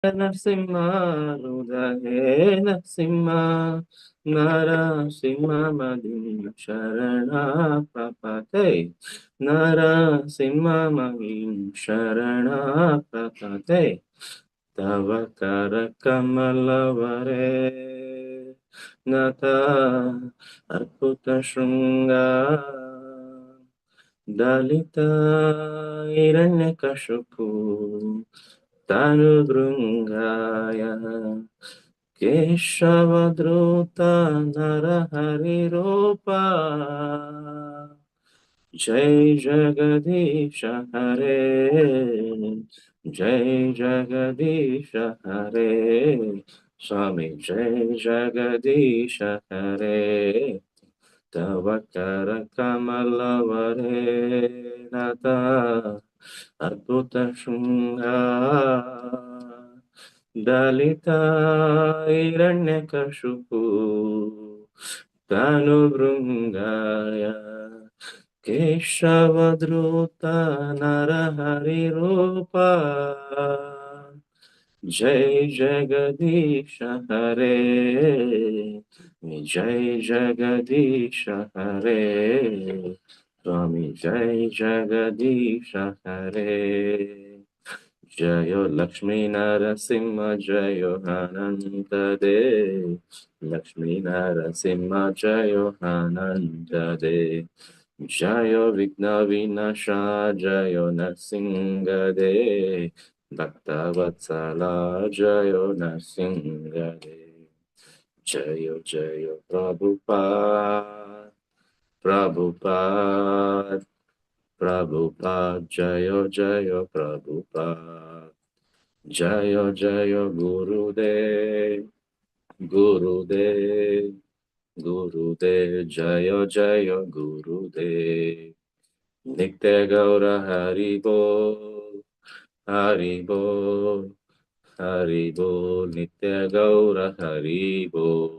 ನರಸಿಂಹ ಹೃದಯ ನರಸಿಂಹ ನರಸಿಂಹ ಮದಿನ ಶರಣ ಪ್ರಪತೆ ನರಸಿಂಹ ಮಹಿಂ ಶರಣ ಪ್ರಪತೆ ತವ ಕರ ಕಮಲವರೇ ನತ ಅದ್ಭುತ ಶೃಂಗ ದಲಿತ ಹಿರಣ್ಯಕಶಿಪು ತನುಭೃಂಗಾಯ ಕೇಶವಧೃತ ನರಹರಿರೂಪ ಜೈ ಜಗದೀಶ ಹರೇ ಜೈ ಜಗದೀಶ ಹರೇ ಸ್ವಾಮಿ ಜೈ ಜಗದೀಶ ಹರೇ ತವ ಕರ ಕಮಲವರೇ ನತ ಅದ್ಭುತ ಶೃಂಗ ದಲಿತ ಹಿರಣ್ಯಕಶಿಪು ತನುಭೃಂಗಾಯ ಕೇಶವಧೃತ ನರಹರಿರೂಪ ಜೈ ಜಗದೀಶ ಹರೇ ಜೈ ಜಗದೀಶ ಹರೇ ಸ್ವಾಮಿ ಜೈ ಜಗದೀಶ ಹರೇ ಜಯೋ ಲಕ್ಷ್ಮೀ ನರಸಿಂಹ ಜಯೋ ಅನಂತ ದೇ ಲಕ್ಷ್ಮೀ ನರಸಿಂಹ ಜಯೋ ಅನಂತ ದೇ ಜಯೋ ವಿಘ್ನ ವಿನಾಶ ಜಯೋ ನರಸಿಂಹ ದೇ ಭಕ್ತವತ್ಸಲ ಜಯೋ ನರಸಿಂಹ ದೇ ಜಯೋ ಜಯೋ ಪ್ರಭುಪಾದ್ ಪ್ರಭುಪಾದ್ ಪ್ರಭುಪಾದ್ ಜಯೋ ಜಯೋ ಪ್ರಭುಪಾದ್ ಜಯೋ ಜಯೋ ಗುರುದೇವ್ ಗುರುದೇವ್ ಗುರುದೇವ್ ಜಯೋ ಜಯೋ ಗುರುದೇವ್ ನಿತ್ಯ ಗೌರ ಹರಿ ಬೋಲ್ ಹರಿ ಬೋಲ್ ಹರಿ ಬೋಲ್ ನಿತ್ಯ ಗೌರ ಹರಿ ಬೋಲ್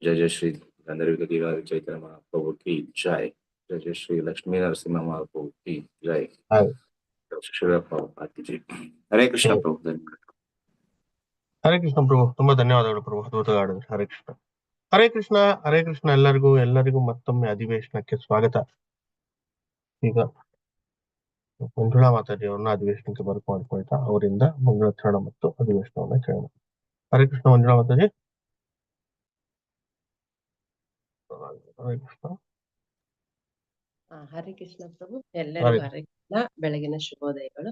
जय जय श्री गंधर्व चैतन्य महाप्रभु की जय जय जय श्री लक्ष्मी नरसिंह महाप्रभु की जय ಶಿವ ಪ್ರಭುಪಾದ ಕಿ ಜೈ. ಹರೇ ಕೃಷ್ಣ ಪ್ರಭು. ಹರೇ ಕೃಷ್ಣ ಪ್ರಭು, ತುಂಬಾ ಧನ್ಯವಾದಗಳು ಪ್ರಭು, ಅದ್ಭುತ ಆಡಿದ್ರು. ಹರೇ ಕೃಷ್ಣ. ಹರೇ ಕೃಷ್ಣ, ಹರೇ ಕೃಷ್ಣ. ಎಲ್ಲರಿಗೂ ಮತ್ತೊಮ್ಮೆ ಅಧಿವೇಶನಕ್ಕೆ ಸ್ವಾಗತ. ಈಗ ಮಂಜುಳಾ ಮಾತಾಜಿ ಅವ್ರನ್ನ ಅಧಿವೇಶನಕ್ಕೆ ಮಾಡ್ಕೊಳ್ತಾ ಅವರಿಂದ ಮಂಗಳಾಚರಣ ಮತ್ತು ಅಧಿವೇಶನವನ್ನ ಕೇಳೋಣ. ಹರೇ ಕೃಷ್ಣ ಮಂಜುಳಾ ಮಾತಾಜಿ. ಹರೇ ಕೃಷ್ಣ. ಹರೇ ಕೃಷ್ಣ ಪ್ರಭು, ಎಲ್ಲರಿಗೂ ಹರೇ ಕೃಷ್ಣ, ಬೆಳಗಿನ ಶುಭೋದಯಗಳು.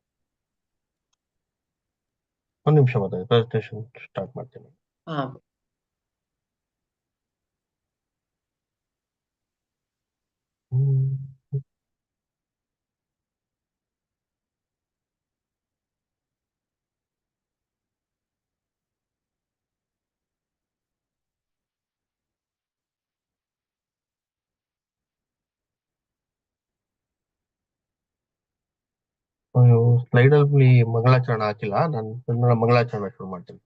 ಒಂದು ನಿಮಿಷ ಮಾತಾಡಿ, ಪ್ರೆಸೆಂಟೇಷನ್ ಸ್ಟಾರ್ಟ್ ಮಾಡ್ತೀನಿ. ಸ್ಲೈಡ್ ಅಲ್ಲಿ ಮಂಗಳಾಚರಣ ಹಾಕಿಲ್ಲ, ನಾನು ಮಂಗಳಾಚರಣ ಶುರು ಮಾಡ್ತೀನಿ.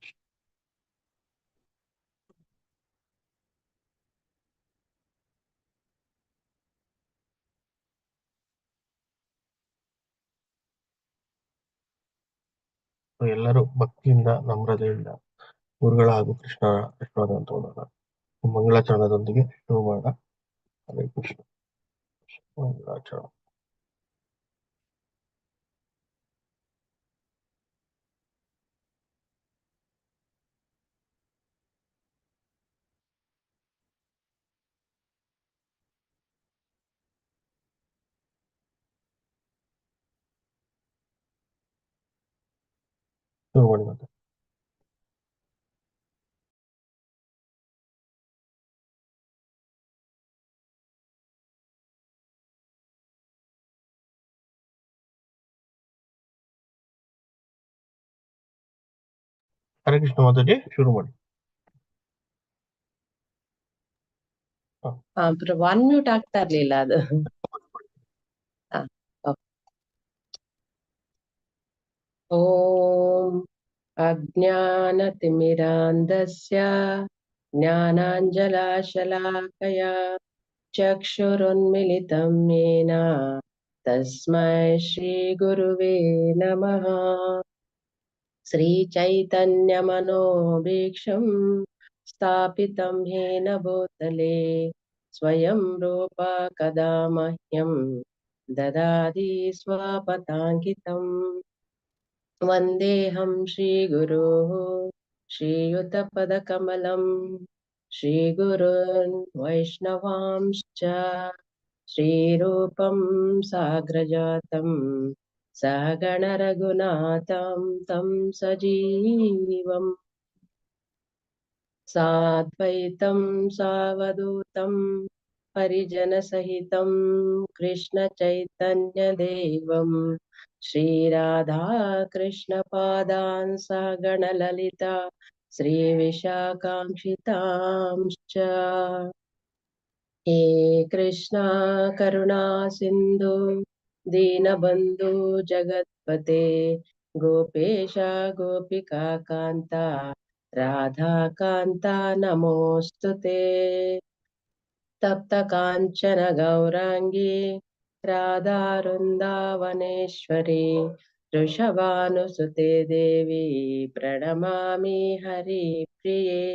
ಎಲ್ಲರೂ ಭಕ್ತಿಯಿಂದ ನಮ್ರತೆಯಿಂದ ಗುರುಗಳ ಹಾಗೂ ಕೃಷ್ಣ ಆಶೀರ್ವಾದ ಅಂತ ಹೋದಾಗ ಮಂಗಳಾಚರಣದೊಂದಿಗೆ ಶುರು ಮಾಡ. ಹರೇ ಕೃಷ್ಣ. ಮಂಗಳಾಚರಣ. ಶುರು ಮಾಡಿ ಮತ್ತೆ. ಹರೇ ಕೃಷ್ಣ ಮಾತಾಜಿ, ಶುರು ಮಾಡಿ. ಒನ್ ಮ್ಯೂಟ್ ಆಗ್ತಾ ಇರ್ಲಿಲ್ಲ ಅದು. ಓಂ ಅಜ್ಞಾನತಿಮಿರಾಂಧಸ್ಯ ಜ್ಞಾನಾಂಜಲಾಶಲಾಕಯ ಚಕ್ಷುರುನ್ಮಿಲಿತಂ ಯೇನ ತಸ್ಮೈ ಶ್ರೀ ಗುರುವೇ ನಮಃ. श्रीचैतन्यमनोभीक्षं स्थापितं येन भूतले स्वयं रूप कदा मह्यं ददाति स्वपदाङ्कितम् वन्देऽहं श्रीगुरोः श्रीयुतपदकमलं श्रीगुरून् वैष्णवांश्च श्रीरूपं साग्रजातं सहगणरघुनाथं तं सजीवम् साद्वैतं सावधूतं परिजनसहितं कृष्णचैतन्यदेवं श्रीराधाकृष्णपादान् सहगणललिता श्रीविशाखांक्षितांश्च हे कृष्णा करुणा सिन्धु दीनबन्धु जगत्पते गोपेश गोपिका कान्ता राधाकान्ता नमोऽस्तु ते तप्त काञ्चन गौराङ्गी राधावृन्दावनेश्वरी वृषभानुसुते देवी प्रणमामि हरिप्रिये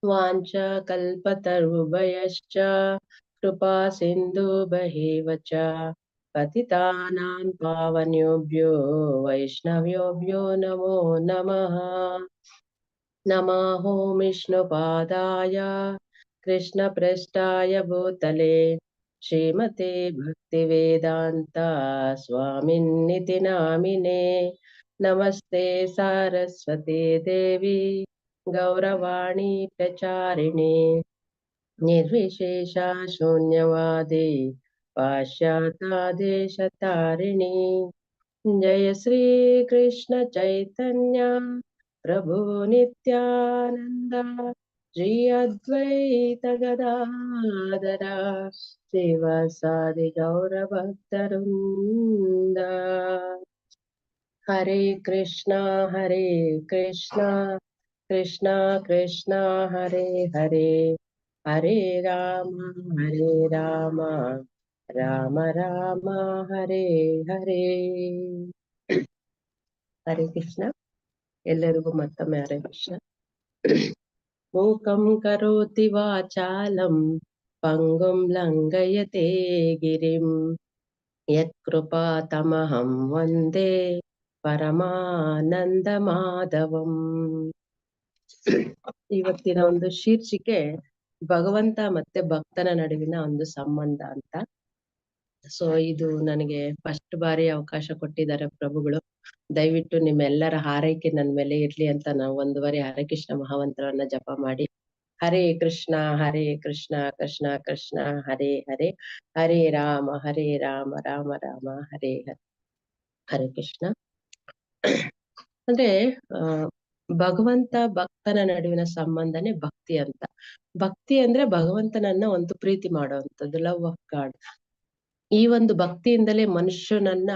वाञ्छकल्पतरुभयश्च कृपा सिन्धुभैव च पतितानां पावनेभ्यो वैष्णवेभ्यो नमो नमः नमो विष्णुपादाय कृष्णप्रेष्ठाय भूतले श्रीमते भक्तिवेदान्त स्वामिन्निति नामिने नमस्ते सारस्वती देवी गौरवाणी प्रचारिणे निर्विशेषा शून्यवादी पाश्चात्यादेशतारिणी जय श्री कृष्ण चैतन्य प्रभु नित्यानंद श्री अद्वैत गदाधर शिवसादि गौरभक्तवृंद हरे कृष्णा कृष्णा कृष्णा हरे हरे हरे राम राम राम हरे हरे ಹರೇ ಕೃಷ್ಣ. ಎಲ್ಲರಿಗೂ ಮತ್ತೊಮ್ಮೆ ಹರೇ ಕೃಷ್ಣ. ಮೂಕಂ ಕರೋತಿ ವಾಚಾಲಂ ಪಂಗುಂ ಲಂಘಯತೆ ಗಿರಿಂ ಯತ್ಕೃಪಾ ತಮಹಂ ವಂದೇ ಪರಮಾನಂದ ಮಾಧವಂ. ಇವತ್ತಿನ ಒಂದು ಶೀರ್ಷಿಕೆ ಭಗವಂತ ಮತ್ತೆ ಭಕ್ತನ ನಡುವಿನ ಒಂದು ಸಂಬಂಧ ಅಂತ. ಸೊ ಇದು ನನಗೆ ಫಸ್ಟ್ ಬಾರಿ ಅವಕಾಶ ಕೊಟ್ಟಿದ್ದಾರೆ ಪ್ರಭುಗಳು. ದಯವಿಟ್ಟು ನಿಮ್ಮೆಲ್ಲರ ಹಾರೈಕೆ ನನ್ನ ಮೇಲೆ ಇರ್ಲಿ ಅಂತ ನಾವು 1 ಬಾರಿ ಹರೇ ಕೃಷ್ಣ ಮಹಾಮಂತ್ರವನ್ನ ಜಪ ಮಾಡಿ ಹರೇ ಕೃಷ್ಣ ಕೃಷ್ಣ ಕೃಷ್ಣ ಹರೇ ಹರೇ ಹರೇ ರಾಮ ರಾಮ ರಾಮ ಹರೇ ಹರೇ. ಹರೇ ಕೃಷ್ಣ ಅಂದ್ರೆ ಭಗವಂತ ಭಕ್ತನ ನಡುವಿನ ಸಂಬಂಧನೇ ಭಕ್ತಿ ಅಂತ. ಭಕ್ತಿ ಅಂದ್ರೆ ಭಗವಂತನನ್ನ ಒಂದು ಪ್ರೀತಿ ಮಾಡುವಂಥದ್ದು, ಲವ್ ಆಫ್ ಗಾಡ್. ಈ ಒಂದು ಭಕ್ತಿಯಿಂದಲೇ ಮನುಷ್ಯನನ್ನ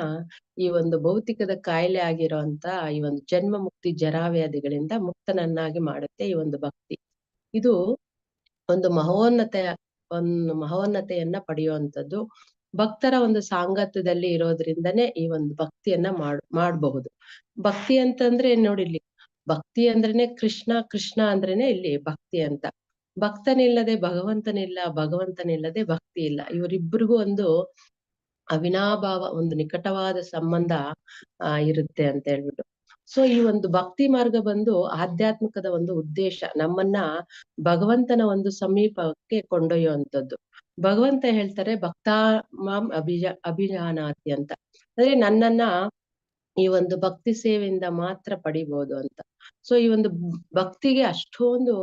ಈ ಒಂದು ಭೌತಿಕದ ಕಾಯಿಲೆ ಆಗಿರುವಂತ ಈ ಒಂದು ಜನ್ಮ ಮುಕ್ತಿ ಜರಾವ್ಯಾಧಿಗಳಿಂದ ಮುಕ್ತನನ್ನಾಗಿ ಮಾಡುತ್ತೆ ಈ ಒಂದು ಭಕ್ತಿ. ಇದು ಒಂದು ಮಹೋನ್ನತೆಯನ್ನ ಪಡೆಯುವಂಥದ್ದು. ಭಕ್ತರ ಒಂದು ಸಾಂಗತ್ಯದಲ್ಲಿ ಇರೋದ್ರಿಂದನೇ ಈ ಒಂದು ಭಕ್ತಿಯನ್ನ ಮಾಡಬಹುದು. ಭಕ್ತಿ ಅಂತಂದ್ರೆ ನೋಡಿಲ್ಲಿ, ಭಕ್ತಿ ಅಂದ್ರೇನೆ ಕೃಷ್ಣ ಅಂದ್ರೇನೆ ಇಲ್ಲಿ ಭಕ್ತಿ ಅಂತ. ಭಕ್ತನಿಲ್ಲದೆ ಭಗವಂತನಿಲ್ಲ, ಭಗವಂತನಿಲ್ಲದೆ ಭಕ್ತಿ ಇಲ್ಲ. ಇವರಿಬ್ಬರಿಗೂ ಒಂದು ಅವಿನಾಭಾವ, ಒಂದು ನಿಕಟವಾದ ಸಂಬಂಧ ಇರುತ್ತೆ ಅಂತ ಹೇಳ್ಬಿಟ್ಟು. ಸೊ ಈ ಒಂದು ಭಕ್ತಿ ಮಾರ್ಗ ಬಂದು ಆಧ್ಯಾತ್ಮಿಕದ ಒಂದು ಉದ್ದೇಶ, ನಮ್ಮನ್ನ ಭಗವಂತನ ಒಂದು ಸಮೀಪಕ್ಕೆ ಕೊಂಡೊಯ್ಯುವಂಥದ್ದು. ಭಗವಂತ ಹೇಳ್ತಾರೆ ಭಕ್ತಾ ಮಾಂ ಅಭಿಜಾನಾತಿ ಅಂತ. ಅಂದ್ರೆ ನನ್ನನ್ನ ಈ ಒಂದು ಭಕ್ತಿ ಸೇವೆಯಿಂದ ಮಾತ್ರ ಪಡಿಬಹುದು ಅಂತ. ಸೊ ಈ ಒಂದು ಭಕ್ತಿಗೆ ಅಷ್ಟೊಂದು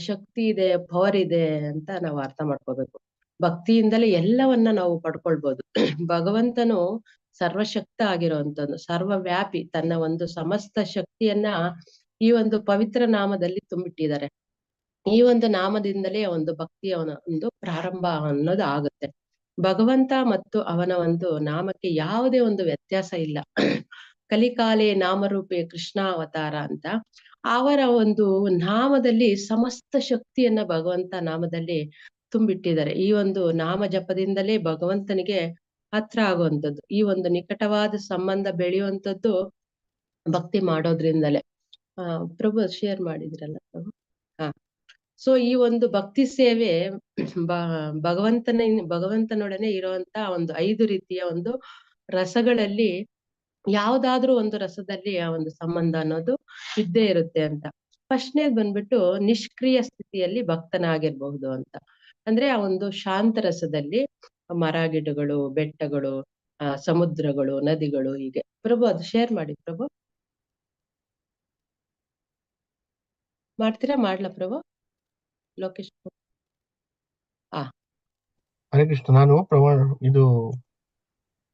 ಶಕ್ತಿ ಇದೆ, ಪವರ್ ಇದೆ ಅಂತ ನಾವು ಅರ್ಥ ಮಾಡ್ಕೋಬೇಕು. ಭಕ್ತಿಯಿಂದಲೇ ಎಲ್ಲವನ್ನ ನಾವು ಪಡ್ಕೊಳ್ಬಹುದು. ಭಗವಂತನು ಸರ್ವಶಕ್ತ ಆಗಿರುವಂತದ್ದು, ಸರ್ವವ್ಯಾಪಿ. ತನ್ನ ಒಂದು ಸಮಸ್ತ ಶಕ್ತಿಯನ್ನ ಈ ಒಂದು ಪವಿತ್ರ ನಾಮದಲ್ಲಿ ತುಂಬಿಟ್ಟಿದ್ದಾರೆ. ಈ ಒಂದು ನಾಮದಿಂದಲೇ ಒಂದು ಭಕ್ತಿಯ ಒಂದು ಪ್ರಾರಂಭ ಅನ್ನೋದು ಆಗುತ್ತೆ. ಭಗವಂತ ಮತ್ತು ಅವನ ಒಂದು ನಾಮಕ್ಕೆ ಯಾವುದೇ ಒಂದು ವ್ಯತ್ಯಾಸ ಇಲ್ಲ. ಕಲಿಕಾಲೆ ನಾಮರೂಪೇ ಕೃಷ್ಣ ಅವತಾರ ಅಂತ. ಅವರ ಒಂದು ನಾಮದಲ್ಲಿ ಸಮಸ್ತ ಶಕ್ತಿಯನ್ನ ಭಗವಂತ ನಾಮದಲ್ಲಿ ತುಂಬಿಟ್ಟಿದ್ದಾರೆ. ಈ ಒಂದು ನಾಮ ಜಪದಿಂದಲೇ ಭಗವಂತನಿಗೆ ಹತ್ರ ಆಗುವಂಥದ್ದು, ಈ ಒಂದು ನಿಕಟವಾದ ಸಂಬಂಧ ಬೆಳೆಯುವಂಥದ್ದು ಭಕ್ತಿ ಮಾಡೋದ್ರಿಂದಲೇ. ಪ್ರಭು ಶೇರ್ ಮಾಡಿದ್ರಲ್ಲ ಪ್ರಭು. ಹಾ, ಸೊ ಈ ಒಂದು ಭಕ್ತಿ ಸೇವೆ ಭಗವಂತನೊಡನೆ ಇರುವಂತ ಒಂದು 5 ರೀತಿಯ ಒಂದು ರಸಗಳಲ್ಲಿ ಯಾವ್ದಾದ್ರೂ ಒಂದು ರಸದಲ್ಲಿ ಆ ಒಂದು ಸಂಬಂಧ ಅನ್ನೋದು ಇದ್ದೇ ಇರುತ್ತೆ ಅಂತ. ಫಸ್ಟ್ನೇದ್ ಬಂದ್ಬಿಟ್ಟು ನಿಷ್ಕ್ರಿಯ ಸ್ಥಿತಿಯಲ್ಲಿ ಭಕ್ತನಾಗಿರ್ಬಹುದು ಅಂತ. ಅಂದ್ರೆ ಆ ಒಂದು ಶಾಂತ ರಸದಲ್ಲಿ ಮರ ಗಿಡಗಳು, ಬೆಟ್ಟಗಳು, ಸಮುದ್ರಗಳು, ನದಿಗಳು, ಹೀಗೆ. ಪ್ರಭು ಅದು ಶೇರ್ ಮಾಡಿ ಪ್ರಭು. ಮಾಡ್ತೀರಾ? ಮಾಡ್ಲಾ ಪ್ರಭು? ಲೋಕೇಶ್ ಹರೇ ಕೃಷ್ಣ. ನಾನು ಇದು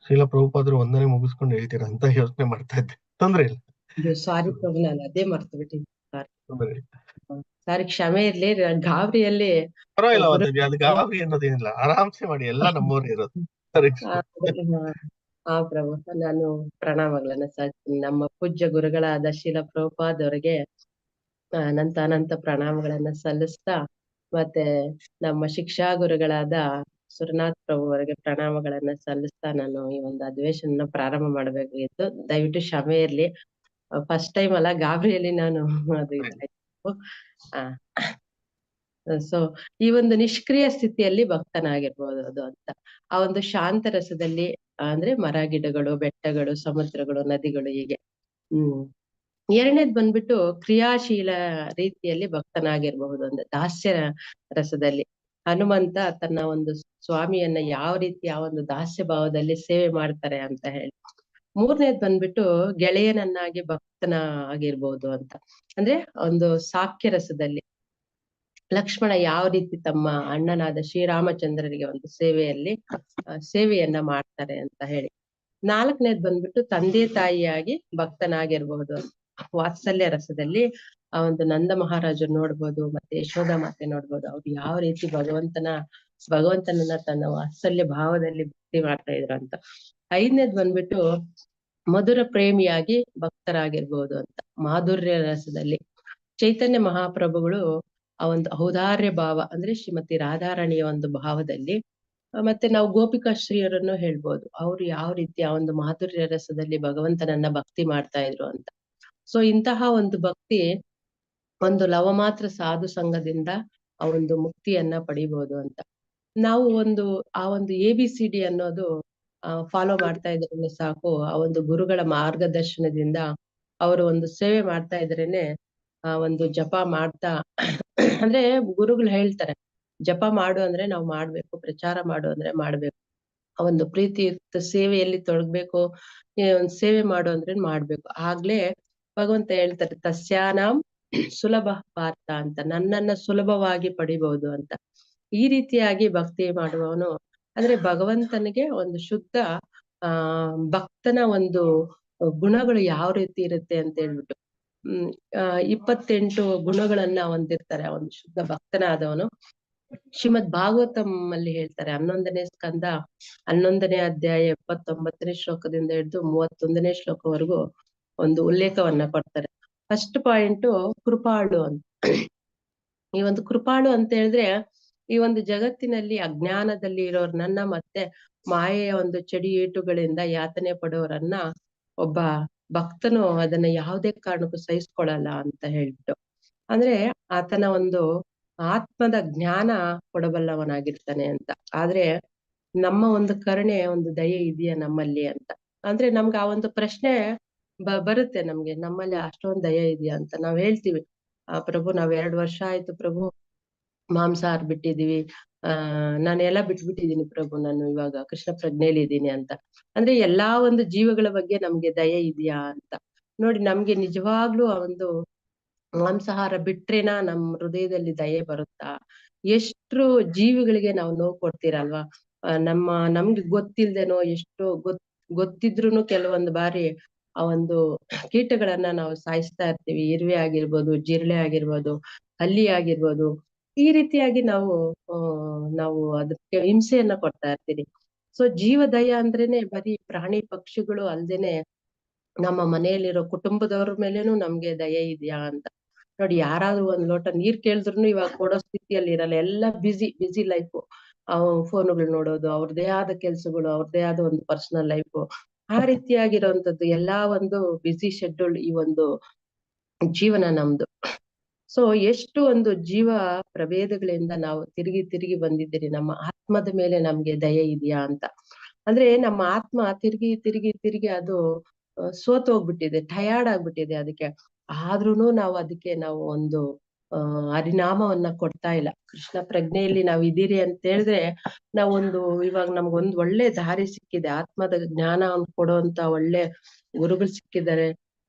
ಶೀಲ ಪ್ರಭುಪಾದರು ವಂದನೆ ಮುಗಿಸ್ಕೊಂಡು ಹೇಳ್ತೀರಾ ಅಂತ ಯೋಚನೆ ಮಾಡ್ತಾ ಇದ್ದೆ. ತೊಂದ್ರೆ ಇಲ್ಲ. ಸಾರಿ ಪ್ರಭು, ನಾನು ಅದೇ ಮರ್ತು ಬಿಟ್ಟಿದ್ದೀನಿ. ತೊಂದ್ರೆ ಇಲ್ಲ. ಸಾರಿ, ಕ್ಷಮೆ ಇರ್ಲಿ. ಗಾಬರಿಯಲ್ಲಿ ಪರವಾಗಿಲ್ಲ ಮಾತಾಡಿ, ಅದು ಗಾಬರಿ ಅನ್ನೋದೇನಿಲ್ಲ. ಆರಾಮ್ಸೆ ಮಾಡಿ, ಎಲ್ಲ ನಮ್ಮವ್ರು ಇರೋದು. ಹರೇ ಕೃಷ್ಣ. ಪ್ರಭು, ನಾನು ಪ್ರಣಾಮಗಳನ್ನ ಸಲ್ಲಿಸ್ತೀನಿ. ನಮ್ಮ ಪೂಜ್ಯ ಗುರುಗಳಾದ ಶೀಲ ಪ್ರಭುಪಾದವರಿಗೆ ಅನಂತ ಪ್ರಣಾಮಗಳನ್ನ ಸಲ್ಲಿಸ್ತಾ, ಮತ್ತೆ ನಮ್ಮ ಶಿಕ್ಷಾ ಗುರುಗಳಾದ ಸುರನಾಥ್ ಪ್ರಭು ಅವರಿಗೆ ಪ್ರಣಾಮಗಳನ್ನ ಸಲ್ಲಿಸ್ತಾ ನಾನು ಈ ಒಂದು ಅಧಿವೇಶನ ಪ್ರಾರಂಭ ಮಾಡಬೇಕಾಗಿತ್ತು. ದಯವಿಟ್ಟು ಕ್ಷಮೆ ಇರ್ಲಿ. ಫಸ್ಟ್ ಟೈಮ್ ಅಲ್ಲ, ಗಾಬರಿಯಲ್ಲಿ ನಾನು ಅದು ಇದಾಯ್ತು. ಸೊ ಈ ಒಂದು ನಿಷ್ಕ್ರಿಯ ಸ್ಥಿತಿಯಲ್ಲಿ ಭಕ್ತನಾಗಿರ್ಬೋದು ಅದು ಅಂತ. ಆ ಒಂದು ಶಾಂತ ರಸದಲ್ಲಿ, ಅಂದ್ರೆ ಮರ ಗಿಡಗಳು, ಬೆಟ್ಟಗಳು, ಸಮುದ್ರಗಳು, ನದಿಗಳು, ಹೀಗೆ. ಎರಡನೇದ್ ಬಂದ್ಬಿಟ್ಟು ಕ್ರಿಯಾಶೀಲ ರೀತಿಯಲ್ಲಿ ಭಕ್ತನಾಗಿರ್ಬಹುದು ಅಂದ್ರೆ ದಾಸ್ಯ ರಸದಲ್ಲಿ. ಹನುಮಂತ ತನ್ನ ಒಂದು ಸ್ವಾಮಿಯನ್ನ ಯಾವ ರೀತಿ ಆ ಒಂದು ದಾಸ್ಯ ಭಾವದಲ್ಲಿ ಸೇವೆ ಮಾಡ್ತಾರೆ ಅಂತ ಹೇಳಿ. ಮೂರನೇದ್ ಬಂದ್ಬಿಟ್ಟು ಗೆಳೆಯನನ್ನಾಗಿ ಭಕ್ತನ ಆಗಿರ್ಬೋದು ಅಂತ. ಅಂದ್ರೆ ಒಂದು ಸಾಕ್ಯ ರಸದಲ್ಲಿ ಲಕ್ಷ್ಮಣ ಯಾವ ರೀತಿ ತಮ್ಮ ಅಣ್ಣನಾದ ಶ್ರೀರಾಮಚಂದ್ರರಿಗೆ ಒಂದು ಸೇವೆಯನ್ನ ಮಾಡ್ತಾರೆ ಅಂತ ಹೇಳಿ. ನಾಲ್ಕನೇದ್ ಬಂದ್ಬಿಟ್ಟು ತಂದೆ ತಾಯಿಯಾಗಿ ಭಕ್ತನಾಗಿರ್ಬಹುದು. ವಾತ್ಸಲ್ಯ ರಸದಲ್ಲಿ ಆ ಒಂದು ನಂದ ಮಹಾರಾಜರು ನೋಡ್ಬೋದು, ಮತ್ತೆ ಯಶೋಧ ಮಾತೆ ನೋಡ್ಬೋದು. ಅವ್ರು ಯಾವ ರೀತಿ ಭಗವಂತನನ್ನ ತನ್ನ ವಾತ್ಸಲ್ಯ ಭಾವದಲ್ಲಿ ಭಕ್ತಿ ಮಾಡ್ತಾ ಇದ್ರು ಅಂತ. ಐದನೇದ್ ಬಂದ್ಬಿಟ್ಟು ಮಧುರ ಪ್ರೇಮಿಯಾಗಿ ಭಕ್ತರಾಗಿರ್ಬೋದು ಅಂತ. ಮಾಧುರ್ಯ ರಸದಲ್ಲಿ ಚೈತನ್ಯ ಮಹಾಪ್ರಭುಗಳು ಆ ಒಂದು ಔದಾರ್ಯ ಭಾವ, ಅಂದ್ರೆ ಶ್ರೀಮತಿ ರಾಧಾರಾಣಿಯ ಒಂದು ಭಾವದಲ್ಲಿ, ಮತ್ತೆ ನಾವು ಗೋಪಿಕಾಶ್ರೀಯರನ್ನು ಹೇಳ್ಬೋದು. ಅವ್ರು ಯಾವ ರೀತಿ ಆ ಒಂದು ಮಾಧುರ್ಯ ರಸದಲ್ಲಿ ಭಗವಂತನನ್ನ ಭಕ್ತಿ ಮಾಡ್ತಾ ಇದ್ರು ಅಂತ. ಸೊ ಇಂತಹ ಒಂದು ಭಕ್ತಿ ಒಂದು ಲವಮಾತ್ರ ಸಾಧು ಸಂಘದಿಂದ ಆ ಒಂದು ಮುಕ್ತಿಯನ್ನ ಪಡಿಬಹುದು ಅಂತ. ನಾವು ಆ ಒಂದು ABCD ಅನ್ನೋದು ಫಾಲೋ ಮಾಡ್ತಾ ಇದ್ರೇನೆ ಸಾಕು. ಆ ಒಂದು ಗುರುಗಳ ಮಾರ್ಗದರ್ಶನದಿಂದ ಅವರು ಒಂದು ಸೇವೆ ಮಾಡ್ತಾ ಇದ್ರೇನೆ ಆ ಒಂದು ಜಪ ಮಾಡ್ತಾ ಅಂದ್ರೆ ಗುರುಗಳು ಹೇಳ್ತಾರೆ, ಜಪ ಮಾಡು ಅಂದ್ರೆ ನಾವು ಮಾಡ್ಬೇಕು, ಪ್ರಚಾರ ಮಾಡು ಅಂದ್ರೆ ಮಾಡ್ಬೇಕು, ಆ ಒಂದು ಪ್ರೀತಿಯುಕ್ತ ಸೇವೆಯಲ್ಲಿ ತೊಡಗ್ಬೇಕು, ಒಂದು ಸೇವೆ ಮಾಡು ಅಂದ್ರೆ ಮಾಡ್ಬೇಕು. ಆಗ್ಲೇ ಭಗವಂತ ಹೇಳ್ತಾರೆ, ತಸ್ಯಾನಾಂ ಸುಲಭ ಪಾರ್ಥ ಅಂತ, ನನ್ನನ್ನ ಸುಲಭವಾಗಿ ಪಡಿಬಹುದು ಅಂತ. ಈ ರೀತಿಯಾಗಿ ಭಕ್ತಿ ಮಾಡುವವನು ಅಂದ್ರೆ ಭಗವಂತನಿಗೆ ಒಂದು ಶುದ್ಧ ಭಕ್ತನ ಒಂದು ಗುಣಗಳು ಯಾವ ರೀತಿ ಇರುತ್ತೆ ಅಂತ ಹೇಳ್ಬಿಟ್ಟು 28 ಗುಣಗಳನ್ನ ಹೊಂದಿರ್ತಾರೆ ಆ ಒಂದು ಶುದ್ಧ ಭಕ್ತನಾದವನು. ಶ್ರೀಮದ್ ಭಾಗವತಂ ಅಲ್ಲಿ ಹೇಳ್ತಾರೆ, 11ನೇ ಸ್ಕಂದ 11ನೇ ಅಧ್ಯಾಯ 79ನೇ ಶ್ಲೋಕದಿಂದ ಹಿಡಿದು 31ನೇ ಶ್ಲೋಕವರೆಗೂ ಒಂದು ಉಲ್ಲೇಖವನ್ನ ಕೊಡ್ತಾರೆ. ಫಸ್ಟ್ ಪಾಯಿಂಟ್ ಕೃಪಾಳು ಅಂತ. ಈ ಒಂದು ಕೃಪಾಳು ಅಂತ ಹೇಳಿದ್ರೆ, ಈ ಒಂದು ಜಗತ್ತಿನಲ್ಲಿ ಅಜ್ಞಾನದಲ್ಲಿ ಇರೋರ್ನನ್ನ ಮತ್ತೆ ಮಾಯೆಯ ಒಂದು ಚಡಿ ಏಟುಗಳಿಂದ ಯಾತನೆ ಪಡೋರನ್ನ ಒಬ್ಬ ಭಕ್ತನು ಅದನ್ನ ಯಾವುದೇ ಕಾರಣಕ್ಕೂ ಸಹಿಸ್ಕೊಳಲ್ಲ ಅಂತ ಹೇಳ್ಬಿಟ್ಟು, ಅಂದ್ರೆ ಆತನ ಒಂದು ಆತ್ಮದ ಜ್ಞಾನ ಕೊಡಬಲ್ಲವನಾಗಿರ್ತಾನೆ ಅಂತ. ಆದ್ರೆ ನಮ್ಮ ಒಂದು ಕರುಣೆ, ಒಂದು ದಯೆ ಇದೆಯಾ ನಮ್ಮಲ್ಲಿ ಅಂತ. ಅಂದ್ರೆ ನಮ್ಗೆ ಆ ಒಂದು ಪ್ರಶ್ನೆ ಬರುತ್ತೆ ನಮ್ಗೆ, ನಮ್ಮಲ್ಲಿ ಅಷ್ಟೊಂದು ದಯೆ ಇದೆಯಾ ಅಂತ. ನಾವ್ ಹೇಳ್ತೀವಿ, ಪ್ರಭು ನಾವ್ 2 ವರ್ಷ ಆಯ್ತು ಪ್ರಭು ಮಾಂಸಾಹಾರ ಬಿಟ್ಟಿದೀವಿ, ನಾನೆಲ್ಲ ಬಿಟ್ಬಿಟ್ಟಿದೀನಿ ಪ್ರಭು, ನಾನು ಇವಾಗ ಕೃಷ್ಣ ಪ್ರಜ್ಞೆಯಲ್ಲಿ ಇದ್ದೀನಿ ಅಂತ. ಅಂದ್ರೆ ಎಲ್ಲಾ ಒಂದು ಜೀವಗಳ ಬಗ್ಗೆ ನಮ್ಗೆ ದಯೆ ಇದೆಯಾ ಅಂತ ನೋಡಿ. ನಮ್ಗೆ ನಿಜವಾಗ್ಲೂ ಆ ಒಂದು ಮಾಂಸಾಹಾರ ಬಿಟ್ರೇನಾ ನಮ್ ಹೃದಯದಲ್ಲಿ ದಯೆ ಬರುತ್ತಾ? ಎಷ್ಟು ಜೀವಿಗಳಿಗೆ ನಾವು ನೋವು ಕೊಡ್ತೀರಲ್ವಾ? ನಮ್ಗೆ ಗೊತ್ತಿಲ್ದೇನೋ, ಎಷ್ಟೋ ಗೊತ್ತಿದ್ರುನು ಕೆಲವೊಂದು ಬಾರಿ ಆ ಒಂದು ಕೀಟಗಳನ್ನ ನಾವು ಸಾಯಿಸ್ತಾ ಇರ್ತೀವಿ. ಇರುವೆ ಆಗಿರ್ಬೋದು, ಜಿರಳೆ ಆಗಿರ್ಬೋದು, ಹಲ್ಲಿ ಆಗಿರ್ಬೋದು. ಈ ರೀತಿಯಾಗಿ ನಾವು ಅದಕ್ಕೆ ಹಿಂಸೆಯನ್ನ ಕೊಡ್ತಾ ಇರ್ತೀವಿ. ಸೊ ಜೀವದಯ ಅಂದ್ರೇನೆ ಬರೀ ಪ್ರಾಣಿ ಪಕ್ಷಿಗಳು ಅಲ್ದೇನೆ ನಮ್ಮ ಮನೆಯಲ್ಲಿರೋ ಕುಟುಂಬದವ್ರ ಮೇಲೇನು ನಮ್ಗೆ ದಯೆ ಇದೆಯಾ ಅಂತ ನೋಡಿ. ಯಾರಾದ್ರೂ ಒಂದ್ ಲೋಟ ನೀರ್ ಕೇಳಿದ್ರು ಇವಾಗ ಕೊಡೋ ಸ್ಥಿತಿಯಲ್ಲಿ ಇರಲ್ಲ. ಎಲ್ಲ ಬಿಸಿ ಲೈಫು. ಫೋನುಗಳು ನೋಡೋದು, ಅವ್ರದೇ ಆದ ಕೆಲ್ಸಗಳು, ಅವ್ರದೇ ಆದ ಒಂದು ಪರ್ಸನಲ್ ಲೈಫು. ಆ ರೀತಿಯಾಗಿರುವಂತದ್ದು ಎಲ್ಲಾ ಒಂದು ಬಿಸಿ ಶೆಡ್ಯೂಲ್ ಈ ಒಂದು ಜೀವನ ನಮ್ದು. ಸೊ ಎಷ್ಟು ಒಂದು ಜೀವ ಪ್ರಭೇದಗಳಿಂದ ನಾವು ತಿರುಗಿ ತಿರುಗಿ ಬಂದಿದ್ದೀರಿ, ನಮ್ಮ ಆತ್ಮದ ಮೇಲೆ ನಮ್ಗೆ ದಯೆ ಇದೆಯಾ ಅಂತ. ಅಂದ್ರೆ ನಮ್ಮ ಆತ್ಮ ತಿರುಗಿ ತಿರುಗಿ ತಿರುಗಿ ಅದು ಸೋತ್ ಹೋಗ್ಬಿಟ್ಟಿದೆ, ಟಯರ್ಡ್ ಆಗ್ಬಿಟ್ಟಿದೆ ಅದಕ್ಕೆ. ಆದ್ರೂನು ನಾವು ಅದಕ್ಕೆ ನಾವು ಒಂದು ಹರಿನಾಮವನ್ನ ಕೊಡ್ತಾ ಇಲ್ಲ. ಕೃಷ್ಣ ಪ್ರಜ್ಞೆಯಲ್ಲಿ ನಾವ್ ಇದೀರಿ ಅಂತ ಹೇಳಿದ್ರೆ ನಾವೊಂದು ಇವಾಗ ನಮ್ಗೊಂದು ಒಳ್ಳೆ ದಾರಿ ಸಿಕ್ಕಿದೆ, ಆತ್ಮದ ಜ್ಞಾನವನ್ನು ಕೊಡುವಂತ ಒಳ್ಳೆ ಗುರುಗಳು ಸಿಕ್ಕಿದ್ದಾರೆ,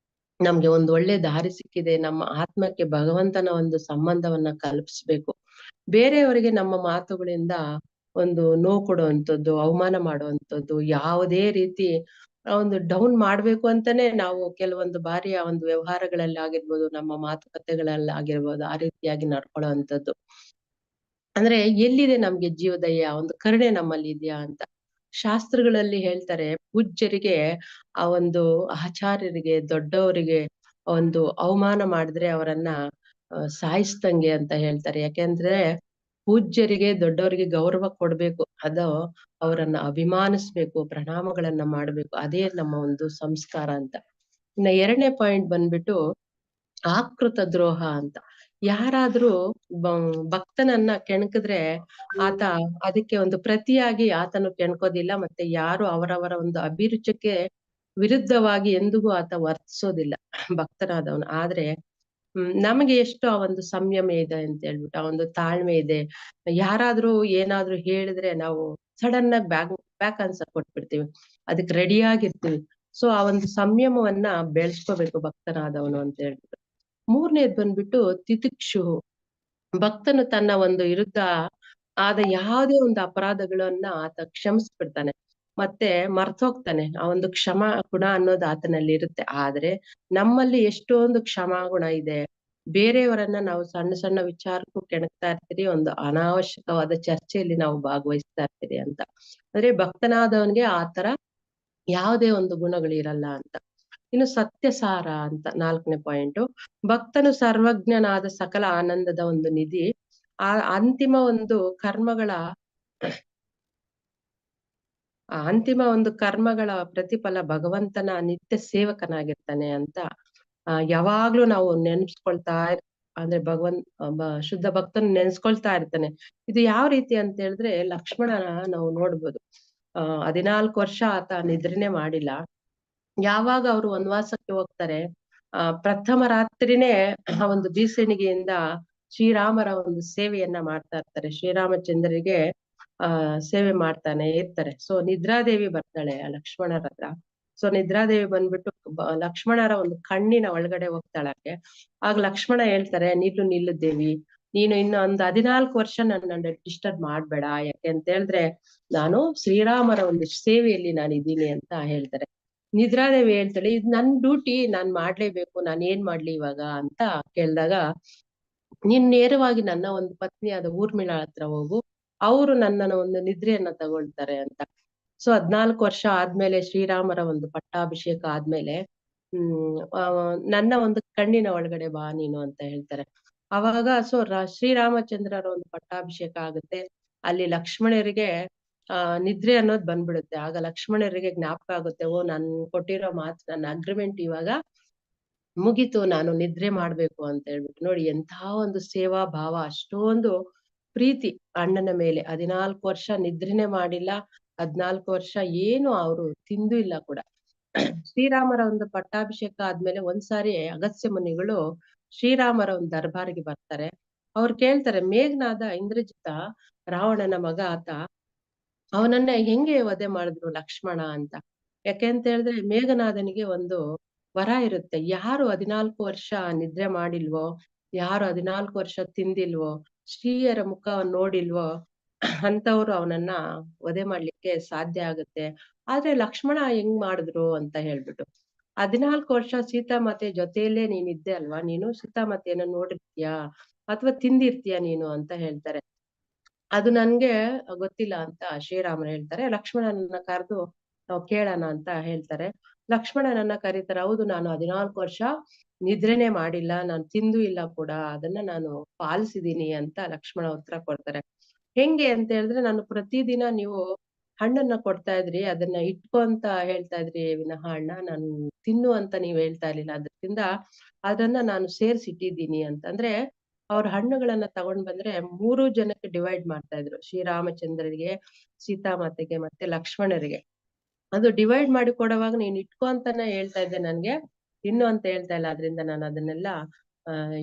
ನಮ್ಗೆ ಒಂದು ಒಳ್ಳೆ ದಾರಿ ಸಿಕ್ಕಿದೆ. ನಮ್ಮ ಆತ್ಮಕ್ಕೆ ಭಗವಂತನ ಒಂದು ಸಂಬಂಧವನ್ನ ಕಲ್ಪಿಸ್ಬೇಕು. ಬೇರೆಯವರಿಗೆ ನಮ್ಮ ಮಾತುಗಳಿಂದ ಒಂದು ನೋವು ಕೊಡುವಂಥದ್ದು, ಅವಮಾನ ಮಾಡುವಂಥದ್ದು, ಯಾವುದೇ ರೀತಿ ಒಂದು ಡೌನ್ ಮಾಡ್ಬೇಕು ಅಂತಾನೆ ನಾವು ಕೆಲವೊಂದು ಬಾರಿ ಆ ಒಂದು ವ್ಯವಹಾರಗಳಲ್ಲಿ ಆಗಿರ್ಬೋದು, ನಮ್ಮ ಮಾತುಕತೆಗಳಲ್ಲಿ ಆಗಿರ್ಬೋದು, ಆ ರೀತಿಯಾಗಿ ನಡ್ಕೊಳ್ಳುವಂಥದ್ದು. ಅಂದ್ರೆ ಎಲ್ಲಿದೆ ನಮ್ಗೆ ಜೀವದಯ, ಒಂದು ಕರುಣೆ ನಮ್ಮಲ್ಲಿ ಇದೆಯಾ ಅಂತ. ಶಾಸ್ತ್ರಗಳಲ್ಲಿ ಹೇಳ್ತಾರೆ, ಪೂಜ್ಯರಿಗೆ ಆ ಒಂದು ಆಚಾರ್ಯರಿಗೆ ದೊಡ್ಡವರಿಗೆ ಒಂದು ಅವಮಾನ ಮಾಡಿದ್ರೆ ಅವರನ್ನ ಸಾಯಿಸ್ದಂಗೆ ಅಂತ ಹೇಳ್ತಾರೆ. ಯಾಕೆಂದ್ರೆ ಪೂಜ್ಯರಿಗೆ ದೊಡ್ಡವರಿಗೆ ಗೌರವ ಕೊಡ್ಬೇಕು, ಅದು ಅವರನ್ನ ಅಭಿಮಾನಿಸ್ಬೇಕು, ಪ್ರಣಾಮಗಳನ್ನ ಮಾಡ್ಬೇಕು, ಅದೇ ನಮ್ಮ ಒಂದು ಸಂಸ್ಕಾರ ಅಂತ. ಇನ್ನ 2ನೇ ಪಾಯಿಂಟ್ ಬಂದ್ಬಿಟ್ಟು ಆಕೃತ ದ್ರೋಹ ಅಂತ. ಯಾರಾದ್ರೂ ಭಕ್ತನನ್ನ ಕೆಣಕಿದ್ರೆ ಆತ ಅದಕ್ಕೆ ಒಂದು ಪ್ರತಿಯಾಗಿ ಆತನು ಕೆಣಕೋದಿಲ್ಲ, ಮತ್ತೆ ಯಾರು ಅವರವರ ಒಂದು ಅಭಿರುಚಿಗೆ ವಿರುದ್ಧವಾಗಿ ಎಂದಿಗೂ ಆತ ವರ್ತಿಸೋದಿಲ್ಲ ಭಕ್ತನಾದವನು. ಆದ್ರೆ ನಮಗೆ ಎಷ್ಟು ಆ ಒಂದು ಸಂಯಮ ಇದೆ ಅಂತ ಹೇಳ್ಬಿಟ್ಟು, ಆ ಒಂದು ತಾಳ್ಮೆ ಇದೆ. ಯಾರಾದ್ರೂ ಏನಾದ್ರೂ ಹೇಳಿದ್ರೆ ನಾವು ಸಡನ್ ಆಗಿ ಬ್ಯಾಕ್ ಆನ್ಸರ್ ಕೊಟ್ಬಿಡ್ತೀವಿ, ಅದಕ್ಕೆ ರೆಡಿ ಆಗಿರ್ತೀವಿ. ಸೊ ಆ ಒಂದು ಸಂಯಮವನ್ನ ಬೆಳೆಸ್ಕೋಬೇಕು ಭಕ್ತನಾದವನು ಅಂತ ಹೇಳ್ಬಿಟ್ಟು. 3ನೇದ್ ಬಂದ್ಬಿಟ್ಟು ತಿತಿಕ್ಷು. ಭಕ್ತನು ತನ್ನ ಒಂದು ವಿರುದ್ಧ ಆದ ಯಾವುದೇ ಒಂದು ಅಪರಾಧಗಳನ್ನ ಆತ ಕ್ಷಮಿಸ್ಬಿಡ್ತಾನೆ, ಮತ್ತೆ ಮರ್ತೋಗ್ತಾನೆ. ಆ ಒಂದು ಕ್ಷಮಾ ಗುಣ ಅನ್ನೋದು ಆತನಲ್ಲಿ ಇರುತ್ತೆ. ಆದ್ರೆ ನಮ್ಮಲ್ಲಿ ಎಷ್ಟೊಂದು ಕ್ಷಮಾ ಗುಣ ಇದೆ. ಬೇರೆಯವರನ್ನ ನಾವು ಸಣ್ಣ ಸಣ್ಣ ವಿಚಾರಕ್ಕೂ ಕೆಣಕ್ತಾ ಇರ್ತೀರಿ, ಒಂದು ಅನಾವಶ್ಯಕವಾದ ಚರ್ಚೆಯಲ್ಲಿ ನಾವು ಭಾಗವಹಿಸ್ತಾ ಇರ್ತೀರಿ ಅಂತ. ಅಂದ್ರೆ ಭಕ್ತನಾದವನ್ಗೆ ಆತರ ಯಾವುದೇ ಒಂದು ಗುಣಗಳು ಇರಲ್ಲ ಅಂತ. ಇನ್ನು ಸತ್ಯಸಾರ ಅಂತ 4ನೇ ಪಾಯಿಂಟ್. ಭಕ್ತನು ಸರ್ವಜ್ಞನಾದ ಸಕಲ ಆನಂದದ ಒಂದು ನಿಧಿ. ಆ ಅಂತಿಮ ಒಂದು ಕರ್ಮಗಳ ಪ್ರತಿಫಲ ಭಗವಂತನ ನಿತ್ಯ ಸೇವಕನಾಗಿರ್ತಾನೆ ಅಂತ. ಯಾವಾಗ್ಲೂ ನಾವು ನೆನ್ಸ್ಕೊಳ್ತಾ ಅಂದ್ರೆ ಶುದ್ಧ ಭಕ್ತನ ನೆನ್ಸ್ಕೊಳ್ತಾ ಇರ್ತಾನೆ. ಇದು ಯಾವ ರೀತಿ ಅಂತ ಹೇಳಿದ್ರೆ, ಲಕ್ಷ್ಮಣನ ನಾವು ನೋಡ್ಬೋದು. 14 ವರ್ಷ ಆತ ನಿದ್ರೆನೆ ಮಾಡಿಲ್ಲ. ಯಾವಾಗ ಅವರು ವನವಾಸಕ್ಕೆ ಹೋಗ್ತಾರೆ, ಪ್ರಥಮ ರಾತ್ರಿನೇ ಆ ಒಂದು ಬೀಸಣಿಗೆಯಿಂದ ಶ್ರೀರಾಮರ ಒಂದು ಸೇವೆಯನ್ನ ಮಾಡ್ತಾ ಇರ್ತಾರೆ. ಶ್ರೀರಾಮಚಂದ್ರರಿಗೆ ಸೇವೆ ಮಾಡ್ತಾನೆ ಇರ್ತಾರೆ. ಸೊ ನಿದ್ರಾದೇವಿ ಬರ್ತಾಳೆ ಆ ಲಕ್ಷ್ಮಣರ ಹತ್ರ. ಸೊ ನಿದ್ರಾದೇವಿ ಬಂದ್ಬಿಟ್ಟು ಲಕ್ಷ್ಮಣರ ಒಂದು ಕಣ್ಣಿನ ಒಳಗಡೆ ಹೋಗ್ತಾಳಕ್ಕೆ. ಆಗ ಲಕ್ಷ್ಮಣ ಹೇಳ್ತಾರೆ, ನಿಲ್ಲು ದೇವಿ, ನೀನು ಇನ್ನು ಒಂದು 14 ವರ್ಷ ನನ್ನ ಡಿಸ್ಟರ್ಬ್ ಮಾಡ್ಬೇಡ, ಯಾಕೆ ಅಂತ ಹೇಳಿದ್ರೆ ನಾನು ಶ್ರೀರಾಮರ ಒಂದು ಸೇವೆಯಲ್ಲಿ ನಾನು ಇದ್ದೀನಿ ಅಂತ ಹೇಳ್ತಾರೆ. ನಿದ್ರಾದೇವಿ ಹೇಳ್ತಾಳೆ, ಇದು ನನ್ ಡ್ಯೂಟಿ, ನಾನ್ ಮಾಡ್ಲೇಬೇಕು, ನಾನ್ ಏನ್ ಮಾಡ್ಲಿ ಇವಾಗ ಅಂತ ಕೇಳಿದಾಗ, ನೀನ್ ನೇರವಾಗಿ ನನ್ನ ಒಂದು ಪತ್ನಿಯಾದ ಊರ್ಮಿಳ ಹತ್ರ ಹೋಗು, ಅವರು ನನ್ನನ್ನ ಒಂದು ನಿದ್ರೆಯನ್ನ ತಗೊಳ್ತಾರೆ ಅಂತ. ಸೊ 14 ವರ್ಷ ಆದ್ಮೇಲೆ ಶ್ರೀರಾಮರ ಒಂದು ಪಟ್ಟಾಭಿಷೇಕ ಆದ್ಮೇಲೆ ನನ್ನ ಒಂದು ಕಣ್ಣಿನ ಒಳಗಡೆ ಬಾ ನೀನು ಅಂತ ಹೇಳ್ತಾರೆ. ಅವಾಗ ಶ್ರೀರಾಮಚಂದ್ರರ ಒಂದು ಪಟ್ಟಾಭಿಷೇಕ ಆಗುತ್ತೆ. ಅಲ್ಲಿ ಲಕ್ಷ್ಮಣರಿಗೆ ನಿದ್ರೆ ಅನ್ನೋದು ಬಂದ್ಬಿಡುತ್ತೆ. ಆಗ ಲಕ್ಷ್ಮಣರಿಗೆ ಜ್ಞಾಪಕ ಆಗುತ್ತೆ, ನಾನ್ ಕೊಟ್ಟಿರೋ ಮಾತು, ನನ್ನ ಅಗ್ರಿಮೆಂಟ್ ಇವಾಗ ಮುಗೀತು, ನಾನು ನಿದ್ರೆ ಮಾಡ್ಬೇಕು ಅಂತ ಹೇಳ್ಬಿಟ್ಟು. ನೋಡಿ ಎಂತಹ ಒಂದು ಸೇವಾ ಭಾವ, ಅಷ್ಟೊಂದು ಪ್ರೀತಿ ಅಣ್ಣನ ಮೇಲೆ. 14 ವರ್ಷ ನಿದ್ರೆನೆ ಮಾಡಿಲ್ಲ, 14 ವರ್ಷ ಏನು ಅವರು ತಿಂದು ಇಲ್ಲ ಕೂಡ. ಶ್ರೀರಾಮರ ಒಂದು ಪಟ್ಟಾಭಿಷೇಕ ಆದ್ಮೇಲೆ ಒಂದ್ಸಾರಿ ಅಗಸ್ತ್ಯ ಮುನಿಗಳು ಶ್ರೀರಾಮರ ಒಂದು ದರ್ಬಾರಿಗೆ ಬರ್ತಾರೆ. ಅವ್ರು ಕೇಳ್ತಾರೆ, ಮೇಘನಾದ ಇಂದ್ರಜಿತ ರಾವಣನ ಮಗ ಆತ, ಅವನನ್ನ ಹೆಂಗೆ ವಧೆ ಮಾಡಿದ್ರು ಲಕ್ಷ್ಮಣ ಅಂತ. ಯಾಕೆ ಅಂತ ಹೇಳಿದ್ರೆ ಮೇಘನಾದನಿಗೆ ಒಂದು ವರ ಇರುತ್ತೆ, ಯಾರು 14 ವರ್ಷ ನಿದ್ರೆ ಮಾಡಿಲ್ವೋ, ಯಾರು 14 ವರ್ಷ ತಿಂದಿಲ್ವೋ, ಸ್ತ್ರೀಯರ ಮುಖ ನೋಡಿಲ್ವೋ ಅಂತವ್ರು ಅವನನ್ನ ವಧೆ ಮಾಡ್ಲಿಕ್ಕೆ ಸಾಧ್ಯ ಆಗುತ್ತೆ. ಆದ್ರೆ ಲಕ್ಷ್ಮಣ ಹೆಂಗ್ ಮಾಡಿದ್ರು ಅಂತ ಹೇಳ್ಬಿಟ್ಟು, 14 ವರ್ಷ ಸೀತಾಮಾತೆ ಜೊತೆಯಲ್ಲೇ ನೀನಿದ್ದೆ ಅಲ್ವಾ, ನೀನು ಸೀತಾಮಾತೆಯನ್ನ ನೋಡಿರ್ತೀಯಾ ಅಥವಾ ತಿಂದಿರ್ತೀಯ ನೀನು ಅಂತ ಹೇಳ್ತಾರೆ. ಅದು ನನ್ಗೆ ಗೊತ್ತಿಲ್ಲ ಅಂತ ಶ್ರೀರಾಮರು ಹೇಳ್ತಾರೆ. ಲಕ್ಷ್ಮಣನನ್ನ ಕರೆದು ನಾವು ಕೇಳೋಣ ಅಂತ ಹೇಳ್ತಾರೆ. ಲಕ್ಷ್ಮಣನನ್ನ ಕರೀತಾರೆ. ಹೌದು, ನಾನು 14 ವರ್ಷ ನಿದ್ರೆನೆ ಮಾಡಿಲ್ಲ, ನಾನು ತಿಂದು ಇಲ್ಲ ಕೂಡ, ಅದನ್ನ ನಾನು ಪಾಲಿಸಿದೀನಿ ಅಂತ ಲಕ್ಷ್ಮಣ ಉತ್ತರ ಕೊಡ್ತಾರೆ. ಹೆಂಗೆ ಅಂತ ಹೇಳಿದ್ರೆ, ನಾನು ಪ್ರತಿದಿನ ನೀವು ಹಣ್ಣನ್ನ ಕೊಡ್ತಾ ಇದ್ರಿ, ಅದನ್ನ ಇಟ್ಕೊ ಅಂತ ಹೇಳ್ತಾ ಇದ್ರಿ ವಿನಃ ಹಣ್ಣ ನಾನು ತಿನ್ನು ಅಂತ ನೀವ್ ಹೇಳ್ತಾ ಇರ್ಲಿಲ್ಲ. ಅದರಿಂದ ಅದನ್ನ ನಾನು ಸೇರ್ಸಿಟ್ಟಿದ್ದೀನಿ ಅಂತ. ಅಂದ್ರೆ ಅವ್ರ ಹಣ್ಣುಗಳನ್ನ ತಗೊಂಡ್ ಬಂದ್ರೆ 3 ಜನಕ್ಕೆ ಡಿವೈಡ್ ಮಾಡ್ತಾ ಇದ್ರು. ಶ್ರೀರಾಮಚಂದ್ರರಿಗೆ, ಸೀತಾಮಾತೆಗೆ ಮತ್ತೆ ಲಕ್ಷ್ಮಣರಿಗೆ. ಅದು ಡಿವೈಡ್ ಮಾಡಿ ಕೊಡುವಾಗ ನೀನ್ ಇಟ್ಕೋ ಅಂತಾನೆ ಹೇಳ್ತಾ ಇದ್ದೆ ನನ್ಗೆ, ತಿನ್ನು ಅಂತ ಹೇಳ್ತಾ ಇಲ್ಲ. ಅದ್ರಿಂದ ನಾನು ಅದನ್ನೆಲ್ಲ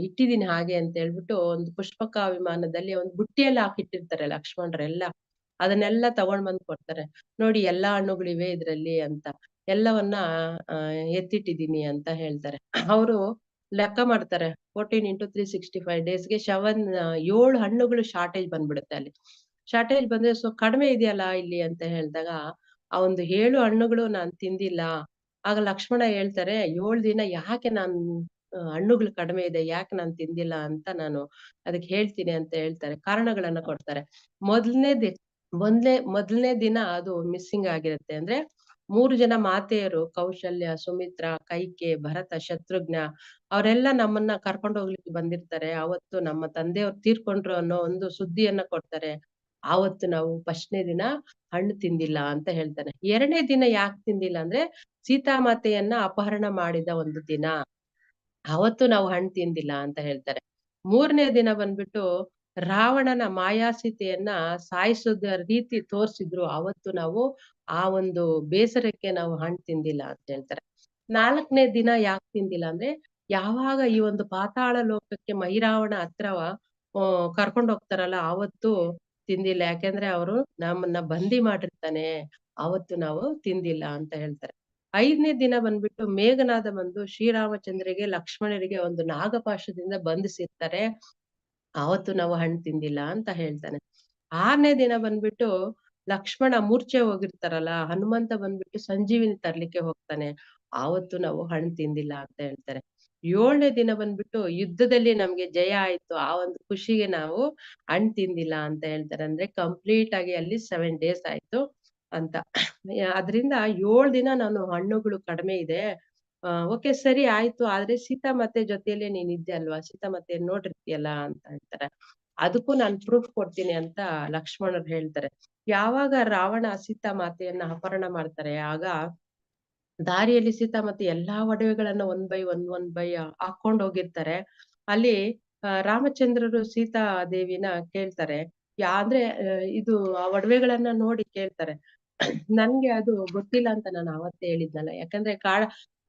ಇಟ್ಟಿದೀನಿ ಹಾಗೆ ಅಂತ ಹೇಳ್ಬಿಟ್ಟು ಒಂದು ಪುಷ್ಪಕ ವಿಮಾನದಲ್ಲಿ ಒಂದು ಬುಟ್ಟಿಯಲ್ಲಿ ಹಾಕಿಟ್ಟಿರ್ತಾರೆ ಲಕ್ಷ್ಮಣರೆಲ್ಲ. ಅದನ್ನೆಲ್ಲ ತಗೊಂಡ್ ಬಂದ್ ಕೊಡ್ತಾರೆ. ನೋಡಿ ಎಲ್ಲಾ ಹಣ್ಣುಗಳಿವೆ ಇದ್ರಲ್ಲಿ ಅಂತ. ಎಲ್ಲವನ್ನ ಎತ್ತಿಟ್ಟಿದೀನಿ ಅಂತ ಹೇಳ್ತಾರೆ. ಅವರು ಲೆಕ್ಕ ಮಾಡ್ತಾರೆ. 14 into 365 ಡೇಸ್ಗೆ 7 ಹಣ್ಣುಗಳು ಶಾರ್ಟೇಜ್ ಬಂದ್ಬಿಡುತ್ತೆ ಅಲ್ಲಿ. ಶಾರ್ಟೇಜ್ ಬಂದ್ರೆ ಕಡಿಮೆ ಇದೆಯಲ್ಲ ಇಲ್ಲಿ ಅಂತ ಹೇಳಿದಾಗ ಆ ಒಂದು 7 ಹಣ್ಣುಗಳು ನಾನ್ ತಿಂದಿಲ್ಲ. ಆಗ ಲಕ್ಷ್ಮಣ ಹೇಳ್ತಾರೆ 7 ದಿನ ಯಾಕೆ ಹಣ್ಣುಗಳು ಕಡಿಮೆ ಇದೆ, ಯಾಕೆ ನಾನ್ ತಿಂದಿಲ್ಲ ಅಂತ ನಾನು ಅದಕ್ಕೆ ಹೇಳ್ತೀನಿ ಅಂತ ಹೇಳ್ತಾರೆ. ಕಾರಣಗಳನ್ನ ಕೊಡ್ತಾರೆ. ಮೊದಲನೇ ದಿನ ಅದು ಮಿಸ್ಸಿಂಗ್ ಆಗಿರುತ್ತೆ. ಅಂದ್ರೆ 3 ಜನ ಮಾತೆಯರು ಕೌಶಲ್ಯ, ಸುಮಿತ್ರ, ಕೈಕೆ, ಭರತ, ಶತ್ರುಘ್ನ ಅವರೆಲ್ಲ ನಮ್ಮನ್ನ ಕರ್ಕೊಂಡು ಹೋಗ್ಲಿಕ್ಕೆ ಬಂದಿರ್ತಾರೆ. ಅವತ್ತು ನಮ್ಮ ತಂದೆಯವ್ರು ತೀರ್ಕೊಂಡ್ರು ಅನ್ನೋ ಒಂದು ಸುದ್ದಿಯನ್ನ ಕೊಡ್ತಾರೆ. ಆವತ್ತು ನಾವು ಫಸ್ಟ್ನೇ ದಿನ ಹಣ್ಣು ತಿಂದಿಲ್ಲ ಅಂತ ಹೇಳ್ತಾನೆ. 2ನೇ ದಿನ ಯಾಕೆ ತಿಂದಿಲ್ಲ ಅಂದ್ರೆ ಸೀತಾಮಾತೆಯನ್ನ ಅಪಹರಣ ಮಾಡಿದ ಒಂದು ದಿನ, ಅವತ್ತು ನಾವು ಹಣ್ಣು ತಿಂದಿಲ್ಲ ಅಂತ ಹೇಳ್ತಾರೆ. 3ನೇ ದಿನ ಬಂದ್ಬಿಟ್ಟು ರಾವಣನ ಮಾಯಾಸೀತೆಯನ್ನ ಸಾಯಿಸೋದ ರೀತಿ ತೋರ್ಸಿದ್ರು, ಅವತ್ತು ನಾವು ಆ ಒಂದು ಬೇಸರಕ್ಕೆ ನಾವು ಹಣ್ಣು ತಿಂದಿಲ್ಲ ಅಂತ ಹೇಳ್ತಾರೆ. 4ನೇ ದಿನ ಯಾಕೆ ತಿಂದಿಲ್ಲ ಅಂದ್ರೆ ಯಾವಾಗ ಈ ಒಂದು ಪಾತಾಳ ಲೋಕಕ್ಕೆ ಮೈರಾವಣ ಹತ್ರ ಕರ್ಕೊಂಡು ಹೋಗ್ತಾರಲ್ಲ ಅವತ್ತು ತಿಂದಿಲ್ಲ. ಯಾಕೆಂದ್ರೆ ಅವರು ನಮ್ಮನ್ನ ಬಂದಿ ಮಾಡಿರ್ತಾನೆ, ಅವತ್ತು ನಾವು ತಿಂದಿಲ್ಲ ಅಂತ ಹೇಳ್ತಾರೆ. 5ನೇ ದಿನ ಬಂದ್ಬಿಟ್ಟು ಮೇಘನಾದ ಬಂದು ಶ್ರೀರಾಮಚಂದ್ರಿಗೆ, ಲಕ್ಷ್ಮಣರಿಗೆ ಒಂದು ನಾಗಪಾಶದಿಂದ ಬಂಧಿಸಿರ್ತಾರೆ, ಅವತ್ತು ನಾವು ಹಣ್ಣು ತಿಂದಿಲ್ಲ ಅಂತ ಹೇಳ್ತಾನೆ. 6ನೇ ದಿನ ಬಂದ್ಬಿಟ್ಟು ಲಕ್ಷ್ಮಣ ಮೂರ್ಛೆ ಹೋಗಿರ್ತಾರಲ್ಲ, ಹನುಮಂತ ಬಂದ್ಬಿಟ್ಟು ಸಂಜೀವಿನಿ ತರ್ಲಿಕ್ಕೆ ಹೋಗ್ತಾನೆ, ಆವತ್ತು ನಾವು ಹಣ್ಣು ತಿಂದಿಲ್ಲ ಅಂತ ಹೇಳ್ತಾರೆ. 7ನೇ ದಿನ ಬಂದ್ಬಿಟ್ಟು ಯುದ್ಧದಲ್ಲಿ ನಮ್ಗೆ ಜಯ ಆಯ್ತು, ಆ ಒಂದು ಖುಷಿಗೆ ನಾವು ಹಣ್ಣು ತಿಂದಿಲ್ಲ ಅಂತ ಹೇಳ್ತಾರೆ. ಅಂದ್ರೆ ಕಂಪ್ಲೀಟ್ ಆಗಿ ಅಲ್ಲಿ 7 ಡೇಸ್ ಆಯ್ತು ಅಂತ. ಅದ್ರಿಂದ 7 ದಿನ ನಾನು ಹಣ್ಣುಗಳು ಕಡಿಮೆ ಇದೆ. ಓಕೆ ಸರಿ ಆಯ್ತು, ಆದ್ರೆ ಸೀತಾಮಾತೆ ಜೊತೆಯಲ್ಲೇ ನೀನ್ ಇದ್ದೆ ಅಲ್ವಾ, ಸೀತಾಮಾತೆ ನೋಡಿರ್ತೀಯಲ್ಲ ಅಂತ ಹೇಳ್ತಾರೆ. ಅದಕ್ಕೂ ನಾನ್ ಪ್ರೂಫ್ ಕೊಡ್ತೀನಿ ಅಂತ ಲಕ್ಷ್ಮಣರು ಹೇಳ್ತಾರೆ. ಯಾವಾಗ ರಾವಣ ಸೀತಾಮಾತೆಯನ್ನ ಅಪಹರಣ ಮಾಡ್ತಾರೆ, ಆಗ ದಾರಿಯಲ್ಲಿ ಸೀತಾಮಾತೆ ಎಲ್ಲಾ ಒಡವೆಗಳನ್ನ ಒನ್ ಬೈ ಹಾಕೊಂಡ್ ಹೋಗಿರ್ತಾರೆ. ಅಲ್ಲಿ ರಾಮಚಂದ್ರರು ಸೀತಾ ದೇವಿನ ಕೇಳ್ತಾರೆ. ಅಂದ್ರೆ ಇದು ಆ ಒಡವೆಗಳನ್ನ ನೋಡಿ ಕೇಳ್ತಾರೆ. ನನ್ಗೆ ಅದು ಗೊತ್ತಿಲ್ಲ ಅಂತ ನಾನು ಅವತ್ತೇ ಹೇಳಿದ್ನಲ್ಲ. ಯಾಕಂದ್ರೆ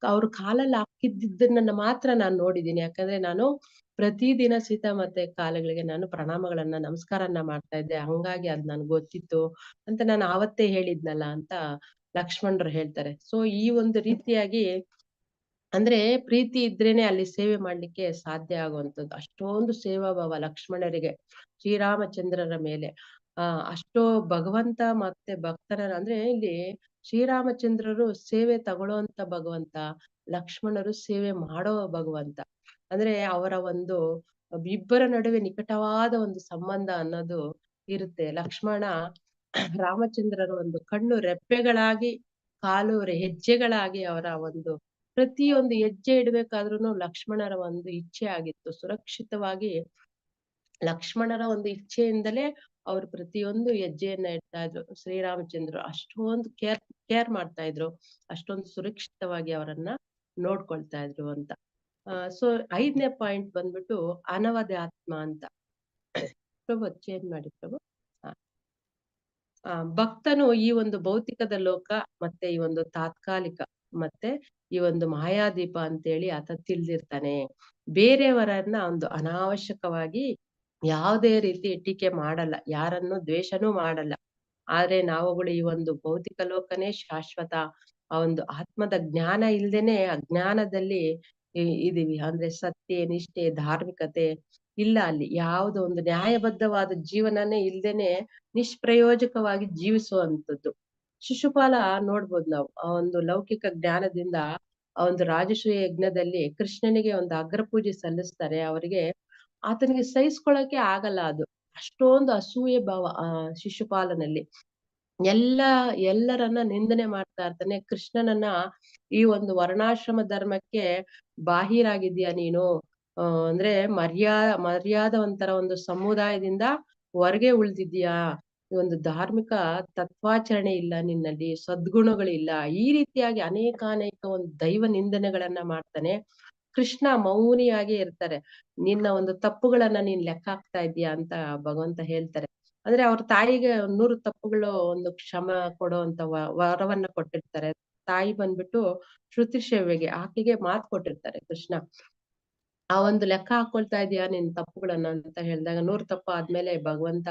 ಅವ್ರ ಕಾಲಲ್ಲಿ ಹಾಕಿದ್ದನ್ನ ಮಾತ್ರ ನಾನ್ ನೋಡಿದೀನಿ. ಯಾಕಂದ್ರೆ ನಾನು ಪ್ರತಿದಿನ ಸೀತಾಮಾತೆ ಕಾಲುಗಳಿಗೆ ನಾನು ಪ್ರಣಾಮಗಳನ್ನ ನಮಸ್ಕಾರನ ಮಾಡ್ತಾ ಇದ್ದೆ, ಹಂಗಾಗಿ ಅದ್ ನನ್ಗೆ ಗೊತ್ತಿತ್ತು ಅಂತ ನಾನು ಆವತ್ತೇ ಹೇಳಿದ್ನಲ್ಲ ಅಂತ ಲಕ್ಷ್ಮಣರು ಹೇಳ್ತಾರೆ. ಸೊ ಈ ಒಂದು ರೀತಿಯಾಗಿ ಅಂದ್ರೆ ಪ್ರೀತಿ ಇದ್ರೇನೆ ಅಲ್ಲಿ ಸೇವೆ ಮಾಡ್ಲಿಕ್ಕೆ ಸಾಧ್ಯ ಆಗುವಂಥದ್ದು. ಅಷ್ಟೊಂದು ಸೇವಾ ಭಾವ ಲಕ್ಷ್ಮಣರಿಗೆ ಶ್ರೀರಾಮಚಂದ್ರರ ಮೇಲೆ. ಅಷ್ಟೋ ಭಗವಂತ ಮತ್ತೆ ಭಕ್ತರ ಅಂದ್ರೆ ಇಲ್ಲಿ ಶ್ರೀರಾಮಚಂದ್ರರು ಸೇವೆ ತಗೊಳ್ಳೋಂತ ಭಗವಂತ, ಲಕ್ಷ್ಮಣರು ಸೇವೆ ಮಾಡೋ ಭಗವಂತ. ಅಂದ್ರೆ ಅವರ ಒಂದು ಇಬ್ಬರ ನಡುವೆ ನಿಕಟವಾದ ಒಂದು ಸಂಬಂಧ ಅನ್ನೋದು ಇರುತ್ತೆ. ಲಕ್ಷ್ಮಣ ರಾಮಚಂದ್ರರ ಒಂದು ಕಣ್ಣು ರೆಪ್ಪೆಗಳಾಗಿ, ಕಾಲು ಹೆಜ್ಜೆಗಳಾಗಿ ಅವರ ಒಂದು ಪ್ರತಿಯೊಂದು ಹೆಜ್ಜೆ ಇಡ್ಬೇಕಾದ್ರೂನು ಲಕ್ಷ್ಮಣರ ಒಂದು ಇಚ್ಛೆ ಆಗಿತ್ತು. ಸುರಕ್ಷಿತವಾಗಿ ಲಕ್ಷ್ಮಣರ ಒಂದು ಇಚ್ಛೆಯಿಂದಲೇ ಅವ್ರು ಪ್ರತಿಯೊಂದು ಹೆಜ್ಜೆಯನ್ನ ಇಡ್ತಾ ಇದ್ರು. ಶ್ರೀರಾಮಚಂದ್ರ ಅಷ್ಟೊಂದು ಕೇರ್ ಮಾಡ್ತಾ ಇದ್ರು, ಅಷ್ಟೊಂದು ಸುರಕ್ಷಿತವಾಗಿ ಅವರನ್ನ ನೋಡ್ಕೊಳ್ತಾ ಇದ್ರು ಅಂತ. ಸೊ 5ನೇ ಪಾಯಿಂಟ್ ಬಂದ್ಬಿಟ್ಟು ಅನವಧ್ಯಾತ್ಮ ಅಂತ. ಪ್ರಭು ಚೇಂಜ್ ಮಾಡಿ ಪ್ರಭು. ಭಕ್ತನು ಈ ಒಂದು ಭೌತಿಕದ ಲೋಕ ಮತ್ತೆ ಈ ಒಂದು ತಾತ್ಕಾಲಿಕ ಮತ್ತೆ ಈ ಒಂದು ಮಾಯಾದೀಪ ಅಂತೇಳಿ ಆತ ತಿಳಿದಿರ್ತಾನೆ. ಬೇರೆಯವರನ್ನ ಒಂದು ಅನಾವಶ್ಯಕವಾಗಿ ಯಾವುದೇ ರೀತಿ ಟೀಕೆ ಮಾಡಲ್ಲ, ಯಾರನ್ನು ದ್ವೇಷನೂ ಮಾಡಲ್ಲ. ಆದ್ರೆ ನಾವುಗಳು ಈ ಒಂದು ಭೌತಿಕ ಲೋಕನೇ ಶಾಶ್ವತ, ಆ ಒಂದು ಆತ್ಮದ ಜ್ಞಾನ ಇಲ್ದೇನೆ ಅಜ್ಞಾನದಲ್ಲಿ ಇದೀವಿ. ಅಂದ್ರೆ ಸತ್ಯ, ನಿಷ್ಠೆ, ಧಾರ್ಮಿಕತೆ ಇಲ್ಲ ಅಲ್ಲಿ. ಯಾವುದೋ ಒಂದು ನ್ಯಾಯಬದ್ಧವಾದ ಜೀವನನೇ ಇಲ್ದೇನೆ ನಿಷ್ಪ್ರಯೋಜಕವಾಗಿ ಜೀವಿಸುವಂಥದ್ದು. ಶಿಶುಪಾಲ ನೋಡ್ಬೋದು ನಾವು, ಆ ಒಂದು ಲೌಕಿಕ ಜ್ಞಾನದಿಂದ ಆ ಒಂದು ರಾಜಸೂಯ ಯಜ್ಞದಲ್ಲಿ ಕೃಷ್ಣನಿಗೆ ಒಂದು ಅಗ್ರ ಪೂಜೆ ಸಲ್ಲಿಸ್ತಾರೆ. ಅವರಿಗೆ ಆತನಿಗೆ ಸಹಿಸ್ಕೊಳಕ್ಕೆ ಆಗಲ್ಲ ಅದು. ಅಷ್ಟೊಂದು ಅಸೂಯೆ ಭಾವ ಆ ಶಿಶುಪಾಲನಲ್ಲಿ. ಎಲ್ಲರನ್ನ ನಿಂದನೆ ಮಾಡ್ತಾ ಇರ್ತಾನೆ. ಕೃಷ್ಣನನ್ನ ಈ ಒಂದು ವರ್ಣಾಶ್ರಮ ಧರ್ಮಕ್ಕೆ ಬಾಹಿರಾಗಿದ್ಯಾ ನೀನು, ಅಂದ್ರೆ ಮರ್ಯಾದವಂತರ ಒಂದು ಸಮುದಾಯದಿಂದ ಹೊರಗೆ ಉಳ್ದಿದ್ಯಾ, ಈ ಒಂದು ಧಾರ್ಮಿಕ ತತ್ವಾಚರಣೆ ಇಲ್ಲ ನಿನ್ನಲ್ಲಿ, ಸದ್ಗುಣಗಳಿಲ್ಲ, ಈ ರೀತಿಯಾಗಿ ಅನೇಕ ಒಂದು ದೈವ ನಿಂದನೆಗಳನ್ನ ಮಾಡ್ತಾನೆ. ಕೃಷ್ಣ ಮೌನಿಯಾಗಿ ಇರ್ತಾರೆ. ನಿನ್ನ ಒಂದು ತಪ್ಪುಗಳನ್ನ ನೀನ್ ಲೆಕ್ಕ ಹಾಕ್ತಾ ಇದೀಯಾ ಅಂತ ಭಗವಂತ ಹೇಳ್ತಾರೆ. ಅಂದ್ರೆ ಅವ್ರ ತಾಯಿಗೆ 100 ತಪ್ಪುಗಳು ಒಂದು ಕ್ಷಮ ಕೊಡುವಂತ ವರವನ್ನ ಕೊಟ್ಟಿರ್ತಾರೆ. ತಾಯಿ ಬಂದ್ಬಿಟ್ಟು ಶ್ರುತಿಶೇವೆಗೆ ಆಕೆಗೆ ಮಾತು ಕೊಟ್ಟಿರ್ತಾರೆ ಕೃಷ್ಣ. ಆ ಒಂದು ಲೆಕ್ಕ ಹಾಕೊಳ್ತಾ ಇದೀಯಾ ನಿನ್ ತಪ್ಪುಗಳನ್ನ ಅಂತ ಹೇಳಿದಾಗ 100 ತಪ್ಪು ಆದ್ಮೇಲೆ ಭಗವಂತ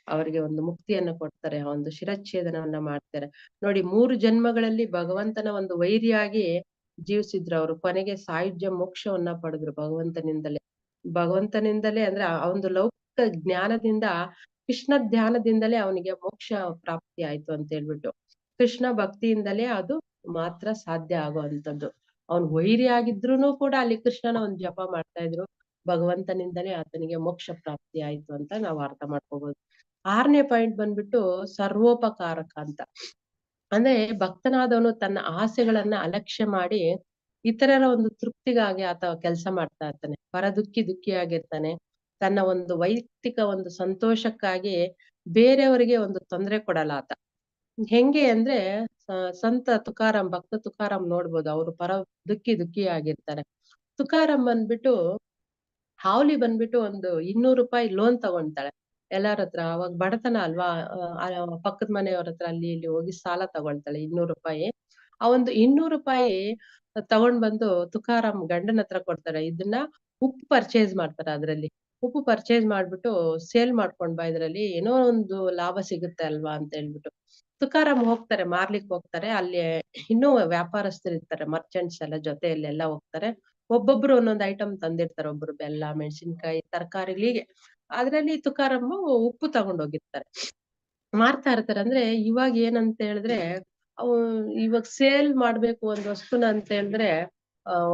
ಅವರಿಗೆ ಒಂದು ಮುಕ್ತಿಯನ್ನ ಕೊಡ್ತಾರೆ, ಆ ಒಂದು ಶಿರಚ್ಛೇದನವನ್ನ ಮಾಡ್ತಾರೆ. ನೋಡಿ 3 ಜನ್ಮಗಳಲ್ಲಿ ಭಗವಂತನ ಒಂದು ವೈರಿಯಾಗಿ ಜೀವಿಸಿದ್ರು ಅವರು. ಕೊನೆಗೆ ಸಾಯುಜ್ಯ ಮೋಕ್ಷವನ್ನ ಪಡೆದ್ರು ಭಗವಂತನಿಂದಲೇ ಅಂದ್ರೆ ಆ ಒಂದು ಲೌಕಿಕ ಜ್ಞಾನದಿಂದ, ಕೃಷ್ಣ ಧ್ಯಾನದಿಂದಲೇ ಅವನಿಗೆ ಮೋಕ್ಷ ಪ್ರಾಪ್ತಿ ಆಯ್ತು ಅಂತ ಹೇಳ್ಬಿಟ್ಟು. ಕೃಷ್ಣ ಭಕ್ತಿಯಿಂದಲೇ ಅದು ಮಾತ್ರ ಸಾಧ್ಯ ಆಗುವಂತದ್ದು. ಅವ್ನ್ ವೈರಿ ಆಗಿದ್ರುನು ಕೂಡ ಅಲ್ಲಿ ಕೃಷ್ಣನ ಒಂದು ಜಪ ಮಾಡ್ತಾ ಇದ್ರು. ಭಗವಂತನಿಂದಲೇ ಆತನಿಗೆ ಮೋಕ್ಷ ಪ್ರಾಪ್ತಿ ಆಯ್ತು ಅಂತ ನಾವು ಅರ್ಥ ಮಾಡ್ಕೋಬಹುದು. 6ನೇ ಪಾಯಿಂಟ್ ಬಂದ್ಬಿಟ್ಟು ಸರ್ವೋಪಕಾರಕ ಅಂತ. ಅಂದ್ರೆ ಭಕ್ತನಾದವನು ತನ್ನ ಆಸೆಗಳನ್ನ ಅಲಕ್ಷ್ಯ ಮಾಡಿ ಇತರರ ಒಂದು ತೃಪ್ತಿಗಾಗಿ ಆತ ಕೆಲಸ ಮಾಡ್ತಾ ಇರ್ತಾನೆ. ದುಃಖಿಯಾಗಿರ್ತಾನೆ. ತನ್ನ ಒಂದು ವೈಯಕ್ತಿಕ ಒಂದು ಸಂತೋಷಕ್ಕಾಗಿ ಬೇರೆಯವರಿಗೆ ಒಂದು ತೊಂದರೆ ಕೊಡಲ್ಲ ಆತ. ಹೆಂಗೆ ಅಂದ್ರೆ ಸಂತ ತುಕಾರಾಮ್, ಭಕ್ತ ತುಕಾರಾಮ್ ನೋಡ್ಬೋದು, ಅವ್ರು ದುಃಖಿಯಾಗಿರ್ತಾರೆ. ತುಕಾರಾಮ್ ಬಂದ್ಬಿಟ್ಟು ಹಾವ್ಲಿ ಬಂದ್ಬಿಟ್ಟು ಒಂದು 200 ರೂಪಾಯಿ ಲೋನ್ ತಗೊಂತಾಳೆ ಎಲ್ಲಾರ ಹತ್ರ. ಅವಾಗ ಬಡತನ ಅಲ್ವಾ, ಪಕ್ಕದ ಮನೆಯವ್ರ ಹತ್ರ ಅಲ್ಲಿ ಇಲ್ಲಿ ಹೋಗಿ ಸಾಲ ತಗೊಳ್ತಾಳೆ 200 ರೂಪಾಯಿ. ಆ ಒಂದು 200 ರೂಪಾಯಿ ತಗೊಂಡ್ ಬಂದು ತುಕಾರಾಮ್ ಗಂಡನ ಹತ್ರ ಕೊಡ್ತಾರೆ. ಇದನ್ನ ಉಪ್ಪು ಪರ್ಚೇಸ್ ಮಾಡ್ತಾರೆ. ಅದ್ರಲ್ಲಿ ಉಪ್ಪು ಪರ್ಚೇಸ್ ಮಾಡ್ಬಿಟ್ಟು ಸೇಲ್ ಮಾಡ್ಕೊಂಡ್ ಬಾ, ಇದ್ರಲ್ಲಿ ಏನೋ ಒಂದು ಲಾಭ ಸಿಗುತ್ತೆ ಅಲ್ವಾ ಅಂತ ಹೇಳ್ಬಿಟ್ಟು ತುಕಾರಾಮ್ ಹೋಗ್ತಾರೆ, ಮಾರ್ಲಿಕ್ ಹೋಗ್ತಾರೆ. ಅಲ್ಲಿ ಇನ್ನೂ ವ್ಯಾಪಾರಸ್ಥರು ಇರ್ತಾರೆ, ಮರ್ಚೆಂಟ್ಸ್ ಎಲ್ಲ ಜೊತೆಯಲ್ಲೆಲ್ಲ ಹೋಗ್ತಾರೆ. ಒಬ್ಬೊಬ್ರು ಒಂದೊಂದು ಐಟಮ್ ತಂದಿರ್ತಾರೆ. ಒಬ್ರು ಬೆಲ್ಲ, ಮೆಣಸಿನ್ಕಾಯಿ, ತರಕಾರಿಗಳಿಗೆ. ಅದ್ರಲ್ಲಿ ತುಕಾರಾಮ್ ಉಪ್ಪು ತಗೊಂಡೋಗಿರ್ತಾರೆ, ಮಾರ್ತಾ ಇರ್ತಾರೆ. ಅಂದ್ರೆ ಇವಾಗ ಏನಂತ ಹೇಳಿದ್ರೆ, ಅವು ಇವಾಗ ಸೇಲ್ ಮಾಡ್ಬೇಕು ಒಂದ್ ವಸ್ತುನ ಅಂತ ಹೇಳಿದ್ರೆ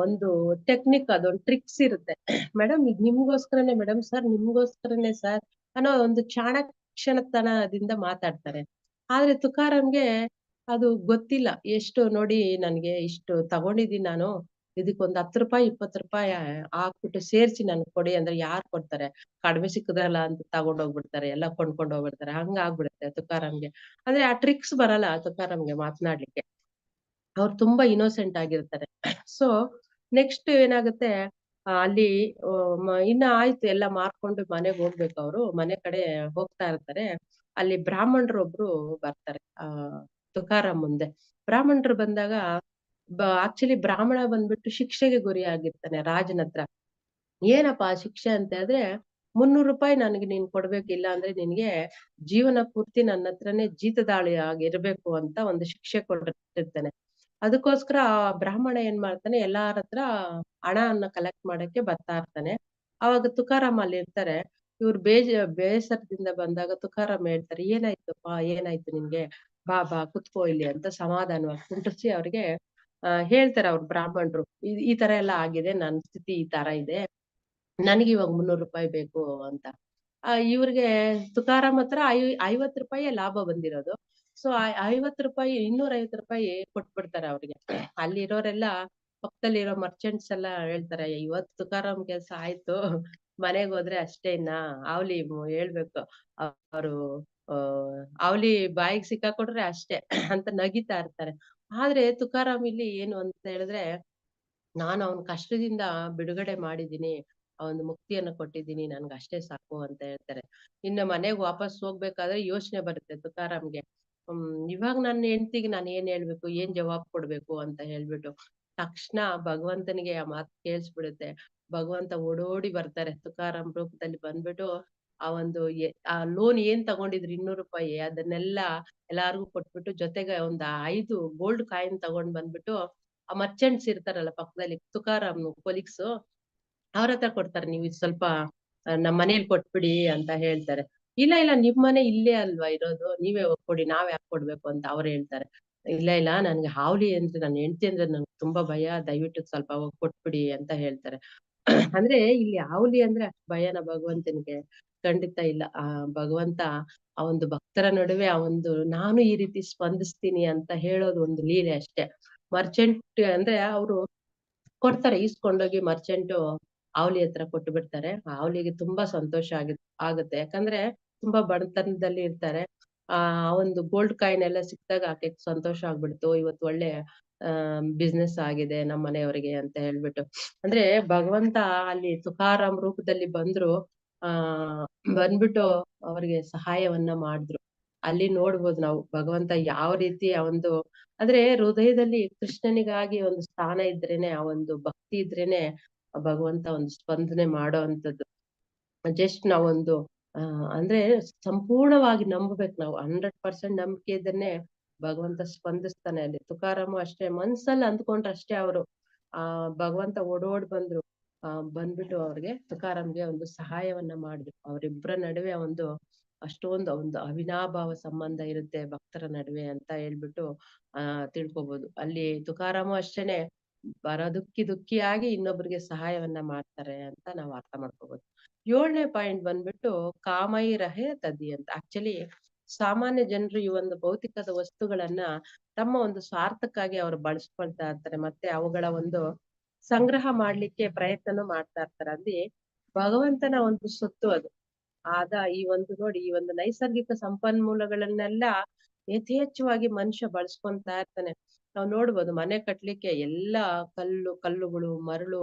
ಒಂದು ಟೆಕ್ನಿಕ್, ಅದೊಂದು ಟ್ರಿಕ್ಸ್ ಇರುತ್ತೆ. ಮೇಡಮ್ ಈಗ ನಿಮ್ಗೋಸ್ಕರನೇ ಮೇಡಮ್, ಸರ್ ನಿಮ್ಗೋಸ್ಕರನೇ ಸರ್ ಅನ್ನೋ ಒಂದು ಚಾಣಕ್ಷತನದಿಂದ ಮಾತಾಡ್ತಾರೆ. ಆದ್ರೆ ತುಕಾರಾಮ್ಗೆ ಅದು ಗೊತ್ತಿಲ್ಲ. ಎಷ್ಟು ನೋಡಿ, ನನ್ಗೆ ಇಷ್ಟು ತಗೊಂಡಿದೀನಿ ನಾನು, ಇದಕ್ಕೊಂದ್ 10 ರೂಪಾಯಿ 20 ರೂಪಾಯಿ ಹಾಕ್ಬಿಟ್ಟು ಸೇರ್ಸಿ ನನ್ಗೆ ಕೊಡಿ ಅಂದ್ರೆ ಯಾರ್ ಕೊಡ್ತಾರೆ? ಕಡಿಮೆ ಸಿಕ್ಕದಲ್ಲ ಅಂತ ತಗೊಂಡೋಗ್ಬಿಡ್ತಾರೆ, ಎಲ್ಲ ಕೊಂಡ್ಕೊಂಡ್ ಹೋಗ್ಬಿಡ್ತಾರೆ. ಹಂಗ ಆಗ್ಬಿಡುತ್ತೆ ತುಕಾರಾಮ್ಗೆ. ಅಂದ್ರೆ ಆ ಟ್ರಿಕ್ಸ್ ಬರಲ್ಲ ತುಕಾರಾಮ್ಗೆ ಮಾತನಾಡ್ಲಿಕ್ಕೆ. ಅವ್ರು ತುಂಬಾ ಇನ್ನೋಸೆಂಟ್ ಆಗಿರ್ತಾರೆ. ಸೊ ನೆಕ್ಸ್ಟ್ ಏನಾಗುತ್ತೆ, ಅಲ್ಲಿ ಇನ್ನ ಆಯ್ತು ಎಲ್ಲ ಮಾರ್ಕೊಂಡು ಮನೆಗ್ ಹೋಗ್ಬೇಕು. ಅವ್ರು ಮನೆ ಕಡೆ ಹೋಗ್ತಾ ಇರ್ತಾರೆ. ಅಲ್ಲಿ ಬ್ರಾಹ್ಮಣರು ಒಬ್ರು ಬರ್ತಾರೆ ತುಕಾರಾಮ್ ಮುಂದೆ. ಬ್ರಾಹ್ಮಣರು ಬಂದಾಗ ಆಕ್ಚುಲಿ ಬ್ರಾಹ್ಮಣ ಬಂದ್ಬಿಟ್ಟು ಶಿಕ್ಷೆಗೆ ಗುರಿ ಆಗಿರ್ತಾನೆ ರಾಜನ ಹತ್ರ. ಏನಪ್ಪಾ ಶಿಕ್ಷೆ ಅಂತ ಹೇಳಿದ್ರೆ, 300 ರೂಪಾಯಿ ನನಗೆ ನೀನ್ ಕೊಡ್ಬೇಕಿಲ್ಲ ಅಂದ್ರೆ ನಿನ್ಗೆ ಜೀವನ ಪೂರ್ತಿ ನನ್ನ ಹತ್ರನೇ ಜೀತದಾಳಿ ಆಗಿರ್ಬೇಕು ಅಂತ ಒಂದು ಶಿಕ್ಷೆ ಕೊಟ್ಟಿರ್ತಾನೆ. ಅದಕ್ಕೋಸ್ಕರ ಆ ಬ್ರಾಹ್ಮಣ ಏನ್ ಮಾಡ್ತಾನೆ, ಎಲ್ಲಾರ ಹತ್ರ ಹಣವನ್ನ ಕಲೆಕ್ಟ್ ಮಾಡಕ್ಕೆ ಬರ್ತಾ ಇರ್ತಾನೆ. ಅವಾಗ ತುಕಾರಾಮ್ ಅಲ್ಲಿ ಇರ್ತಾರೆ. ಇವ್ರು ಬೇಸರದಿಂದ ಬಂದಾಗ ತುಕಾರಾಮ್ ಹೇಳ್ತಾರೆ, ಏನಾಯ್ತು ನಿನ್ಗೆ, ಬಾ ಕುತ್ಕೋ ಇಲ್ಲಿ ಅಂತ ಸಮಾಧಾನವಾಗಿ ಕುಂಡ್ರಿಸಿ ಅವ್ರಿಗೆ ಹೇಳ್ತಾರೆ ಅವ್ರು ಬ್ರಾಹ್ಮಣರು, ಈ ತರ ಎಲ್ಲ ಆಗಿದೆ, ನನ್ ಸ್ಥಿತಿ ಈ ತರ ಇದೆ, ನನಗೆ ಇವಾಗ 300 ರೂಪಾಯಿ ಬೇಕು ಅಂತ. ಇವ್ರಿಗೆ ತುಕಾರಾಮ್ ಹತ್ರ 50 ರೂಪಾಯಿ ಲಾಭ ಬಂದಿರೋದು. ಸೊ 50 ರೂಪಾಯಿ 250 ರೂಪಾಯಿ ಕೊಟ್ಬಿಡ್ತಾರೆ ಅವ್ರಿಗೆ. ಅಲ್ಲಿರೋರೆಲ್ಲ, ಪಕ್ಕದಲ್ಲಿರೋ ಮರ್ಚೆಂಟ್ಸ್ ಎಲ್ಲ ಹೇಳ್ತಾರೆ, ಇವತ್ತು ತುಕಾರಾಮ್ ಕೆಲ್ಸ ಆಯ್ತು, ಮನೆಗ್ ಹೋದ್ರೆ ಅಷ್ಟೇ, ಅವ್ಲಿ ಹೇಳ್ಬೇಕು, ಅವರು ಅವ್ಲಿ ಬಾಯಿಗೆ ಸಿಕ್ಕಾಕೊಟ್ರೆ ಅಷ್ಟೇ ಅಂತ ನಗಿತಾ ಇರ್ತಾರೆ. ಆದ್ರೆ ತುಕಾರಾಮ್ ಇಲ್ಲಿ ಏನು ಅಂತ ಹೇಳಿದ್ರೆ, ನಾನು ಅವನ ಕಷ್ಟದಿಂದ ಬಿಡುಗಡೆ ಮಾಡಿದೀನಿ, ಒಂದು ಮುಕ್ತಿಯನ್ನ ಕೊಟ್ಟಿದ್ದೀನಿ, ನನ್ಗೆ ಅಷ್ಟೇ ಸಾಕು ಅಂತ ಹೇಳ್ತಾರೆ. ಇನ್ನು ಮನೆಗ್ ವಾಪಸ್ ಹೋಗ್ಬೇಕಾದ್ರೆ ಯೋಚನೆ ಬರುತ್ತೆ ತುಕಾರಾಮ್ಗೆ, ಇವಾಗ ನನ್ನ ಹೆಂಡ್ತಿಗೆ ನಾನು ಏನ್ ಹೇಳ್ಬೇಕು, ಏನ್ ಜವಾಬ್ ಕೊಡ್ಬೇಕು ಅಂತ ಹೇಳ್ಬಿಟ್ಟು. ತಕ್ಷಣ ಭಗವಂತನಿಗೆ ಆ ಮಾತು ಕೇಳಿಸ್ಬಿಡುತ್ತೆ. ಭಗವಂತ ಓಡೋಡಿ ಬರ್ತಾರೆ ತುಕಾರಾಮ್ ರೂಪದಲ್ಲಿ ಬಂದ್ಬಿಟ್ಟು, ಆ ಒಂದು ಆ ಲೋನ್ ಏನ್ ತಗೊಂಡಿದ್ರು 200 ರೂಪಾಯಿ ಅದನ್ನೆಲ್ಲ ಎಲ್ಲಾರ್ಗು ಕೊಟ್ಬಿಟ್ಟು, ಜೊತೆಗೆ ಒಂದ್ 5 ಗೋಲ್ಡ್ ಕಾಯಿನ್ ತಗೊಂಡ್ ಬಂದ್ಬಿಟ್ಟು ಆ ಮರ್ಚೆಂಟ್ಸ್ ಇರ್ತಾರಲ್ಲ ಪಕ್ಕದಲ್ಲಿ, ತುಕಾರಾಮ್ ಕೊಲೀಗ್ಸ್, ಅವ್ರ ಹತ್ರ ಕೊಡ್ತಾರೆ. ನೀವು ಇದು ಸ್ವಲ್ಪ ನಮ್ ಮನೇಲಿ ಕೊಟ್ಬಿಡಿ ಅಂತ ಹೇಳ್ತಾರೆ. ಇಲ್ಲ ನಿಮ್ ಮನೆ ಇಲ್ಲೇ ಅಲ್ವಾ ಇರೋದು, ನೀವೇ ಹೋಗ್ಕೊಡಿ, ನಾವ್ ಯಾಕೆ ಕೊಡ್ಬೇಕು ಅಂತ ಅವ್ರು ಹೇಳ್ತಾರೆ. ಇಲ್ಲ ನನ್ಗೆ ಹಾವ್ಲಿ ಅಂದ್ರೆ, ನನ್ನ ಹೆಂಡ್ತಿ ಅಂದ್ರೆ ನಂಗೆ ತುಂಬಾ ಭಯ, ದಯವಿಟ್ಟು ಸ್ವಲ್ಪ ಹೋಗಿ ಕೊಟ್ಬಿಡಿ ಅಂತ ಹೇಳ್ತಾರೆ. ಅಂದ್ರೆ ಇಲ್ಲಿ ಹಾವ್ಲಿ ಅಂದ್ರೆ ಅಷ್ಟ್ ಭಯನ ಭಗವಂತನಿಗೆ? ಖಂಡಿತ ಇಲ್ಲ. ಭಗವಂತ ಆ ಒಂದು ಭಕ್ತರ ನಡುವೆ ಆ ಒಂದು ನಾನು ಈ ರೀತಿ ಸ್ಪಂದಿಸ್ತೀನಿ ಅಂತ ಹೇಳೋದು ಒಂದು ಲೀಲೆ ಅಷ್ಟೇ. ಮರ್ಚೆಂಟ್ ಅಂದ್ರೆ ಅವರು ಕೊಡ್ತಾರೆ, ಈಸ್ಕೊಂಡೋಗಿ ಮರ್ಚೆಂಟ್ ಆವ್ಲಿ ಹತ್ರ ಕೊಟ್ಟು ಬಿಡ್ತಾರೆ. ಆವ್ಲಿಗೆ ತುಂಬಾ ಸಂತೋಷ ಆಗುತ್ತೆ, ಯಾಕಂದ್ರೆ ತುಂಬಾ ಬಡತನದಲ್ಲಿ ಇರ್ತಾರೆ. ಆ ಒಂದು ಗೋಲ್ಡ್ ಕಾಯಿನ್ ಎಲ್ಲ ಸಿಕ್ಕಿದಾಗ ಆಕೆಗೆ ಸಂತೋಷ ಆಗ್ಬಿಡ್ತು, ಇವತ್ತು ಒಳ್ಳೆ ಬಿಸ್ನೆಸ್ ಆಗಿದೆ ನಮ್ಮ ಮನೆಯವರಿಗೆ ಅಂತ ಹೇಳ್ಬಿಟ್ಟು. ಅಂದ್ರೆ ಭಗವಂತ ಅಲ್ಲಿ ತುಕಾರಾಮ್ ರೂಪದಲ್ಲಿ ಬಂದ್ರು, ಆ ಬಂದ್ಬಿಟ್ಟು ಅವರಿಗೆ ಸಹಾಯವನ್ನ ಮಾಡಿದ್ರು. ಅಲ್ಲಿ ನೋಡ್ಬೋದು ನಾವು ಭಗವಂತ ಯಾವ ರೀತಿ ಆ ಒಂದು, ಅಂದ್ರೆ ಹೃದಯದಲ್ಲಿ ಕೃಷ್ಣನಿಗಾಗಿ ಒಂದು ಸ್ಥಾನ ಇದ್ರೇನೆ, ಆ ಒಂದು ಭಕ್ತಿ ಇದ್ರೇನೆ ಭಗವಂತ ಒಂದು ಸ್ಪಂದನೆ ಮಾಡೋ ಅಂಥದ್ದು. ಜಸ್ಟ್ ನಾವೊಂದು ಅಂದ್ರೆ ಸಂಪೂರ್ಣವಾಗಿ ನಂಬಬೇಕು ನಾವು. 100% ನಂಬಿಕೆ ಇದ್ದನ್ನೇ ಭಗವಂತ ಸ್ಪಂದಿಸ್ತಾನೆ. ಅಲ್ಲಿ ತುಕಾರಾಮು ಅಷ್ಟೇ, ಮನ್ಸಲ್ಲಿ ಅಂದ್ಕೊಂಡ್ರೆ ಅಷ್ಟೇ ಅವರು ಭಗವಂತ ಓಡೋಡ್ ಬಂದ್ರು, ಬಂದ್ಬಿಟ್ಟು ಅವ್ರಿಗೆ ತುಕಾರಾಮ್ಗೆ ಒಂದು ಸಹಾಯವನ್ನ ಮಾಡಿದ್ರು. ಅವರಿಬ್ಬರ ನಡುವೆ ಒಂದು ಅಷ್ಟೊಂದು ಒಂದು ಅವಿನಾಭಾವ ಸಂಬಂಧ ಇರುತ್ತೆ ಭಕ್ತರ ನಡುವೆ ಅಂತ ಹೇಳ್ಬಿಟ್ಟು ತಿಳ್ಕೊಬಹುದು. ಅಲ್ಲಿ ತುಕಾರಾಮು ಅಷ್ಟೇನೆ ದುಃಖಿಯಾಗಿ ಇನ್ನೊಬ್ರಿಗೆ ಸಹಾಯವನ್ನ ಮಾಡ್ತಾರೆ ಅಂತ ನಾವು ಅರ್ಥ ಮಾಡ್ಕೋಬಹುದು. 7ನೇ ಪಾಯಿಂಟ್ ಬಂದ್ಬಿಟ್ಟು ಕಾಮೈ ರಹೆ ತದಿ ಅಂತ. ಆಕ್ಚುಲಿ ಸಾಮಾನ್ಯ ಜನರು ಈ ಒಂದು ಭೌತಿಕದ ವಸ್ತುಗಳನ್ನ ತಮ್ಮ ಒಂದು ಸ್ವಾರ್ಥಕ್ಕಾಗಿ ಅವರು ಬಳಸ್ಕೊಳ್ತಾ ಇರ್ತಾರೆ, ಮತ್ತೆ ಅವುಗಳ ಒಂದು ಸಂಗ್ರಹ ಮಾಡ್ಲಿಕ್ಕೆ ಪ್ರಯತ್ನನೂ ಮಾಡ್ತಾ ಇರ್ತಾರೆ. ಅಲ್ಲಿ ಭಗವಂತನ ಒಂದು ಸೊತ್ತು ಅದು. ಈ ಒಂದು ನೋಡಿ, ಈ ಒಂದು ನೈಸರ್ಗಿಕ ಸಂಪನ್ಮೂಲಗಳನ್ನೆಲ್ಲ ಯಥೇಚ್ಛವಾಗಿ ಮನುಷ್ಯ ಬಳಸ್ಕೊಂತಾ ಇರ್ತಾನೆ. ನಾವು ನೋಡ್ಬೋದು ಮನೆ ಕಟ್ಲಿಕ್ಕೆ ಎಲ್ಲಾ ಕಲ್ಲುಗಳು,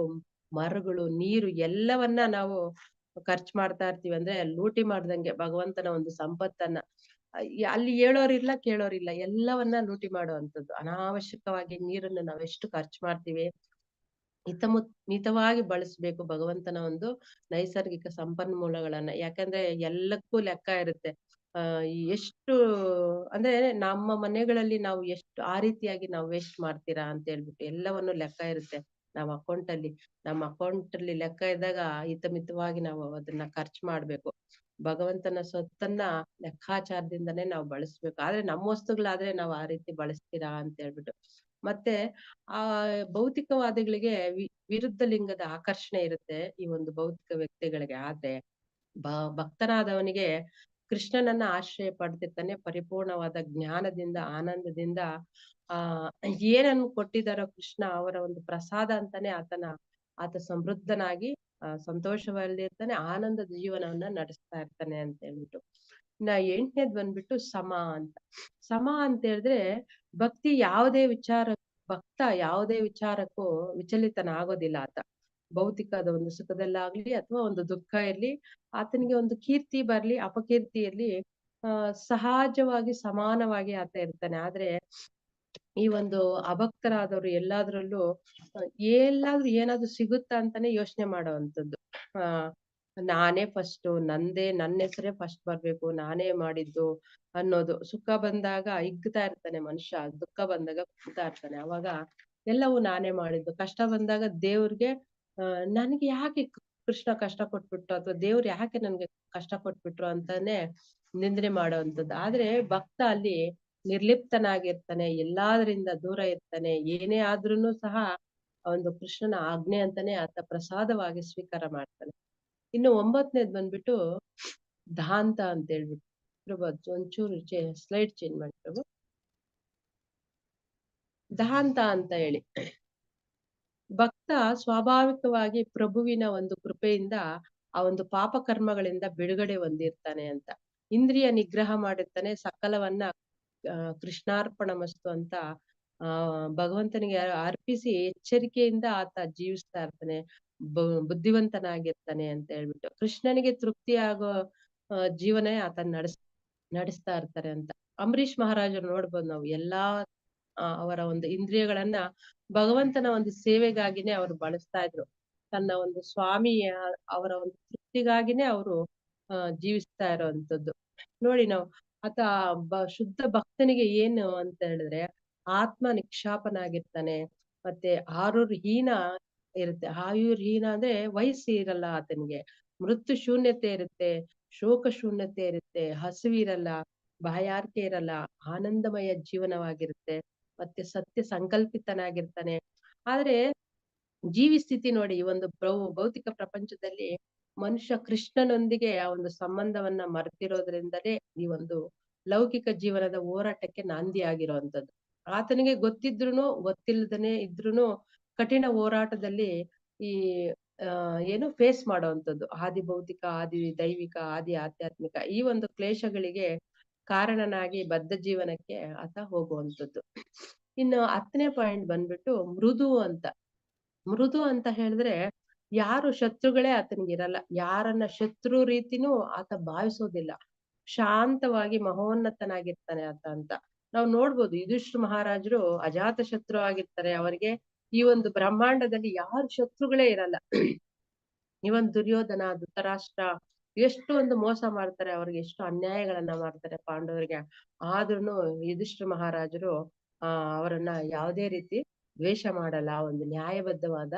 ಮರಗಳು, ನೀರು ಎಲ್ಲವನ್ನ ನಾವು ಖರ್ಚು ಮಾಡ್ತಾ ಇರ್ತೀವಿ. ಅಂದ್ರೆ ಲೂಟಿ ಮಾಡ್ದಂಗೆ ಭಗವಂತನ ಒಂದು ಸಂಪತ್ತನ್ನ ಅಲ್ಲಿ ಹೇಳೋರಿಲ್ಲ ಕೇಳೋರಿಲ್ಲ, ಎಲ್ಲವನ್ನ ಲೂಟಿ ಮಾಡುವಂಥದ್ದು. ಅನಾವಶ್ಯಕವಾಗಿ ನೀರನ್ನು ನಾವೆಷ್ಟು ಖರ್ಚು ಮಾಡ್ತೀವಿ. ಮಿತವಾಗಿ ಬಳಸ್ಬೇಕು ಭಗವಂತನ ಒಂದು ನೈಸರ್ಗಿಕ ಸಂಪನ್ಮೂಲಗಳನ್ನ. ಯಾಕಂದ್ರೆ ಎಲ್ಲಕ್ಕೂ ಲೆಕ್ಕ ಇರುತ್ತೆ. ಎಷ್ಟು ಅಂದ್ರೆ ನಮ್ಮ ಮನೆಗಳಲ್ಲಿ ನಾವು ಎಷ್ಟು ಆ ರೀತಿಯಾಗಿ ನಾವು ವೇಸ್ಟ್ ಮಾಡ್ತೀರಾ ಅಂತ ಹೇಳ್ಬಿಟ್ಟು ಎಲ್ಲವನ್ನು ಲೆಕ್ಕ ಇರುತ್ತೆ ನಮ್ಮ ಅಕೌಂಟ್ ಅಲ್ಲಿ ಲೆಕ್ಕ ಇದ್ದಾಗ ಹಿತಮಿತವಾಗಿ ನಾವು ಅದನ್ನ ಖರ್ಚು ಮಾಡ್ಬೇಕು. ಭಗವಂತನ ಸೊತ್ತನ್ನ ಲೆಕ್ಕಾಚಾರದಿಂದನೇ ನಾವು ಬಳಸ್ಬೇಕು. ಆದ್ರೆ ನಮ್ಮ ವಸ್ತುಗಳಾದ್ರೆ ನಾವು ಆ ರೀತಿ ಬಳಸ್ತೀರಾ ಅಂತ ಹೇಳ್ಬಿಟ್ಟು. ಮತ್ತೆ ಆ ಭೌತಿಕವಾದಿಗಳಿಗೆ ವಿರುದ್ಧ ಲಿಂಗದ ಆಕರ್ಷಣೆ ಇರುತ್ತೆ ಈ ಒಂದು ಭೌತಿಕ ವ್ಯಕ್ತಿಗಳಿಗೆ. ಆದ್ರೆ ಭಕ್ತನಾದವನಿಗೆ ಕೃಷ್ಣನನ್ನ ಆಶ್ರಯ ಪಡ್ತಿರ್ತಾನೆ. ಪರಿಪೂರ್ಣವಾದ ಜ್ಞಾನದಿಂದ, ಆನಂದದಿಂದ ಏನನ್ನು ಕೊಟ್ಟಿದಾರೋ ಕೃಷ್ಣ, ಅವರ ಒಂದು ಪ್ರಸಾದ ಅಂತಾನೆ ಆತ ಸಮೃದ್ಧನಾಗಿ ಸಂತೋಷವಲ್ಲಿರ್ತಾನೆ, ಆನಂದದ ಜೀವನವನ್ನ ನಡೆಸ್ತಾ ಇರ್ತಾನೆ ಅಂತ ಹೇಳ್ಬಿಟ್ಟು. 8ನೇದ್ ಬಂದ್ಬಿಟ್ಟು ಸಮ ಅಂತ ಹೇಳಿದ್ರೆ ಭಕ್ತ ಯಾವುದೇ ವಿಚಾರಕ್ಕೂ ವಿಚಲಿತನಾಗೋದಿಲ್ಲ ಆತ. ಭೌತಿಕದ ಒಂದು ಸುಖದಲ್ಲಾಗ್ಲಿ ಅಥವಾ ಒಂದು ದುಃಖ ಇರ್ಲಿ, ಆತನಿಗೆ ಒಂದು ಕೀರ್ತಿ ಬರ್ಲಿ ಅಪಕೀರ್ತಿ ಇರ್ಲಿ, ಸಹಜವಾಗಿ ಸಮಾನವಾಗಿ ಆತ ಇರ್ತಾನೆ. ಆದ್ರೆ ಈ ಒಂದು ಅಭಕ್ತರಾದವರು ಎಲ್ಲಾದ್ರಲ್ಲೂ ಏನಾದ್ರೂ ಸಿಗುತ್ತಾ ಅಂತಾನೆ ಯೋಚನೆ ಮಾಡುವಂಥದ್ದು. ನಾನೇ ಫಸ್ಟ್, ನನ್ನ ಹೆಸರೇ ಫಸ್ಟ್ ಬರ್ಬೇಕು, ನಾನೇ ಮಾಡಿದ್ದು ಅನ್ನೋದು. ಸುಖ ಬಂದಾಗ ಹಿಗ್ತಾ ಇರ್ತಾನೆ ಮನುಷ್ಯ, ದುಃಖ ಬಂದಾಗ ಕುಗ್ತಾ ಇರ್ತಾನೆ. ಅವಾಗ ಎಲ್ಲವೂ ನಾನೇ ಮಾಡಿದ್ದು. ಕಷ್ಟ ಬಂದಾಗ ದೇವ್ರಿಗೆ ನನಗೆ ಯಾಕೆ ಕೃಷ್ಣ ಕಷ್ಟ ಕೊಟ್ಬಿಟ್ರು, ಅಥವಾ ದೇವ್ರು ಯಾಕೆ ನನ್ಗೆ ಕಷ್ಟ ಕೊಟ್ಬಿಟ್ರು ಅಂತಾನೆ ನಿಂದನೆ ಮಾಡುವಂಥದ್ದು. ಆದ್ರೆ ಭಕ್ತ ಅಲ್ಲಿ ನಿರ್ಲಿಪ್ತನಾಗಿರ್ತಾನೆ, ಎಲ್ಲಾದ್ರಿಂದ ದೂರ ಇರ್ತಾನೆ. ಏನೇ ಆದ್ರೂನು ಸಹ ಒಂದು ಕೃಷ್ಣನ ಆಜ್ಞೆ ಅಂತಾನೆ ಆತ ಪ್ರಸಾದವಾಗಿ ಸ್ವೀಕಾರ ಮಾಡ್ತಾನೆ. ಇನ್ನು 9ನೇದ್ ಬಂದ್ಬಿಟ್ಟು ದಾಂತ ಅಂತ ಹೇಳ್ಬಿಟ್ಟು. ಪ್ರಭು ಒಂಚೂರು ಸ್ಲೈಡ್ ಚೇಂಜ್ ಮಾಡಿ ಪ್ರಭು. ದಾಂತ ಅಂತ ಹೇಳಿ, ಭಕ್ತ ಸ್ವಾಭಾವಿಕವಾಗಿ ಪ್ರಭುವಿನ ಒಂದು ಕೃಪೆಯಿಂದ ಆ ಒಂದು ಪಾಪ ಕರ್ಮಗಳಿಂದ ಬಿಡುಗಡೆ ಹೊಂದಿರ್ತಾನೆ ಅಂತ. ಇಂದ್ರಿಯ ನಿಗ್ರಹ ಮಾಡಿರ್ತಾನೆ. ಸಕಲವನ್ನ ಕೃಷ್ಣಾರ್ಪಣ ಮಸ್ತು ಅಂತ ಭಗವಂತನಿಗೆ ಅರ್ಪಿಸಿ ಎಚ್ಚರಿಕೆಯಿಂದ ಆತ ಜೀವಿಸ್ತಾ ಇರ್ತಾನೆ, ಬುದ್ಧಿವಂತನಾಗಿರ್ತಾನೆ ಅಂತ ಹೇಳ್ಬಿಟ್ಟು. ಕೃಷ್ಣನಿಗೆ ತೃಪ್ತಿ ಆಗೋ ಜೀವನ ಆತ ನಡೆಸ್ತಾ ಇರ್ತಾರೆ ಅಂತ. ಅಂಬರೀಷ್ ಮಹಾರಾಜರು ನೋಡ್ಬೋದು ನಾವು. ಎಲ್ಲಾ ಅವರ ಒಂದು ಇಂದ್ರಿಯಗಳನ್ನ ಭಗವಂತನ ಒಂದು ಸೇವೆಗಾಗಿನೇ ಅವರು ಬಳಸ್ತಾ ಇದ್ರು. ತನ್ನ ಒಂದು ಸ್ವಾಮಿಯ ಅವರ ಒಂದು ತೃಪ್ತಿಗಾಗಿನೇ ಅವರು ಜೀವಿಸ್ತಾ ಇರೋವಂಥದ್ದು. ನೋಡಿ ನಾವು ಆತ ಶುದ್ಧ ಭಕ್ತನಿಗೆ ಏನು ಅಂತ ಹೇಳಿದ್ರೆ ಆತ್ಮ ನಿಕ್ಷಾಪನಾಗಿರ್ತಾನೆ. ಮತ್ತೆ ಆಯುರ್ಹೀನ ಇರುತ್ತೆ. ಆಯುರ್ಹೀನ ಅಂದ್ರೆ ವಯಸ್ಸು ಇರಲ್ಲ ಆತನಿಗೆ, ಮೃತ್ಯು ಶೂನ್ಯತೆ ಇರುತ್ತೆ, ಶೋಕ ಶೂನ್ಯತೆ ಇರುತ್ತೆ, ಹಸಿವಿರಲ್ಲ, ಬಾಯಾರಿಕೆ ಇರಲ್ಲ, ಆನಂದಮಯ ಜೀವನವಾಗಿರುತ್ತೆ. ಮತ್ತೆ ಸತ್ಯ ಸಂಕಲ್ಪಿತನಾಗಿರ್ತಾನೆ. ಆದ್ರೆ ಜೀವಿ ಸ್ಥಿತಿ ನೋಡಿ, ಈ ಒಂದು ಭೌತಿಕ ಪ್ರಪಂಚದಲ್ಲಿ ಮನುಷ್ಯ ಕೃಷ್ಣನೊಂದಿಗೆ ಆ ಒಂದು ಸಂಬಂಧವನ್ನ ಮರೆತಿರೋದ್ರಿಂದಲೇ ಈ ಒಂದು ಲೌಕಿಕ ಜೀವನದ ಹೋರಾಟಕ್ಕೆ ನಾಂದಿ ಆಗಿರುವಂತದ್ದು. ಆತನಿಗೆ ಗೊತ್ತಿಲ್ಲದನೆ ಇದ್ರೂನು ಕಠಿಣ ಹೋರಾಟದಲ್ಲಿ ಈ ಏನು ಫೇಸ್ ಮಾಡುವಂಥದ್ದು. ಆದಿ ಭೌತಿಕ, ಆದಿ ದೈವಿಕ, ಆದಿ ಆಧ್ಯಾತ್ಮಿಕ ಈ ಒಂದು ಕ್ಲೇಶಗಳಿಗೆ ಕಾರಣನಾಗಿ ಬದ್ಧ ಜೀವನಕ್ಕೆ ಆತ ಹೋಗುವಂಥದ್ದು. ಇನ್ನು 10ನೇ ಪಾಯಿಂಟ್ ಬಂದ್ಬಿಟ್ಟು ಮೃದು ಅಂತ. ಮೃದು ಅಂತ ಹೇಳಿದ್ರೆ ಯಾರು ಶತ್ರುಗಳೇ ಆತನಿಗಿರಲ್ಲ. ಯಾರನ್ನ ಶತ್ರು ರೀತಿನೂ ಆತ ಭಾವಿಸೋದಿಲ್ಲ. ಶಾಂತವಾಗಿ ಮಹೋನ್ನತನಾಗಿರ್ತಾನೆ ಆತ ಅಂತ. ನಾವು ನೋಡ್ಬೋದು ಯುಧಿಷ್ಠಿರ ಮಹಾರಾಜರು ಅಜಾತ ಶತ್ರು ಆಗಿರ್ತಾರೆ. ಅವರಿಗೆ ಈ ಒಂದು ಬ್ರಹ್ಮಾಂಡದಲ್ಲಿ ಯಾರು ಶತ್ರುಗಳೇ ಇರಲ್ಲ. ಇವನ್ ದುರ್ಯೋಧನ, ಧೃತರಾಷ್ಟ್ರ ಎಷ್ಟು ಒಂದು ಮೋಸ ಮಾಡ್ತಾರೆ, ಅವ್ರಿಗೆ ಎಷ್ಟು ಅನ್ಯಾಯಗಳನ್ನ ಮಾಡ್ತಾರೆ ಪಾಂಡವರಿಗೆ. ಆದ್ರೂನು ಯುಧಿಷ್ಠಿರ ಮಹಾರಾಜರು ಅವರನ್ನ ಯಾವುದೇ ರೀತಿ ದ್ವೇಷ ಮಾಡಲ್ಲ. ಒಂದು ನ್ಯಾಯಬದ್ಧವಾದ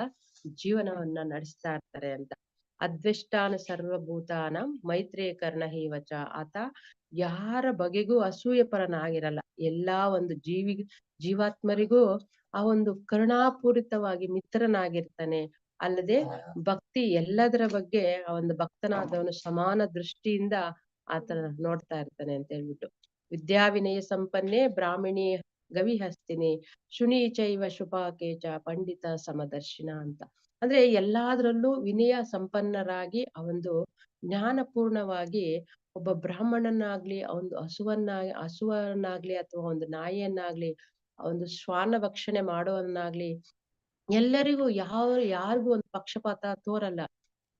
ಜೀವನವನ್ನ ನಡೆಸ್ತಾ ಇರ್ತಾರೆ ಅಂತ. ಅದ್ವೇಷ್ಟಾನ ಸರ್ವಭೂತಾನ ಮೈತ್ರೇಯ ಕರ್ಣ ಹೀವಚ. ಆತ ಯಾರ ಬಗೆಗೂ ಅಸೂಯೆ ಪರನಾಗಿರಲ್ಲ. ಎಲ್ಲಾ ಒಂದು ಜೀವಾತ್ಮರಿಗೂ ಆ ಒಂದು ಕರುಣಾಪೂರಿತವಾಗಿ ಮಿತ್ರನಾಗಿರ್ತಾನೆ. ಅಲ್ಲದೆ ಭಕ್ತಿ ಎಲ್ಲದರ ಬಗ್ಗೆ ಆ ಒಂದು ಭಕ್ತನಾದವನು ಸಮಾನ ದೃಷ್ಟಿಯಿಂದ ಆತನ ನೋಡ್ತಾ ಇರ್ತಾನೆ ಅಂತ ಹೇಳ್ಬಿಟ್ಟು. ವಿದ್ಯಾವಿನಯ ಸಂಪನ್ನೆ ಬ್ರಾಹ್ಮಣಿ ಗವಿಹಸ್ತಿನಿ ಶುನಿ ಚೈವ ಶುಪಾಕೇಚ ಪಂಡಿತ ಸಮದರ್ಶಿನ ಅಂತ. ಅಂದ್ರೆ ಎಲ್ಲಾದ್ರಲ್ಲೂ ವಿನಯ ಸಂಪನ್ನರಾಗಿ ಆ ಒಂದು ಜ್ಞಾನಪೂರ್ಣವಾಗಿ ಒಬ್ಬ ಬ್ರಾಹ್ಮಣನಾಗ್ಲಿ, ಒಂದು ಹಸುವನ್ನಾಗ್ಲಿ ಅಥವಾ ಒಂದು ನಾಯಿಯನ್ನಾಗ್ಲಿ, ಒಂದು ಶ್ವಾನ ಭಕ್ಷಣೆ ಮಾಡೋವನ್ನಾಗ್ಲಿ ಎಲ್ಲರಿಗೂ ಯಾರಿಗೂ ಒಂದು ಪಕ್ಷಪಾತ ತೋರಲ್ಲ.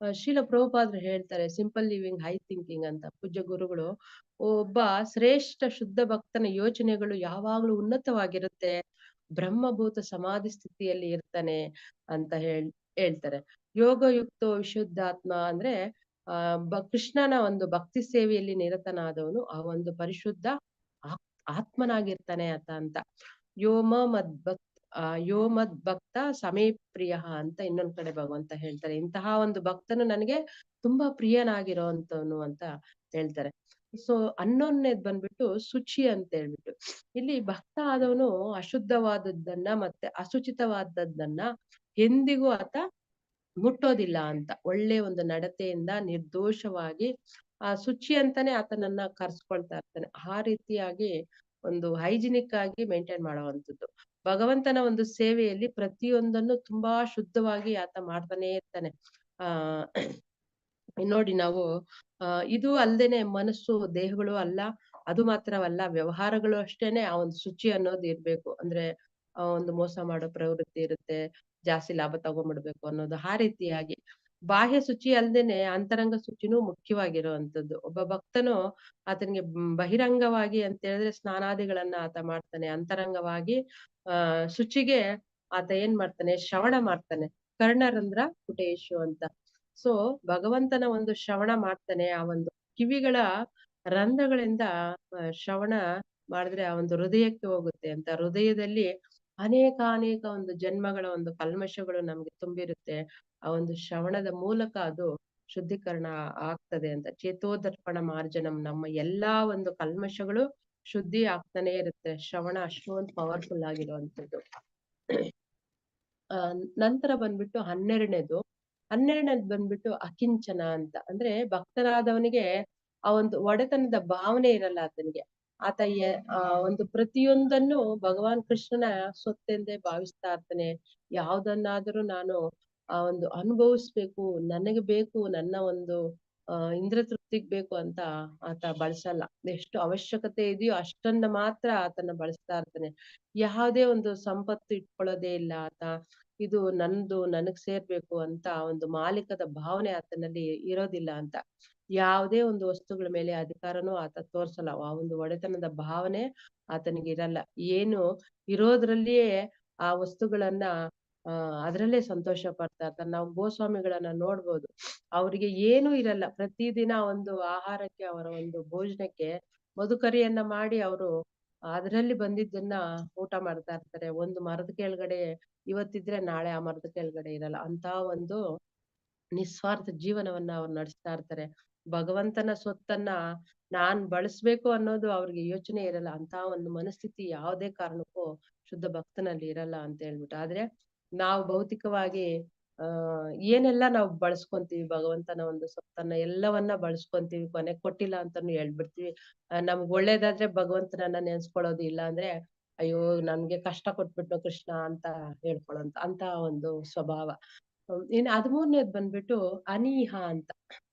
ಶ್ರೀಲ ಪ್ರಭುಪಾದ್ರು ಹೇಳ್ತಾರೆ ಸಿಂಪಲ್ ಲಿವಿಂಗ್ ಹೈ ಥಿಂಕಿಂಗ್ ಅಂತ. ಪೂಜ್ಯ ಗುರುಗಳು ಒಬ್ಬ ಶ್ರೇಷ್ಠ ಶುದ್ಧ ಭಕ್ತನ ಯೋಚನೆಗಳು ಯಾವಾಗ್ಲೂ ಉನ್ನತವಾಗಿರುತ್ತೆ, ಬ್ರಹ್ಮಭೂತ ಸಮಾಧಿ ಸ್ಥಿತಿಯಲ್ಲಿ ಇರ್ತಾನೆ ಅಂತ ಹೇಳ್ತಾರೆ. ಯೋಗಯುಕ್ತೋ ವಿಶುದ್ಧಾತ್ಮ ಅಂದ್ರೆ ಕೃಷ್ಣನ ಒಂದು ಭಕ್ತಿ ಸೇವೆಯಲ್ಲಿ ನಿರತನಾದವನು ಆ ಒಂದು ಪರಿಶುದ್ಧ ಆತ್ಮನಾಗಿರ್ತಾನೆ ಅಂತ. ಯೋ ಮದ್ ಭಕ್ತ ಸಮೇ ಪ್ರಿಯ ಅಂತ ಇನ್ನೊಂದ್ ಕಡೆ ಭಗವಂತ ಹೇಳ್ತಾರೆ. ಇಂತಹ ಒಂದು ಭಕ್ತನು ನನಗೆ ತುಂಬಾ ಪ್ರಿಯನಾಗಿರೋಂತವನು ಅಂತ ಹೇಳ್ತಾರೆ. ಸೊ 11ನೇದ್ ಬಂದ್ಬಿಟ್ಟು ಶುಚಿ ಅಂತ ಹೇಳ್ಬಿಟ್ಟು, ಇಲ್ಲಿ ಭಕ್ತ ಆದವನು ಅಶುದ್ಧವಾದದ್ದನ್ನ ಮತ್ತೆ ಅಶುಚಿತವಾದದ್ದನ್ನ ಎಂದಿಗೂ ಆತ ಮುಟ್ಟೋದಿಲ್ಲ ಅಂತ. ಒಳ್ಳೆ ಒಂದು ನಡತೆಯಿಂದ ನಿರ್ದೋಷವಾಗಿ ಆ ಶುಚಿ ಅಂತಾನೆ ಆತನನ್ನ ಕರ್ಸ್ಕೊಳ್ತಾ ಇರ್ತಾನೆ. ಆ ರೀತಿಯಾಗಿ ಒಂದು ಹೈಜಿನಿಕ್ ಆಗಿ ಮೇಂಟೈನ್ ಮಾಡುವಂಥದ್ದು. ಭಗವಂತನ ಒಂದು ಸೇವೆಯಲ್ಲಿ ಪ್ರತಿಯೊಂದನ್ನು ತುಂಬಾ ಶುದ್ಧವಾಗಿ ಆತ ಮಾಡ್ತಾನೆ ಇರ್ತಾನೆ. ಆ ನೋಡಿ ನಾವು ಇದು ಅಲ್ದೇನೆ ಮನಸ್ಸು ದೇಹಗಳು ಅಲ್ಲ, ಅದು ಮಾತ್ರವಲ್ಲ ವ್ಯವಹಾರಗಳು ಅಷ್ಟೇನೆ ಆ ಒಂದು ಶುಚಿ ಅನ್ನೋದು ಇರ್ಬೇಕು. ಅಂದ್ರೆ ಒಂದು ಮೋಸ ಮಾಡೋ ಪ್ರವೃತ್ತಿ ಇರುತ್ತೆ, ಜಾಸ್ತಿ ಲಾಭ ತಗೊಂಡ್ಬಿಡ್ಬೇಕು ಅನ್ನೋದು. ಆ ರೀತಿಯಾಗಿ ಬಾಹ್ಯ ಶುಚಿ ಅಲ್ದೇನೆ ಅಂತರಂಗ ಶುಚಿನೂ ಮುಖ್ಯವಾಗಿರುವಂತದ್ದು. ಒಬ್ಬ ಭಕ್ತನು ಆತನಿಗೆ ಬಹಿರಂಗವಾಗಿ ಅಂತ ಹೇಳಿದ್ರೆ ಸ್ನಾನಾದಿಗಳನ್ನ ಆತ ಮಾಡ್ತಾನೆ. ಅಂತರಂಗವಾಗಿ ಶುಚಿಗೆ ಆತ ಏನ್ ಮಾಡ್ತಾನೆ, ಶ್ರವಣ ಮಾಡ್ತಾನೆ. ಕರ್ಣರಂಧ್ರ ಪುಟೇಶು ಅಂತ. ಸೊ ಭಗವಂತನ ಒಂದು ಶ್ರವಣ ಮಾಡ್ತಾನೆ. ಆ ಒಂದು ಕಿವಿಗಳ ರಂಧ್ರಗಳಿಂದ ಶ್ರವಣ ಮಾಡಿದ್ರೆ ಆ ಒಂದು ಹೃದಯಕ್ಕೆ ಹೋಗುತ್ತೆ ಅಂತ. ಹೃದಯದಲ್ಲಿ ಅನೇಕ ಒಂದು ಜನ್ಮಗಳ ಒಂದು ಕಲ್ಮಶಗಳು ನಮ್ಗೆ ತುಂಬಿರುತ್ತೆ. ಆ ಒಂದು ಶ್ರವಣದ ಮೂಲಕ ಅದು ಶುದ್ಧೀಕರಣ ಆಗ್ತದೆ ಅಂತ. ಚೇತೋದರ್ಪಣ ಮಾರ್ಜನಂ, ನಮ್ಮ ಎಲ್ಲಾ ಒಂದು ಕಲ್ಮಶಗಳು ಶುದ್ಧಿ ಆಗ್ತಾನೆ ಇರುತ್ತೆ. ಶ್ರವಣ ಅಷ್ಟೊಂದು ಪವರ್ಫುಲ್ ಆಗಿರುವಂತದ್ದು. ನಂತರ ಬಂದ್ಬಿಟ್ಟು 12ನೇದು ಬಂದ್ಬಿಟ್ಟು ಅಕಿಂಚನ ಅಂತ. ಅಂದ್ರೆ ಭಕ್ತನಾದವನಿಗೆ ಆ ಒಂದು ಒಡೆತನದ ಭಾವನೆ ಇರಲ್ಲ ಆತನಿಗೆ. ಆತ ಒಂದು ಪ್ರತಿಯೊಂದನ್ನು ಭಗವಾನ್ ಕೃಷ್ಣನ ಸೊತ್ತೆಂದೇ ಭಾವಿಸ್ತಾ ಇರ್ತಾನೆ. ಯಾವ್ದನ್ನಾದ್ರೂ ನಾನು ಒಂದು ಅನುಭವಿಸ್ಬೇಕು, ನನಗೆ ಬೇಕು, ನನ್ನ ಒಂದು ಇಂದ್ರ ತೃಪ್ತಿಗ್ ಬೇಕು ಅಂತ ಆತ ಬಳಸಲ್ಲ. ಎಷ್ಟು ಅವಶ್ಯಕತೆ ಇದೆಯೋ ಅಷ್ಟನ್ನ ಮಾತ್ರ ಆತನ ಬಳಸ್ತಾ ಇರ್ತಾನೆ. ಯಾವುದೇ ಒಂದು ಸಂಪತ್ತು ಇಟ್ಕೊಳ್ಳೋದೇ ಇಲ್ಲ ಆತ. ಇದು ನಂದು, ನನಗ್ ಸೇರ್ಬೇಕು ಅಂತ ಒಂದು ಮಾಲೀಕದ ಭಾವನೆ ಆತನಲ್ಲಿ ಇರೋದಿಲ್ಲ ಅಂತ. ಯಾವುದೇ ಒಂದು ವಸ್ತುಗಳ ಮೇಲೆ ಅಧಿಕಾರನೂ ಆತ ತೋರ್ಸಲ್ಲ. ಆ ಒಂದು ಒಡೆತನದ ಭಾವನೆ ಆತನಿಗೆ ಇರಲ್ಲ. ಏನು ಇರೋದ್ರಲ್ಲಿಯೇ ಆ ವಸ್ತುಗಳನ್ನ ಅದ್ರಲ್ಲೇ ಸಂತೋಷ ಪಡ್ತಾ ಇರ್ತಾನೆ. ನಾವು ಗೋಸ್ವಾಮಿಗಳನ್ನ ನೋಡ್ಬೋದು, ಅವ್ರಿಗೆ ಏನೂ ಇರಲ್ಲ. ಪ್ರತಿದಿನ ಒಂದು ಆಹಾರಕ್ಕೆ, ಅವರ ಒಂದು ಭೋಜನಕ್ಕೆ ಮಧುಕರಿಯನ್ನ ಮಾಡಿ ಅವರು ಅದರಲ್ಲಿ ಬಂದಿದ್ದನ್ನ ಊಟ ಮಾಡ್ತಾ ಇರ್ತಾರೆ. ಒಂದು ಮರದ ಕೆಳಗಡೆ ಇವತ್ತಿದ್ರೆ ನಾಳೆ ಆ ಮರದ ಕೆಳಗಡೆ ಇರಲ್ಲ ಅಂತ ಒಂದು ನಿಸ್ವಾರ್ಥ ಜೀವನವನ್ನ ಅವ್ರು ನಡೆಸ್ತಾ ಇರ್ತಾರೆ. ಭಗವಂತನ ಸೊತ್ತನ್ನ ನಾನ್ ಬಳಸ್ಬೇಕು ಅನ್ನೋದು ಅವ್ರಿಗೆ ಯೋಚನೆ ಇರಲ್ಲ. ಅಂತ ಒಂದು ಮನಸ್ಥಿತಿ ಯಾವುದೇ ಕಾರಣಕ್ಕೂ ಶುದ್ಧ ಭಕ್ತನಲ್ಲಿ ಇರಲ್ಲ ಅಂತ ಹೇಳ್ಬಿಟ್ಟು. ಆದ್ರೆ ನಾವು ಭೌತಿಕವಾಗಿ ಏನೆಲ್ಲ ನಾವು ಬಳಸ್ಕೊಂತೀವಿ, ಭಗವಂತನ ಒಂದು ಸೊತ್ತನ್ನ ಎಲ್ಲವನ್ನ ಬಳಸ್ಕೊಂತೀವಿ, ಕೊನೆ ಕೊಟ್ಟಿಲ್ಲ ಅಂತಾನು ಹೇಳ್ಬಿಡ್ತೀವಿ. ನಮ್ಗ್ ಒಳ್ಳೇದಾದ್ರೆ ಭಗವಂತನನ್ನ ನೆನ್ಸ್ಕೊಳ್ಳೋದು, ಇಲ್ಲ ಅಂದ್ರೆ ಅಯ್ಯೋ ನನ್ಗೆ ಕಷ್ಟ ಕೊಟ್ಬಿಟ್ಟು ಕೃಷ್ಣ ಅಂತ ಅಂತ ಒಂದು ಸ್ವಭಾವ. ಇನ್ನು 13ನೇದ್ ಬಂದ್ಬಿಟ್ಟು ಅನೀಹ ಅಂತ.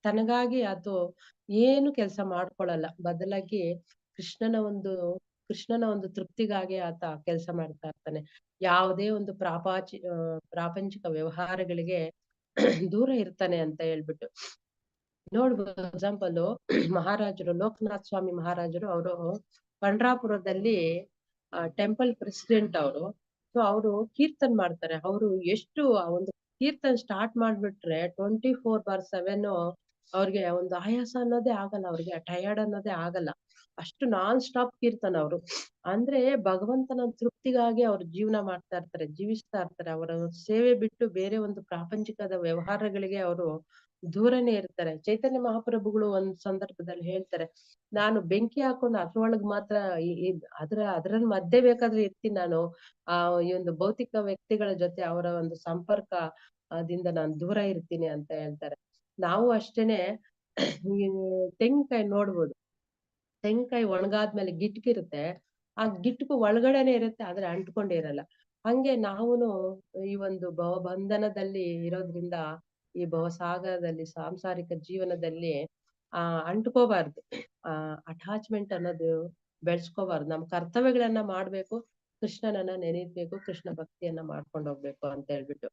ತನಗಾಗಿ ಅದು ಏನು ಕೆಲಸ ಮಾಡ್ಕೊಳಲ್ಲ, ಬದಲಾಗಿ ಕೃಷ್ಣನ ಒಂದು ತೃಪ್ತಿಗಾಗಿ ಆತ ಕೆಲಸ ಮಾಡ್ತಾ ಇರ್ತಾನೆ. ಯಾವುದೇ ಒಂದು ಪ್ರಾಪಂಚಿಕ ವ್ಯವಹಾರಗಳಿಗೆ ದೂರ ಇರ್ತಾನೆ ಅಂತ ಹೇಳ್ಬಿಟ್ಟು ನೋಡ್ಬೋದು. ಎಕ್ಸಾಂಪಲ್ ಮಹಾರಾಜರು ಲೋಕನಾಥ್ ಸ್ವಾಮಿ ಮಹಾರಾಜರು ಅವರು ಪಂಡ್ರಾಪುರದಲ್ಲಿ ಟೆಂಪಲ್ ಪ್ರೆಸಿಡೆಂಟ್ ಅವರು. ಸೊ ಅವರು ಕೀರ್ತನ್ ಮಾಡ್ತಾರೆ. ಅವರು ಎಷ್ಟು ಆ ಒಂದು ಕೀರ್ತನ್ ಸ್ಟಾರ್ಟ್ ಮಾಡ್ಬಿಟ್ರೆ 24/7 ಅವ್ರಿಗೆ ಒಂದು ಆಯಾಸ ಅನ್ನೋದೇ ಆಗಲ್ಲ, ಅವ್ರಿಗೆ ಟಯರ್ಡ್ ಅನ್ನೋದೇ ಆಗಲ್ಲ. ಅಷ್ಟು ನಾನ್ ಸ್ಟಾಪ್ ಕೀರ್ತನ್ ಅವರು. ಅಂದ್ರೆ ಭಗವಂತನ ತೃಪ್ತಿಗಾಗಿ ಅವ್ರು ಜೀವನ ಮಾಡ್ತಾ ಇರ್ತಾರೆ, ಜೀವಿಸ್ತಾ ಇರ್ತಾರೆ. ಅವರ ಸೇವೆ ಬಿಟ್ಟು ಬೇರೆ ಒಂದು ಪ್ರಾಪಂಚಿಕದ ವ್ಯವಹಾರಗಳಿಗೆ ಅವರು ದೂರನೇ ಇರ್ತಾರೆ. ಚೈತನ್ಯ ಮಹಾಪ್ರಭುಗಳು ಒಂದ್ ಸಂದರ್ಭದಲ್ಲಿ ಹೇಳ್ತಾರೆ, ನಾನು ಬೆಂಕಿ ಹಾಕೊಂಡು ಅದ್ರೊಳಗ್ ಮಾತ್ರ ಅದ್ರ ಮಧ್ಯೆ ಬೇಕಾದ್ರೆ ಇರ್ತೀನಿ ನಾನು. ಈ ಒಂದು ಭೌತಿಕ ವ್ಯಕ್ತಿಗಳ ಜೊತೆ ಅವರ ಒಂದು ಸಂಪರ್ಕ ದಿಂದ ನಾನು ದೂರ ಇರ್ತೀನಿ ಅಂತ ಹೇಳ್ತಾರೆ. ನಾವು ಅಷ್ಟೇನೆ ಈ ತೆಂಗಿನಕಾಯಿ ನೋಡ್ಬೋದು. ತೆಂಗಿನಕಾಯಿ ಒಣಗಾದ್ಮೇಲೆ ಗಿಟ್ಕಿರುತ್ತೆ, ಆ ಗಿಟ್ಕು ಒಳಗಡೆನೆ ಇರುತ್ತೆ, ಆದ್ರೆ ಅಂಟ್ಕೊಂಡೇ ಇರಲ್ಲ. ಹಂಗೆ ನಾವುನು ಈ ಒಂದು ಭವಬಂಧನದಲ್ಲಿ ಇರೋದ್ರಿಂದ, ಈ ಭವಸಾಗರದಲ್ಲಿ ಸಾಂಸಾರಿಕ ಜೀವನದಲ್ಲಿ ಅಂಟ್ಕೋಬಾರ್ದು. ಅಟ್ಯಾಚ್ಮೆಂಟ್ ಅನ್ನೋದು ಬೆಳೆಸ್ಕೋಬಾರ್ದು. ನಮ್ಮ ಕರ್ತವ್ಯಗಳನ್ನ ಮಾಡ್ಬೇಕು, ಕೃಷ್ಣನನ್ನ ನೆನೀಬೇಕು, ಕೃಷ್ಣ ಭಕ್ತಿಯನ್ನ ಮಾಡ್ಕೊಂಡು ಹೋಗ್ಬೇಕು ಅಂತ ಹೇಳ್ಬಿಟ್ಟು.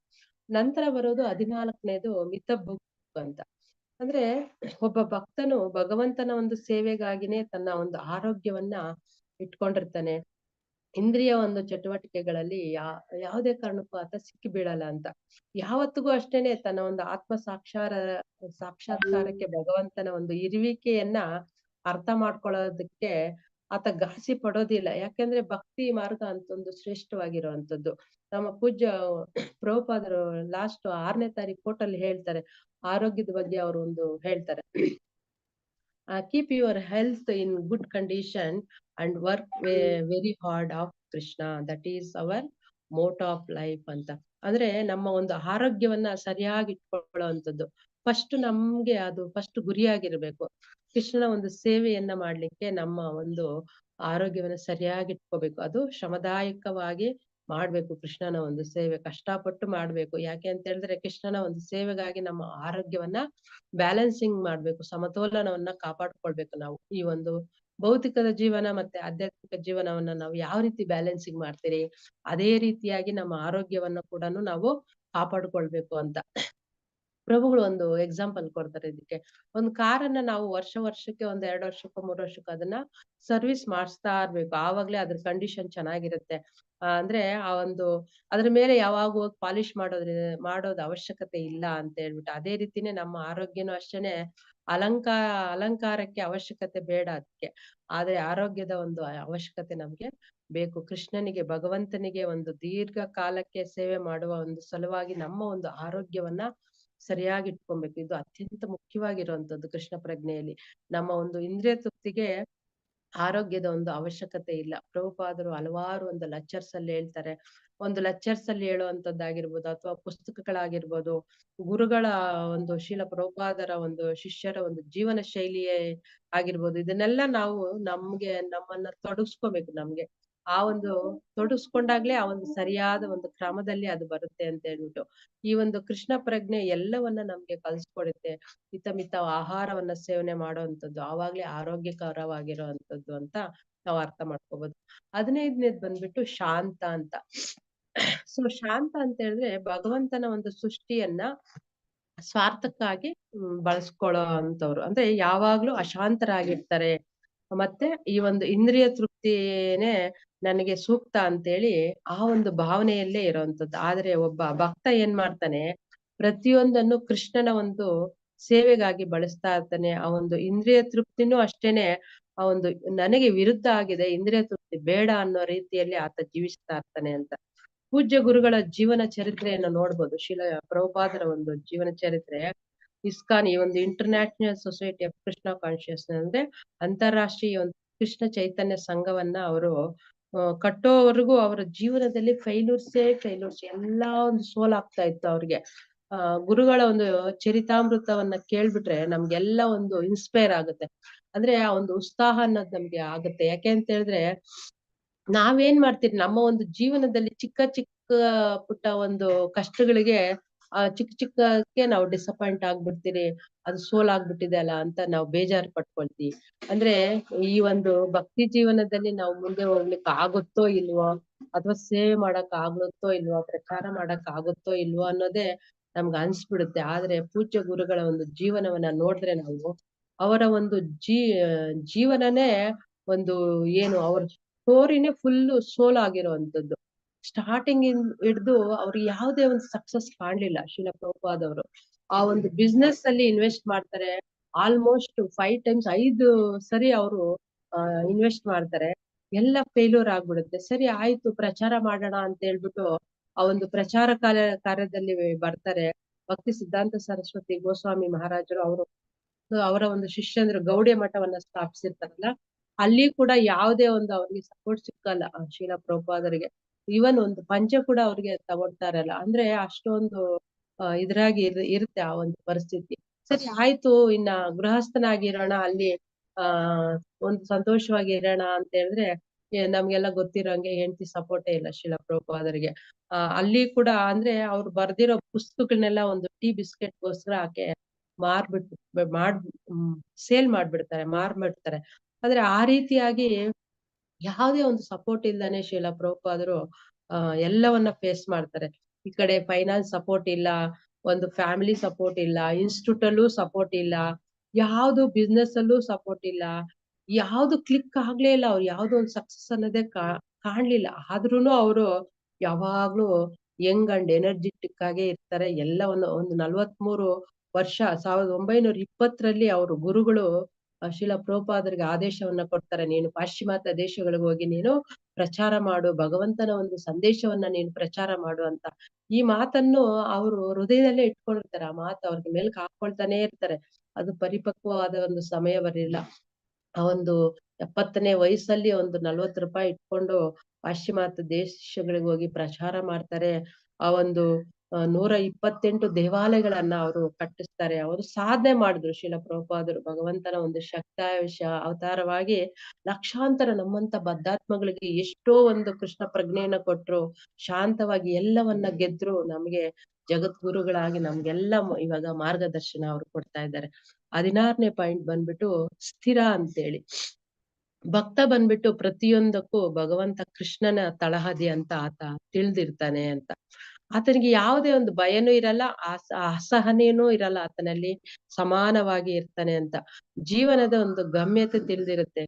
ನಂತರ ಬರೋದು 14ನೇದು ಮಿತಭುಕ್ ಅಂತ. ಅಂದ್ರೆ ಒಬ್ಬ ಭಕ್ತನು ಭಗವಂತನ ಒಂದು ಸೇವೆಗಾಗಿನೇ ತನ್ನ ಒಂದು ಆರೋಗ್ಯವನ್ನ ಇಟ್ಕೊಂಡಿರ್ತಾನೆ. ಇಂದ್ರಿಯ ಒಂದು ಚಟುವಟಿಕೆಗಳಲ್ಲಿ ಯಾವುದೇ ಕಾರಣಕ್ಕೂ ಆತ ಸಿಕ್ಕಿ ಬೀಳಲ್ಲ ಅಂತ. ಯಾವತ್ತಿಗೂ ಅಷ್ಟೇನೆ ತನ್ನ ಒಂದು ಸಾಕ್ಷಾತ್ಕಾರಕ್ಕೆ ಭಗವಂತನ ಒಂದು ಇರುವಿಕೆಯನ್ನ ಅರ್ಥ ಮಾಡ್ಕೊಳ್ಳೋದಕ್ಕೆ ಆತ ಘಾಸಿ ಪಡೋದಿಲ್ಲ. ಯಾಕೆಂದ್ರೆ ಭಕ್ತಿ ಮಾರ್ಗ ಅಂತ ಒಂದು ಶ್ರೇಷ್ಠವಾಗಿರುವಂತದ್ದು. ನಮ್ಮ ಪೂಜ್ಯ ಪ್ರಭುಪಾದರು ಲಾಸ್ಟ್ 6ನೇ ತಾರೀಕು ಕೋಟಲ್ಲಿ ಹೇಳ್ತಾರೆ, ಆರೋಗ್ಯದ ಬಗ್ಗೆ ಅವರು ಒಂದು ಹೇಳ್ತಾರೆ, keep your health in good condition and work very hard of Krishna, that is our motto of life ಅಂತ. ಅಂದ್ರೆ ನಮ್ಮ ಒಂದು ಆರೋಗ್ಯವನ್ನ ಸರಿಯಾಗಿ ಇಟ್ಕೊಳ್ಳುವಂಥದ್ದು ಫಸ್ಟ್ ನಮ್ಗೆ ಅದು ಫಸ್ಟ್ ಗುರಿಯಾಗಿರ್ಬೇಕು. ಕೃಷ್ಣನ ಒಂದು ಸೇವೆಯನ್ನ ಮಾಡ್ಲಿಕ್ಕೆ ನಮ್ಮ ಒಂದು ಆರೋಗ್ಯವನ್ನ ಸರಿಯಾಗಿ ಇಟ್ಕೋಬೇಕು. ಅದು ಶ್ರಮದಾಯಕವಾಗಿ ಮಾಡ್ಬೇಕು. ಕೃಷ್ಣನ ಒಂದು ಸೇವೆ ಕಷ್ಟಪಟ್ಟು ಮಾಡ್ಬೇಕು. ಯಾಕೆ ಅಂತ ಹೇಳಿದ್ರೆ ಕೃಷ್ಣನ ಒಂದು ಸೇವೆಗಾಗಿ ನಮ್ಮ ಆರೋಗ್ಯವನ್ನ ಬ್ಯಾಲೆನ್ಸಿಂಗ್ ಮಾಡ್ಬೇಕು, ಸಮತೋಲನವನ್ನ ಕಾಪಾಡ್ಕೊಳ್ಬೇಕು. ನಾವು ಈ ಒಂದು ಭೌತಿಕದ ಜೀವನ ಮತ್ತೆ ಆಧ್ಯಾತ್ಮಿಕ ಜೀವನವನ್ನ ನಾವು ಯಾವ ರೀತಿ ಬ್ಯಾಲೆನ್ಸಿಂಗ್ ಮಾಡ್ತೀರಿ, ಅದೇ ರೀತಿಯಾಗಿ ನಮ್ಮ ಆರೋಗ್ಯವನ್ನ ಕೂಡ ನಾವು ಕಾಪಾಡ್ಕೊಳ್ಬೇಕು ಅಂತ ಪ್ರಭುಗಳು ಒಂದು ಎಕ್ಸಾಂಪಲ್ ಕೊಡ್ತಾರೆ ಇದಕ್ಕೆ. ಒಂದು ಕಾರನ್ನ ನಾವು ವರ್ಷಕ್ಕೆ 2 ವರ್ಷಕ್ಕೋ 3 ವರ್ಷಕ್ಕೋ ಅದನ್ನ ಸರ್ವಿಸ್ ಮಾಡಿಸ್ತಾ ಇರ್ಬೇಕು. ಆವಾಗ್ಲೇ ಅದ್ರ ಕಂಡೀಷನ್ ಚೆನ್ನಾಗಿರುತ್ತೆ. ಅಂದ್ರೆ ಆ ಒಂದು ಅದ್ರ ಮೇಲೆ ಯಾವಾಗ ಹೋಗಿ ಪಾಲಿಶ್ ಮಾಡೋದು ಅವಶ್ಯಕತೆ ಇಲ್ಲ ಅಂತ ಹೇಳ್ಬಿಟ್ಟು. ಅದೇ ರೀತಿನೇ ನಮ್ಮ ಆರೋಗ್ಯನೂ ಅಷ್ಟೇನೆ ಅಲಂಕಾರಕ್ಕೆ ಅವಶ್ಯಕತೆ ಬೇಡ ಅದಕ್ಕೆ, ಆದ್ರೆ ಆರೋಗ್ಯದ ಒಂದು ಅವಶ್ಯಕತೆ ನಮ್ಗೆ ಬೇಕು. ಕೃಷ್ಣನಿಗೆ ಭಗವಂತನಿಗೆ ಒಂದು ದೀರ್ಘ ಕಾಲಕ್ಕೆ ಸೇವೆ ಮಾಡುವ ಒಂದು ಸಲುವಾಗಿ ನಮ್ಮ ಒಂದು ಆರೋಗ್ಯವನ್ನ ಸರಿಯಾಗಿ ಇಟ್ಕೊಬೇಕು. ಇದು ಅತ್ಯಂತ ಮುಖ್ಯವಾಗಿರುವಂತದ್ದು ಕೃಷ್ಣ ಪ್ರಜ್ಞೆಯಲ್ಲಿ. ನಮ್ಮ ಒಂದು ಇಂದ್ರಿಯ ತೃಪ್ತಿಗೆ ಆರೋಗ್ಯದ ಒಂದು ಅವಶ್ಯಕತೆ ಇಲ್ಲ. ಪ್ರಭುಪಾದರು ಹಲವಾರು ಒಂದು ಲೆಕ್ಚರ್ಸ್ ಅಲ್ಲಿ ಹೇಳ್ತಾರೆ. ಒಂದು ಲೆಕ್ಚರ್ಸ್ ಅಲ್ಲಿ ಹೇಳುವಂತದ್ದಾಗಿರ್ಬೋದು ಅಥವಾ ಪುಸ್ತಕಗಳಾಗಿರ್ಬೋದು, ಗುರುಗಳ ಒಂದು ಶೀಲ ಪ್ರಭುಪಾದರ ಒಂದು ಶಿಷ್ಯರ ಒಂದು ಜೀವನ ಶೈಲಿಯೇ ಆಗಿರ್ಬೋದು, ಇದನ್ನೆಲ್ಲ ನಾವು ನಮ್ಮನ್ನ ತೊಡಗಿಸ್ಕೋಬೇಕು. ನಮ್ಗೆ ಆ ಒಂದು ತೊಡಗಿಸ್ಕೊಂಡಾಗ್ಲೇ ಆ ಒಂದು ಸರಿಯಾದ ಒಂದು ಕ್ರಮದಲ್ಲಿ ಅದು ಬರುತ್ತೆ ಅಂತ ಹೇಳ್ಬಿಟ್ಟು ಈ ಒಂದು ಕೃಷ್ಣ ಪ್ರಜ್ಞೆ ಎಲ್ಲವನ್ನ ನಮ್ಗೆ ಕಲ್ಸ್ಕೊಡುತ್ತೆ. ಮಿತ ಆಹಾರವನ್ನ ಸೇವನೆ ಮಾಡುವಂಥದ್ದು, ಆವಾಗ್ಲೇ ಆರೋಗ್ಯಕರವಾಗಿರುವಂತದ್ದು ಅಂತ ನಾವು ಅರ್ಥ ಮಾಡ್ಕೋಬಹುದು. 15ನೇದ್ ಬಂದ್ಬಿಟ್ಟು ಶಾಂತ ಅಂತ. ಸೊ ಶಾಂತ ಅಂತ ಹೇಳಿದ್ರೆ ಭಗವಂತನ ಒಂದು ಸೃಷ್ಟಿಯನ್ನ ಸ್ವಾರ್ಥಕ್ಕಾಗಿ ಬಳಸ್ಕೊಳ್ಳೋ ಅಂತವ್ರು, ಅಂದ್ರೆ ಯಾವಾಗ್ಲೂ ಅಶಾಂತರಾಗಿರ್ತಾರೆ. ಮತ್ತೆ ಈ ಒಂದು ಇಂದ್ರಿಯ ತೃಪ್ತಿನೇ ನನಗೆ ಸೂಕ್ತ ಅಂತೇಳಿ ಆ ಒಂದು ಭಾವನೆಯಲ್ಲೇ ಇರೋವಂಥದ್ದು. ಆದ್ರೆ ಒಬ್ಬ ಭಕ್ತ ಏನ್ ಮಾಡ್ತಾನೆ, ಪ್ರತಿಯೊಂದನ್ನು ಕೃಷ್ಣನ ಒಂದು ಸೇವೆಗಾಗಿ ಬಳಸ್ತಾ ಇರ್ತಾನೆ. ಆ ಒಂದು ಇಂದ್ರಿಯ ತೃಪ್ತಿನೂ ಅಷ್ಟೇನೆ ಆ ಒಂದು ನನಗೆ ವಿರುದ್ಧ ಆಗಿದೆ, ಇಂದ್ರಿಯ ತೃಪ್ತಿ ಬೇಡ ಅನ್ನೋ ರೀತಿಯಲ್ಲಿ ಆತ ಜೀವಿಸ್ತಾ ಇರ್ತಾನೆ ಅಂತ. ಪೂಜ್ಯ ಗುರುಗಳ ಜೀವನ ಚರಿತ್ರೆಯನ್ನು ನೋಡ್ಬೋದು. ಪ್ರಭುಪಾದರ ಒಂದು ಜೀವನ ಚರಿತ್ರೆ, ಇಸ್ಕಾನ್, ಈ ಒಂದು international society of Krishna consciousness ಅಂದ್ರೆ ಅಂತಾರಾಷ್ಟ್ರೀಯ ಒಂದು ಕೃಷ್ಣ ಚೈತನ್ಯ ಸಂಘವನ್ನ ಅವರು ಕಟ್ಟೋವರೆಗೂ ಅವರ ಜೀವನದಲ್ಲಿ ಫೈಲ್ಯೂರ್ಸ್ ಎಲ್ಲಾ ಒಂದು ಸೋಲಾಗ್ತಾ ಇತ್ತು ಅವ್ರಿಗೆ. ಗುರುಗಳ ಒಂದು ಚರಿತಾಮೃತವನ್ನ ಕೇಳ್ಬಿಟ್ರೆ ನಮ್ಗೆಲ್ಲ ಒಂದು ಇನ್ಸ್ಪೈರ್ ಆಗುತ್ತೆ. ಅಂದ್ರೆ ಆ ಒಂದು ಉತ್ಸಾಹ ಅನ್ನೋದು ನಮ್ಗೆ ಆಗುತ್ತೆ. ಯಾಕೆ ಅಂತ ಹೇಳಿದ್ರೆ ನಾವೇನ್ ಮಾಡ್ತೀರಿ, ನಮ್ಮ ಒಂದು ಜೀವನದಲ್ಲಿ ಚಿಕ್ಕ ಪುಟ್ಟ ಒಂದು ಕಷ್ಟಗಳಿಗೆ ಚಿಕ್ಕ ಚಿಕ್ಕಕ್ಕೆ ನಾವು ಡಿಸಪಾಯಿಂಟ್ ಆಗ್ಬಿಡ್ತೀರಿ, ಅದು ಸೋಲಾಗ್ಬಿಟ್ಟಿದೆ ಅಲ್ಲ ಅಂತ ನಾವು ಬೇಜಾರು ಪಟ್ಕೊಳ್ತೀವಿ. ಅಂದ್ರೆ ಈ ಒಂದು ಭಕ್ತಿ ಜೀವನದಲ್ಲಿ ನಾವು ಮುಂದೆ ಹೋಗ್ಲಿಕ್ಕೆ ಆಗುತ್ತೋ ಇಲ್ವೋ, ಅಥವಾ ಸೇವೆ ಮಾಡಕ್ ಆಗುತ್ತೋ ಇಲ್ವೋ, ಪ್ರಚಾರ ಮಾಡಕ್ ಆಗುತ್ತೋ ಇಲ್ವೋ ಅನ್ನೋದೇ ನಮ್ಗೆ ಅನ್ಸ್ಬಿಡುತ್ತೆ. ಆದ್ರೆ ಪೂಜ್ಯ ಗುರುಗಳ ಒಂದು ಜೀವನವನ್ನ ನೋಡಿದ್ರೆ ನಾವು ಅವರ ಒಂದು ಜೀವನನೇ ಒಂದು ಏನು ಅವ್ರ ಸ್ಟೋರಿನೇ ಫುಲ್ಲು ಸೋಲಾಗಿರುವಂತದ್ದು. ಸ್ಟಾರ್ಟಿಂಗ್ ಹಿಡ್ದು ಅವ್ರಿಗೆ ಯಾವುದೇ ಒಂದು ಸಕ್ಸಸ್ ಕಾಣ್ಲಿಲ್ಲ ಶ್ರೀಲ ಪ್ರಭುಪಾದವರು. ಆ ಒಂದು ಬಿಸ್ನೆಸ್ ಅಲ್ಲಿ ಇನ್ವೆಸ್ಟ್ ಮಾಡ್ತಾರೆ, ಆಲ್ಮೋಸ್ಟ್ 5 times 5 ಸರಿ ಅವರು ಇನ್ವೆಸ್ಟ್ ಮಾಡ್ತಾರೆ, ಎಲ್ಲ ಫೇಲ್ಯೂರ್ ಆಗ್ಬಿಡುತ್ತೆ. ಸರಿ ಆಯ್ತು ಪ್ರಚಾರ ಮಾಡೋಣ ಅಂತ ಹೇಳ್ಬಿಟ್ಟು ಆ ಒಂದು ಪ್ರಚಾರ ಕಾರ್ಯದಲ್ಲಿ ಬರ್ತಾರೆ. ಭಕ್ತಿ ಸಿದ್ಧಾಂತ ಸರಸ್ವತಿ ಗೋಸ್ವಾಮಿ ಮಹಾರಾಜರು ಅವರ ಒಂದು ಶಿಷ್ಯಂದ್ರು ಗೌಡಿಯ ಮಠವನ್ನ ಸ್ಥಾಪಿಸಿರ್ತಾರಲ್ಲ, ಅಲ್ಲಿ ಕೂಡ ಯಾವುದೇ ಒಂದು ಅವ್ರಿಗೆ ಸಪೋರ್ಟ್ ಸಿಕ್ಕಲ್ಲ ಶ್ರೀಲ ಪ್ರಭುಪಾದರಿಗೆ. ಇವನ್ ಒಂದು ಪಂಚ ಕೂಡ ಅವ್ರಿಗೆ ತಗೊಳ್ತಾ ಇರಲ್ಲ. ಅಂದ್ರೆ ಅಷ್ಟೊಂದು ಇದ್ರಾಗಿ ಇರುತ್ತೆ ಆ ಒಂದು ಪರಿಸ್ಥಿತಿ. ಸರಿ ಆಯ್ತು ಇನ್ನ ಗೃಹಸ್ಥನಾಗಿರೋಣ, ಅಲ್ಲಿ ಒಂದು ಸಂತೋಷವಾಗಿ ಇರೋಣ ಅಂತ ಹೇಳಿದ್ರೆ ನಮ್ಗೆಲ್ಲ ಗೊತ್ತಿರೋಂಗೆ ಹೆಂಡತಿ ಸಪೋರ್ಟೇ ಇಲ್ಲ ಶ್ರೀಲ ಪ್ರಭುಪಾದರಿಗೆ. ಅಲ್ಲಿ ಕೂಡ ಅಂದ್ರೆ ಅವ್ರು ಬರ್ದಿರೋ ಪುಸ್ತಕಗಳನ್ನೆಲ್ಲ ಒಂದು ಟೀ ಬಿಸ್ಕೆಟ್ಗೋಸ್ಕರ ಆಕೆ ಸೇಲ್ ಮಾಡ್ಬಿಡ್ತಾರೆ, ಮಾರ್ಬಿಡ್ತಾರೆ. ಆದ್ರೆ ಆ ರೀತಿಯಾಗಿ ಯಾವುದೇ ಒಂದು ಸಪೋರ್ಟ್ ಇಲ್ದಾನೆ ಶ್ರೀಲ ಪ್ರಭುಪಾದರು ಎಲ್ಲವನ್ನ ಫೇಸ್ ಮಾಡ್ತಾರೆ. ಈ ಕಡೆ ಫೈನಾನ್ಸ್ ಸಪೋರ್ಟ್ ಇಲ್ಲ, ಒಂದು ಫ್ಯಾಮಿಲಿ ಸಪೋರ್ಟ್ ಇಲ್ಲ, ಇನ್ಸ್ಟಿಟ್ಯೂಟ್ ಅಲ್ಲೂ ಸಪೋರ್ಟ್ ಇಲ್ಲ, ಯಾವ್ದು ಬಿಸ್ನೆಸ್ ಅಲ್ಲೂ ಸಪೋರ್ಟ್ ಇಲ್ಲ, ಯಾವ್ದು ಕ್ಲಿಕ್ ಆಗ್ಲೇ ಇಲ್ಲ. ಅವ್ರು ಯಾವ್ದೋ ಒಂದು ಸಕ್ಸಸ್ ಅನ್ನೋದೇ ಕಾಣ್ಲಿಲ್ಲ. ಆದ್ರೂನು ಅವರು ಯಾವಾಗ್ಲೂ ಯಂಗ್ ಅಂಡ್ ಎನರ್ಜೆಟಿಕ್ ಆಗೇ ಇರ್ತಾರೆ. ಎಲ್ಲವನ್ನು ಒಂದು 43 ವರ್ಷ 1920ರಲ್ಲಿ ಅವರು ಗುರುಗಳು ಶ್ರೀಲ ಪ್ರಭುಪಾದರಿಗೆ ಆದೇಶವನ್ನ ಕೊಡ್ತಾರೆ, ನೀನು ಪಾಶ್ಚಿಮಾತ್ಯ ದೇಶಗಳಿಗೆ ಹೋಗಿ ನೀನು ಪ್ರಚಾರ ಮಾಡು, ಭಗವಂತನ ಒಂದು ಸಂದೇಶವನ್ನ ನೀನು ಪ್ರಚಾರ ಮಾಡು ಅಂತ. ಈ ಮಾತನ್ನು ಅವರು ಹೃದಯದಲ್ಲೇ ಇಟ್ಕೊಂಡಿರ್ತಾರೆ. ಆ ಮಾತು ಅವ್ರಿಗೆ ಮೇಲ್ಕ್ ಹಾಕೊಳ್ತಾನೆ ಇರ್ತಾರೆ. ಅದು ಪರಿಪಕ್ವವಾದ ಒಂದು ಸಮಯ ಬರಲಿಲ್ಲ. ಆ ಒಂದು 70ನೇ ವಯಸ್ಸಲ್ಲಿ ಒಂದು 40 ರೂಪಾಯಿ ಇಟ್ಕೊಂಡು ಪಾಶ್ಚಿಮಾತ್ಯ ದೇಶಗಳಿಗೆ ಹೋಗಿ ಪ್ರಚಾರ ಮಾಡ್ತಾರೆ. ಆ ಒಂದು 128 ದೇವಾಲಯಗಳನ್ನ ಅವರು ಕಟ್ಟಿಸ್ತಾರೆ. ಅವರು ಸಾಧನೆ ಮಾಡಿದ್ರು ಶ್ರೀಲ ಪ್ರಭುಪಾದರು. ಭಗವಂತನ ಒಂದು ಶಕ್ತಾವೇಶ ಅವತಾರವಾಗಿ ಲಕ್ಷಾಂತರ ನಮ್ಮಂತ ಬದ್ಧಾತ್ಮಗಳಿಗೆ ಎಷ್ಟೋ ಒಂದು ಕೃಷ್ಣ ಪ್ರಜ್ಞೆಯನ್ನ ಕೊಟ್ರು, ಶಾಂತವಾಗಿ ಎಲ್ಲವನ್ನ ಗೆದ್ರು. ನಮ್ಗೆ ಜಗದ್ಗುರುಗಳಾಗಿ ನಮ್ಗೆಲ್ಲ ಇವಾಗ ಮಾರ್ಗದರ್ಶನ ಅವ್ರು ಕೊಡ್ತಾ ಇದ್ದಾರೆ. 16ನೇ ಪಾಯಿಂಟ್ ಬಂದ್ಬಿಟ್ಟು ಸ್ಥಿರ ಅಂತೇಳಿ. ಭಕ್ತ ಬಂದ್ಬಿಟ್ಟು ಪ್ರತಿಯೊಂದಕ್ಕೂ ಭಗವಂತ ಕೃಷ್ಣನ ತಳಹದಿ ಅಂತ ಆತ ತಿಳಿದಿರ್ತಾನೆ ಅಂತ. ಆತನಿಗೆ ಯಾವುದೇ ಒಂದು ಭಯನೂ ಇರಲ್ಲ, ಅಸಹನೇನೂ ಇರಲ್ಲ, ಆತನಲ್ಲಿ ಸಮಾನವಾಗಿ ಇರ್ತಾನೆ ಅಂತ. ಜೀವನದ ಒಂದು ಗಮ್ಯತೆ ತಿಳಿದಿರುತ್ತೆ.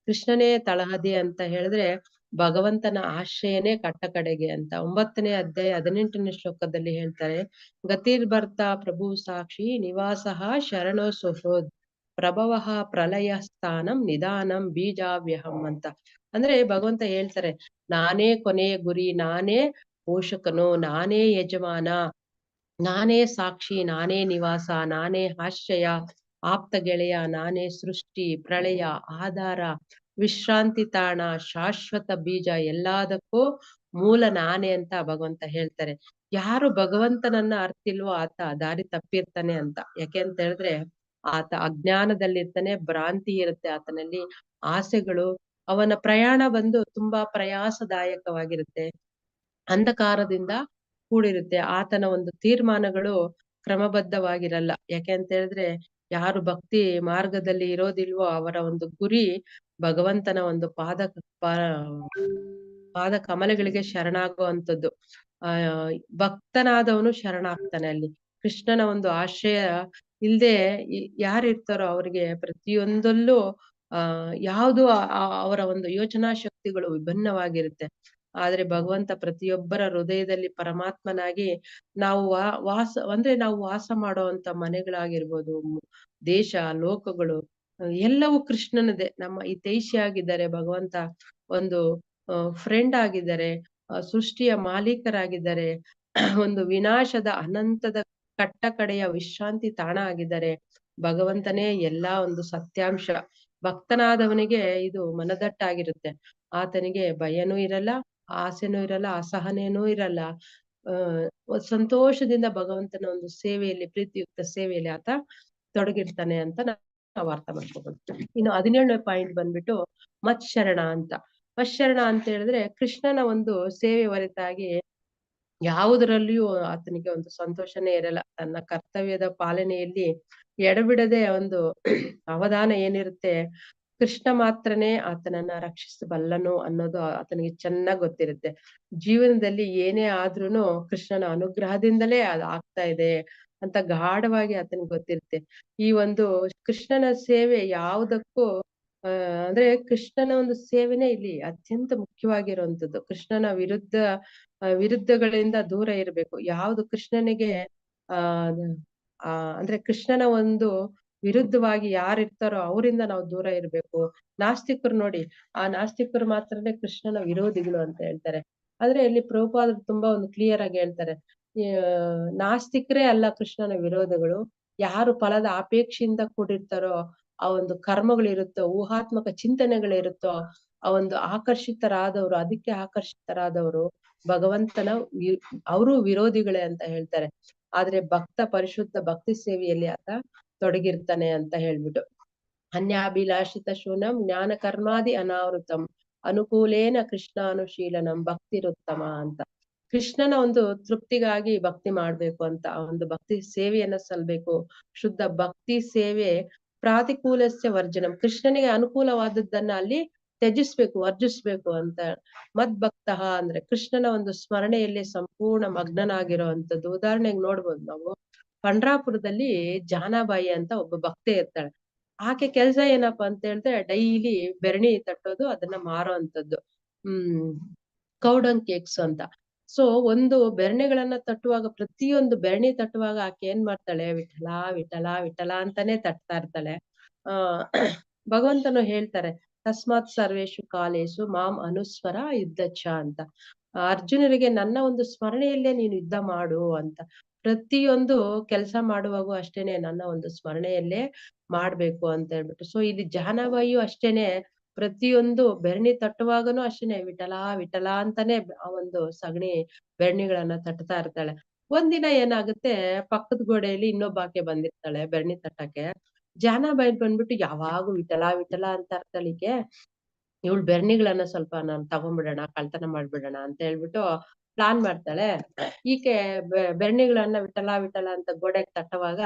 ಕೃಷ್ಣನೇ ತಳಹದಿ ಅಂತ ಹೇಳಿದ್ರೆ ಭಗವಂತನ ಆಶ್ರಯನೇ ಕಟ್ಟ ಕಡೆಗೆ ಅಂತ 9ನೇ ಅಧ್ಯಾಯ 18ನೇ ಶ್ಲೋಕದಲ್ಲಿ ಹೇಳ್ತಾರೆ, ಗತಿರ್ಭರ್ತ ಪ್ರಭು ಸಾಕ್ಷಿ ನಿವಾಸಃ ಶರಣೋ ಸುಹೃದ್ ಪ್ರಭವಃ ಪ್ರಲಯ ಸ್ಥಾನಂ ನಿಧಾನಂ ಬೀಜಾವ್ಯಹಂ ಅಂತ. ಅಂದ್ರೆ ಭಗವಂತ ಹೇಳ್ತಾರೆ, ನಾನೇ ಕೊನೆಯ ಗುರಿ, ನಾನೇ ಪೋಷಕನು, ನಾನೇ ಯಜಮಾನ, ನಾನೇ ಸಾಕ್ಷಿ, ನಾನೇ ನಿವಾಸ, ನಾನೇ ಆಶ್ರಯ, ಆಪ್ತ ಗೆಳೆಯ, ನಾನೇ ಸೃಷ್ಟಿ ಪ್ರಳಯ ಆಧಾರ ವಿಶ್ರಾಂತಿ ತಾಣ ಶಾಶ್ವತ ಬೀಜ, ಎಲ್ಲದಕ್ಕೂ ಮೂಲ ನಾನೇ ಅಂತ ಭಗವಂತ ಹೇಳ್ತಾರೆ. ಯಾರು ಭಗವಂತನನ್ನ ಅರ್ತಿಲ್ವೋ ಆತ ದಾರಿ ತಪ್ಪಿರ್ತಾನೆ ಅಂತ. ಯಾಕೆ ಅಂತ ಹೇಳಿದ್ರೆ ಆತ ಅಜ್ಞಾನದಲ್ಲಿರ್ತಾನೆ, ಭ್ರಾಂತಿ ಇರುತ್ತೆ ಆತನಲ್ಲಿ, ಆಸೆಗಳು, ಅವನ ಪ್ರಯಾಣ ಬಂದು ತುಂಬಾ ಪ್ರಯಾಸದಾಯಕವಾಗಿರುತ್ತೆ, ಅಂಧಕಾರದಿಂದ ಕೂಡಿರುತ್ತೆ. ಆತನ ಒಂದು ತೀರ್ಮಾನಗಳು ಕ್ರಮಬದ್ಧವಾಗಿರಲ್ಲ. ಯಾಕೆ ಅಂತ ಹೇಳಿದ್ರೆ ಯಾರು ಭಕ್ತಿ ಮಾರ್ಗದಲ್ಲಿ ಇರೋದಿಲ್ವೋ ಅವರ ಒಂದು ಗುರಿ ಭಗವಂತನ ಒಂದು ಪಾದ ಕಮಲಗಳಿಗೆ ಶರಣಾಗುವಂಥದ್ದು. ಭಕ್ತನಾದವನು ಶರಣಾಗ್ತಾನೆ ಅಲ್ಲಿ. ಕೃಷ್ಣನ ಒಂದು ಆಶ್ರಯ ಇಲ್ದೆ ಯಾರಿರ್ತಾರೋ ಅವ್ರಿಗೆ ಪ್ರತಿಯೊಂದಲ್ಲೂ ಯಾವುದು ಅವರ ಒಂದು ಯೋಚನಾ ಶಕ್ತಿಗಳು ವಿಭಿನ್ನವಾಗಿರುತ್ತೆ. ಆದ್ರೆ ಭಗವಂತ ಪ್ರತಿಯೊಬ್ಬರ ಹೃದಯದಲ್ಲಿ ಪರಮಾತ್ಮನಾಗಿ ನಾವು ನಾವು ವಾಸ ಮಾಡುವಂತ ಮನೆಗಳಾಗಿರ್ಬೋದು, ದೇಶ ಲೋಕಗಳು ಎಲ್ಲವೂ ಕೃಷ್ಣನದೇ. ನಮ್ಮ ಹಿತೈಷಿಯಾಗಿದ್ದಾರೆ ಭಗವಂತ, ಒಂದು ಫ್ರೆಂಡ್ ಆಗಿದ್ದಾರೆ, ಸೃಷ್ಟಿಯ ಮಾಲೀಕರಾಗಿದ್ದಾರೆ, ಒಂದು ವಿನಾಶದ ಅನಂತದ ಕಟ್ಟ ಕಡೆಯ ವಿಶ್ರಾಂತಿ ತಾಣ ಆಗಿದ್ದಾರೆ. ಭಗವಂತನೇ ಎಲ್ಲಾ ಒಂದು ಸತ್ಯಾಂಶ. ಭಕ್ತನಾದವನಿಗೆ ಇದು ಮನದಟ್ಟಾಗಿರುತ್ತೆ. ಆತನಿಗೆ ಭಯನೂ ಇರಲ್ಲ, ಆಸೆನೂ ಇರಲ್ಲ, ಅಸಹನೇನೂ ಇರಲ್ಲ. ಸಂತೋಷದಿಂದ ಭಗವಂತನ ಒಂದು ಸೇವೆಯಲ್ಲಿ, ಪ್ರೀತಿಯುಕ್ತ ಸೇವೆಯಲ್ಲಿ ಆತ ತೊಡಗಿರ್ತಾನೆ ಅಂತ ನಾವು ಅರ್ಥ ಮಾಡ್ಕೋಬಹುದು. ಇನ್ನು 17ನೇ ಪಾಯಿಂಟ್ ಬಂದ್ಬಿಟ್ಟು ಮತ್ಶರಣ ಅಂತ. ಮತ್ಶರಣ ಅಂತ ಹೇಳಿದ್ರೆ ಕೃಷ್ಣನ ಒಂದು ಸೇವೆ ಹೊರತಾಗಿ ಯಾವುದರಲ್ಲಿಯೂ ಆತನಿಗೆ ಒಂದು ಸಂತೋಷನೇ ಇರಲ್ಲ. ತನ್ನ ಕರ್ತವ್ಯದ ಪಾಲನೆಯಲ್ಲಿ ಎಡಬಿಡದೆ ಒಂದು ಅವಧಾನ ಏನಿರುತ್ತೆ, ಕೃಷ್ಣ ಮಾತ್ರನೇ ಆತನನ್ನ ರಕ್ಷಿಸಬಲ್ಲನು ಅನ್ನೋದು ಆತನಿಗೆ ಚೆನ್ನಾಗ್ ಗೊತ್ತಿರುತ್ತೆ. ಜೀವನದಲ್ಲಿ ಏನೇ ಆದ್ರೂನು ಕೃಷ್ಣನ ಅನುಗ್ರಹದಿಂದಲೇ ಅದು ಆಗ್ತಾ ಇದೆ ಅಂತ ಗಾಢವಾಗಿ ಆತನಿಗೆ ಗೊತ್ತಿರುತ್ತೆ. ಈ ಒಂದು ಕೃಷ್ಣನ ಸೇವೆ ಯಾವುದಕ್ಕೂ ಅಂದ್ರೆ ಕೃಷ್ಣನ ಒಂದು ಸೇವೆನೇ ಇಲ್ಲಿ ಅತ್ಯಂತ ಮುಖ್ಯವಾಗಿರುವಂತದ್ದು. ಕೃಷ್ಣನ ವಿರುದ್ಧಗಳಿಂದ ದೂರ ಇರಬೇಕು. ಯಾವುದು ಕೃಷ್ಣನಿಗೆ ಆ ಅಂದ್ರೆ ಕೃಷ್ಣನ ಒಂದು ವಿರುದ್ಧವಾಗಿ ಯಾರಿರ್ತಾರೋ ಅವರಿಂದ ನಾವು ದೂರ ಇರ್ಬೇಕು. ನಾಸ್ತಿಕರು ನೋಡಿ, ಆ ನಾಸ್ತಿಕರು ಮಾತ್ರನೇ ಕೃಷ್ಣನ ವಿರೋಧಿಗಳು ಅಂತ ಹೇಳ್ತಾರೆ. ಆದ್ರೆ ಇಲ್ಲಿ ಪ್ರಭುಪಾದರು ತುಂಬಾ ಒಂದು ಕ್ಲಿಯರ್ ಆಗಿ ಹೇಳ್ತಾರೆ, ನಾಸ್ತಿಕರೇ ಅಲ್ಲ ಕೃಷ್ಣನ ವಿರೋಧಗಳು, ಯಾರು ಫಲದ ಅಪೇಕ್ಷೆಯಿಂದ ಕೂಡಿರ್ತಾರೋ, ಆ ಒಂದು ಕರ್ಮಗಳಿರುತ್ತೋ, ಊಹಾತ್ಮಕ ಚಿಂತನೆಗಳಿರುತ್ತೋ, ಆ ಒಂದು ಆಕರ್ಷಿತರಾದವರು, ಅದಕ್ಕೆ ಆಕರ್ಷಿತರಾದವರು ಭಗವಂತನ ಅವರು ವಿರೋಧಿಗಳೇ ಅಂತ ಹೇಳ್ತಾರೆ. ಆದ್ರೆ ಭಕ್ತ ಪರಿಶುದ್ಧ ಭಕ್ತಿ ಸೇವೆಯಲ್ಲಿ ಆತ ತೊಡಗಿರ್ತಾನೆ ಅಂತ ಹೇಳ್ಬಿಟ್ಟು, ಅನ್ಯಾಭಿಲಾಷಿತ ಶೂನ್ಯಂ ಜ್ಞಾನ ಕರ್ಮಾದಿ ಅನಾವೃತಂ ಅನುಕೂಲೇನ ಕೃಷ್ಣಾನುಶೀಲನಂ ಭಕ್ತಿರುತ್ತಮ ಅಂತ. ಕೃಷ್ಣನ ಒಂದು ತೃಪ್ತಿಗಾಗಿ ಭಕ್ತಿ ಮಾಡ್ಬೇಕು ಅಂತ, ಆ ಒಂದು ಭಕ್ತಿ ಸೇವೆಯನ್ನ ಸಲ್ಬೇಕು. ಶುದ್ಧ ಭಕ್ತಿ ಸೇವೆ ಪ್ರಾತಿಕೂಲಸ್ಯ ವರ್ಜನಂ, ಕೃಷ್ಣನಿಗೆ ಅನುಕೂಲವಾದದ್ದನ್ನ ಅಲ್ಲಿ ತ್ಯಜಿಸ್ಬೇಕು, ವರ್ಜಿಸ್ಬೇಕು ಅಂತ. ಮದ್ಭಕ್ತ ಅಂದ್ರೆ ಕೃಷ್ಣನ ಒಂದು ಸ್ಮರಣೆಯಲ್ಲಿ ಸಂಪೂರ್ಣ ಮಗ್ನನಾಗಿರುವಂತದ್ದು. ಉದಾಹರಣೆಗೆ ನೋಡ್ಬೋದು ನಾವು, ಪಂಡ್ರಾಪುರದಲ್ಲಿ ಜಾನಾಬಾಯಿ ಅಂತ ಒಬ್ಬ ಭಕ್ತೆ ಇರ್ತಾಳೆ. ಆಕೆ ಕೆಲ್ಸ ಏನಪ್ಪಾ ಅಂತ ಹೇಳಿದ್ರೆ ಡೈಲಿ ಬೆರಣಿ ತಟ್ಟೋದು, ಅದನ್ನ ಮಾರೋ ಅಂತದ್ದು. ಕೌಡಂಗ್ ಕೇಕ್ಸ್ ಅಂತ. ಸೊ ಒಂದು ಬೆರಣಿಗಳನ್ನ ತಟ್ಟುವಾಗ, ಪ್ರತಿಯೊಂದು ಬೆರಣಿ ತಟ್ಟುವಾಗ ಆಕೆ ಏನ್ ಮಾಡ್ತಾಳೆ, ವಿಠಲ ವಿಠಲ ವಿಠಲ ಅಂತಾನೆ ತಟ್ತಾ ಇರ್ತಾಳೆ. ಭಗವಂತನು ಹೇಳ್ತಾರೆ, ತಸ್ಮಾತ್ ಸರ್ವೇಶು ಕಾಲೇಶು ಮಾಂ ಅನುಸ್ವರ ಯುದ್ಧಚ್ಛ ಅಂತ. ಅರ್ಜುನರಿಗೆ ನನ್ನ ಒಂದು ಸ್ಮರಣೆಯಲ್ಲೇ ನೀನು ಯುದ್ಧ ಮಾಡು ಅಂತ. ಪ್ರತಿಯೊಂದು ಕೆಲಸ ಮಾಡುವಾಗೂ ಅಷ್ಟೇನೆ ನನ್ನ ಒಂದು ಸ್ಮರಣೆಯಲ್ಲೇ ಮಾಡ್ಬೇಕು ಅಂತ ಹೇಳ್ಬಿಟ್ಟು. ಸೊ ಇಲ್ಲಿ ಜಾಹ್ನವಿಯು ಅಷ್ಟೇನೆ, ಪ್ರತಿಯೊಂದು ಬೆರಣಿ ತಟ್ಟುವಾಗನು ಅಷ್ಟೇನೆ ವಿಠಲ ವಿಠಲ ಅಂತಾನೆ ಆ ಒಂದು ಸಗಣಿ ಬೆರಣಿಗಳನ್ನ ತಟ್ತಾ ಇರ್ತಾಳೆ. ಒಂದಿನ ಏನಾಗುತ್ತೆ, ಪಕ್ಕದ ಗೋಡೆಯಲ್ಲಿ ಇನ್ನೊಬ್ಬಾಕೆ ಬಂದಿರ್ತಾಳೆ ಬೆರಣಿ ತಟ್ಟಕ್ಕೆ. ಜಾಹ್ನಬಾಯಿ ಬಂದ್ಬಿಟ್ಟು ಯಾವಾಗೂ ವಿಠಲ ವಿಠಲ ಅಂತ ಇರ್ತಾಳಿಕೆ, ಇವಳು ಬೆರಣಿಗಳನ್ನ ಸ್ವಲ್ಪ ನಾನು ತಗೊಂಡ್ಬಿಡೋಣ, ಕಳ್ತನ ಮಾಡ್ಬಿಡೋಣ ಅಂತ ಹೇಳ್ಬಿಟ್ಟು ಪ್ಲಾನ್ ಮಾಡ್ತಾಳೆ. ಈಕೆ ಬೆರಣಿಗಳನ್ನ ವಿಠಲ ವಿಠಲ ಅಂತ ಗೋಡೆಗೆ ತಟ್ಟುವಾಗ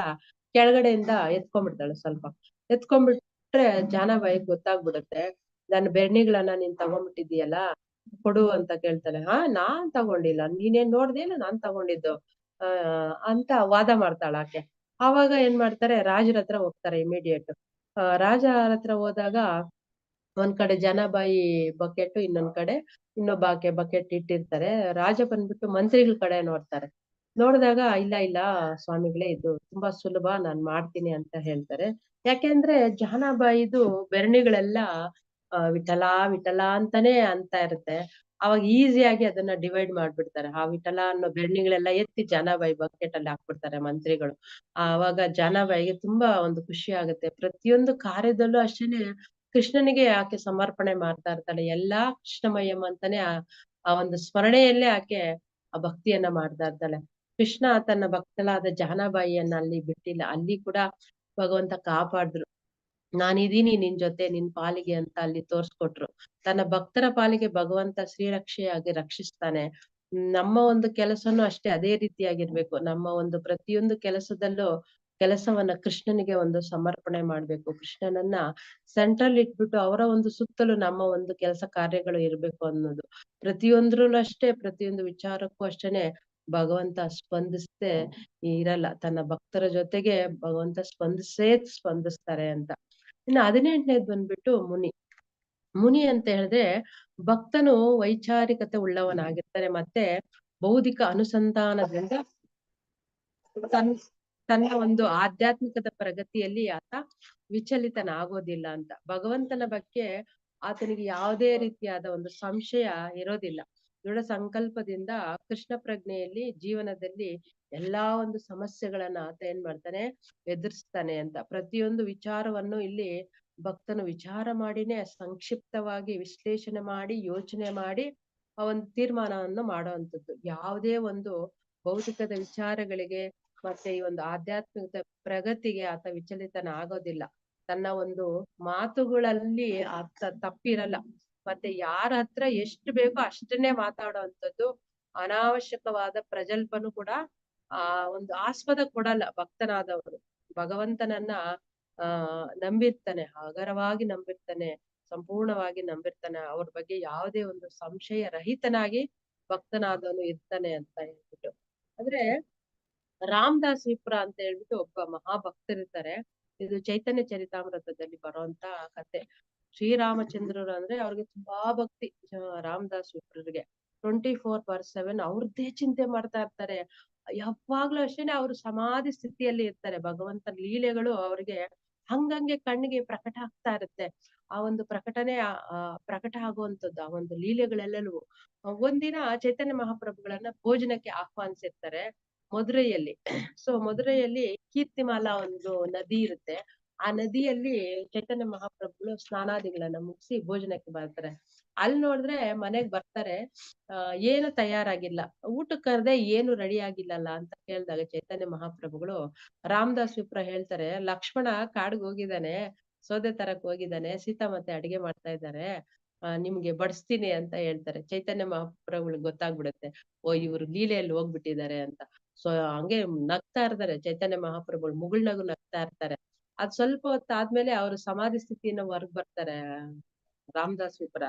ಕೆಳಗಡೆಯಿಂದ ಎತ್ಕೊಂಡ್ಬಿಡ್ತಾಳೆ. ಸ್ವಲ್ಪ ಎತ್ಕೊಂಡ್ಬಿಟ್ರೆ ಜಾಹ್ನಬಾಯಿಗೆ ಗೊತ್ತಾಗ್ಬಿಡುತ್ತೆ, ನನ್ನ ಬೆರಣಿಗಳನ್ನ ನೀನ್ ತಗೊಂಡ್ಬಿಟ್ಟಿದೀಯಲ್ಲ, ಕೊಡು ಅಂತ ಕೇಳ್ತಾಳೆ. ನಾನ್ ತಗೊಂಡಿಲ್ಲ, ನೀನೇನ್ ನೋಡ್ದೇನು ನಾನ್ ತಗೊಂಡಿದ್ದು ಅಂತ ವಾದ ಮಾಡ್ತಾಳ ಆಕೆ. ಆವಾಗ ಏನ್ ಮಾಡ್ತಾರೆ, ರಾಜರ ಹತ್ರ ಹೋಗ್ತಾರೆ ಇಮಿಡಿಯೇಟ್. ರಾಜರ ಹತ್ರ ಹೋದಾಗ ಒಂದ್ ಕಡೆ ಜಾಹ್ನಬಾಯಿ ಬಕೆಟ್, ಇನ್ನೊಂದ್ ಕಡೆ ಇನ್ನೊಬ್ಬ ಆಕೆ ಬಕೆಟ್ ಇಟ್ಟಿರ್ತಾರೆ. ರಾಜ ಬಂದ್ಬಿಟ್ಟು ಮಂತ್ರಿಗಳ ಕಡೆ ನೋಡ್ತಾರೆ. ನೋಡಿದಾಗ ಇಲ್ಲ ಇಲ್ಲ ಸ್ವಾಮಿಗಳೇ, ಇದು ತುಂಬಾ ಸುಲಭ, ನಾನ್ ಮಾಡ್ತೀನಿ ಅಂತ ಹೇಳ್ತಾರೆ. ಯಾಕೆಂದ್ರೆ ಜಾಹ್ನಬಾಯಿದು ಬೆರಣಿಗಳೆಲ್ಲ ವಿಠಲ ವಿಠಲ ಅಂತಾನೆ ಅಂತ ಇರುತ್ತೆ. ಅವಾಗ ಈಸಿಯಾಗಿ ಅದನ್ನ ಡಿವೈಡ್ ಮಾಡ್ಬಿಡ್ತಾರೆ. ಆ ವಿಠಲ ಅನ್ನೋ ಬೆರಣಿಗಳೆಲ್ಲ ಎತ್ತಿ ಜಾಹ್ನಬಾಯಿ ಬಕೆಟ್ ಅಲ್ಲಿ ಹಾಕ್ಬಿಡ್ತಾರೆ ಮಂತ್ರಿಗಳು. ಆವಾಗ ಜಾಹ್ನಬಾಯಿಗೆ ತುಂಬಾ ಒಂದು ಖುಷಿ ಆಗುತ್ತೆ. ಪ್ರತಿಯೊಂದು ಕಾರ್ಯದಲ್ಲೂ ಅಷ್ಟೇನೆ ಕೃಷ್ಣನಿಗೆ ಆಕೆ ಸಮರ್ಪಣೆ ಮಾಡ್ತಾ ಇರ್ತಾಳೆ. ಎಲ್ಲಾ ಕೃಷ್ಣಮಯಂ ಅಂತಾನೆ ಆ ಒಂದು ಸ್ಮರಣೆಯಲ್ಲೇ ಆಕೆ ಆ ಭಕ್ತಿಯನ್ನ ಮಾಡ್ತಾ ಇರ್ತಾಳೆ. ಕೃಷ್ಣ ತನ್ನ ಭಕ್ತಳಾದ ಜಾಹ್ನಬಾಯಿಯನ್ನ ಅಲ್ಲಿ ಬಿಟ್ಟಿಲ್ಲ, ಅಲ್ಲಿ ಕೂಡ ಭಗವಂತ ಕಾಪಾಡಿದ್ರು. ನಾನಿದೀನಿ ನಿನ್ ಜೊತೆ, ನಿನ್ ಪಾಲಿಗೆ ಅಂತ ಅಲ್ಲಿ ತೋರ್ಸ್ಕೊಟ್ರು. ತನ್ನ ಭಕ್ತರ ಪಾಲಿಗೆ ಭಗವಂತ ಶ್ರೀರಕ್ಷೆಯಾಗಿ ರಕ್ಷಿಸ್ತಾನೆ. ನಮ್ಮ ಒಂದು ಕೆಲಸನೂ ಅಷ್ಟೇ ಅದೇ ರೀತಿಯಾಗಿರ್ಬೇಕು. ನಮ್ಮ ಒಂದು ಪ್ರತಿಯೊಂದು ಕೆಲಸದಲ್ಲೂ ಕೆಲಸವನ್ನ ಕೃಷ್ಣನಿಗೆ ಒಂದು ಸಮರ್ಪಣೆ ಮಾಡ್ಬೇಕು. ಕೃಷ್ಣನನ್ನ ಸೆಂಟ್ರಲ್ ಇಟ್ಬಿಟ್ಟು ಅವರ ಒಂದು ಸುತ್ತಲೂ ನಮ್ಮ ಒಂದು ಕೆಲಸ ಕಾರ್ಯಗಳು ಇರ್ಬೇಕು ಅನ್ನೋದು. ಪ್ರತಿಯೊಂದ್ರಲ್ಲೂ ಅಷ್ಟೇ, ಪ್ರತಿಯೊಂದು ವಿಚಾರಕ್ಕೂ ಅಷ್ಟೇನೆ ಭಗವಂತ ಸ್ಪಂದಿಸದೆ ಇರಲ್ಲ. ತನ್ನ ಭಕ್ತರ ಜೊತೆಗೆ ಭಗವಂತ ಸ್ಪಂದಿಸ್ತಾರೆ ಅಂತ. ಇನ್ನು 18ನೇದ್ ಬಂದ್ಬಿಟ್ಟು ಮುನಿ. ಮುನಿ ಅಂತ ಹೇಳಿದ್ರೆ ಭಕ್ತನು ವೈಚಾರಿಕತೆ ಉಳ್ಳವನಾಗಿರ್ತಾನೆ, ಮತ್ತೆ ಬೌದ್ಧಿಕ ಅನುಸಂಧಾನದಿಂದ ತನ್ನ ಒಂದು ಆಧ್ಯಾತ್ಮಿಕದ ಪ್ರಗತಿಯಲ್ಲಿ ಆತ ವಿಚಲಿತನಾಗೋದಿಲ್ಲ ಅಂತ. ಭಗವಂತನ ಬಗ್ಗೆ ಆತನಿಗೆ ಯಾವುದೇ ರೀತಿಯಾದ ಒಂದು ಸಂಶಯ ಇರೋದಿಲ್ಲ. ದೃಢ ಸಂಕಲ್ಪದಿಂದ ಕೃಷ್ಣ ಪ್ರಜ್ಞೆಯಲ್ಲಿ ಜೀವನದಲ್ಲಿ ಎಲ್ಲಾ ಒಂದು ಸಮಸ್ಯೆಗಳನ್ನ ಆತ ಏನ್ ಮಾಡ್ತಾನೆ, ಎದುರಿಸ್ತಾನೆ ಅಂತ. ಪ್ರತಿಯೊಂದು ವಿಚಾರವನ್ನು ಇಲ್ಲಿ ಭಕ್ತನು ವಿಚಾರ ಮಾಡಿನೇ ಸಂಕ್ಷಿಪ್ತವಾಗಿ ವಿಶ್ಲೇಷಣೆ ಮಾಡಿ ಯೋಚನೆ ಮಾಡಿ ಆ ಒಂದು ತೀರ್ಮಾನವನ್ನು ಮಾಡುವಂಥದ್ದು. ಯಾವುದೇ ಒಂದು ಭೌತಿಕದ ವಿಚಾರಗಳಿಗೆ ಮತ್ತೆ ಈ ಒಂದು ಆಧ್ಯಾತ್ಮಿಕ ಪ್ರಗತಿಗೆ ಆತ ವಿಚಲಿತನ ಆಗೋದಿಲ್ಲ. ತನ್ನ ಒಂದು ಮಾತುಗಳಲ್ಲಿ ಆತ ತಪ್ಪಿರಲ್ಲ. ಮತ್ತೆ ಯಾರ ಹತ್ರ ಎಷ್ಟು ಬೇಕೋ ಅಷ್ಟನ್ನೇ ಮಾತಾಡುವಂಥದ್ದು. ಅನಾವಶ್ಯಕವಾದ ಪ್ರಜಲ್ಪನು ಕೂಡ ಆ ಒಂದು ಆಸ್ಪದ ಕೊಡಲ್ಲ ಭಕ್ತನಾದವನು. ಭಗವಂತನನ್ನ ನಂಬಿರ್ತಾನೆ, ಹಗರವಾಗಿ ನಂಬಿರ್ತಾನೆ, ಸಂಪೂರ್ಣವಾಗಿ ನಂಬಿರ್ತಾನೆ. ಅವ್ರ ಬಗ್ಗೆ ಯಾವುದೇ ಒಂದು ಸಂಶಯ ರಹಿತನಾಗಿ ಭಕ್ತನಾದವನು ಇರ್ತಾನೆ ಅಂತ ಹೇಳ್ಬಿಟ್ಟು. ಅಂದ್ರೆ ರಾಮದಾಸ್ ವಿಪ್ರ ಅಂತ ಹೇಳ್ಬಿಟ್ಟು ಒಬ್ಬ ಮಹಾಭಕ್ತರಿರ್ತಾರೆ. ಇದು ಚೈತನ್ಯ ಚರಿತಾಮೃತದಲ್ಲಿ ಬರುವಂತ ಕತೆ. ಶ್ರೀರಾಮಚಂದ್ರರು ಅಂದ್ರೆ ಅವ್ರಿಗೆ ತುಂಬಾ ಭಕ್ತಿ ರಾಮದಾಸ್ ವಿಪ್ರರಿಗೆ. 24/7 ಅವ್ರದ್ದೇ ಚಿಂತೆ ಮಾಡ್ತಾ ಇರ್ತಾರೆ. ಯಾವಾಗ್ಲೂ ಅಷ್ಟೇನೆ ಅವ್ರು ಸಮಾಧಿ ಸ್ಥಿತಿಯಲ್ಲಿ ಇರ್ತಾರೆ. ಭಗವಂತನ ಲೀಲೆಗಳು ಅವ್ರಿಗೆ ಹಂಗಂಗೆ ಕಣ್ಣಿಗೆ ಪ್ರಕಟ ಆಗ್ತಾ ಇರುತ್ತೆ. ಆ ಒಂದು ಪ್ರಕಟಣೆ ಪ್ರಕಟ ಆಗುವಂತದ್ದು ಆ ಒಂದು ಲೀಲೆಗಳೆಲ್ಲವೂ. ಒಂದಿನ ಚೈತನ್ಯ ಮಹಾಪ್ರಭುಗಳನ್ನ ಭೋಜನಕ್ಕೆ ಆಹ್ವಾನಿಸಿರ್ತಾರೆ ಮಧುರೈಯಲ್ಲಿ. ಸೊ ಮಧುರೈಯಲ್ಲಿ ಕೀರ್ತಿಮಾಲಾ ಒಂದು ನದಿ ಇರುತ್ತೆ. ಆ ನದಿಯಲ್ಲಿ ಚೈತನ್ಯ ಮಹಾಪ್ರಭುಗಳು ಸ್ನಾನಾದಿಗಳನ್ನ ಮುಗಿಸಿ ಭೋಜನಕ್ಕೆ ಬರ್ತಾರೆ. ಅಲ್ಲಿ ನೋಡಿದ್ರೆ ಮನೆಗ್ ಬರ್ತಾರೆ, ಏನು ತಯಾರಾಗಿಲ್ಲ, ಊಟಕ್ಕೆ ಕರೆದೆ ಏನು ರೆಡಿ ಆಗಿಲ್ಲಲ್ಲ ಅಂತ ಕೇಳಿದಾಗ ಚೈತನ್ಯ ಮಹಾಪ್ರಭುಗಳು ರಾಮದಾಸ್ ವಿಪ್ರ ಹೇಳ್ತಾರೆ, ಲಕ್ಷ್ಮಣ ಕಾಡ್ಗ್ ಹೋಗಿದ್ದಾನೆ, ಸೌದೆ ತರಕ್ ಹೋಗಿದ್ದಾನೆ, ಸೀತಾ ಮತ್ತೆ ಅಡಿಗೆ ಮಾಡ್ತಾ ಇದ್ದಾರೆ, ನಿಮ್ಗೆ ಬಡಿಸ್ತೀನಿ ಅಂತ ಹೇಳ್ತಾರೆ. ಚೈತನ್ಯ ಮಹಾಪ್ರಭುಗಳಿಗೆ ಗೊತ್ತಾಗ್ಬಿಡುತ್ತೆ, ಓ ಇವ್ರು ಲೀಲೆಯಲ್ಲಿ ಹೋಗ್ಬಿಟ್ಟಿದ್ದಾರೆ ಅಂತ. ಸೊ ಹಂಗೆ ನಗ್ತಾ ಇರ್ತಾರೆ ಚೈತನ್ಯ ಮಹಾಪ್ರಭುಗಳು, ಮುಗುಳ್ನಗು ನಗ್ತಾ ಇರ್ತಾರೆ. ಅದ್ ಸ್ವಲ್ಪ ಹೊತ್ತಾದ್ಮೇಲೆ ಅವ್ರು ಸಮಾಧಿ ಸ್ಥಿತಿಯಿಂದ ಹೊರಗ್ ಬರ್ತಾರೆ ರಾಮದಾಸ್ ವಿಪ್ರ.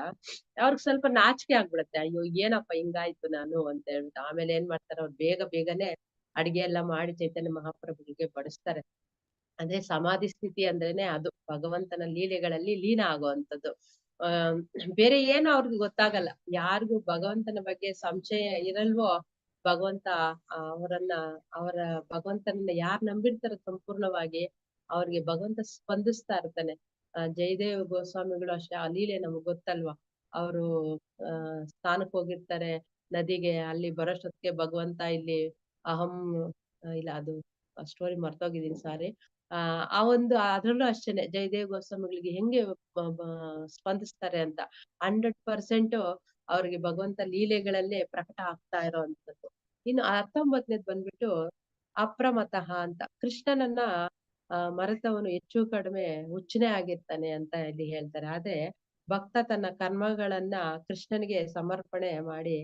ಅವ್ರಿಗೆ ಸ್ವಲ್ಪ ನಾಚಿಕೆ ಆಗ್ಬಿಡತ್ತೆ, ಅಯ್ಯೋ ಏನಪ್ಪ ಹಿಂಗಾಯ್ತು ನಾನು ಅಂತ ಹೇಳ್ಬಿಟ್ಟು. ಆಮೇಲೆ ಏನ್ ಮಾಡ್ತಾರೆ, ಅವ್ರು ಬೇಗನೆ ಅಡಿಗೆ ಎಲ್ಲ ಮಾಡಿ ಚೈತನ್ಯ ಮಹಾಪ್ರಭುಗಳಿಗೆ ಬಡಿಸ್ತಾರೆ. ಅಂದ್ರೆ ಸಮಾಧಿ ಸ್ಥಿತಿ ಅಂದ್ರೇನೆ ಅದು ಭಗವಂತನ ಲೀಲೆಗಳಲ್ಲಿ ಲೀನ ಆಗುವಂಥದ್ದು. ಬೇರೆ ಏನು ಅವ್ರಿಗೆ ಗೊತ್ತಾಗಲ್ಲ. ಯಾರಿಗೂ ಭಗವಂತನ ಬಗ್ಗೆ ಸಂಶಯ ಇರಲ್ವೋ, ಭಗವಂತ ಅವರ ಭಗವಂತನನ್ನ ಯಾರು ನಂಬಿರ್ತಾರೋ ಸಂಪೂರ್ಣವಾಗಿ ಅವ್ರಿಗೆ ಭಗವಂತ ಸ್ಪಂದಿಸ್ತಾ ಇರ್ತಾನೆ. ಜಯದೇವ ಗೋಸ್ವಾಮಿಗಳು ಅಷ್ಟೇ, ಆ ಲೀಲೆ ನಮಗ್ ಗೊತ್ತಲ್ವಾ. ಅವರು ಸ್ನಾನಕ್ಕೆ ಹೋಗಿರ್ತಾರೆ ನದಿಗೆ, ಅಲ್ಲಿ ಬರೋಷ್ಟೊತ್ತಿಗೆ ಭಗವಂತ ಇಲ್ಲಿ ಇಲ್ಲ ಅದು ಸ್ಟೋರಿ ಮರ್ತೋಗಿದೀನಿ, ಸಾರಿ. ಆ ಒಂದು ಅದ್ರಲ್ಲೂ ಅಷ್ಟೇನೆ ಜಯದೇವ್ ಗೋಸ್ವಾಮಿಗಳಿಗೆ ಹೆಂಗೆ ಸ್ಪಂದಿಸ್ತಾರೆ ಅಂತ 100% ಅವ್ರಿಗೆ ಭಗವಂತ ಲೀಲೆಗಳಲ್ಲೇ ಪ್ರಕಟ ಆಗ್ತಾ ಇರೋವಂಥದ್ದು. ಇನ್ನು 19ನೇದ್ ಬಂದ್ಬಿಟ್ಟು ಅಪ್ರಮತಃ ಅಂತ. ಕೃಷ್ಣನನ್ನ ಮರೆತವನು ಹೆಚ್ಚು ಕಡಿಮೆ ಹುಚ್ಚನೇ ಆಗಿರ್ತಾನೆ ಅಂತ ಇಲ್ಲಿ ಹೇಳ್ತಾರೆ. ಆದ್ರೆ ಭಕ್ತ ತನ್ನ ಕರ್ಮಗಳನ್ನ ಕೃಷ್ಣನಿಗೆ ಸಮರ್ಪಣೆ ಮಾಡಿ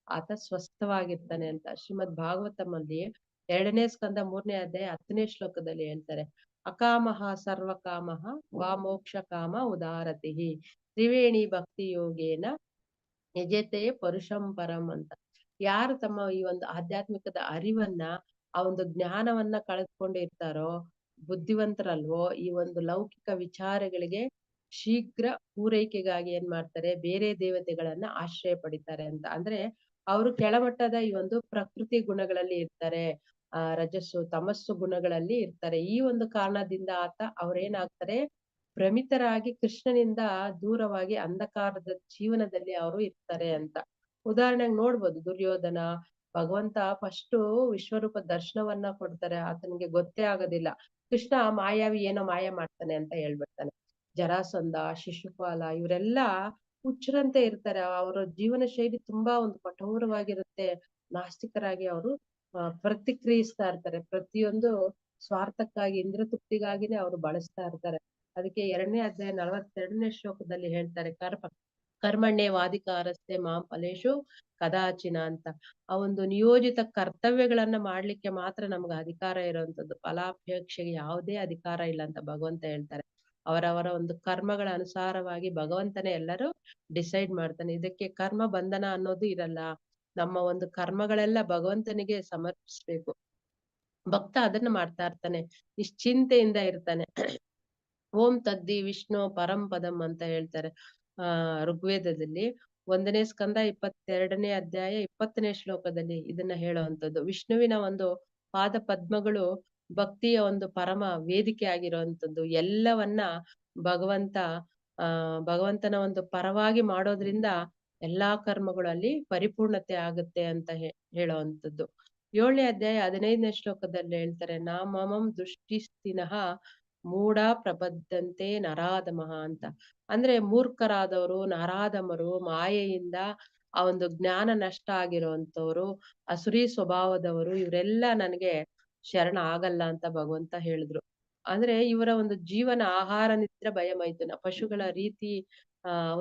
ಆತ ಸ್ವಸ್ಥವಾಗಿರ್ತಾನೆ ಅಂತ ಶ್ರೀಮದ್ ಭಾಗವತಮಲ್ಲಿ 2ನೇ ಸ್ಕಂದ 3ನೇ ಅಧ್ಯಾಯ 10ನೇ ಶ್ಲೋಕದಲ್ಲಿ ಹೇಳ್ತಾರೆ. ಅಕಾಮಃ ಸರ್ವಕಾಮಃ ವಾ ಮೋಕ್ಷ ಕಾಮ ಉದಾರತಿ ತ್ರಿವೇಣಿ ಭಕ್ತಿ ಯೋಗೇನ ಯಜತೆ ಪರುಷಂ ಪರಂ ಅಂತ. ಯಾರು ತಮ್ಮ ಈ ಒಂದು ಆಧ್ಯಾತ್ಮಿಕದ ಅರಿವನ್ನ, ಆ ಒಂದು ಜ್ಞಾನವನ್ನ ಕಳೆದುಕೊಂಡಿರ್ತಾರೋ, ಬುದ್ಧಿವಂತರಲ್ವೋ, ಈ ಒಂದು ಲೌಕಿಕ ವಿಚಾರಗಳಿಗೆ ಶೀಘ್ರ ಪೂರೈಕೆಗಾಗಿ ಏನ್ ಮಾಡ್ತಾರೆ, ಬೇರೆ ದೇವತೆಗಳನ್ನ ಆಶ್ರಯ ಪಡಿತಾರೆ ಅಂತ. ಅಂದ್ರೆ ಅವರು ಕೆಳಮಟ್ಟದ ಈ ಒಂದು ಪ್ರಕೃತಿ ಗುಣಗಳಲ್ಲಿ ಇರ್ತಾರೆ, ರಜಸ್ಸು ತಮಸ್ಸು ಗುಣಗಳಲ್ಲಿ ಇರ್ತಾರೆ. ಈ ಒಂದು ಕಾರಣದಿಂದ ಅವ್ರೇನಾಗ್ತಾರೆ, ಭ್ರಮಿತರಾಗಿ ಕೃಷ್ಣನಿಂದ ದೂರವಾಗಿ ಅಂಧಕಾರದ ಜೀವನದಲ್ಲಿ ಅವರು ಇರ್ತಾರೆ ಅಂತ. ಉದಾಹರಣೆಗೆ ನೋಡ್ಬೋದು, ದುರ್ಯೋಧನ ಭಗವಂತ ಫಸ್ಟ್ ವಿಶ್ವರೂಪ ದರ್ಶನವನ್ನ ಕೊಡ್ತಾರೆ, ಆತನಿಗೆ ಗೊತ್ತೇ ಆಗೋದಿಲ್ಲ. ಕೃಷ್ಣ ಮಾಯಾವಿ ಏನೋ ಮಾಯ ಮಾಡ್ತಾನೆ ಅಂತ ಹೇಳ್ಬಿಡ್ತಾನೆ. ಜರಾಸಂಧ, ಶಿಶುಪಾಲ ಇವರೆಲ್ಲ ಹುಚ್ಚರಂತೆ ಇರ್ತಾರೆ. ಅವರ ಜೀವನ ಶೈಲಿ ತುಂಬಾ ಒಂದು ಕಠೋರವಾಗಿರುತ್ತೆ. ನಾಸ್ತಿಕರಾಗಿ ಅವರು ಪ್ರತಿಕ್ರಿಯಿಸ್ತಾ ಇರ್ತಾರೆ. ಪ್ರತಿಯೊಂದು ಸ್ವಾರ್ಥಕ್ಕಾಗಿ, ಇಂದ್ರ ತೃಪ್ತಿಗಾಗಿನೇ ಅವರು ಬಳಸ್ತಾ ಇರ್ತಾರೆ. ಅದಕ್ಕೆ 2ನೇ ಅಧ್ಯಾಯ 42ನೇ ಶ್ಲೋಕದಲ್ಲಿ ಹೇಳ್ತಾರೆ, ಕರ್ಮಣ್ಯೇ ವಾದಿಕಾರಸ್ತೆ ಮಾಂ ಫಲೇಶು ಕದಾಚಿನ ಅಂತ. ಆ ಒಂದು ನಿಯೋಜಿತ ಕರ್ತವ್ಯಗಳನ್ನ ಮಾಡ್ಲಿಕ್ಕೆ ಮಾತ್ರ ನಮ್ಗೆ ಅಧಿಕಾರ ಇರುವಂತದ್ದು, ಫಲಾಪೇಕ್ಷೆಗೆ ಯಾವುದೇ ಅಧಿಕಾರ ಇಲ್ಲ ಅಂತ ಭಗವಂತ ಹೇಳ್ತಾರೆ. ಅವರವರ ಒಂದು ಕರ್ಮಗಳ ಅನುಸಾರವಾಗಿ ಭಗವಂತನೇ ಎಲ್ಲರೂ ಡಿಸೈಡ್ ಮಾಡ್ತಾನೆ. ಇದಕ್ಕೆ ಕರ್ಮ ಬಂಧನ ಅನ್ನೋದು ಇರಲ್ಲ. ನಮ್ಮ ಒಂದು ಕರ್ಮಗಳೆಲ್ಲ ಭಗವಂತನಿಗೆ ಸಮರ್ಪಿಸ್ಬೇಕು. ಭಕ್ತ ಅದನ್ನ ಮಾಡ್ತಾ ಇರ್ತಾನೆ, ನಿಶ್ಚಿಂತೆಯಿಂದ ಇರ್ತಾನೆ. ಓಂ ತದ್ದಿ ವಿಷ್ಣು ಪರಂ ಪದಂ ಅಂತ ಹೇಳ್ತಾರೆ ಋಗ್ವೇದದಲ್ಲಿ 1ನೇ ಸ್ಕಂದ 22ನೇ ಅಧ್ಯಾಯ 20ನೇ ಶ್ಲೋಕದಲ್ಲಿ ಇದನ್ನ ಹೇಳುವಂಥದ್ದು. ವಿಷ್ಣುವಿನ ಒಂದು ಪಾದ ಪದ್ಮಗಳು ಭಕ್ತಿಯ ಒಂದು ಪರಮ ವೇದಿಕೆ ಆಗಿರುವಂಥದ್ದು. ಎಲ್ಲವನ್ನ ಭಗವಂತನ ಒಂದು ಪರವಾಗಿ ಮಾಡೋದ್ರಿಂದ ಎಲ್ಲಾ ಕರ್ಮಗಳು ಅಲ್ಲಿ ಪರಿಪೂರ್ಣತೆ ಆಗುತ್ತೆ ಅಂತ ಹೇಳುವಂಥದ್ದು. 7ನೇ ಅಧ್ಯಾಯ 15ನೇ ಶ್ಲೋಕದಲ್ಲಿ ಹೇಳ್ತಾರೆ, ನಾಮಮಂ ದೃಷ್ಟಿಸ್ತಿನಃ ಮೂಢ ಪ್ರಬದ್ಧಂತೆ ನರಾಧಮಃ ಅಂತ. ಅಂದ್ರೆ ಮೂರ್ಖರಾದವರು, ನರಾಧಮರು, ಮಾಯೆಯಿಂದ ಆ ಒಂದು ಜ್ಞಾನ ನಷ್ಟ ಆಗಿರುವಂತವ್ರು, ಅಸುರಿ ಸ್ವಭಾವದವರು, ಇವರೆಲ್ಲ ನನಗೆ ಶರಣ ಆಗಲ್ಲ ಅಂತ ಭಗವಂತ ಹೇಳಿದ್ರು. ಅಂದ್ರೆ ಇವರ ಒಂದು ಜೀವನ ಆಹಾರ ನಿದ್ರೆ ಭಯ ಮೈಥುನ, ಪಶುಗಳ ರೀತಿ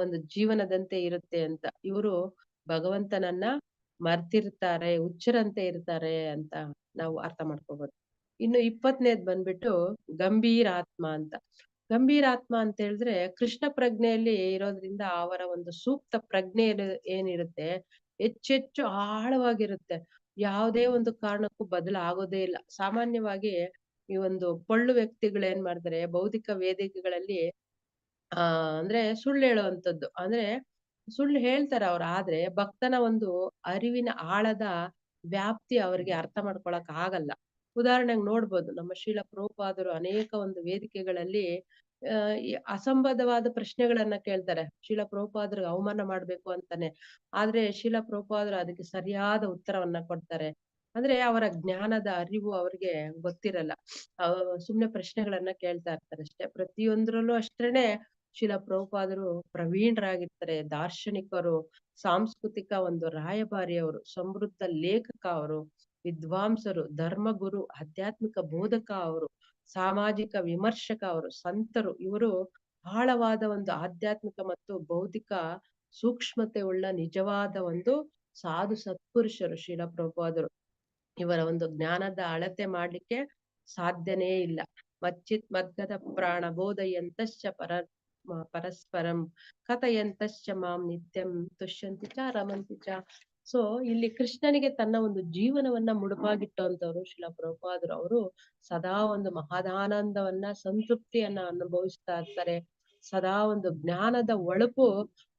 ಒಂದು ಜೀವನದಂತೆ ಇರುತ್ತೆ ಅಂತ. ಇವರು ಭಗವಂತನನ್ನ ಮರ್ತಿರ್ತಾರೆ, ಹುಚ್ಚರಂತೆ ಇರ್ತಾರೆ ಅಂತ ನಾವು ಅರ್ಥ ಮಾಡ್ಕೋಬಹುದು. ಇನ್ನು 20ನೇದ್ ಬಂದ್ಬಿಟ್ಟು ಗಂಭೀರಾತ್ಮ ಅಂತ. ಗಂಭೀರಾತ್ಮ ಅಂತ ಹೇಳಿದ್ರೆ ಕೃಷ್ಣ ಪ್ರಜ್ಞೆಯಲ್ಲಿ ಇರೋದ್ರಿಂದ ಅವರ ಒಂದು ಸೂಕ್ತ ಪ್ರಜ್ಞೆ ಏನಿರುತ್ತೆ ಹೆಚ್ಚೆಚ್ಚು ಆಳವಾಗಿರುತ್ತೆ. ಯಾವುದೇ ಒಂದು ಕಾರಣಕ್ಕೂ ಬದಲಾಗೋದೇ ಇಲ್ಲ. ಸಾಮಾನ್ಯವಾಗಿ ಈ ಒಂದು ಪೊಳ್ಳು ವ್ಯಕ್ತಿಗಳು ಏನ್ ಮಾಡ್ತಾರೆ, ಬೌದ್ಧಿಕ ವೇದಿಕೆಗಳಲ್ಲಿ ಅಂದ್ರೆ ಸುಳ್ಳು ಹೇಳುವಂಥದ್ದು. ಅಂದ್ರೆ ಸುಳ್ಳು ಹೇಳ್ತಾರೆ ಅವ್ರು. ಆದ್ರೆ ಭಕ್ತನ ಒಂದು ಅರಿವಿನ ಆಳದ ವ್ಯಾಪ್ತಿ ಅವರಿಗೆ ಅರ್ಥ ಮಾಡ್ಕೊಳಕ್ ಆಗಲ್ಲ. ಉದಾಹರಣೆಗೆ ನೋಡ್ಬೋದು, ನಮ್ಮ ಶ್ರೀಲ ಪ್ರಭುಪಾದರು ಅನೇಕ ಒಂದು ವೇದಿಕೆಗಳಲ್ಲಿ ಈ ಅಸಂಬದ್ಧವಾದ ಪ್ರಶ್ನೆಗಳನ್ನ ಕೇಳ್ತಾರೆ. ಶ್ರೀಲ ಪ್ರಭುಪಾದರಿಗೆ ಅವಮಾನ ಮಾಡ್ಬೇಕು ಅಂತಾನೆ. ಆದ್ರೆ ಶ್ರೀಲ ಪ್ರಭುಪಾದರು ಅದಕ್ಕೆ ಸರಿಯಾದ ಉತ್ತರವನ್ನ ಕೊಡ್ತಾರೆ. ಅಂದ್ರೆ ಅವರ ಜ್ಞಾನದ ಅರಿವು ಅವ್ರಿಗೆ ಗೊತ್ತಿರಲ್ಲ. ಸುಮ್ನೆ ಪ್ರಶ್ನೆಗಳನ್ನ ಕೇಳ್ತಾ ಇರ್ತಾರೆ ಅಷ್ಟೇ. ಪ್ರತಿಯೊಂದ್ರಲ್ಲೂ ಅಷ್ಟೇನೆ ಶ್ರೀಲ ಪ್ರಭುಪಾದರು ಪ್ರವೀಣರಾಗಿರ್ತಾರೆ, ದಾರ್ಶನಿಕರು, ಸಾಂಸ್ಕೃತಿಕ ಒಂದು ರಾಯಭಾರಿಯವರು, ಸಮೃದ್ಧ ಲೇಖಕ ಅವರು, ವಿದ್ವಾಂಸರು, ಧರ್ಮಗುರು, ಆಧ್ಯಾತ್ಮಿಕ ಬೋಧಕ ಅವರು, ಸಾಮಾಜಿಕ ವಿಮರ್ಶಕ ಅವರು, ಸಂತರು. ಇವರು ಆಳವಾದ ಒಂದು ಆಧ್ಯಾತ್ಮಿಕ ಮತ್ತು ಬೌದ್ಧಿಕ ಸೂಕ್ಷ್ಮತೆ ಉಳ್ಳ ನಿಜವಾದ ಒಂದು ಸಾಧು ಸತ್ಪುರುಷರು ಶ್ರೀಲ ಪ್ರಭುಪಾದರು. ಇವರ ಒಂದು ಜ್ಞಾನದ ಅಳತೆ ಮಾಡ್ಲಿಕ್ಕೆ ಸಾಧ್ಯನೇ ಇಲ್ಲ. ಮಚ್ಚಿತ್ ಮದ್ಗದ ಪ್ರಾಣ ಬೋಧಯಂತಶ್ಚ ಪರಸ್ಪರಂ ಕಥಯಂತಶ್ಚ ಮಾಂ ನಿತ್ಯಂ ತುಷ್ಯಂತಿ ಚ ರಮಂತಿ ಚ. ಸೊ ಇಲ್ಲಿ ಕೃಷ್ಣನಿಗೆ ತನ್ನ ಒಂದು ಜೀವನವನ್ನ ಮುಡುಪಾಗಿಟ್ಟಂತವ್ರು ಶ್ರೀಲ ಪ್ರಭುಪಾದರು. ಅವರು ಸದಾ ಒಂದು ಮಹದಾನಂದವನ್ನ, ಸಂತೃಪ್ತಿಯನ್ನ ಅನುಭವಿಸ್ತಾ ಇರ್ತಾರೆ. ಸದಾ ಒಂದು ಜ್ಞಾನದ ಒಳಪು,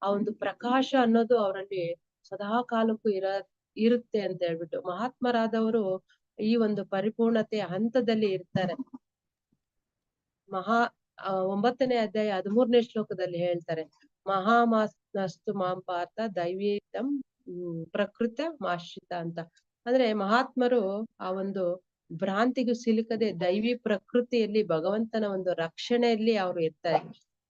ಆ ಒಂದು ಪ್ರಕಾಶ ಅನ್ನೋದು ಅವರಲ್ಲಿ ಸದಾ ಕಾಲಕ್ಕೂ ಇರುತ್ತೆ ಅಂತ ಹೇಳ್ಬಿಟ್ಟು ಮಹಾತ್ಮರಾದವರು ಈ ಒಂದು ಪರಿಪೂರ್ಣತೆಯ ಹಂತದಲ್ಲಿ ಇರ್ತಾರೆ. 9ನೇ ಅಧ್ಯಾಯ 13ನೇ ಶ್ಲೋಕದಲ್ಲಿ ಹೇಳ್ತಾರೆ, ಮಹಾಮಾಸ್ತು ಮಾಂ ಪಾರ್ಥ ದೈವೀತಂ ಪ್ರಕೃತ ಮಾಶ್ರಿತ ಅಂತ. ಅಂದ್ರೆ ಮಹಾತ್ಮರು ಆ ಒಂದು ಭ್ರಾಂತಿಗೂ ಸಿಲುಕದೆ ದೈವಿ ಪ್ರಕೃತಿಯಲ್ಲಿ ಭಗವಂತನ ಒಂದು ರಕ್ಷಣೆಯಲ್ಲಿ ಅವ್ರು ಇರ್ತಾರೆ.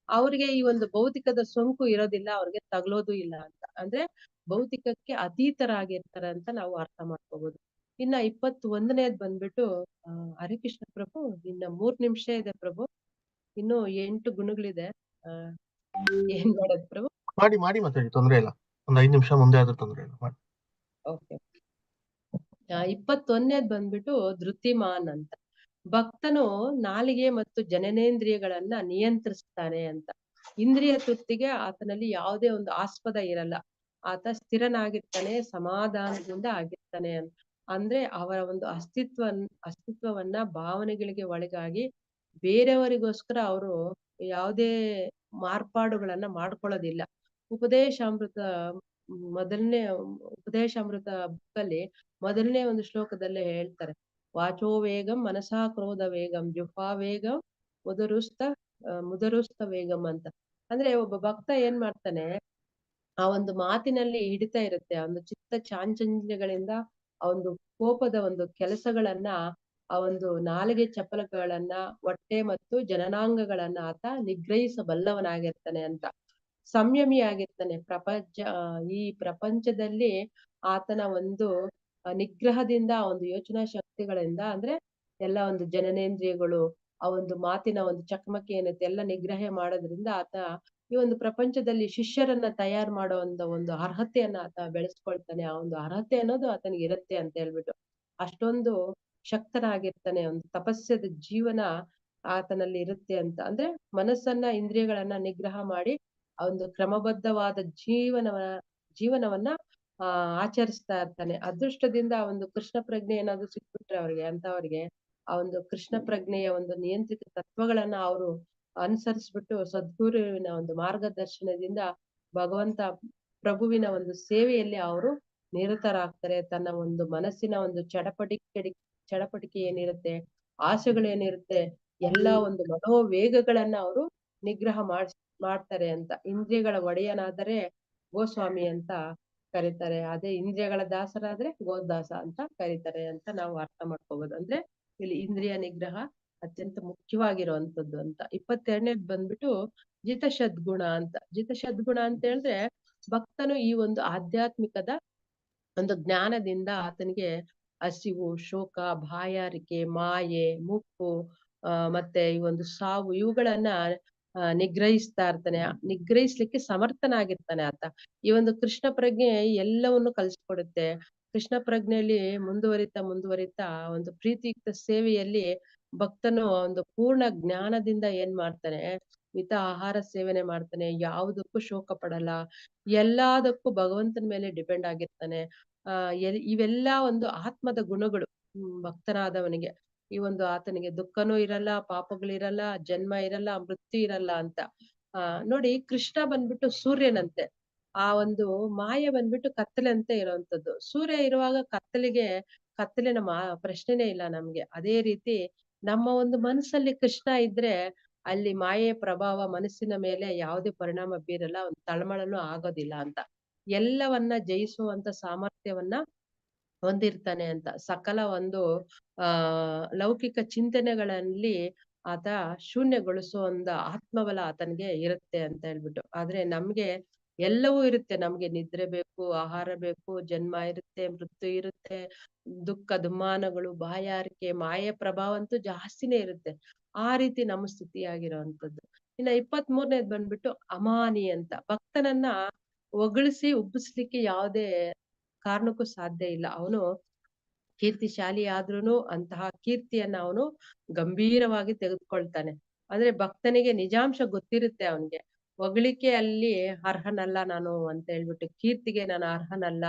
ಅವ್ರಿಗೆ ಈ ಒಂದು ಭೌತಿಕದ ಸೋಂಕು ಇರೋದಿಲ್ಲ, ಅವ್ರಿಗೆ ತಗಲೋದು ಇಲ್ಲ ಅಂತ. ಅಂದ್ರೆ ಭೌತಿಕಕ್ಕೆ ಅತೀತರಾಗಿರ್ತಾರೆ ಅಂತ ನಾವು ಅರ್ಥ ಮಾಡ್ಕೋಬಹುದು. ಇನ್ನ 21ನೇದ್ ಬಂದ್ಬಿಟ್ಟು ಹರಿಕೃಷ್ಣ ಪ್ರಭು, ಇನ್ನ 3 ನಿಮಿಷ ಇದೆ ಪ್ರಭು, ಇನ್ನು 8 ಗುಣಗಳಿದೆ. ಏನ್ ಮಾಡೋದು ಪ್ರಭು? ಮಾಡಿ ಮಾತಾಡಿ, ತೊಂದ್ರೆ ಇಲ್ಲ. ಒಂದ್ 5 ನಿಮಿಷ ಮುಂದೆ ಆದ್ರೂ ತೊಂದ್ರೆ ಇಲ್ಲ, ಮಾಡಿ. ಓಕೆ. 21ನೇದ್ ಬಂದ್ಬಿಟ್ಟು ಧೃತಿಮಾನ್ ಅಂತ. ಭಕ್ತನು ನಾಲಿಗೆ ಮತ್ತು ಜನನೇಂದ್ರಿಯಗಳನ್ನ ನಿಯಂತ್ರಿಸ್ತಾನೆ ಅಂತ. ಇಂದ್ರಿಯ ತೃಪ್ತಿಗೆ ಆತನಲ್ಲಿ ಯಾವುದೇ ಒಂದು ಆಸ್ಪದ ಇರಲ್ಲ. ಆತ ಸ್ಥಿರನಾಗಿರ್ತಾನೆ, ಸಮಾಧಾನದಿಂದ ಆಗಿರ್ತಾನೆ ಅಂತ. ಅಂದ್ರೆ ಅವರ ಒಂದು ಅಸ್ತಿತ್ವವನ್ನ ಭಾವನೆಗಳಿಗೆ ಒಳಗಾಗಿ ಬೇರೆಯವರಿಗೋಸ್ಕರ ಅವರು ಯಾವುದೇ ಮಾರ್ಪಾಡುಗಳನ್ನ ಮಾಡ್ಕೊಳ್ಳೋದಿಲ್ಲ. ಉಪದೇಶಾಮೃತ ಬುಕ್ಕಲ್ಲಿ ಮೊದಲನೇ ಒಂದು ಶ್ಲೋಕದಲ್ಲೇ ಹೇಳ್ತಾರೆ, ವಾಚೋ ವೇಗಂ ಮನಸಾ ಕ್ರೋಧ ವೇಗಂ ಜುಹ್ವಾ ವೇಗಂ ಮುದರುಸ್ತ ವೇಗಂ ಅಂತ. ಅಂದ್ರೆ ಒಬ್ಬ ಭಕ್ತ ಏನ್ ಮಾಡ್ತಾನೆ, ಆ ಒಂದು ಮಾತಿನಲ್ಲಿ ಹಿಡಿತಾ ಇರುತ್ತೆ. ಆ ಒಂದು ಚಿತ್ತ ಚಾಂಚಲ್ಯಗಳಿಂದ ಆ ಒಂದು ಕೋಪದ ಒಂದು ಕೆಲಸಗಳನ್ನ, ಆ ಒಂದು ನಾಲಿಗೆ ಚಪಲಗಳನ್ನ, ಹೊಟ್ಟೆ ಮತ್ತು ಜನನಾಂಗಗಳನ್ನ ಆತ ನಿಗ್ರಹಿಸಬಲ್ಲವನಾಗಿರ್ತಾನೆ ಅಂತ. ಸಂಯಮಿಯಾಗಿರ್ತಾನೆ. ಈ ಪ್ರಪಂಚದಲ್ಲಿ ಆತನ ಒಂದು ನಿಗ್ರಹದಿಂದ, ಒಂದು ಯೋಚನಾ ಶಕ್ತಿಗಳಿಂದ, ಅಂದ್ರೆ ಎಲ್ಲ ಒಂದು ಜನನೇಂದ್ರಿಯಗಳು, ಆ ಒಂದು ಮಾತಿನ ಒಂದು ಚಕಮಕಿ ಏನೈತೆ ಎಲ್ಲ ನಿಗ್ರಹ ಮಾಡೋದ್ರಿಂದ ಆತ ಈ ಒಂದು ಪ್ರಪಂಚದಲ್ಲಿ ಶಿಷ್ಯರನ್ನ ತಯಾರು ಮಾಡೋ ಒಂದು ಅರ್ಹತೆಯನ್ನ ಆತ ಬೆಳೆಸ್ಕೊಳ್ತಾನೆ. ಆ ಒಂದು ಅರ್ಹತೆ ಅನ್ನೋದು ಆತನಿಗೆ ಇರುತ್ತೆ ಅಂತ ಹೇಳ್ಬಿಟ್ಟು ಅಷ್ಟೊಂದು ಶಕ್ತನಾಗಿರ್ತಾನೆ. ಒಂದು ತಪಸ್ಸದ ಜೀವನ ಆತನಲ್ಲಿ ಇರುತ್ತೆ ಅಂತ. ಅಂದ್ರೆ ಮನಸ್ಸನ್ನ, ಇಂದ್ರಿಯಗಳನ್ನ ನಿಗ್ರಹ ಮಾಡಿ ಆ ಒಂದು ಕ್ರಮಬದ್ಧವಾದ ಜೀವನವನ್ನ ಆಚರಿಸ್ತಾ ಇರ್ತಾನೆ. ಅದೃಷ್ಟದಿಂದ ಆ ಒಂದು ಕೃಷ್ಣ ಪ್ರಜ್ಞೆ ಏನಾದ್ರು ಸಿಕ್ಬಿಟ್ರೆ ಅಂತವರಿಗೆ ಆ ಒಂದು ಕೃಷ್ಣ ಪ್ರಜ್ಞೆಯ ಒಂದು ನಿಯಂತ್ರಿತ ತತ್ವಗಳನ್ನ ಅವರು ಅನುಸರಿಸ್ಬಿಟ್ಟು ಸದ್ಗುರುವಿನ ಒಂದು ಮಾರ್ಗದರ್ಶನದಿಂದ ಭಗವಂತ ಪ್ರಭುವಿನ ಒಂದು ಸೇವೆಯಲ್ಲಿ ಅವರು ನಿರತರಾಗ್ತಾರೆ. ತನ್ನ ಒಂದು ಮನಸ್ಸಿನ ಒಂದು ಚಡಪಟಿಕೆ ಏನಿರುತ್ತೆ, ಆಸೆಗಳೇನಿರುತ್ತೆ, ಎಲ್ಲಾ ಒಂದು ಮನೋವೇಗಗಳನ್ನ ಅವರು ನಿಗ್ರಹ ಮಾಡ್ತಾರೆ ಅಂತ. ಇಂದ್ರಿಯಗಳ ಒಡೆಯನಾದರೆ ಗೋಸ್ವಾಮಿ ಅಂತ ಕರೀತಾರೆ. ಅದೇ ಇಂದ್ರಿಯಗಳ ದಾಸರಾದ್ರೆ ಗೋದಾಸ ಅಂತ ಕರೀತಾರೆ ಅಂತ ನಾವು ಅರ್ಥ ಮಾಡ್ಕೋಬಹುದು. ಅಂದ್ರೆ ಇಲ್ಲಿ ಇಂದ್ರಿಯ ನಿಗ್ರಹ ಅತ್ಯಂತ ಮುಖ್ಯವಾಗಿರುವಂತದ್ದು ಅಂತ. 22ನೇದ್ ಬಂದ್ಬಿಟ್ಟು ಜಿತಶದ್ಗುಣ ಅಂತ. ಜಿತಶದ್ಗುಣ ಅಂತ ಹೇಳಿದ್ರೆ ಭಕ್ತನು ಈ ಒಂದು ಆಧ್ಯಾತ್ಮಿಕದ ಒಂದು ಜ್ಞಾನದಿಂದ ಆತನಿಗೆ ಹಸಿವು, ಶೋಕ, ಬಾಯಾರಿಕೆ, ಮಾಯೆ, ಮುಪ್ಪು, ಮತ್ತೆ ಈ ಒಂದು ಸಾವು, ಇವುಗಳನ್ನ ನಿಗ್ರಹಿಸ್ತಾ ಇರ್ತಾನೆ, ನಿಗ್ರಹಿಸ್ಲಿಕ್ಕೆ ಸಮರ್ಥನಾಗಿರ್ತಾನೆ ಆತ. ಈ ಒಂದು ಕೃಷ್ಣ ಪ್ರಜ್ಞೆ ಎಲ್ಲವನ್ನು ಕಲಿಸ್ಕೊಡುತ್ತೆ. ಕೃಷ್ಣ ಪ್ರಜ್ಞೆಯಲ್ಲಿ ಮುಂದುವರಿತಾ ಒಂದು ಪ್ರೀತಿಯುಕ್ತ ಸೇವೆಯಲ್ಲಿ ಭಕ್ತನು ಒಂದು ಪೂರ್ಣ ಜ್ಞಾನದಿಂದ ಏನ್ ಮಾಡ್ತಾನೆ, ಮಿತ ಆಹಾರ ಸೇವನೆ ಮಾಡ್ತಾನೆ, ಯಾವುದಕ್ಕೂ ಶೋಕ ಪಡಲ್ಲ, ಎಲ್ಲದಕ್ಕೂ ಭಗವಂತನ ಮೇಲೆ ಡಿಪೆಂಡ್ ಆಗಿರ್ತಾನೆ. ಇವೆಲ್ಲ ಒಂದು ಆತ್ಮದ ಗುಣಗಳು. ಭಕ್ತನಾದವನಿಗೆ ಈ ಒಂದು ಆತನಿಗೆ ದುಃಖನೂ ಇರಲ್ಲ, ಪಾಪಗಳಿರಲ್ಲ, ಜನ್ಮ ಇರಲ್ಲ, ಮೃತ್ಯು ಇರಲ್ಲ ಅಂತ. ನೋಡಿ, ಕೃಷ್ಣ ಬಂದ್ಬಿಟ್ಟು ಸೂರ್ಯನಂತೆ, ಆ ಒಂದು ಮಾಯೆ ಬಂದ್ಬಿಟ್ಟು ಕತ್ತಲೆಂತೆ ಇರುವಂತದ್ದು. ಸೂರ್ಯ ಇರುವಾಗ ಕತ್ತಲಿನ ಪ್ರಶ್ನೆನೇ ಇಲ್ಲ ನಮ್ಗೆ. ಅದೇ ರೀತಿ ನಮ್ಮ ಒಂದು ಮನಸ್ಸಲ್ಲಿ ಕೃಷ್ಣ ಇದ್ರೆ ಅಲ್ಲಿ ಮಾಯೆಯ ಪ್ರಭಾವ ಮನಸ್ಸಿನ ಮೇಲೆ ಯಾವುದೇ ಪರಿಣಾಮ ಬೀರಲ್ಲ, ಒಂದು ತಳಮಳನು ಆಗೋದಿಲ್ಲ ಅಂತ. ಎಲ್ಲವನ್ನ ಜಯಿಸುವಂತ ಸಾಮರ್ಥ್ಯವನ್ನ ಹೊಂದಿರ್ತಾನೆ ಅಂತ. ಸಕಲ ಒಂದು ಲೌಕಿಕ ಚಿಂತನೆಗಳಲ್ಲಿ ಆತ ಶೂನ್ಯಗೊಳಿಸೋ ಒಂದು ಆತ್ಮಬಲ ಆತನಿಗೆ ಇರುತ್ತೆ ಅಂತ ಹೇಳ್ಬಿಟ್ಟು. ಆದ್ರೆ ನಮ್ಗೆ ಎಲ್ಲವೂ ಇರುತ್ತೆ. ನಮ್ಗೆ ನಿದ್ರೆ ಬೇಕು, ಆಹಾರ ಬೇಕು, ಜನ್ಮ ಇರುತ್ತೆ, ಮೃತ್ಯು ಇರುತ್ತೆ, ದುಃಖ ದುಮ್ಮಾನಗಳು, ಬಾಯಾರಿಕೆ, ಮಾಯೆ ಪ್ರಭಾವ ಅಂತೂ ಜಾಸ್ತಿನೇ ಇರುತ್ತೆ. ಆ ರೀತಿ ನಮ್ಮ ಸ್ಥಿತಿಯಾಗಿರೋಂಥದ್ದು. ಇನ್ನ 23ನೇದ್ ಬಂದ್ಬಿಟ್ಟು ಅಮಾನಿ ಅಂತ. ಭಕ್ತನನ್ನ ಹೊಗಳಿಸಿ ಉಬ್ಬಿಸ್ಲಿಕ್ಕೆ ಯಾವುದೇ ಕಾರಣಕ್ಕೂ ಸಾಧ್ಯ ಇಲ್ಲ. ಅವನು ಕೀರ್ತಿಶಾಲಿ ಆದ್ರೂನು ಅಂತಹ ಕೀರ್ತಿಯನ್ನ ಅವನು ಗಂಭೀರವಾಗಿ ತೆಗೆದುಕೊಳ್ತಾನೆ. ಅಂದ್ರೆ ಭಕ್ತನಿಗೆ ನಿಜಾಂಶ ಗೊತ್ತಿರುತ್ತೆ ಅವನ್ಗೆ. ಹೊಗಳಿಕೆ ಅಲ್ಲಿ ಅರ್ಹನಲ್ಲ ನಾನು ಅಂತ ಹೇಳ್ಬಿಟ್ಟು, ಕೀರ್ತಿಗೆ ನಾನು ಅರ್ಹನಲ್ಲ,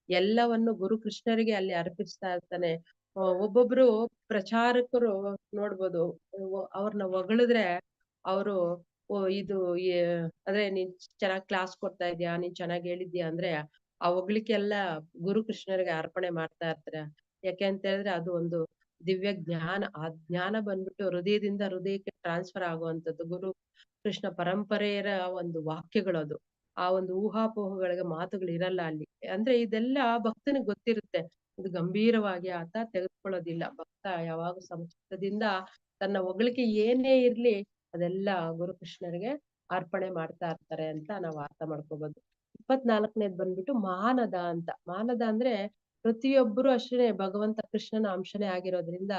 ಎಲ್ಲವನ್ನು ಗುರು ಕೃಷ್ಣರಿಗೆ ಅಲ್ಲಿ ಅರ್ಪಿಸ್ತಾ ಇರ್ತಾನೆ. ಒಬ್ಬೊಬ್ರು ಪ್ರಚಾರಕರು ನೋಡ್ಬೋದು, ಅವ್ರನ್ನ ಹೊಗಳಿದ್ರೆ ಅವರು ಇದು ಅಂದ್ರೆ ನೀನ್ ಚೆನ್ನಾಗ್ ಕ್ಲಾಸ್ ಕೊಡ್ತಾ ಇದ್ಯಾ, ನೀನ್ ಚೆನ್ನಾಗ್ ಹೇಳಿದ್ಯಾ ಅಂದ್ರೆ ಆ ಹೊಗಳಿಕೆ ಎಲ್ಲ ಗುರು ಕೃಷ್ಣರಿಗೆ ಅರ್ಪಣೆ ಮಾಡ್ತಾ ಇರ್ತಾರೆ. ಯಾಕೆ ಅಂತ ಹೇಳಿದ್ರೆ ಅದು ಒಂದು ದಿವ್ಯ ಜ್ಞಾನ. ಆ ಜ್ಞಾನ ಬಂದ್ಬಿಟ್ಟು ಹೃದಯದಿಂದ ಹೃದಯಕ್ಕೆ ಟ್ರಾನ್ಸ್ಫರ್ ಆಗುವಂತದ್ದು. ಗುರು ಕೃಷ್ಣ ಪರಂಪರೆಯರ ಒಂದು ವಾಕ್ಯಗಳದು. ಆ ಒಂದು ಊಹಾಪೋಹಗಳಿಗೆ ಮಾತುಗಳು ಇರಲ್ಲ ಅಲ್ಲಿ. ಅಂದ್ರೆ ಇದೆಲ್ಲ ಭಕ್ತನಿಗೆ ಗೊತ್ತಿರುತ್ತೆ. ಇದು ಗಂಭೀರವಾಗಿ ಆತ ತೆಗೆದುಕೊಳ್ಳೋದಿಲ್ಲ. ಭಕ್ತ ಯಾವಾಗ ಸಂಚಿತದಿಂದ ತನ್ನ ಹೊಗಳಿಕೆ ಏನೇ ಇರ್ಲಿ ಅದೆಲ್ಲ ಗುರು ಕೃಷ್ಣರಿಗೆ ಅರ್ಪಣೆ ಮಾಡ್ತಾ ಇರ್ತಾರೆ ಅಂತ ನಾವು ಅರ್ಥ ಮಾಡ್ಕೋಬಹುದು. 24ನೇದ್ ಬಂದ್ಬಿಟ್ಟು ಮಾನದ ಅಂತ. ಮಾನದ ಅಂದ್ರೆ ಪ್ರತಿಯೊಬ್ಬರು ಅಷ್ಟೇ ಭಗವಂತ ಕೃಷ್ಣನ ಅಂಶನೇ ಆಗಿರೋದ್ರಿಂದ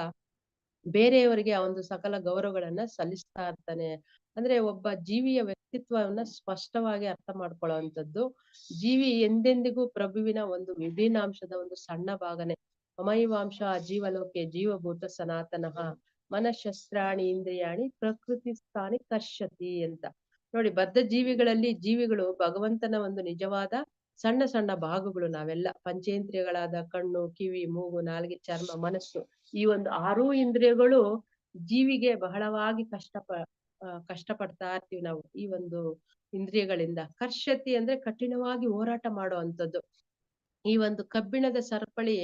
ಬೇರೆಯವರಿಗೆ ಆ ಒಂದು ಸಕಲ ಗೌರವಗಳನ್ನ ಸಲ್ಲಿಸ್ತಾ ಇರ್ತಾನೆ. ಅಂದ್ರೆ ಒಬ್ಬ ಜೀವಿಯ ವ್ಯಕ್ತಿತ್ವವನ್ನ ಸ್ಪಷ್ಟವಾಗಿ ಅರ್ಥ ಮಾಡ್ಕೊಳ್ಳುವಂಥದ್ದು. ಜೀವಿ ಎಂದೆಂದಿಗೂ ಪ್ರಭುವಿನ ಒಂದು ವಿಭಿನ್ನಾಂಶದ ಒಂದು ಸಣ್ಣ ಭಾಗನೆ. ಮಮೈವಾಂಶ ಜೀವಲೋಕೆ ಜೀವಭೂತ ಸನಾತನಃ ಮನಃಶಸ್ತ್ರಾಣಿ ಇಂದ್ರಿಯಾಣಿ ಪ್ರಕೃತಿ ಸ್ಥಾನಿ ಕರ್ಷತಿ ಅಂತ. ನೋಡಿ, ಬದ್ಧ ಜೀವಿಗಳು ಭಗವಂತನ ಒಂದು ನಿಜವಾದ ಸಣ್ಣ ಸಣ್ಣ ಭಾಗಗಳು. ನಾವೆಲ್ಲ ಪಂಚೇಂದ್ರಿಯಗಳಾದ ಕಣ್ಣು, ಕಿವಿ, ಮೂಗು, ನಾಲಿಗೆ, ಚರ್ಮ, ಮನಸ್ಸು, ಈ ಒಂದು 6 ಇಂದ್ರಿಯಗಳು ಜೀವಿಗೆ ಬಹಳವಾಗಿ ಕಷ್ಟಪಡ್ತಾ ಇರ್ತೀವಿ ನಾವು ಈ ಒಂದು ಇಂದ್ರಿಯಗಳಿಂದ. ಕರ್ಷತಿ ಅಂದ್ರೆ ಕಠಿಣವಾಗಿ ಹೋರಾಟ ಮಾಡುವಂಥದ್ದು. ಈ ಒಂದು ಕಬ್ಬಿಣದ ಸರಪಳಿ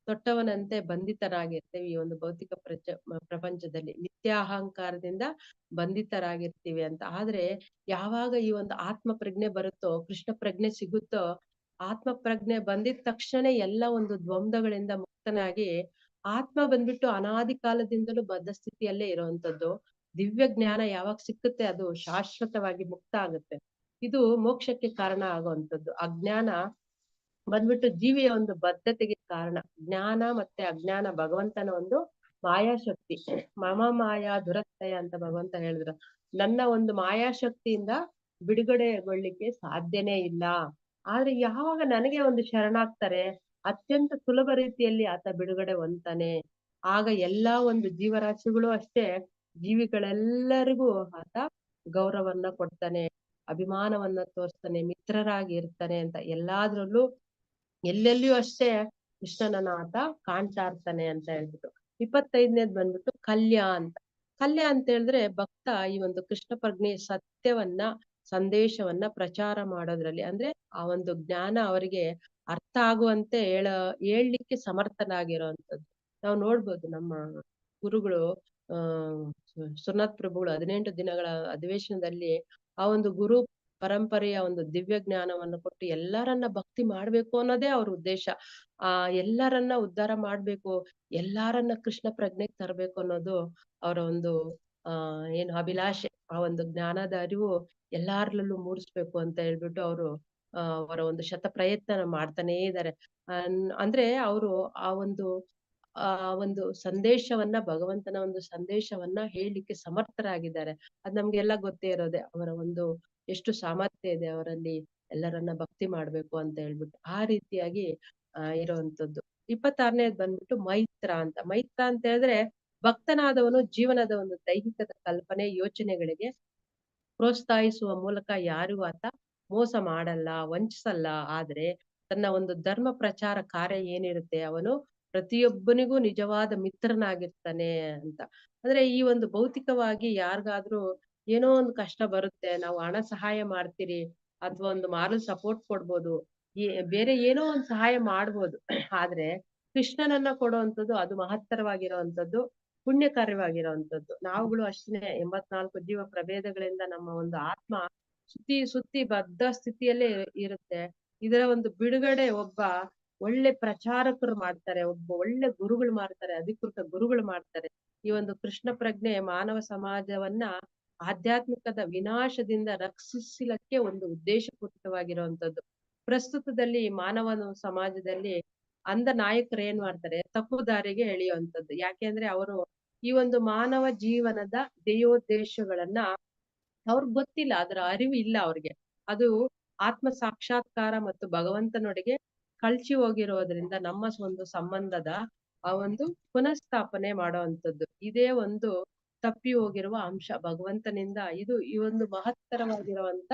ತೊಟ್ಟವನಂತೆ ಬಂಧಿತರಾಗಿರ್ತೇವೆ ಈ ಒಂದು ಭೌತಿಕ ಪ್ರಪಂಚದಲ್ಲಿ. ನಿತ್ಯ ಅಹಂಕಾರದಿಂದ ಬಂಧಿತರಾಗಿರ್ತೀವಿ ಅಂತ. ಆದ್ರೆ ಯಾವಾಗ ಈ ಒಂದು ಆತ್ಮ ಪ್ರಜ್ಞೆ ಬರುತ್ತೋ, ಕೃಷ್ಣ ಪ್ರಜ್ಞೆ ಸಿಗುತ್ತೋ, ಆತ್ಮ ಪ್ರಜ್ಞೆ ಬಂದಿದ ತಕ್ಷಣ ಎಲ್ಲ ಒಂದು ದ್ವಂದ್ವಗಳಿಂದ ಮುಕ್ತನಾಗಿ ಆತ್ಮ ಬಂದ್ಬಿಟ್ಟು ಅನಾದಿ ಕಾಲದಿಂದಲೂ ಬದ್ಧ ಸ್ಥಿತಿಯಲ್ಲೇ ಇರುವಂತದ್ದು. ದಿವ್ಯ ಜ್ಞಾನ ಯಾವಾಗ ಸಿಕ್ಕುತ್ತೆ ಅದು ಶಾಶ್ವತವಾಗಿ ಮುಕ್ತ ಆಗುತ್ತೆ. ಇದು ಮೋಕ್ಷಕ್ಕೆ ಕಾರಣ ಆಗುವಂಥದ್ದು. ಅಜ್ಞಾನ ಬಂದ್ಬಿಟ್ಟು ಜೀವಿಯ ಒಂದು ಬದ್ಧತೆಗೆ ಕಾರಣ. ಜ್ಞಾನ ಮತ್ತೆ ಅಜ್ಞಾನ ಭಗವಂತನ ಒಂದು ಮಾಯಾಶಕ್ತಿ. ಮಮ ಮಾಯಾ ದುರತ್ತಯ ಅಂತ ಭಗವಂತ ಹೇಳಿದ್ರು. ನನ್ನ ಒಂದು ಮಾಯಾಶಕ್ತಿಯಿಂದ ಬಿಡುಗಡೆಗೊಳ್ಳಿಕ್ಕೆ ಸಾಧ್ಯನೇ ಇಲ್ಲ. ಆದ್ರೆ ಯಾವಾಗ ನನಗೆ ಒಂದು ಶರಣಾಗ್ತಾರೆ ಅತ್ಯಂತ ಸುಲಭ ರೀತಿಯಲ್ಲಿ ಆತ ಬಿಡುಗಡೆ ಹೊಂದ್ತಾನೆ. ಆಗ ಎಲ್ಲಾ ಒಂದು ಜೀವರಾಶಿಗಳು ಅಷ್ಟೇ, ಜೀವಿಗಳೆಲ್ಲರಿಗೂ ಆತ ಗೌರವನ್ನ ಕೊಡ್ತಾನೆ, ಅಭಿಮಾನವನ್ನ ತೋರಿಸ್ತಾನೆ, ಮಿತ್ರರಾಗಿ ಇರ್ತಾನೆ ಅಂತ. ಎಲ್ಲಾದ್ರಲ್ಲೂ ಎಲ್ಲೆಲ್ಲಿಯೂ ಅಷ್ಟೇ ಕೃಷ್ಣನನ್ನ ಆತ ಕಾಣ್ತಾ ಇರ್ತಾನೆ ಅಂತ ಹೇಳ್ಬಿಟ್ಟು. 25ನೇದ್ ಬಂದ್ಬಿಟ್ಟು ಕಲ್ಯ ಅಂತ. ಕಲ್ಯ ಅಂತ ಹೇಳಿದ್ರೆ ಭಕ್ತ ಈ ಒಂದು ಕೃಷ್ಣ ಪ್ರಜ್ಞೆಯ ಸತ್ಯವನ್ನ ಸಂದೇಶವನ್ನ ಪ್ರಚಾರ ಮಾಡೋದ್ರಲ್ಲಿ, ಅಂದ್ರೆ ಆ ಒಂದು ಜ್ಞಾನ ಅವರಿಗೆ ಅರ್ಥ ಆಗುವಂತೆ ಹೇಳ್ಲಿಕ್ಕೆ ಸಮರ್ಥನಾಗಿರೋಂಥದ್ದು. ನಾವು ನೋಡ್ಬೋದು ನಮ್ಮ ಗುರುಗಳು ಸುರ್ನಾಥ್ ಪ್ರಭುಗಳು 18 ದಿನಗಳ ಅಧಿವೇಶನದಲ್ಲಿ ಆ ಒಂದು ಗುರು ಪರಂಪರೆಯ ಒಂದು ದಿವ್ಯ ಜ್ಞಾನವನ್ನು ಕೊಟ್ಟು ಎಲ್ಲರನ್ನ ಭಕ್ತಿ ಮಾಡ್ಬೇಕು ಅನ್ನೋದೇ ಅವ್ರ ಉದ್ದೇಶ. ಎಲ್ಲರನ್ನ ಉದ್ಧಾರ ಮಾಡ್ಬೇಕು, ಎಲ್ಲಾರನ್ನ ಕೃಷ್ಣ ಪ್ರಜ್ಞೆಗೆ ತರಬೇಕು ಅನ್ನೋದು ಅವರ ಒಂದು ಏನು ಅಭಿಲಾಷೆ. ಆ ಒಂದು ಜ್ಞಾನದ ಅರಿವು ಎಲ್ಲಾರ್ಲಲ್ಲೂ ಮೂಡಿಸ್ಬೇಕು ಅಂತ ಹೇಳ್ಬಿಟ್ಟು ಅವರು ಅವರ ಒಂದು ಶತ ಪ್ರಯತ್ನ ಮಾಡ್ತಾನೇ ಇದ್ದಾರೆ. ಅಂದ್ರೆ ಅವರು ಆ ಒಂದು ಆ ಒಂದು ಸಂದೇಶವನ್ನ, ಭಗವಂತನ ಒಂದು ಸಂದೇಶವನ್ನ ಹೇಳಲಿಕ್ಕೆ ಸಮರ್ಥರಾಗಿದ್ದಾರೆ. ಅದ್ ನಮ್ಗೆಲ್ಲ ಗೊತ್ತೇ ಇರೋದೆ. ಅವರ ಒಂದು ಎಷ್ಟು ಸಾಮರ್ಥ್ಯ ಇದೆ ಅವರಲ್ಲಿ, ಎಲ್ಲರನ್ನ ಭಕ್ತಿ ಮಾಡ್ಬೇಕು ಅಂತ ಹೇಳ್ಬಿಟ್ಟು. ಆ ರೀತಿಯಾಗಿ ಇರುವಂತದ್ದು. 26ನೇದು ಬಂದ್ಬಿಟ್ಟು ಮೈತ್ರ ಅಂತ. ಮೈತ್ರ ಅಂತ ಹೇಳಿದ್ರೆ ಭಕ್ತನಾದವನು ಜೀವನದ ಒಂದು ದೈಹಿಕದ ಕಲ್ಪನೆ, ಯೋಚನೆಗಳಿಗೆ ಪ್ರೋತ್ಸಾಹಿಸುವ ಮೂಲಕ ಯಾರಿಗೂ ಆತ ಮೋಸ ಮಾಡಲ್ಲ, ವಂಚಿಸಲ್ಲ. ಆದ್ರೆ ತನ್ನ ಒಂದು ಧರ್ಮ ಪ್ರಚಾರ ಕಾರ್ಯ ಏನಿರುತ್ತೆ, ಅವನು ಪ್ರತಿಯೊಬ್ಬನಿಗೂ ನಿಜವಾದ ಮಿತ್ರನಾಗಿರ್ತಾನೆ ಅಂತ. ಅಂದ್ರೆ ಈ ಒಂದು ಭೌತಿಕವಾಗಿ ಯಾರಿಗಾದ್ರೂ ಏನೋ ಒಂದು ಕಷ್ಟ ಬರುತ್ತೆ, ನಾವು ಹಣ ಸಹಾಯ ಮಾಡ್ತೀರಿ ಅಥವಾ ಒಂದು ಮಾರಲ್ ಸಪೋರ್ಟ್ ಕೊಡ್ಬೋದು, ಬೇರೆ ಏನೋ ಒಂದು ಸಹಾಯ ಮಾಡ್ಬೋದು. ಆದ್ರೆ ಕೃಷ್ಣನನ್ನ ಕೊಡುವಂಥದ್ದು ಅದು ಮಹತ್ತರವಾಗಿರುವಂತದ್ದು, ಪುಣ್ಯ ಕಾರ್ಯವಾಗಿರುವಂತದ್ದು. ನಾವುಗಳು ಅಷ್ಟೇ 84 ಜೀವ ಪ್ರಭೇದಗಳಿಂದ ನಮ್ಮ ಒಂದು ಆತ್ಮ ಸುತ್ತಿ ಬದ್ಧ ಸ್ಥಿತಿಯಲ್ಲೇ ಇರುತ್ತೆ. ಇದರ ಒಂದು ಬಿಡುಗಡೆ ಒಬ್ಬ ಒಳ್ಳೆ ಪ್ರಚಾರಕರು ಮಾಡ್ತಾರೆ, ಒಬ್ಬ ಒಳ್ಳೆ ಗುರುಗಳು ಮಾಡ್ತಾರೆ, ಅಧಿಕೃತ ಗುರುಗಳು ಮಾಡ್ತಾರೆ. ಈ ಒಂದು ಕೃಷ್ಣ ಪ್ರಜ್ಞೆ ಮಾನವ ಸಮಾಜವನ್ನ ಆಧ್ಯಾತ್ಮಿಕದ ವಿನಾಶದಿಂದ ರಕ್ಷಿಸಲಿಕ್ಕೆ ಒಂದು ಉದ್ದೇಶಪೂರಿತವಾಗಿರುವಂತದ್ದು. ಪ್ರಸ್ತುತದಲ್ಲಿ ಮಾನವನ ಸಮಾಜದಲ್ಲಿ ಅಂಧ ನಾಯಕರು ಏನ್ ಮಾಡ್ತಾರೆ, ತಪ್ಪು ದಾರಿಗೆ ಎಳೆಯುವಂಥದ್ದು. ಯಾಕೆಂದ್ರೆ ಅವರು ಈ ಒಂದು ಮಾನವ ಜೀವನದ ಧ್ಯೇಯೋದ್ದೇಶಗಳನ್ನ ಅವ್ರಿಗೆ ಗೊತ್ತಿಲ್ಲ, ಅದರ ಅರಿವು ಇಲ್ಲ ಅವ್ರಿಗೆ. ಅದು ಆತ್ಮ ಸಾಕ್ಷಾತ್ಕಾರ ಮತ್ತು ಭಗವಂತನೊಡೆಗೆ ಕಳ್ಚಿ ಹೋಗಿರೋದ್ರಿಂದ ನಮ್ಮ ಒಂದು ಸಂಬಂಧದ ಆ ಒಂದು ಪುನಃಸ್ಥಾಪನೆ ಮಾಡುವಂಥದ್ದು. ಇದೇ ಒಂದು ತಪ್ಪಿ ಹೋಗಿರುವ ಅಂಶ ಭಗವಂತನಿಂದ. ಇದು ಈ ಒಂದು ಮಹತ್ತರವಾಗಿರುವಂತ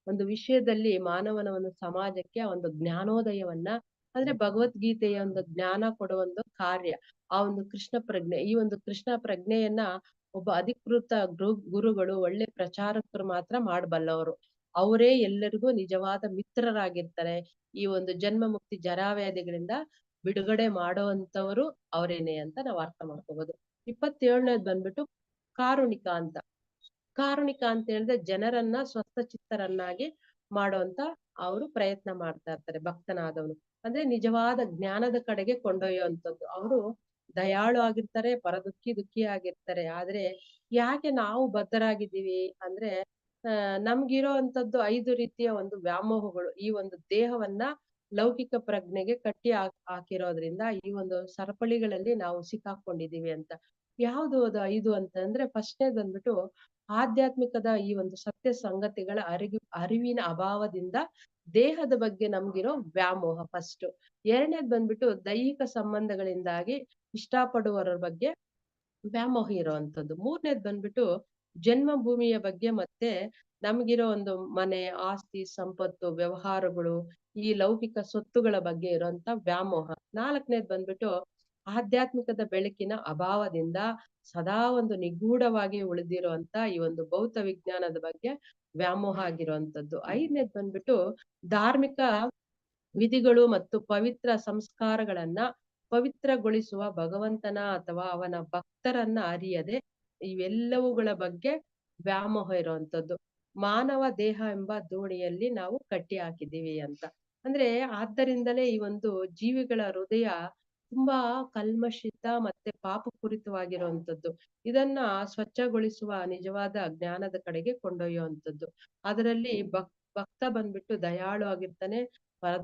ಒಂದು ವಿಷಯದಲ್ಲಿ ಮಾನವನ ಒಂದು ಸಮಾಜಕ್ಕೆ ಒಂದು ಜ್ಞಾನೋದಯವನ್ನ, ಅಂದ್ರೆ ಭಗವದ್ಗೀತೆಯ ಒಂದು ಜ್ಞಾನ ಕೊಡುವ ಒಂದು ಕಾರ್ಯ ಆ ಒಂದು ಕೃಷ್ಣ ಪ್ರಜ್ಞೆ. ಈ ಒಂದು ಕೃಷ್ಣ ಪ್ರಜ್ಞೆಯನ್ನ ಒಬ್ಬ ಅಧಿಕೃತ ಗುರುಗಳು, ಒಳ್ಳೆ ಪ್ರಚಾರಕರು ಮಾತ್ರ ಮಾಡಬಲ್ಲವರು. ಅವರೇ ಎಲ್ಲರಿಗೂ ನಿಜವಾದ ಮಿತ್ರರಾಗಿರ್ತಾರೆ. ಈ ಒಂದು ಜನ್ಮ ಮುಕ್ತಿ ಜರಾವ್ಯಾಧಿಗಳಿಂದ ಬಿಡುಗಡೆ ಮಾಡುವಂತವರು ಅವರೇನೆ ಅಂತ ನಾವು ಅರ್ಥ ಮಾಡ್ಕೋಬಹುದು. 27ನೇದು ಬಂದ್ಬಿಟ್ಟು ಕಾರುಣಿಕ ಅಂತ. ಕಾರುಣಿಕ ಅಂತ ಹೇಳಿದ್ರೆ ಜನರನ್ನ ಸ್ವಸ್ಥಚಿತ್ತರನ್ನಾಗಿ ಮಾಡುವಂತ ಅವರು ಪ್ರಯತ್ನ ಮಾಡ್ತಾ ಇರ್ತಾರೆ, ಭಕ್ತನಾದವನು. ಅಂದ್ರೆ ನಿಜವಾದ ಜ್ಞಾನದ ಕಡೆಗೆ ಕೊಂಡೊಯ್ಯುವಂಥದ್ದು. ಅವರು ದಯಾಳು ಆಗಿರ್ತಾರೆ, ದುಃಖಿ ಆಗಿರ್ತಾರೆ. ಆದ್ರೆ ಯಾಕೆ ನಾವು ಬದ್ಧರಾಗಿದ್ದೀವಿ ಅಂದ್ರೆ ನಮ್ಗಿರೋ ಅಂತದ್ದು 5 ರೀತಿಯ ಒಂದು ವ್ಯಾಮೋಹಗಳು ಈ ಒಂದು ದೇಹವನ್ನ ಲೌಕಿಕ ಪ್ರಜ್ಞೆಗೆ ಕಟ್ಟಿ ಹಾಕಿರೋದ್ರಿಂದ ಈ ಒಂದು ಸರಪಳಿಗಳಲ್ಲಿ ನಾವು ಸಿಕ್ಕಾಕೊಂಡಿದೀವಿ ಅಂತ. ಯಾವ್ದು ಅದು 5 ಅಂತಂದ್ರೆ, ಫಸ್ಟ್ನೇದು ಬಂದ್ಬಿಟ್ಟು ಆಧ್ಯಾತ್ಮಿಕದ ಈ ಒಂದು ಸತ್ಯ ಸಂಗತಿಗಳ ಅರಿವಿನ ಅಭಾವದಿಂದ ದೇಹದ ಬಗ್ಗೆ ನಮ್ಗಿರೋ ವ್ಯಾಮೋಹ ಫಸ್ಟ್. 2ನೇದು ಬಂದ್ಬಿಟ್ಟು ದೈಹಿಕ ಸಂಬಂಧಗಳಿಂದಾಗಿ ಇಷ್ಟಪಡುವವರ ಬಗ್ಗೆ ವ್ಯಾಮೋಹ ಇರುವಂತದ್ದು. 3ನೇದು ಬಂದ್ಬಿಟ್ಟು ಜನ್ಮಭೂಮಿಯ ಬಗ್ಗೆ ಮತ್ತೆ ನಮ್ಗಿರೋ ಒಂದು ಮನೆ, ಆಸ್ತಿ, ಸಂಪತ್ತು, ವ್ಯವಹಾರಗಳು, ಈ ಲೌಕಿಕ ಸ್ವತ್ತುಗಳ ಬಗ್ಗೆ ಇರುವಂತ ವ್ಯಾಮೋಹ. 4ನೇದು ಬಂದ್ಬಿಟ್ಟು ಆಧ್ಯಾತ್ಮಿಕದ ಬೆಳಕಿನ ಅಭಾವದಿಂದ ಸದಾ ಒಂದು ನಿಗೂಢವಾಗಿ ಉಳಿದಿರುವಂತ ಈ ಒಂದು ಭೌತ ವಿಜ್ಞಾನದ ಬಗ್ಗೆ ವ್ಯಾಮೋಹ ಆಗಿರುವಂತದ್ದು. 5ನೇದು ಬಂದ್ಬಿಟ್ಟು ಧಾರ್ಮಿಕ ವಿಧಿಗಳು ಮತ್ತು ಪವಿತ್ರ ಸಂಸ್ಕಾರಗಳನ್ನ ಪವಿತ್ರಗೊಳಿಸುವ ಭಗವಂತನ ಅಥವಾ ಅವನ ಭಕ್ತರನ್ನ ಅರಿಯದೆ ಇವೆಲ್ಲವುಗಳ ಬಗ್ಗೆ ವ್ಯಾಮೋಹ ಇರುವಂತದ್ದು. ಮಾನವ ದೇಹ ಎಂಬ ದೋಣಿಯಲ್ಲಿ ನಾವು ಕಟ್ಟಿ ಹಾಕಿದೀವಿ ಅಂತ. ಅಂದ್ರೆ ಆದ್ದರಿಂದಲೇ ಈ ಒಂದು ಜೀವಿಗಳ ಹೃದಯ ತುಂಬಾ ಕಲ್ಮಶಿತ ಮತ್ತೆ ಪಾಪಪೂರಿತವಾಗಿರುವಂತದ್ದು. ಇದನ್ನ ಸ್ವಚ್ಛಗೊಳಿಸುವ ನಿಜವಾದ ಜ್ಞಾನದ ಕಡೆಗೆ ಕೊಂಡೊಯ್ಯುವಂಥದ್ದು. ಅದರಲ್ಲಿ ಭಕ್ತ ಬಂದ್ಬಿಟ್ಟು ದಯಾಳು ಆಗಿರ್ತಾನೆ,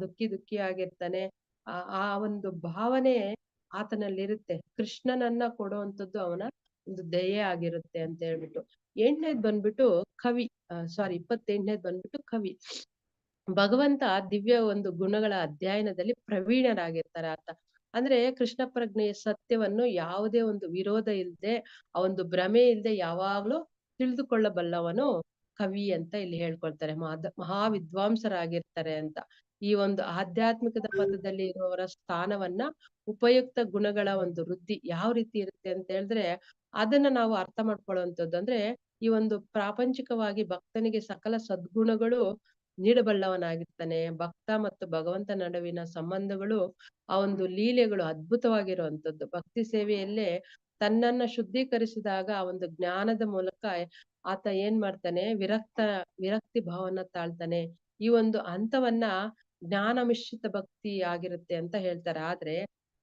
ದುಃಖಿ ಆಗಿರ್ತಾನೆ. ಆ ಒಂದು ಭಾವನೆ ಆತನಲ್ಲಿರುತ್ತೆ. ಕೃಷ್ಣನನ್ನ ಕೊಡುವಂಥದ್ದು ಅವನ ಒಂದು ದಯೆ ಆಗಿರುತ್ತೆ ಅಂತ ಹೇಳ್ಬಿಟ್ಟು. 8ನೇದು ಬಂದ್ಬಿಟ್ಟು ಕವಿ. 28ನೇದು ಬಂದ್ಬಿಟ್ಟು ಕವಿ. ಭಗವಂತ ದಿವ್ಯ ಒಂದು ಗುಣಗಳ ಅಧ್ಯಯನದಲ್ಲಿ ಪ್ರವೀಣರಾಗಿರ್ತಾರೆ ಆತ. ಅಂದ್ರೆ ಕೃಷ್ಣ ಪ್ರಜ್ಞೆಯ ಸತ್ಯವನ್ನು ಯಾವುದೇ ಒಂದು ವಿರೋಧ ಇಲ್ಲದೆ, ಆ ಒಂದು ಭ್ರಮೆ ಇಲ್ಲದೆ ಯಾವಾಗ್ಲೂ ತಿಳಿದುಕೊಳ್ಳಬಲ್ಲವನು ಕವಿ ಅಂತ ಇಲ್ಲಿ ಹೇಳ್ಕೊಳ್ತಾರೆ. ಮಹಾ ವಿದ್ವಾಂಸರಾಗಿರ್ತಾರೆ ಅಂತ. ಈ ಒಂದು ಆಧ್ಯಾತ್ಮಿಕದ ಪಥದಲ್ಲಿ ಇರುವವರ ಸ್ಥಾನವನ್ನ ಉಪಯುಕ್ತ ಗುಣಗಳ ಒಂದು ವೃದ್ಧಿ ಯಾವ ರೀತಿ ಇರುತ್ತೆ ಅಂತ ಹೇಳಿದ್ರೆ, ಅದನ್ನ ನಾವು ಅರ್ಥ ಮಾಡ್ಕೊಳ್ಳುವಂಥದ್ದು. ಅಂದ್ರೆ ಈ ಒಂದು ಪ್ರಾಪಂಚಿಕವಾಗಿ ಭಕ್ತನಿಗೆ ಸಕಲ ಸದ್ಗುಣಗಳು ನೀಡಬಲ್ಲವನಾಗಿರ್ತಾನೆ. ಭಕ್ತ ಮತ್ತು ಭಗವಂತ ನಡುವಿನ ಸಂಬಂಧಗಳು, ಆ ಒಂದು ಲೀಲೆಗಳು ಅದ್ಭುತವಾಗಿರುವಂತದ್ದು. ಭಕ್ತಿ ಸೇವೆಯಲ್ಲೇ ತನ್ನನ್ನ ಶುದ್ಧೀಕರಿಸಿದಾಗ ಆ ಒಂದು ಜ್ಞಾನದ ಮೂಲಕ ಆತ ಏನ್ ಮಾಡ್ತಾನೆ, ವಿರಕ್ತಿ ಭಾವನ ತಾಳ್ತಾನೆ. ಈ ಒಂದು ಹಂತವನ್ನ ಜ್ಞಾನ ಮಿಶ್ರಿತ ಭಕ್ತಿ ಆಗಿರುತ್ತೆ ಅಂತ ಹೇಳ್ತಾರೆ. ಆದ್ರೆ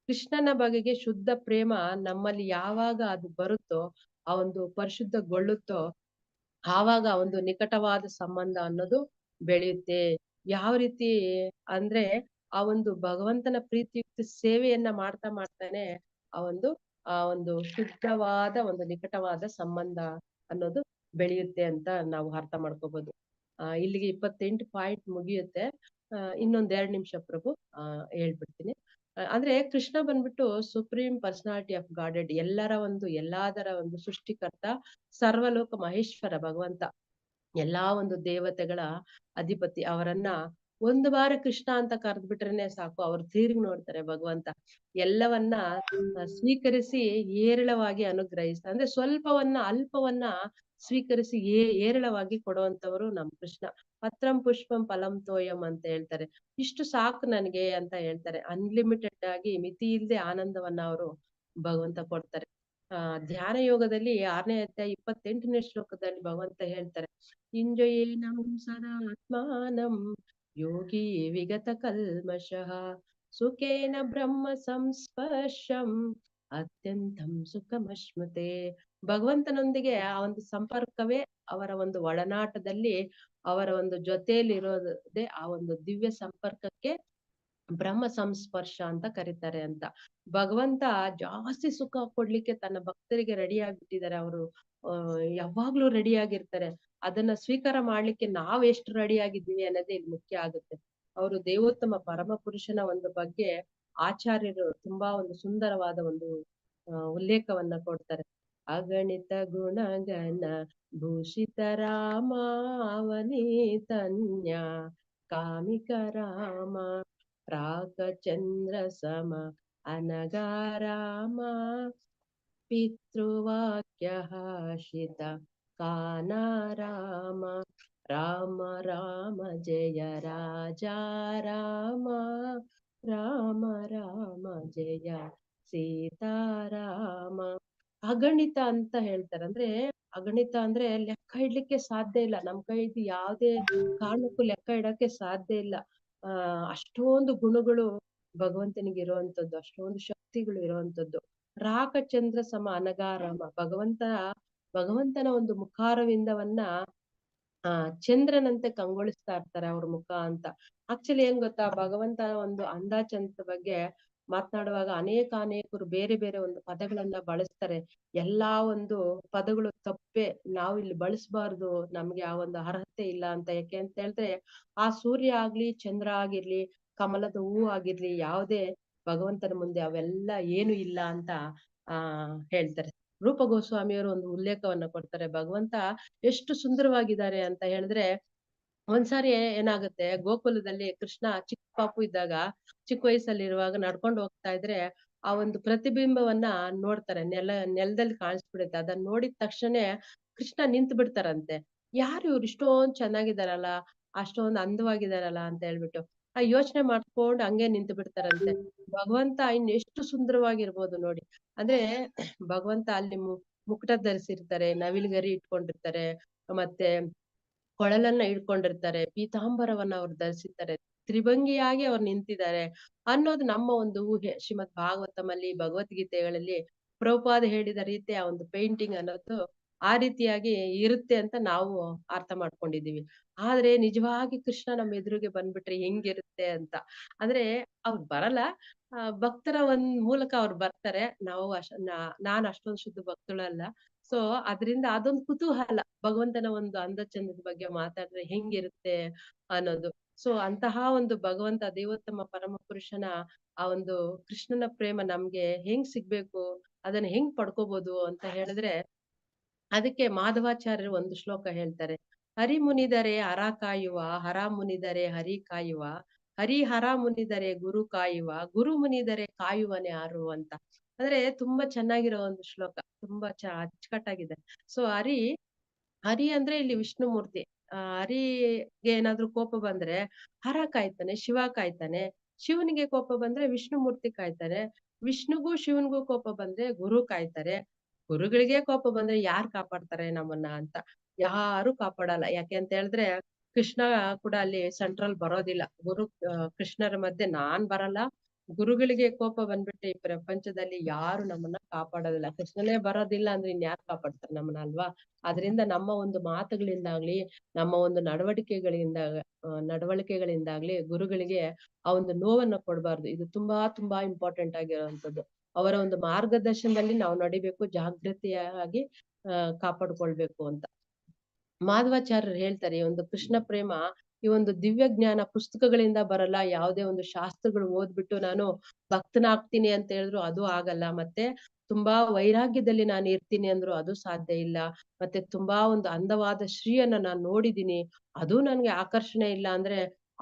ಕೃಷ್ಣನ ಬಗೆಗೆ ಶುದ್ಧ ಪ್ರೇಮ ನಮ್ಮಲ್ಲಿ ಯಾವಾಗ ಅದು ಬರುತ್ತೋ, ಆ ಒಂದು ಪರಿಶುದ್ಧಗೊಳ್ಳುತ್ತೋ, ಆವಾಗ ಒಂದು ನಿಕಟವಾದ ಸಂಬಂಧ ಅನ್ನೋದು ಬೆಳೆಯುತ್ತೆ. ಯಾವ ರೀತಿ ಅಂದ್ರೆ ಆ ಒಂದು ಭಗವಂತನ ಪ್ರೀತಿಯುಕ್ತ ಸೇವೆಯನ್ನ ಮಾಡ್ತಾನೆ ಆ ಒಂದು ಶುದ್ಧವಾದ ಒಂದು ನಿಕಟವಾದ ಸಂಬಂಧ ಅನ್ನೋದು ಬೆಳೆಯುತ್ತೆ ಅಂತ ನಾವು ಅರ್ಥ ಮಾಡ್ಕೋಬಹುದು. ಇಲ್ಲಿಗೆ 28 ಪಾಯಿಂಟ್ ಮುಗಿಯುತ್ತೆ. ಇನ್ನೊಂದ್ 2 ನಿಮಿಷ ಪ್ರಭು ಹೇಳ್ಬಿಡ್ತೀನಿ. ಅಂದ್ರೆ ಕೃಷ್ಣ ಬಂದ್ಬಿಟ್ಟು ಸುಪ್ರೀಂ ಪರ್ಸನಾಲಿಟಿ ಆಫ್ ಗಾಡೆಡ್, ಎಲ್ಲದರ ಒಂದು ಸೃಷ್ಟಿಕರ್ತ, ಸರ್ವಲೋಕ ಮಹೇಶ್ವರ ಭಗವಂತ, ಎಲ್ಲಾ ಒಂದು ದೇವತೆಗಳ ಅಧಿಪತಿ. ಅವರನ್ನ ಒಂದು ಬಾರಿ ಕೃಷ್ಣ ಅಂತ ಕರೆದ್ಬಿಟ್ರೇನೆ ಸಾಕು, ಅವ್ರು ತಿರುಗಿ ನೋಡ್ತಾರೆ ಭಗವಂತ. ಎಲ್ಲವನ್ನ ಸ್ವೀಕರಿಸಿ ಹೇರಳವಾಗಿ ಅನುಗ್ರಹಿಸ್ತಾರೆ. ಅಂದ್ರೆ ಅಲ್ಪವನ್ನ ಸ್ವೀಕರಿಸಿ ಹೇರಳವಾಗಿ ಕೊಡುವಂತವರು ನಮ್ ಕೃಷ್ಣ. ಪತ್ರಂ ಪುಷ್ಪಂ ಫಲಂ ತೋಯಂ ಅಂತ ಹೇಳ್ತಾರೆ. ಇಷ್ಟು ಸಾಕು ನನ್ಗೆ ಅಂತ ಹೇಳ್ತಾರೆ. ಅನ್ಲಿಮಿಟೆಡ್ ಆಗಿ ಮಿತಿ ಇಲ್ಲದೆ ಆನಂದವನ್ನ ಅವರು ಭಗವಂತ ಕೊಡ್ತಾರೆ. ಧ್ಯಾನ ಯೋಗದಲ್ಲಿ 6ನೇ ಅಧ್ಯಾಯ 28ನೇ ಶ್ಲೋಕದಲ್ಲಿ ಭಗವಂತ ಹೇಳ್ತಾರೆ, ಇಂಜಯೇನಂ ಸದಾ ಆತ್ಮಾನಂ ಯೋಗಿ ವಿಗತ ಕಲ್ಮಷಃ ಸುಖೇನ ಬ್ರಹ್ಮ ಸಂಸ್ಪರ್ಶಂ ಅತ್ಯಂತಂ ಸುಖಮಶ್ನುತೆ. ಭಗವಂತನೊಂದಿಗೆ ಆ ಒಂದು ಸಂಪರ್ಕವೇ, ಅವರ ಒಂದು ಒಡನಾಟದಲ್ಲಿ ಅವರ ಒಂದು ಜೊತೆಯಲ್ಲಿರೋದೇ ಆ ಒಂದು ದಿವ್ಯ ಸಂಪರ್ಕಕ್ಕೆ ಬ್ರಹ್ಮ ಸಂಸ್ಪರ್ಶ ಅಂತ ಕರೀತಾರೆ ಅಂತ. ಭಗವಂತ ಜಾಸ್ತಿ ಸುಖ ಕೊಡ್ಲಿಕ್ಕೆ ತನ್ನ ಭಕ್ತರಿಗೆ ರೆಡಿ ಆಗ್ಬಿಟ್ಟಿದ್ದಾರೆ. ಅವರು ಯಾವಾಗ್ಲೂ ರೆಡಿ ಆಗಿರ್ತಾರೆ. ಅದನ್ನ ಸ್ವೀಕಾರ ಮಾಡ್ಲಿಕ್ಕೆ ನಾವ್ ಎಷ್ಟು ರೆಡಿ ಆಗಿದ್ದೀವಿ ಅನ್ನೋದೇ ಇಲ್ಲಿ ಮುಖ್ಯ ಆಗುತ್ತೆ. ಅವರು ದೇವೋತ್ತಮ ಪರಮ ಪುರುಷನ ಒಂದು ಬಗ್ಗೆ ಆಚಾರ್ಯರು ತುಂಬಾ ಒಂದು ಸುಂದರವಾದ ಒಂದು ಉಲ್ಲೇಖವನ್ನ ಕೊಡ್ತಾರೆ. ಅಗಣಿತ ಗುಣಗಣ ಭೂಷಿತ ರಾಮ ಅವನೀತನ್ಯ ಕಾಮಿಕ ರಾಮ ಪ್ರಾಕ ಚಂದ್ರ ಸಮ ಅನಗಾರಾಮ ಪಿತೃವಾಕ್ಯ ಹಾಷಿತ ಕಾನಾರಾಮ ರಾಮ ರಾಮ ಜಯ ರಾಜಾ ರಾಮ ರಾಮ ರಾಮ ಜಯ ಸೀತಾರಾಮ. ಅಗಣಿತ ಅಂತ ಹೇಳ್ತಾರೆ. ಅಂದ್ರೆ ಅಗಣಿತ ಅಂದ್ರೆ ಲೆಕ್ಕ ಇಡ್ಲಿಕ್ಕೆ ಸಾಧ್ಯ ಇಲ್ಲ. ನಮ್ ಕೈದು ಯಾವ್ದೇ ಕಾರಣಕ್ಕೂ ಲೆಕ್ಕ ಇಡಕ್ಕೆ ಸಾಧ್ಯ ಇಲ್ಲ. ಅಷ್ಟೊಂದು ಗುಣಗಳು ಭಗವಂತನಿಗೆ ಇರುವಂತದ್ದು, ಅಷ್ಟೊಂದು ಶಕ್ತಿಗಳು ಇರುವಂತದ್ದು. ರಾಕಚಂದ್ರ ಸಮ ಅನಗಾರಾಮ, ಭಗವಂತನ ಒಂದು ಮುಖಾರವಿಂದವನ್ನ ಚಂದ್ರನಂತೆ ಕಂಗೊಳಿಸ್ತಾ ಇರ್ತಾರೆ ಅವ್ರ ಮುಖ ಅಂತ. ಆಕ್ಚುಲಿ ಏನ್ ಗೊತ್ತಾ, ಭಗವಂತನ ಒಂದು ಅಂದಾಚಂದ್ರ ಬಗ್ಗೆ ಮಾತನಾಡುವಾಗ ಅನೇಕರು ಬೇರೆ ಬೇರೆ ಒಂದು ಪದಗಳನ್ನ ಬಳಸ್ತಾರೆ. ಎಲ್ಲಾ ಒಂದು ಪದಗಳು ತಪ್ಪೆ, ನಾವು ಇಲ್ಲಿ ಬಳಸಬಾರ್ದು, ನಮ್ಗೆ ಆ ಒಂದು ಅರ್ಹತೆ ಇಲ್ಲ ಅಂತ. ಯಾಕೆ ಅಂತ ಹೇಳಿದ್ರೆ, ಆ ಸೂರ್ಯ ಆಗ್ಲಿ, ಚಂದ್ರ ಆಗಿರ್ಲಿ, ಕಮಲದ ಹೂ ಆಗಿರ್ಲಿ, ಯಾವುದೇ ಭಗವಂತನ ಮುಂದೆ ಅವೆಲ್ಲ ಏನು ಇಲ್ಲ ಅಂತ ಹೇಳ್ತಾರೆ. ರೂಪ ಗೋಸ್ವಾಮಿಯವರು ಒಂದು ಉಲ್ಲೇಖವನ್ನ ಕೊಡ್ತಾರೆ. ಭಗವಂತ ಎಷ್ಟು ಸುಂದರವಾಗಿದ್ದಾರೆ ಅಂತ ಹೇಳಿದ್ರೆ, ಒಂದ್ಸಾರಿ ಏನಾಗುತ್ತೆ, ಗೋಕುಲದಲ್ಲಿ ಕೃಷ್ಣ ಚಿಕ್ಕ ಪಾಪು ಇದ್ದಾಗ, ಚಿಕ್ಕ ವಯಸ್ಸಲ್ಲಿರುವಾಗ ನಡ್ಕೊಂಡು ಹೋಗ್ತಾ ಇದ್ರೆ ಆ ಒಂದು ಪ್ರತಿಬಿಂಬವನ್ನ ನೋಡ್ತಾರೆ. ನೆಲದಲ್ಲಿ ಕಾಣಿಸ್ಬಿಡುತ್ತೆ. ಅದನ್ನ ನೋಡಿದ ತಕ್ಷಣ ಕೃಷ್ಣ ನಿಂತು ಬಿಡ್ತಾರಂತೆ. ಯಾರು ಇವ್ರು ಇಷ್ಟೊಂದ್ ಚೆನ್ನಾಗಿದಾರಲ್ಲ, ಅಷ್ಟೊಂದ್ ಅಂದವಾಗಿದಾರಲ್ಲ ಅಂತ ಹೇಳ್ಬಿಟ್ಟು ಯೋಚನೆ ಮಾಡ್ಕೊಂಡು ಹಂಗೆ ನಿಂತು ಬಿಡ್ತಾರಂತೆ. ಭಗವಂತ ಇನ್ ಎಷ್ಟು ಸುಂದರವಾಗಿರ್ಬೋದು ನೋಡಿ. ಅಂದ್ರೆ ಭಗವಂತ ಅಲ್ಲಿ ಮುಕುಟ ಧರಿಸಿರ್ತಾರೆ, ನವಿಲುಗರಿ ಇಟ್ಕೊಂಡಿರ್ತಾರೆ, ಮತ್ತೆ ಕೊಳಲನ್ನ ಇಟ್ಕೊಂಡಿರ್ತಾರೆ, ಪೀತಾಂಬರವನ್ನ ಅವ್ರು ಧರಿಸಿರ್ತಾರೆ, ತ್ರಿಭಂಗಿಯಾಗಿ ಅವ್ರು ನಿಂತಿದ್ದಾರೆ ಅನ್ನೋದು ನಮ್ಮ ಒಂದು ಊಹೆ. ಶ್ರೀಮದ್ ಭಾಗವತಮಲ್ಲಿ, ಭಗವದ್ಗೀತೆಗಳಲ್ಲಿ ಪ್ರಭುಪಾದ ಹೇಳಿದ ರೀತಿ ಆ ಒಂದು ಪೇಂಟಿಂಗ್ ಅನ್ನೋದು ಆ ರೀತಿಯಾಗಿ ಇರುತ್ತೆ ಅಂತ ನಾವು ಅರ್ಥ ಮಾಡ್ಕೊಂಡಿದೀವಿ. ಆದ್ರೆ ನಿಜವಾಗಿ ಕೃಷ್ಣ ನಮ್ಮ ಎದುರಿಗೆ ಬಂದ್ಬಿಟ್ರೆ ಹೆಂಗಿರುತ್ತೆ ಅಂತ. ಅಂದ್ರೆ ಅವ್ರು ಬರಲ್ಲ, ಭಕ್ತರ ಒಂದ್ ಮೂಲಕ ಅವ್ರು ಬರ್ತಾರೆ. ನಾನ್ ಅಷ್ಟೊಂದು ಶುದ್ಧ ಭಕ್ತಳಲ್ಲ. ಸೊ ಅದ್ರಿಂದ ಅದೊಂದು ಕುತೂಹಲ, ಭಗವಂತನ ಒಂದು ಅಂದ ಚಂದದ ಬಗ್ಗೆ ಮಾತಾಡಿದ್ರೆ ಹೆಂಗಿರುತ್ತೆ ಅನ್ನೋದು. ಸೊ ಅಂತಹ ಒಂದು ಭಗವಂತ ದೇವೋತ್ತಮ ಪರಮ ಪುರುಷನ ಆ ಒಂದು ಕೃಷ್ಣನ ಪ್ರೇಮ ನಮ್ಗೆ ಹೆಂಗ್ ಸಿಗ್ಬೇಕು, ಅದನ್ನ ಹೆಂಗ್ ಪಡ್ಕೋಬಹುದು ಅಂತ ಹೇಳಿದ್ರೆ, ಅದಕ್ಕೆ ಮಾಧವಾಚಾರ್ಯರು ಒಂದು ಶ್ಲೋಕ ಹೇಳ್ತಾರೆ. ಹರಿ ಮುನಿದರೆ ಹರ ಕಾಯುವ, ಹರ ಮುನಿದರೆ ಹರಿ ಕಾಯುವ, ಹರಿ ಹರ ಮುನಿದರೆ ಗುರು ಕಾಯುವ, ಗುರು ಮುನಿದರೆ ಕಾಯುವನೆ ಯಾರು ಅಂತ. ಅಂದ್ರೆ ತುಂಬಾ ಚೆನ್ನಾಗಿರೋ ಒಂದು ಶ್ಲೋಕ, ತುಂಬಾ ಅಚ್ಚುಕಟ್ಟಾಗಿದೆ. ಸೊ ಹರಿ ಅಂದ್ರೆ ಇಲ್ಲಿ ವಿಷ್ಣು ಮೂರ್ತಿ. ಹರಿಗೆ ಏನಾದ್ರೂ ಕೋಪ ಬಂದ್ರೆ ಹರ ಕಾಯ್ತಾನೆ, ಶಿವ ಕಾಯ್ತಾನೆ. ಶಿವನಿಗೆ ಕೋಪ ಬಂದ್ರೆ ವಿಷ್ಣು ಮೂರ್ತಿ ಕಾಯ್ತಾರೆ. ವಿಷ್ಣುಗೂ ಶಿವನ್ಗೂ ಕೋಪ ಬಂದ್ರೆ ಗುರು ಕಾಯ್ತಾರೆ. ಗುರುಗಳಿಗೆ ಕೋಪ ಬಂದ್ರೆ ಯಾರು ಕಾಪಾಡ್ತಾರೆ ನಮ್ಮನ್ನ ಅಂತ? ಯಾರು ಕಾಪಾಡಲ್ಲ. ಯಾಕೆ ಅಂತ ಹೇಳಿದ್ರೆ, ಕೃಷ್ಣ ಕೂಡ ಅಲ್ಲಿ ಸೆಂಟ್ರಲ್ ಬರೋದಿಲ್ಲ. ಕೃಷ್ಣರ ಮಧ್ಯೆ ನಾನ್ ಬರಲ್ಲ. ಗುರುಗಳಿಗೆ ಕೋಪ ಬಂದ್ಬಿಟ್ಟು ಈ ಪ್ರಪಂಚದಲ್ಲಿ ಯಾರು ನಮ್ಮನ್ನ ಕಾಪಾಡೋದಿಲ್ಲ. ಕೃಷ್ಣನೇ ಬರೋದಿಲ್ಲ ಅಂದ್ರೆ ಇನ್ಯಾರು ಕಾಪಾಡ್ತಾರೆ ನಮ್ಮನ್ನ, ಅಲ್ವಾ? ಅದರಿಂದ ನಮ್ಮ ಒಂದು ಮಾತುಗಳಿಂದಾಗ್ಲಿ, ನಮ್ಮ ಒಂದು ನಡವಳಿಕೆಗಳಿಂದಾಗ್ಲಿ ಗುರುಗಳಿಗೆ ಆ ಒಂದು ನೋವನ್ನ ಕೊಡ್ಬಾರ್ದು. ಇದು ತುಂಬಾ ತುಂಬಾ ಇಂಪಾರ್ಟೆಂಟ್ ಆಗಿರುವಂತದ್ದು. ಅವರ ಒಂದು ಮಾರ್ಗದರ್ಶನದಲ್ಲಿ ನಾವು ನಡಿಬೇಕು, ಜಾಗೃತಿಯಾಗಿ ಕಾಪಾಡ್ಕೊಳ್ಬೇಕು ಅಂತ. ಮಾಧವಾಚಾರ್ಯರು ಹೇಳ್ತಾರೆ, ಈ ಒಂದು ಕೃಷ್ಣ ಪ್ರೇಮ ಈ ಒಂದು ದಿವ್ಯ ಜ್ಞಾನ ಪುಸ್ತಕಗಳಿಂದ ಬರಲ್ಲ, ಯಾವುದೇ ಒಂದು ಶಾಸ್ತ್ರಗಳು ಓದ್ಬಿಟ್ಟು ನಾನು ಭಕ್ತನಾಗ್ತೀನಿ ಅಂತ ಹೇಳಿದ್ರು ಅದು ಆಗಲ್ಲ, ಮತ್ತೆ ತುಂಬಾ ವೈರಾಗ್ಯದಲ್ಲಿ ನಾನು ಇರ್ತೀನಿ ಅಂದ್ರು ಅದು ಸಾಧ್ಯ ಇಲ್ಲ, ಮತ್ತೆ ತುಂಬಾ ಒಂದು ಅಂದವಾದ ಶ್ರೀಯನ್ನ ನಾನು ನೋಡಿದೀನಿ ಅದು ನನ್ಗೆ ಆಕರ್ಷಣೆ ಇಲ್ಲ ಅಂದ್ರೆ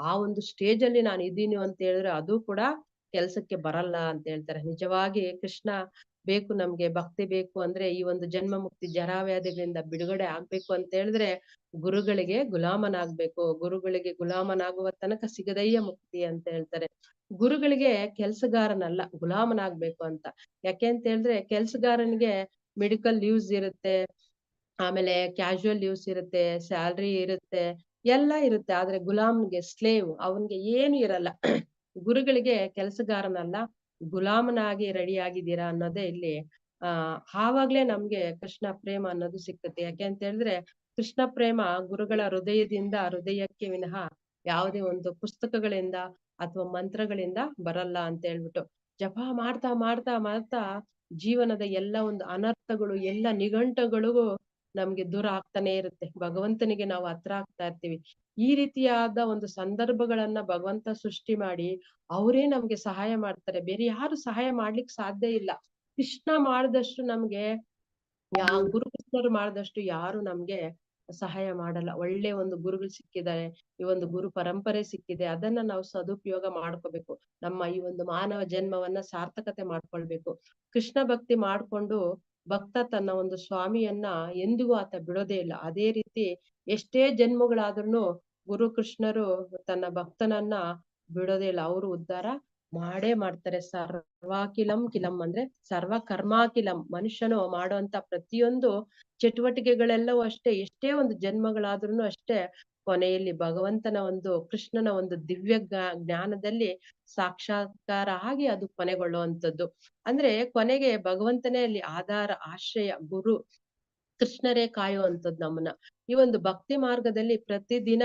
ಆ ಒಂದು ಸ್ಟೇಜ್ ಅಲ್ಲಿ ನಾನು ಇದ್ದೀನಿ ಅಂತ ಹೇಳಿದ್ರೆ ಅದು ಕೂಡ ಕೆಲ್ಸಕ್ಕೆ ಬರಲ್ಲ ಅಂತ ಹೇಳ್ತಾರೆ. ನಿಜವಾಗಿ ಕೃಷ್ಣ ಬೇಕು, ನಮ್ಗೆ ಭಕ್ತಿ ಬೇಕು ಅಂದ್ರೆ ಈ ಒಂದು ಜನ್ಮ ಮುಕ್ತಿ ಜರಾವ್ಯಾಧಿಗಳಿಂದ ಬಿಡುಗಡೆ ಆಗ್ಬೇಕು ಅಂತ ಹೇಳಿದ್ರೆ ಗುರುಗಳಿಗೆ ಗುಲಾಮನಾಗ್ಬೇಕು, ಗುರುಗಳಿಗೆ ಗುಲಾಮನಾಗುವ ತನಕ ಸಿಗದಯ್ಯ ಮುಕ್ತಿ ಅಂತ ಹೇಳ್ತಾರೆ. ಗುರುಗಳಿಗೆ ಕೆಲ್ಸಗಾರನಲ್ಲ, ಗುಲಾಮನಾಗ್ಬೇಕು ಅಂತ. ಯಾಕೆ ಅಂತ ಹೇಳಿದ್ರೆ ಕೆಲ್ಸಗಾರನಿಗೆ ಮೆಡಿಕಲ್ ಲೀವ್ಸ್ ಇರುತ್ತೆ, ಆಮೇಲೆ ಕ್ಯಾಶುವಲ್ ಲೀವ್ಸ್ ಇರುತ್ತೆ, ಸ್ಯಾಲ್ರಿ ಇರುತ್ತೆ, ಎಲ್ಲ ಇರುತ್ತೆ. ಆದ್ರೆ ಗುಲಾಮ್ಗೆ ಸ್ಲೇವ್ ಅವನ್ಗೆ ಏನು ಇರಲ್ಲ. ಗುರುಗಳಿಗೆ ಕೆಲಸಗಾರನಲ್ಲ, ಗುಲಾಮನಾಗಿ ರೆಡಿ ಆಗಿದ್ದೀರಾ ಅನ್ನೋದೇ ಇಲ್ಲಿ ಆವಾಗ್ಲೇ ನಮ್ಗೆ ಕೃಷ್ಣ ಪ್ರೇಮ ಅನ್ನೋದು ಸಿಕ್ಕತ್ತೆ. ಯಾಕೆ ಅಂತ ಹೇಳಿದ್ರೆ ಕೃಷ್ಣ ಪ್ರೇಮ ಗುರುಗಳ ಹೃದಯದಿಂದ ಹೃದಯಕ್ಕೆ ವಿನಃ ಯಾವುದೇ ಒಂದು ಪುಸ್ತಕಗಳಿಂದ ಅಥವಾ ಮಂತ್ರಗಳಿಂದ ಬರಲ್ಲ ಅಂತ ಹೇಳ್ಬಿಟ್ಟು, ಜಪ ಮಾಡ್ತಾ ಮಾಡ್ತಾ ಮಾಡ್ತಾ ಜೀವನದ ಎಲ್ಲ ಒಂದು ಅನರ್ಥಗಳು ಎಲ್ಲ ನಿಘಂಟುಗಳಿಗೂ ನಮ್ಗೆ ದೂರ ಆಗ್ತಾನೆ ಇರುತ್ತೆ, ಭಗವಂತನಿಗೆ ನಾವು ಹತ್ರ ಆಗ್ತಾ ಇರ್ತೀವಿ. ಈ ರೀತಿಯಾದ ಒಂದು ಸಂದರ್ಭಗಳನ್ನ ಭಗವಂತ ಸೃಷ್ಟಿ ಮಾಡಿ ಅವರೇ ನಮ್ಗೆ ಸಹಾಯ ಮಾಡ್ತಾರೆ, ಬೇರೆ ಯಾರು ಸಹಾಯ ಮಾಡ್ಲಿಕ್ಕೆ ಸಾಧ್ಯ ಇಲ್ಲ. ಕೃಷ್ಣ ಮಾಡಿದಷ್ಟು ನಮ್ಗೆ ಗುರು ಕೃಷ್ಣರು ಮಾಡಿದಷ್ಟು ಯಾರು ನಮ್ಗೆ ಸಹಾಯ ಮಾಡಲ್ಲ. ಒಳ್ಳೆ ಒಂದು ಗುರುಗಳು ಸಿಕ್ಕಿದ್ದಾರೆ, ಈ ಒಂದು ಗುರು ಪರಂಪರೆ ಸಿಕ್ಕಿದೆ, ಅದನ್ನ ನಾವು ಸದುಪಯೋಗ ಮಾಡ್ಕೋಬೇಕು, ನಮ್ಮ ಈ ಒಂದು ಮಾನವ ಜನ್ಮವನ್ನ ಸಾರ್ಥಕತೆ ಮಾಡ್ಕೊಳ್ಬೇಕು. ಕೃಷ್ಣ ಭಕ್ತಿ ಮಾಡ್ಕೊಂಡು ಭಕ್ತ ತನ್ನ ಒಂದು ಸ್ವಾಮಿಯನ್ನ ಎಂದಿಗೂ ಆತ ಬಿಡೋದೇ ಇಲ್ಲ. ಅದೇ ರೀತಿ ಎಷ್ಟೇ ಜನ್ಮಗಳಾದ್ರೂ ಗುರು ಕೃಷ್ಣರು ತನ್ನ ಭಕ್ತನನ್ನ ಬಿಡೋದೇ ಇಲ್ಲ, ಅವರು ಉದ್ಧಾರ ಮಾಡೇ ಮಾಡ್ತಾರೆ. ಸರ್ವಾಕಿಲಂ ಕಿಲಂ ಅಂದ್ರೆ ಸರ್ವ ಕರ್ಮಾಕಿಲಂ, ಮನುಷ್ಯನು ಮಾಡುವಂತ ಪ್ರತಿಯೊಂದು ಚಟುವಟಿಕೆಗಳೆಲ್ಲವೂ ಅಷ್ಟೇ, ಎಷ್ಟೇ ಒಂದು ಜನ್ಮಗಳಾದ್ರೂ ಅಷ್ಟೇ ಕೊನೆಯಲ್ಲಿ ಭಗವಂತನ ಒಂದು ಕೃಷ್ಣನ ಒಂದು ದಿವ್ಯ ಜ್ಞಾನದಲ್ಲಿ ಸಾಕ್ಷಾತ್ಕಾರ ಆಗಿ ಅದು ಕೊನೆಗೊಳ್ಳುವಂಥದ್ದು. ಅಂದ್ರೆ ಕೊನೆಗೆ ಭಗವಂತನೇ ಅಲ್ಲಿ ಆಧಾರ, ಆಶ್ರಯ, ಗುರು ಕೃಷ್ಣರೇ ಕಾಯುವಂಥದ್ದು ನಮ್ಮನ್ನ. ಈ ಒಂದು ಭಕ್ತಿ ಮಾರ್ಗದಲ್ಲಿ ಪ್ರತಿದಿನ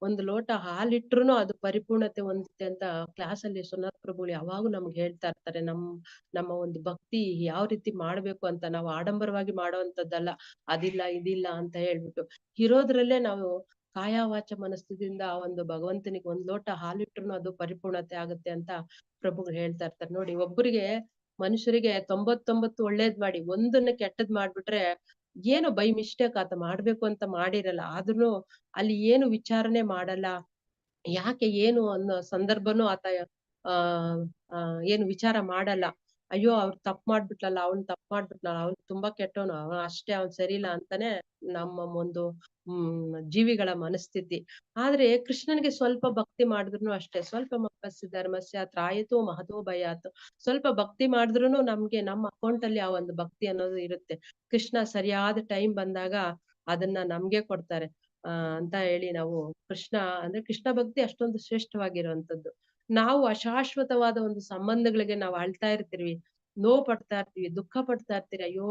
ಒಂದು ಲೋಟ ಹಾಲಿಟ್ರುನು ಅದು ಪರಿಪೂರ್ಣತೆ ಹೊಂದುತ್ತೆ ಅಂತ ಕ್ಲಾಸ್ ಅಲ್ಲಿ ಸುನತ್ ಪ್ರಭುಗಳು ಯಾವಾಗೂ ನಮ್ಗೆ ಹೇಳ್ತಾ ಇರ್ತಾರೆ. ನಮ್ಮ ಒಂದು ಭಕ್ತಿ ಯಾವ ರೀತಿ ಮಾಡ್ಬೇಕು ಅಂತ, ನಾವು ಆಡಂಬರವಾಗಿ ಮಾಡುವಂತದ್ದಲ್ಲ, ಅದಿಲ್ಲ ಇದಿಲ್ಲ ಅಂತ ಹೇಳ್ಬಿಟ್ಟು ಇರೋದ್ರಲ್ಲೇ ನಾವು ಕಾಯ ವಾಚ ಮನಸ್ಥಿತಿಯಿಂದ ಒಂದು ಭಗವಂತನಿಗೆ ಒಂದ್ ಲೋಟ ಹಾಲಿಟ್ರುನು ಅದು ಪರಿಪೂರ್ಣತೆ ಆಗುತ್ತೆ ಅಂತ ಪ್ರಭುಗಳು ಹೇಳ್ತಾ ಇರ್ತಾರೆ. ನೋಡಿ, ಒಬ್ಬರಿಗೆ ಮನುಷ್ಯರಿಗೆ 99 ಒಳ್ಳೇದ್ ಮಾಡಿ ಒಂದನ್ನ ಕೆಟ್ಟದ್ ಮಾಡ್ಬಿಟ್ರೆ ಏನು ಬೈ ಮಿಸ್ಟೇಕ್ ಆತ ಮಾಡ್ಬೇಕು ಅಂತ ಮಾಡಿರಲ್ಲ, ಆದ್ರೂ ಅಲ್ಲಿ ಏನು ವಿಚಾರಣೆ ಮಾಡಲ್ಲ, ಯಾಕೆ ಏನು ಅನ್ನೋ ಸಂದರ್ಭನೂ ಆತ ಏನು ವಿಚಾರ ಮಾಡಲ್ಲ. ಅಯ್ಯೋ ಅವ್ರು ತಪ್ಪು ಮಾಡ್ಬಿಟ್ಲಲ್ಲ, ತಪ್ಪು ಮಾಡ್ಬಿಟ್ಲಲ್ಲ, ಅವ್ನು ತುಂಬಾ ಕೆಟ್ಟವನು, ಅಷ್ಟೇ, ಅವ್ನ್ ಸರಿ ಇಲ್ಲ ಅಂತಾನೆ ನಮ್ಮ ಒಂದು ಜೀವಿಗಳ ಮನಸ್ಥಿತಿ. ಆದ್ರೆ ಕೃಷ್ಣನಿಗೆ ಸ್ವಲ್ಪ ಭಕ್ತಿ ಮಾಡಿದ್ರು ಅಷ್ಟೇ, ಸ್ವಲ್ಪ ಮಕ್ಕಸ್ಯ ಧರ್ಮಸ್ಯ ತ್ರಾಯತೋ ಮಹತೋ ಭಯಾತ್, ಸ್ವಲ್ಪ ಭಕ್ತಿ ಮಾಡಿದ್ರು ನಮ್ಗೆ ನಮ್ಮ ಅಕೌಂಟ್ ಅಲ್ಲಿ ಆ ಒಂದು ಭಕ್ತಿ ಅನ್ನೋದು ಇರುತ್ತೆ. ಕೃಷ್ಣ ಸರಿಯಾದ ಟೈಮ್ ಬಂದಾಗ ಅದನ್ನ ನಮ್ಗೆ ಕೊಡ್ತಾರೆ ಅಂತ ಹೇಳಿ ನಾವು ಕೃಷ್ಣ ಅಂದ್ರೆ ಕೃಷ್ಣ ಭಕ್ತಿ ಅಷ್ಟೊಂದು ಶ್ರೇಷ್ಠವಾಗಿರುವಂತದ್ದು. ನಾವು ಅಶಾಶ್ವತವಾದ ಒಂದು ಸಂಬಂಧಗಳಿಗೆ ನಾವು ಅಳ್ತಾ ಇರ್ತೀವಿ, ನೋವು ಪಡ್ತಾ ಇರ್ತೀವಿ, ದುಃಖ ಪಡ್ತಾ ಇರ್ತೀರಿ. ಅಯ್ಯೋ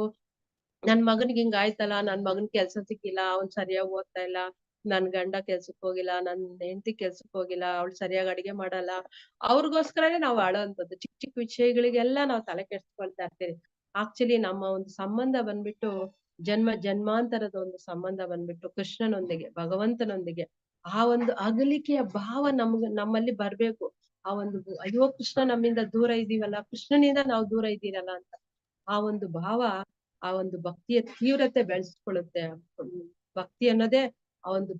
ನನ್ ಮಗನ್ಗೆ ಹಿಂಗ ಆಯ್ತಲ್ಲ, ನನ್ ಮಗನ್ ಕೆಲ್ಸ ಸಿಕ್ಕಿಲ್ಲ, ಅವ್ನ್ ಸರಿಯಾಗಿ ಓದ್ತಾ ಇಲ್ಲ, ನನ್ ಗಂಡ ಕೆಲ್ಸಕ್ ಹೋಗಿಲ್ಲ, ನನ್ ಹೆಂಡತಿ ಕೆಲ್ಸಕ್ ಹೋಗಿಲ್ಲ, ಅವಳು ಸರಿಯಾಗಿ ಅಡಿಗೆ ಮಾಡಲ್ಲ, ಅವ್ರಿಗೋಸ್ಕರನೇ ನಾವು ಆಳೋಂಥದ್ದು. ಚಿಕ್ಕ ಚಿಕ್ಕ ವಿಷಯಗಳಿಗೆಲ್ಲ ನಾವು ತಲೆ ಕೆಡ್ಸ್ಕೊಳ್ತಾ ಇರ್ತೀವಿ. ಆಕ್ಚುಲಿ ನಮ್ಮ ಒಂದು ಸಂಬಂಧ ಬಂದ್ಬಿಟ್ಟು ಜನ್ಮ ಜನ್ಮಾಂತರದ ಒಂದು ಸಂಬಂಧ ಬಂದ್ಬಿಟ್ಟು ಕೃಷ್ಣನೊಂದಿಗೆ, ಭಗವಂತನೊಂದಿಗೆ ಆ ಒಂದು ಅಗಲಿಕೆಯ ಭಾವ ನಮ್ಮಲ್ಲಿ ಬರ್ಬೇಕು. ಆ ಒಂದು ಅಯ್ಯೋ ಕೃಷ್ಣ ನಮ್ಮಿಂದ ದೂರ ಇದೀವಲ್ಲ, ಕೃಷ್ಣನಿಂದ ನಾವು ದೂರ ಇದ್ದೀರಲ್ಲ ಅಂತ ಆ ಒಂದು ಭಾವ, ಆ ಒಂದು ಭಕ್ತಿಯ ತೀವ್ರತೆ ಬೆಳೆಸ್ಕೊಳ್ಳುತ್ತೆ. ಭಕ್ತಿ ಅನ್ನೋದೇ ಆ ಒಂದು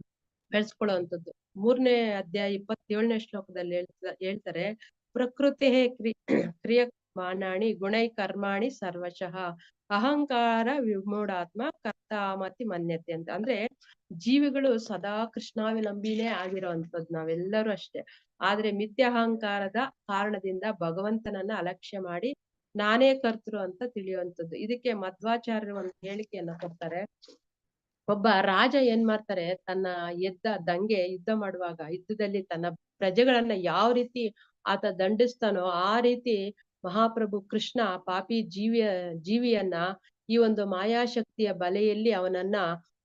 ಬೆಳೆಸ್ಕೊಳ್ಳುವಂಥದ್ದು. 3ನೇ ಅಧ್ಯಾಯ 27ನೇ ಶ್ಲೋಕದಲ್ಲಿ ಹೇಳ್ತಾರೆ, ಪ್ರಕೃತಿ ಕ್ರಿಯಮಾಣಾಣಿ ಗುಣೈ ಕರ್ಮಾಣಿ ಸರ್ವಶಃ ಅಹಂಕಾರ ವಿಮೂಢಾತ್ಮ ಕರ್ತಾಮತಿ ಮನ್ಯತೆ ಅಂತ. ಅಂದ್ರೆ ಜೀವಿಗಳು ಸದಾ ಕೃಷ್ಣಾವಲಂಬಿನೇ ಆಗಿರೋವಂಥದ್ದು, ನಾವೆಲ್ಲರೂ ಅಷ್ಟೇ. ಆದ್ರೆ ಮಿಥ್ಯಾಹಂಕಾರದ ಕಾರಣದಿಂದ ಭಗವಂತನನ್ನ ಅಲಕ್ಷ್ಯ ಮಾಡಿ ನಾನೇ ಕರ್ತೃ ಅಂತ ತಿಳಿಯುವಂಥದ್ದು. ಇದಕ್ಕೆ ಮಧ್ವಾಚಾರ್ಯರು ಒಂದು ಹೇಳಿಕೆಯನ್ನ ಕೊಡ್ತಾರೆ. ಒಬ್ಬ ರಾಜ ಏನ್ ಮಾಡ್ತಾರೆ, ತನ್ನ ಯುದ್ಧ ಮಾಡುವಾಗ ಯುದ್ಧದಲ್ಲಿ ತನ್ನ ಪ್ರಜೆಗಳನ್ನ ಯಾವ ರೀತಿ ಆತ ದಂಡಿಸ್ತಾನೋ ಆ ರೀತಿ ಮಹಾಪ್ರಭು ಕೃಷ್ಣ ಪಾಪಿ ಜೀವಿಯನ್ನ ಈ ಒಂದು ಮಾಯಾಶಕ್ತಿಯ ಬಲೆಯಲ್ಲಿ ಅವನನ್ನ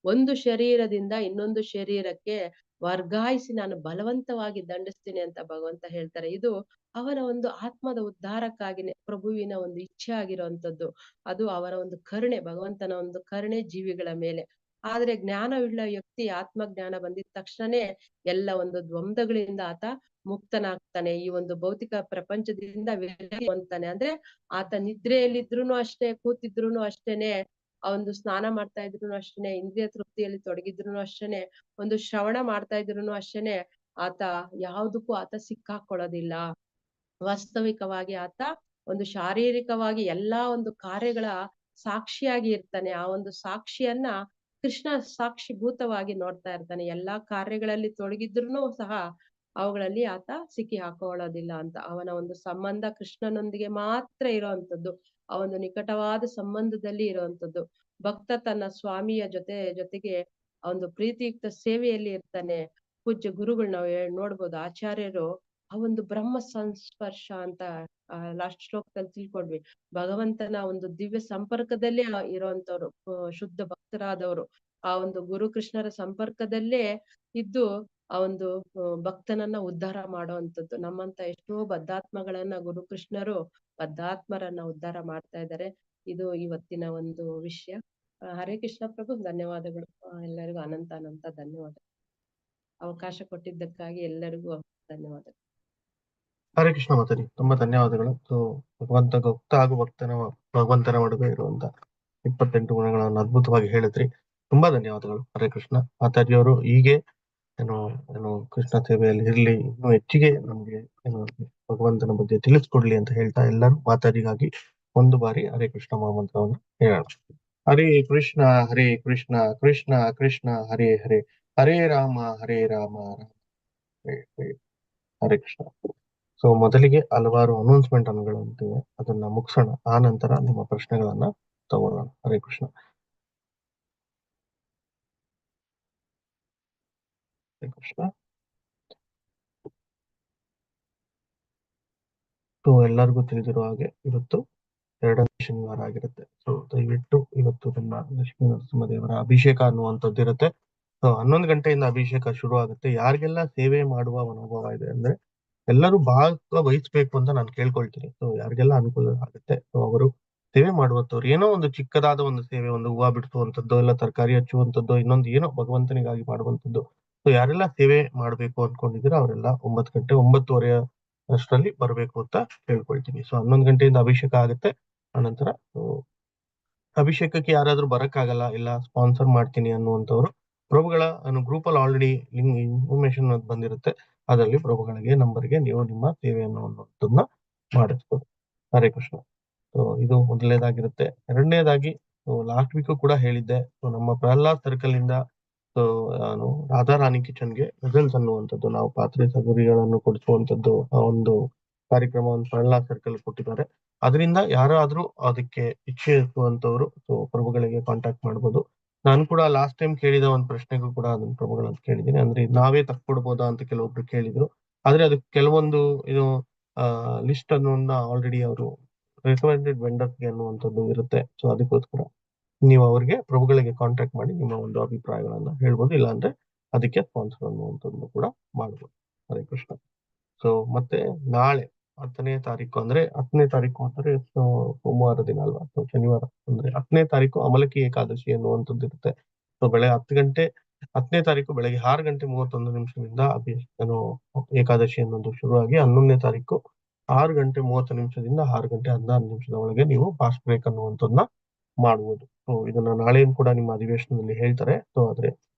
ಒಂದು ಶರೀರದಿಂದ ಇನ್ನೊಂದು ಶರೀರಕ್ಕೆ ವರ್ಗಾಯಿಸಿ ನಾನು ಬಲವಂತವಾಗಿ ದಂಡಿಸ್ತೀನಿ ಅಂತ ಭಗವಂತ ಹೇಳ್ತಾರೆ. ಇದು ಅವರ ಒಂದು ಆತ್ಮದ ಉದ್ಧಾರಕ್ಕಾಗಿನೇ ಪ್ರಭುವಿನ ಒಂದು ಇಚ್ಛೆ ಆಗಿರುವಂತದ್ದು. ಅದು ಅವರ ಒಂದು ಕರುಣೆ, ಭಗವಂತನ ಒಂದು ಕರುಣೆ ಜೀವಿಗಳ ಮೇಲೆ. ಆದ್ರೆ ಜ್ಞಾನವುಳ್ಳ ವ್ಯಕ್ತಿ ಆತ್ಮಜ್ಞಾನ ಬಂದಿದ ತಕ್ಷಣನೇ ಎಲ್ಲ ಒಂದು ದ್ವಂದ್ವಗಳಿಂದ ಆತ ಮುಕ್ತನಾಗ್ತಾನೆ. ಈ ಒಂದು ಭೌತಿಕ ಪ್ರಪಂಚದಿಂದ ವಿಲಗಿ ಹೊಂದ್ತಾನೆ. ಅಂದ್ರೆ ಆತ ನಿದ್ರೆಯಲ್ಲಿದ್ರುನು ಅಷ್ಟೇ, ಕೂತಿದ್ರುನು ಅಷ್ಟೇನೆ, ಆ ಒಂದು ಸ್ನಾನ ಮಾಡ್ತಾ ಇದ್ರು ಅಷ್ಟೇನೆ, ಇಂದ್ರಿಯ ತೃಪ್ತಿಯಲ್ಲಿ ತೊಡಗಿದ್ರು ಅಷ್ಟೇನೆ, ಒಂದು ಶ್ರವಣ ಮಾಡ್ತಾ ಇದ್ರು ಅಷ್ಟೇನೆ, ಆತ ಯಾವುದಕ್ಕೂ ಆತ ಸಿಕ್ಕಾಕೊಳ್ಳೋದಿಲ್ಲ. ವಾಸ್ತವಿಕವಾಗಿ ಆತ ಒಂದು ಶಾರೀರಿಕವಾಗಿ ಎಲ್ಲಾ ಒಂದು ಕಾರ್ಯಗಳ ಸಾಕ್ಷಿಯಾಗಿ ಇರ್ತಾನೆ. ಆ ಒಂದು ಸಾಕ್ಷಿಯನ್ನ ಕೃಷ್ಣ ಸಾಕ್ಷಿಭೂತವಾಗಿ ನೋಡ್ತಾ ಇರ್ತಾನೆ. ಎಲ್ಲಾ ಕಾರ್ಯಗಳಲ್ಲಿ ತೊಡಗಿದ್ರು ಸಹ ಅವುಗಳಲ್ಲಿ ಆತ ಸಿಕ್ಕಿ ಹಾಕೊಳ್ಳೋದಿಲ್ಲ ಅಂತ. ಅವನ ಒಂದು ಸಂಬಂಧ ಕೃಷ್ಣನೊಂದಿಗೆ ಮಾತ್ರ ಇರುವಂತದ್ದು, ಆ ಒಂದು ನಿಕಟವಾದ ಸಂಬಂಧದಲ್ಲಿ ಇರುವಂತದ್ದು. ಭಕ್ತ ತನ್ನ ಸ್ವಾಮಿಯ ಜೊತೆಗೆ ಆ ಒಂದು ಪ್ರೀತಿಯುಕ್ತ ಸೇವೆಯಲ್ಲಿ ಇರ್ತಾನೆ. ಪೂಜ್ಯ ಗುರುಗಳು ನಾವು ನೋಡ್ಬೋದು, ಆಚಾರ್ಯರು ಆ ಒಂದು ಬ್ರಹ್ಮ ಸಂಸ್ಪರ್ಶ ಅಂತ ಲಾಸ್ಟ್ ಶ್ಲೋಕದಲ್ಲಿ ತಿಳ್ಕೊಂಡ್ವಿ. ಭಗವಂತನ ಒಂದು ದಿವ್ಯ ಸಂಪರ್ಕದಲ್ಲೇ ಇರುವಂತವ್ರು, ಶುದ್ಧ ಭಕ್ತರಾದವರು ಆ ಒಂದು ಗುರು ಕೃಷ್ಣರ ಸಂಪರ್ಕದಲ್ಲೇ ಇದ್ದು ಆ ಒಂದು ಭಕ್ತನನ್ನ ಉದ್ಧಾರ ಮಾಡುವಂತದ್ದು. ನಮ್ಮಂತ ಎಷ್ಟೋ ಬದ್ಧಾತ್ಮಗಳನ್ನ ಗುರು ಕೃಷ್ಣರು ಬದ್ಧಾತ್ಮರನ್ನ ಉದ್ಧಾರ ಮಾಡ್ತಾ ಇದ್ದಾರೆ. ಇದು ಇವತ್ತಿನ ಒಂದು ವಿಷಯ. ಹರೇ ಕೃಷ್ಣ ಪ್ರಭು, ಧನ್ಯವಾದಗಳು. ಎಲ್ಲರಿಗೂ ಅನಂತ ಧನ್ಯವಾದ. ಅವಕಾಶ ಕೊಟ್ಟಿದ್ದಕ್ಕಾಗಿ ಎಲ್ಲರಿಗೂ ಧನ್ಯವಾದಗಳು. ಹರೇ ಕೃಷ್ಣ ಮಾತಾಡಿ, ತುಂಬಾ ಧನ್ಯವಾದಗಳು. ಸೊ ಭಗವಂತ ಭಕ್ತ ಹಾಗೂ ಭಗವಂತನ ನಡುವೆ ಇರುವಂತ 28 ಗುಣಗಳನ್ನು ಅದ್ಭುತವಾಗಿ ಹೇಳಿದ್ರಿ. ತುಂಬಾ ಧನ್ಯವಾದಗಳು. ಹರೇ ಕೃಷ್ಣ ಮಾತಾಜಿಯವರು ಹೀಗೆ ಏನು ಕೃಷ್ಣ ಸೇವೆಯಲ್ಲಿ ಇರ್ಲಿ, ಇನ್ನು ಹೆಚ್ಚಿಗೆ ನಮ್ಗೆ ಭಗವಂತನ ಬಗ್ಗೆ ತಿಳಿಸ್ಕೊಡ್ಲಿ ಅಂತ ಹೇಳ್ತಾ ಎಲ್ಲರೂ ಮಾತಾಜಿಗಾಗಿ ಒಂದು ಬಾರಿ ಹರೇ ಕೃಷ್ಣ ಮಹಾಮಂತ್ರವನ್ನು ಹೇಳೋಣ. ಹರೇ ಕೃಷ್ಣ ಕೃಷ್ಣ ಕೃಷ್ಣ ಹರೇ ಹರೇ, ಹರೇ ರಾಮ ರಾಮ ಹರೇ ಕೃಷ್ಣ. ಸೊ ಮೊದಲಿಗೆ ಹಲವಾರು ಅನೌನ್ಸ್ಮೆಂಟ್ ಅನ್ಗಳಿವೆ, ಅದನ್ನ ಮುಗಿಸೋಣ. ಆ ನಂತರ ನಿಮ್ಮ ಪ್ರಶ್ನೆಗಳನ್ನ ತಗೊಳ್ಳೋಣ. ಹರೇ ಕೃಷ್ಣ. ಹರೇ ಕೃಷ್ಣ. ಸೊ ಎಲ್ಲರಿಗೂ ತಿಳಿದಿರುವ ಹಾಗೆ ಇವತ್ತು 2ನೇ ಶನಿವಾರ ಆಗಿರುತ್ತೆ. ಸೊ ದಯವಿಟ್ಟು ಇವತ್ತು ನಮ್ಮ ಲಕ್ಷ್ಮೀ ನರಸಿಂಹದೇವರ ಅಭಿಷೇಕ ಅನ್ನುವಂಥದ್ದು ಇರುತ್ತೆ. ಸೊ 11 ಗಂಟೆಯಿಂದ ಅಭಿಷೇಕ ಶುರು ಆಗುತ್ತೆ. ಯಾರಿಗೆಲ್ಲ ಸೇವೆ ಮಾಡುವ ಮನೋಭಾವ ಇದೆ ಅಂದ್ರೆ ಎಲ್ಲರೂ ಭಾಗವಹಿಸ್ಬೇಕು ಅಂತ ನಾನು ಕೇಳ್ಕೊಳ್ತೀನಿ. ಸೊ ಯಾರಿಗೆಲ್ಲ ಅನುಕೂಲ ಆಗುತ್ತೆ ಸೊ ಅವರು ಸೇವೆ ಮಾಡುವಂತವ್ರು, ಏನೋ ಒಂದು ಚಿಕ್ಕದಾದ ಒಂದು ಸೇವೆ, ಒಂದು ಹೂವು ಬಿಡಿಸುವಂತದ್ದು, ಇಲ್ಲ ತರಕಾರಿ ಹಚ್ಚುವಂತದ್ದು, ಇನ್ನೊಂದು ಏನೋ ಭಗವಂತನಿಗಾಗಿ ಮಾಡುವಂತದ್ದು. ಸೊ ಯಾರೆಲ್ಲ ಸೇವೆ ಮಾಡ್ಬೇಕು ಅನ್ಕೊಂಡಿದ್ದೀರಾ ಅವರೆಲ್ಲ 9 ಗಂಟೆ 9:30 ಅಷ್ಟರಲ್ಲಿ ಬರ್ಬೇಕು ಅಂತ ಕೇಳ್ಕೊಳ್ತೀನಿ. ಸೊ 11 ಗಂಟೆಯಿಂದ ಅಭಿಷೇಕ ಆಗುತ್ತೆ. ಆನಂತರ ಅಭಿಷೇಕಕ್ಕೆ ಯಾರಾದ್ರೂ ಬರಕ್ಕಾಗಲ್ಲ, ಇಲ್ಲ ಸ್ಪಾನ್ಸರ್ ಮಾಡ್ತೀನಿ ಅನ್ನುವಂಥವ್ರು ಪ್ರಭುಗಳ ಗ್ರೂಪ್ ಅಲ್ಲಿ ಆಲ್ರೆಡಿ ಲಿಂಕ್ ಇನ್ಫಾರ್ಮೇಶನ್ ಬಂದಿರುತ್ತೆ. ಅದರಲ್ಲಿ ಪ್ರಭುಗಳಿಗೆ ನಂಬರ್ಗೆ ನೀವು ನಿಮ್ಮ ಸೇವೆಯನ್ನು ಅನ್ನೋದನ್ನ ಮಾಡಿಸ್ಬೋದು. ಹರೇ ಕೃಷ್ಣ. ಸೊ ಇದು ಮೊದಲನೇದಾಗಿರುತ್ತೆ. ಎರಡನೇದಾಗಿ ಲಾಸ್ಟ್ ವೀಕ್ ಕೂಡ ಹೇಳಿದ್ದೆ, ಸೊ ನಮ್ಮ ಪ್ರಹ್ಲಾದ್ ಸರ್ಕಲ್ ಇಂದ ಸೊ ನಾನು ರಾಧಾರಾಣಿ ಕಿಚನ್ಗೆ ರಿಸಲ್ಟ್ಸ್ ಅನ್ನುವಂಥದ್ದು, ನಾವು ಪಾತ್ರೆ ಸಗರಿಗಳನ್ನು ಕೊಡಿಸುವಂತದ್ದು, ಆ ಒಂದು ಕಾರ್ಯಕ್ರಮವನ್ನು ಪ್ರಹ್ಲಾದ್ ಸರ್ಕಲ್ ಕೊಟ್ಟಿದ್ದಾರೆ. ಅದರಿಂದ ಯಾರಾದ್ರೂ ಅದಕ್ಕೆ ಇಚ್ಛೆ ಇರುವಂತವ್ರು ಸೊ ಪ್ರಭುಗಳಿಗೆ ಕಾಂಟ್ಯಾಕ್ಟ್ ಮಾಡ್ಬೋದು. ನಾನು ಕೂಡ ಲಾಸ್ಟ್ ಟೈಮ್ ಕೇಳಿದ ಒಂದು ಪ್ರಶ್ನೆಗೂ ಕೂಡ ಅದನ್ನ ಪ್ರಭುಗಳಂತ ಕೇಳಿದ್ದೀನಿ. ಅಂದ್ರೆ ನಾವೇ ತಕ್ಕೊಡ್ಬೋದಾ ಅಂತ ಕೆಲವೊಬ್ರು ಕೇಳಿದ್ರು. ಆದ್ರೆ ಅದಕ್ಕೆ ಕೆಲವೊಂದು ಇದು ಲಿಸ್ಟ್ ಅನ್ನು ಆಲ್ರೆಡಿ ಅವರು ರೆಕಮೆಂಡೆಡ್ ವೆಂಡರ್ಸ್ಗೆ ಅನ್ನುವಂಥದ್ದು ಇರುತ್ತೆ. ಸೊ ಅದಕ್ಕೋಸ್ಕರ ನೀವು ಅವ್ರಿಗೆ ಪ್ರಭುಗಳಿಗೆ ಕಾಂಟ್ಯಾಕ್ಟ್ ಮಾಡಿ ನಿಮ್ಮ ಒಂದು ಅಭಿಪ್ರಾಯಗಳನ್ನ ಹೇಳ್ಬೋದು, ಇಲ್ಲಾಂದ್ರೆ ಅದಕ್ಕೆ ಸ್ಪಾನ್ಸರ್ ಅನ್ನುವಂಥದ್ದು ಕೂಡ ಮಾಡ್ಬೋದು. ಹರೇ ಕೃಷ್ಣ. ಸೊ ಮತ್ತೆ ನಾಳೆ 10ನೇ ತಾರೀಕು ಅಂದ್ರೆ 10ನೇ ತಾರೀಕು ಅಂದ್ರೆ ಸೋಮವಾರ ದಿನ ಅಲ್ವಾ, ಸೊ ಶನಿವಾರ ಅಂದ್ರೆ 10ನೇ ತಾರೀಕು ಅಮಲಕಿ ಏಕಾದಶಿ ಅನ್ನುವಂಥದ್ದು ಇರುತ್ತೆ. ಸೊ ಬೆಳಗ್ಗೆ 10ನೇ ತಾರೀಕು ಬೆಳಗ್ಗೆ 6:31 ಏನು ಏಕಾದಶಿ ಅನ್ನೋದು ಶುರುವಾಗಿ 11ನೇ ತಾರೀಕು 6:30 6:16 ಒಳಗೆ ನೀವು ಫಾಸ್ಟ್ ಬ್ರೇಕ್ ಅನ್ನುವಂಥದ್ದನ್ನ ಮಾಡುವುದು. ಸೊ ಇದನ್ನ ನಾಳೆயும் ಕೂಡ ನಿಮ್ಮ ಅಧಿವೇಶನದಲ್ಲಿ ಹೇಳ್ತಾರೆ. ಸೊ ಆದ್ರೆ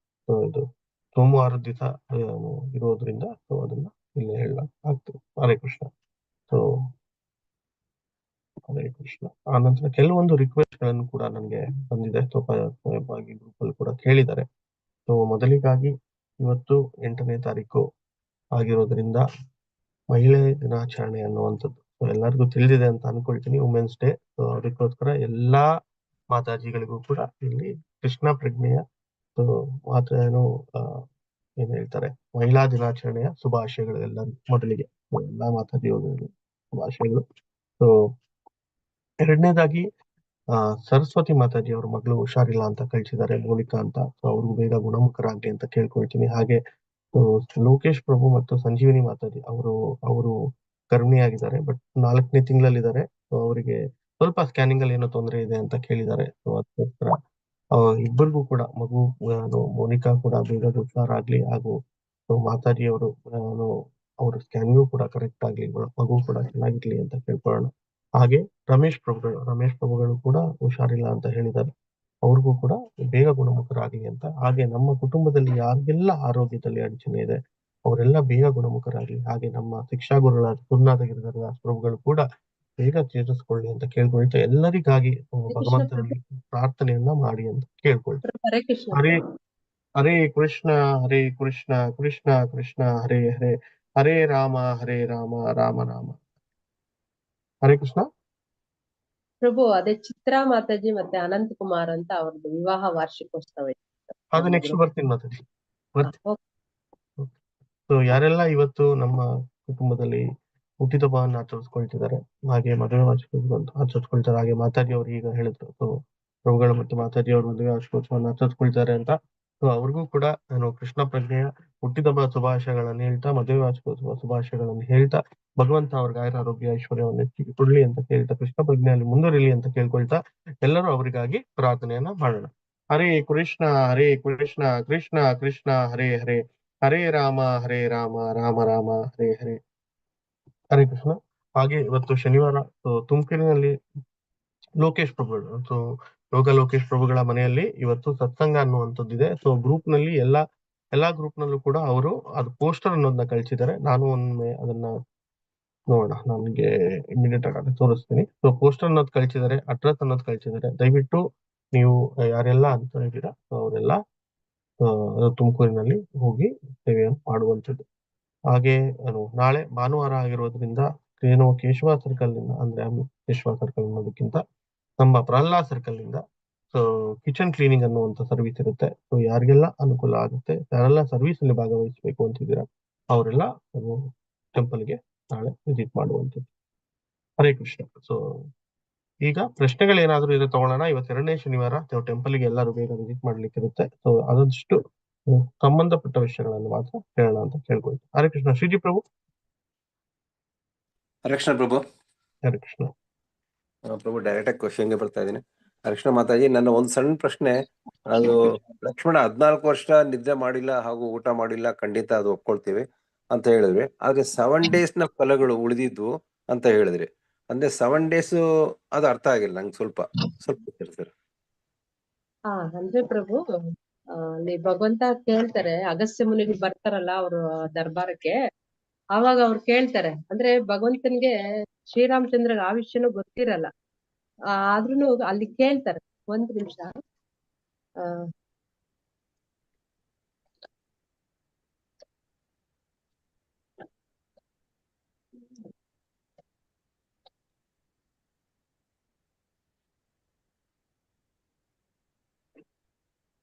ಸೊ ಇದು ಸೋಮವಾರದ ದಿವಸ ಇರೋದ್ರಿಂದ ಸೊ ಅದನ್ನ ಇಲ್ಲಿ ಹೇಳಲಾಗ್ತದೆ. ಹರೇ ಕೃಷ್ಣ. ಸೊ ಹರೇ ಕೃಷ್ಣ. ಆ ನಂತರ ಕೆಲವೊಂದು ರಿಕ್ವೆಸ್ಟ್ ಗಳನ್ನು ಕೂಡ ನನಗೆ ಬಂದಿದೆ. ಸ್ವಯಂವಾಗಿ ಗ್ರೂಪ್ ಅಲ್ಲಿ ಕೂಡ ಕೇಳಿದ್ದಾರೆ. ಸೊ ಮೊದಲಿಗಾಗಿ ಇವತ್ತು 8ನೇ ತಾರೀಕು ಆಗಿರೋದ್ರಿಂದ ಮಹಿಳೆ ದಿನಾಚರಣೆ ಅನ್ನುವಂಥದ್ದು ಎಲ್ಲರಿಗೂ ತಿಳಿದಿದೆ ಅಂತ ಅನ್ಕೊಳ್ತೀನಿ, ವುಮೆನ್ಸ್ ಡೇ. ಸೊ ಅದಕ್ಕೋಸ್ಕರ ಎಲ್ಲಾ ಮಾತಾಜಿಗಳಿಗೂ ಕೂಡ ಇಲ್ಲಿ ಕೃಷ್ಣ ಪ್ರಜ್ಞೆಯ ಮಾತ್ರ ಏನ್ ಹೇಳ್ತಾರೆ ಮಹಿಳಾ ದಿನಾಚರಣೆಯ ಶುಭಾಶಯಗಳು ಎಲ್ಲರಿಗೂ. ಮೊದಲಿಗೆ ಎಲ್ಲಾ ಮಾತಾಜಿಗಳು ಶುಭಾಶಯಗಳು. ಸೊ ಎರಡನೇದಾಗಿ ಸರಸ್ವತಿ ಮಾತಾಜಿ ಅವ್ರ ಮಗಳು ಹುಷಾರಿಲ್ಲ ಅಂತ ಕಳಿಸಿದ್ದಾರೆ, ಮೌಲಿಕಾ ಅಂತ. ಸೊ ಅವ್ರಿಗೂ ಬೇಗ ಗುಣಮುಖರಾಗ್ಲಿ ಅಂತ ಕೇಳ್ಕೊಳ್ತೀನಿ. ಹಾಗೆ ಲೋಕೇಶ್ ಪ್ರಭು ಮತ್ತು ಸಂಜೀವಿನಿ ಮಾತಾಜಿ ಅವರು ಗರ್ಭಿಣಿಯಾಗಿದ್ದಾರೆ, ಬಟ್ 4ನೇ ತಿಂಗಳಲ್ಲಿದ್ದಾರೆ. ಸೊ ಅವರಿಗೆ ಸ್ವಲ್ಪ ಸ್ಕ್ಯಾನಿಂಗ್ ಅಲ್ಲಿ ಏನೋ ತೊಂದರೆ ಇದೆ ಅಂತ ಕೇಳಿದ್ದಾರೆ. ಸೊ ಅದಕ್ಕೋಸ್ಕರ ಇಬ್ಬರಿಗೂ ಕೂಡ ಮಗು ಮೋನಿಕಾ ಕೂಡ ಬೇಗ ಹುಷಾರಾಗ್ಲಿ, ಹಾಗೂ ಮಾತಾಜಿ ಅವರು ಅವ್ರ ಸ್ಕ್ಯಾನಿಂಗು ಕೂಡ ಕರೆಕ್ಟ್ ಆಗ್ಲಿ, ಮಗು ಕೂಡ ಚೆನ್ನಾಗಿರ್ಲಿ ಅಂತ ಕೇಳ್ಕೊಳ್ಳೋಣ. ಹಾಗೆ ರಮೇಶ್ ಪ್ರಭುಗಳು ಕೂಡ ಹುಷಾರಿಲ್ಲ ಅಂತ ಹೇಳಿದ್ದಾರೆ. ಅವ್ರಿಗೂ ಕೂಡ ಬೇಗ ಗುಣಮುಖರಾಗಲಿ ಅಂತ. ಹಾಗೆ ನಮ್ಮ ಕುಟುಂಬದಲ್ಲಿ ಯಾರಿಗೆಲ್ಲ ಆರೋಗ್ಯದಲ್ಲಿ ಅಡಚಣೆ ಇದೆ ಅವರೆಲ್ಲ ಬೇಗ ಗುಣಮುಖರಾಗಲಿ. ಹಾಗೆ ನಮ್ಮ ಶಿಕ್ಷಾ ಗುರುಗಳಾದ ಗುರುನಾಥ ಗಿರಿಧರದಾಸ್ ಪ್ರಭುಗಳು ಕೂಡ ಬೇಗ ಚೇತರಿಸಿಕೊಳ್ಳಿ ಅಂತ ಕೇಳ್ಕೊಳ್ತಾ, ಎಲ್ಲರಿಗಾಗಿ ಭಗವಂತನಲ್ಲಿ ಪ್ರಾರ್ಥನೆಯನ್ನ ಮಾಡಿ ಅಂತ ಕೇಳ್ಕೊಳ್ತಾರೆ. ಹರೇ ಕೃಷ್ಣ. ಹರೇ ಕೃಷ್ಣ ಕೃಷ್ಣ ಕೃಷ್ಣ ಹರೇ ಹರೇ, ಹರೇ ರಾಮ ರಾಮ ರಾಮ ಹರೇ ಕೃಷ್ಣ. ಪ್ರಭು, ಅದೇ ಚಿತ್ರಾ ಮಾತಾಜಿ ಮತ್ತೆ ಅನಂತ್ ಕುಮಾರ್ ಅಂತ ಅವ್ರದ್ದು ವಿವಾಹ ವಾರ್ಷಿಕೋತ್ಸವ ಇದೆ. ಅದು ನೆಕ್ಸ್ಟ್ ಬರ್ತೀನಿ ಮಾತಾಜಿ. ಸೊ ಯಾರೆಲ್ಲ ಇವತ್ತು ನಮ್ಮ ಕುಟುಂಬದಲ್ಲಿ ಹುಟ್ಟಿದಬ್ಬವನ್ನು ಆಚರಿಸ್ಕೊಳ್ತಿದ್ದಾರೆ, ಹಾಗೆ ಮದುವೆ ವಾರ್ಷಿಕೋತ್ಸವ ಆಚರಿಸ್ಕೊಳ್ತಾರೆ, ಹಾಗೆ ಮಾತಾಜಿ ಅವರು ಈಗ ಹೇಳಿದ್ರು ಸೊ ಪ್ರಭುಗಳು ಮತ್ತು ಮಾತಾಜಿ ಅವರು ಮದುವೆ ವಾರ್ಷಿಕೋತ್ಸವವನ್ನು ಆಚರಿಸ್ಕೊಳ್ತಾರೆ ಅಂತ. ಸೊ ಅವ್ರಿಗೂ ಕೂಡ ನಾನು ಕೃಷ್ಣ ಪ್ರಜ್ಞೆಯ ಹುಟ್ಟಿದಬ್ಬ ಶುಭಾಶಯಗಳನ್ನು ಹೇಳ್ತಾ, ಮದುವೆ ವಾರ್ಷಿಕೋತ್ಸವ ಶುಭಾಶಯಗಳನ್ನು ಹೇಳ್ತಾ, ಭಗವಂತ ಅವ್ರಿಗೆ ಆರೋಗ್ಯ ಐಶ್ವರ್ಯವನ್ನು ಹೆಚ್ಚಿಗೆ ಕೊಡ್ಲಿ ಅಂತ ಕೇಳ್ತಾ, ಕೃಷ್ಣ ಪ್ರಜ್ಞೆಯಲ್ಲಿ ಮುಂದುವರಿಲಿ ಅಂತ ಕೇಳ್ಕೊಳ್ತಾ, ಎಲ್ಲರೂ ಅವರಿಗಾಗಿ ಪ್ರಾರ್ಥನೆಯನ್ನ ಮಾಡೋಣ. ಹರೇ ಕೃಷ್ಣ ಕೃಷ್ಣ ಕೃಷ್ಣ ಹರೇ ಹರೇ, ಹರೇ ರಾಮ ರಾಮ ರಾಮ ಹರೇ ಹರೇ, ಹರೇ ಕೃಷ್ಣ. ಹಾಗೆ ಇವತ್ತು ಶನಿವಾರ ತುಮಕೂರಿನಲ್ಲಿ ಲೋಕೇಶ್ ಪ್ರಭುಗಳು, ಸೊ ಯೋಗ ಲೋಕೇಶ್ ಪ್ರಭುಗಳ ಮನೆಯಲ್ಲಿ ಇವತ್ತು ಸತ್ಸಂಗ ಅನ್ನುವಂಥದ್ದಿದೆ. ಸೊ ಗ್ರೂಪ್ ನಲ್ಲಿ ಎಲ್ಲಾ ಗ್ರೂಪ್ ನಲ್ಲೂ ಕೂಡ ಅವರು ಅದು ಪೋಸ್ಟರ್ ಅನ್ನೋದನ್ನ ಕಳಿಸಿದ್ದಾರೆ. ನಾನು ಒಮ್ಮೆ ಅದನ್ನ ನೋಡೋಣ, ನನಗೆ ಇಮಿಡಿಯೇಟ್ ಆಗಿ ತೋರಿಸ್ತೀನಿ. ಸೊ ಪೋಸ್ಟರ್ ಅನ್ನೋದು ಕಳಿಸಿದ್ದಾರೆ, ಅಡ್ರೆಸ್ ಅನ್ನೋದು ಕಳಿಸಿದ್ದಾರೆ. ದಯವಿಟ್ಟು ನೀವು ಯಾರೆಲ್ಲ ಅನ್ಕೊಂಡಿದ್ದೀರಾ ಅವರೆಲ್ಲ ತುಮಕೂರಿನಲ್ಲಿ ಹೋಗಿ ಸೇವೆಯನ್ನು ಮಾಡುವಂಥದ್ದು. ಹಾಗೆ ನಾಳೆ ಭಾನುವಾರ ಆಗಿರೋದ್ರಿಂದ ಏನೋ ಕೇಶವ ಸರ್ಕಲ್ ನಿಂದ, ಅಂದ್ರೆ ಕೇಶವ ಸರ್ಕಲ್ ಅನ್ನೋದಕ್ಕಿಂತ ನಮ್ಮ ಪ್ರಹ್ಲಾದ್ ಸರ್ಕಲ್ ನಿಂದ ಸೊ ಕಿಚನ್ ಕ್ಲೀನಿಂಗ್ ಅನ್ನುವಂಥ ಸರ್ವಿಸ್ ಇರುತ್ತೆ. ಸೊ ಯಾರಿಗೆಲ್ಲ ಅನುಕೂಲ ಆಗುತ್ತೆ, ಯಾರೆಲ್ಲ ಸರ್ವಿಸ್ ಅಲ್ಲಿ ಭಾಗವಹಿಸಬೇಕು ಅಂತಿದ್ದೀರಾ ಅವರೆಲ್ಲ ಟೆಂಪಲ್ಗೆ ನಾಳೆ ವಿಸಿಟ್ ಮಾಡುವಂಥದ್ದು. ಹರೇ ಕೃಷ್ಣ. ಸೊ ಈಗ ಪ್ರಶ್ನೆಗಳೇನಾದ್ರೂ ಇದೆ ತಗೊಳ್ಳೋಣ. ಇವತ್ತು 2ನೇ ಶನಿವಾರ, ಟೆಂಪಲ್ಗೆ ಎಲ್ಲರೂ ಬೇಗ ವಿಸಿಟ್ ಮಾಡ್ಲಿಕ್ಕೆ ಇರುತ್ತೆ. ಸೊ ಆದಷ್ಟು ಸಂಬಂಧಪಟ್ಟ ವಿಷಯಗಳನ್ನು ಮಾತ್ರ ಹೇಳೋಣ ಅಂತ ಕೇಳ್ಕೊಳ್ತೀನಿ. ಹರೇ ಕೃಷ್ಣ. ಶ್ರೀಜಿ ಪ್ರಭು. ಹರೇ ಕೃಷ್ಣ ಪ್ರಭು. ಹರೇ ಕೃಷ್ಣ ಪ್ರಭು, ಡೈರೆಕ್ಟ್ ಆಗಿ ಕ್ವಶನ್ಗೆ ಬರ್ತಾ ಇದ್ದೀನಿ. ಹರೇ ಕೃಷ್ಣ ಮಾತಾಜಿ, ನನ್ನ ಒಂದು ಸಣ್ಣ ಪ್ರಶ್ನೆ. ಅದು ಲಕ್ಷ್ಮಣ 14 ವರ್ಷ ನಿದ್ದೆ ಮಾಡಿಲ್ಲ ಹಾಗೂ ಊಟ ಮಾಡಿಲ್ಲ, ಖಂಡಿತ ಅದು ಒಪ್ಕೊಳ್ತೀವಿ ಅಂತ ಹೇಳಿದ್ವಿ. ಆದ್ರೆ 7 days ನ ಫಲಗಳು ಉಳಿದಿದ್ವು ಅಂತ ಹೇಳಿದ್ರಿ. ಅಂದ್ರೆ 7 days ಅದು ಅರ್ಥ ಆಗಿಲ್ಲ ನಂಗೆ. ಸ್ವಲ್ಪ ಸರ್. ಅಂದ್ರೆ ಪ್ರಭು, ಅಲ್ಲಿ ಭಗವಂತ ಕೇಳ್ತಾರೆ, ಅಗಸ್ತ್ಯ ಮುನಿಗಳು ಬರ್ತಾರಲ್ಲ ಅವ್ರ ದರ್ಬಾರಕ್ಕೆ, ಆವಾಗ ಅವ್ರು ಕೇಳ್ತಾರೆ, ಅಂದ್ರೆ ಭಗವಂತನ್ಗೆ ಶ್ರೀರಾಮಚಂದ್ರಗೆ ಆ ವಿಷಯನೂ ಗೊತ್ತಿರಲ್ಲ, ಆದ್ರೂನು ಅಲ್ಲಿ ಕೇಳ್ತಾರೆ. 1 ನಿಮಿಷ.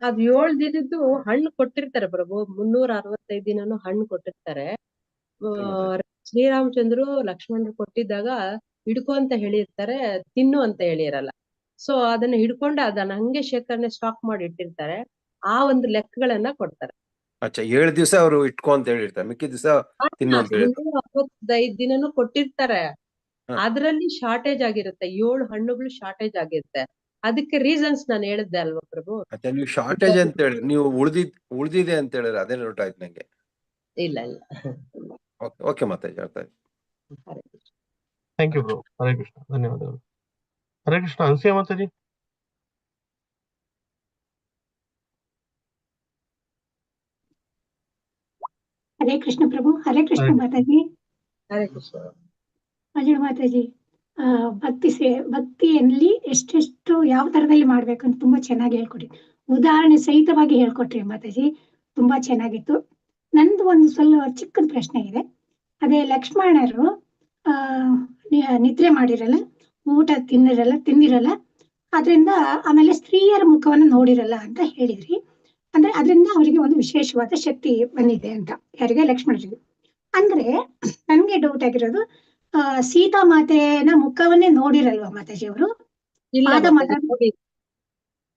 ಅದ್ 7 ದಿನದ್ದು ಹಣ್ಣು ಕೊಟ್ಟಿರ್ತಾರೆ ಪ್ರಭು. 365 ದಿನನು ಹಣ್ಣು ಕೊಟ್ಟಿರ್ತಾರೆ. ಶ್ರೀರಾಮಚಂದ್ರು ಲಕ್ಷ್ಮಣರು ಕೊಟ್ಟಿದ್ದಾಗ ಹಿಡ್ಕೊ ಅಂತ ಹೇಳಿರ್ತಾರೆ, ತಿನ್ನು ಅಂತ ಹೇಳಿರಲ್ಲ. ಸೊ ಅದನ್ನ ಹಿಡ್ಕೊಂಡು ಅದನ್ನ ಹಂಗೆ ಶೇಖರಣೆ ಸ್ಟಾಕ್ ಮಾಡಿ ಇಟ್ಟಿರ್ತಾರೆ. ಆ ಒಂದು ಲೆಕ್ಕಗಳನ್ನ ಕೊಡ್ತಾರೆ. 7 ದಿವಸ ಅವರು ಇಟ್ಕೊ ಅಂತ ಹೇಳಿರ್ತಾರೆ, ಮಿಕ್ಕಿದ ದಿವಸ ತಿನ್ನು ಅಂತ ಹೇಳಿರ್ತಾರೆ. 365 ದಿನನು ಕೊಟ್ಟಿರ್ತಾರೆ, ಅದ್ರಲ್ಲಿ ಶಾರ್ಟೇಜ್ ಆಗಿರುತ್ತೆ. 7 ಹಣ್ಣುಗಳು ಶಾರ್ಟೇಜ್ ಆಗಿರುತ್ತೆ. ಅದಕ್ಕೆ ರೀಸನ್ಸ್ ನಾನು ಹೇಳಿದ್ದೆ ಅಲ್ವಾ ಪ್ರಭು. ನೀವು ಶಾರ್ಟೇಜ್ ಅಂತ ಹೇಳಿ, ನೀವು ಉಳಿದಿದೆ ಅಂತ ಹೇಳಿದ್ರೆ ಅದೇ ನೋಟ್ ಆಯ್ತು ನಂಗೆ. ಇಲ್ಲ. ಓಕೆ ಮಾತಾಜಿ, ಅರ್ಥ ಆಯ್ತು. Thank you bro. Hare Krishna, ಧನ್ಯವಾದಗಳು. ಹರೇ ಕೃಷ್ಣ. ಅನ್ಸಿಯಾ ಮಾತಾಜಿ. ಹರೇ ಕೃಷ್ಣ ಪ್ರಭು. ಹರೇ ಕೃಷ್ಣ ಮಾತಾಜಿ. ಹರೇ ಕೃಷ್ಣ. ಮಂಜುಳ ಮಾತಾಜಿ, ಭಕ್ತಿಯಲ್ಲಿ ಎಷ್ಟೆಷ್ಟು ಯಾವ ತರದಲ್ಲಿ ಮಾಡ್ಬೇಕು ಅಂತ ತುಂಬಾ ಚೆನ್ನಾಗಿ ಹೇಳ್ಕೊಟ್ರಿ, ಉದಾಹರಣೆ ಸಹಿತವಾಗಿ ಹೇಳ್ಕೊಟ್ರಿ ಮಾತಾಜಿ. ತುಂಬಾ ಚೆನ್ನಾಗಿತ್ತು. ನಂದು ಒಂದು ಸ್ವಲ್ಪ ಚಿಕ್ಕದ ಪ್ರಶ್ನೆ ಇದೆ. ಅದೇ ಲಕ್ಷ್ಮಣರು ನಿದ್ರೆ ಮಾಡಿರಲ್ಲ, ಊಟ ತಿಂದಿರಲ್ಲ, ಅದರಿಂದ ಆಮೇಲೆ ಸ್ತ್ರೀಯರ ಮುಖವನ್ನು ನೋಡಿರಲ್ಲ ಅಂತ ಹೇಳಿದ್ರಿ. ಅಂದ್ರೆ ಅದರಿಂದ ಅವರಿಗೆ ಒಂದು ವಿಶೇಷವಾದ ಶಕ್ತಿ ಬಂದಿದೆ ಅಂತ, ಯಾರಿಗೆ? ಲಕ್ಷ್ಮಣರಿಗೆ. ಅಂದ್ರೆ ನನ್ಗೆ ಡೌಟ್ ಆಗಿರೋದು, ಸೀತಾ ಮಾತೆನ ಮುಖವನ್ನೇ ನೋಡಿರಲ್ವಾ ಮಾತಾಜಿ ಅವರು?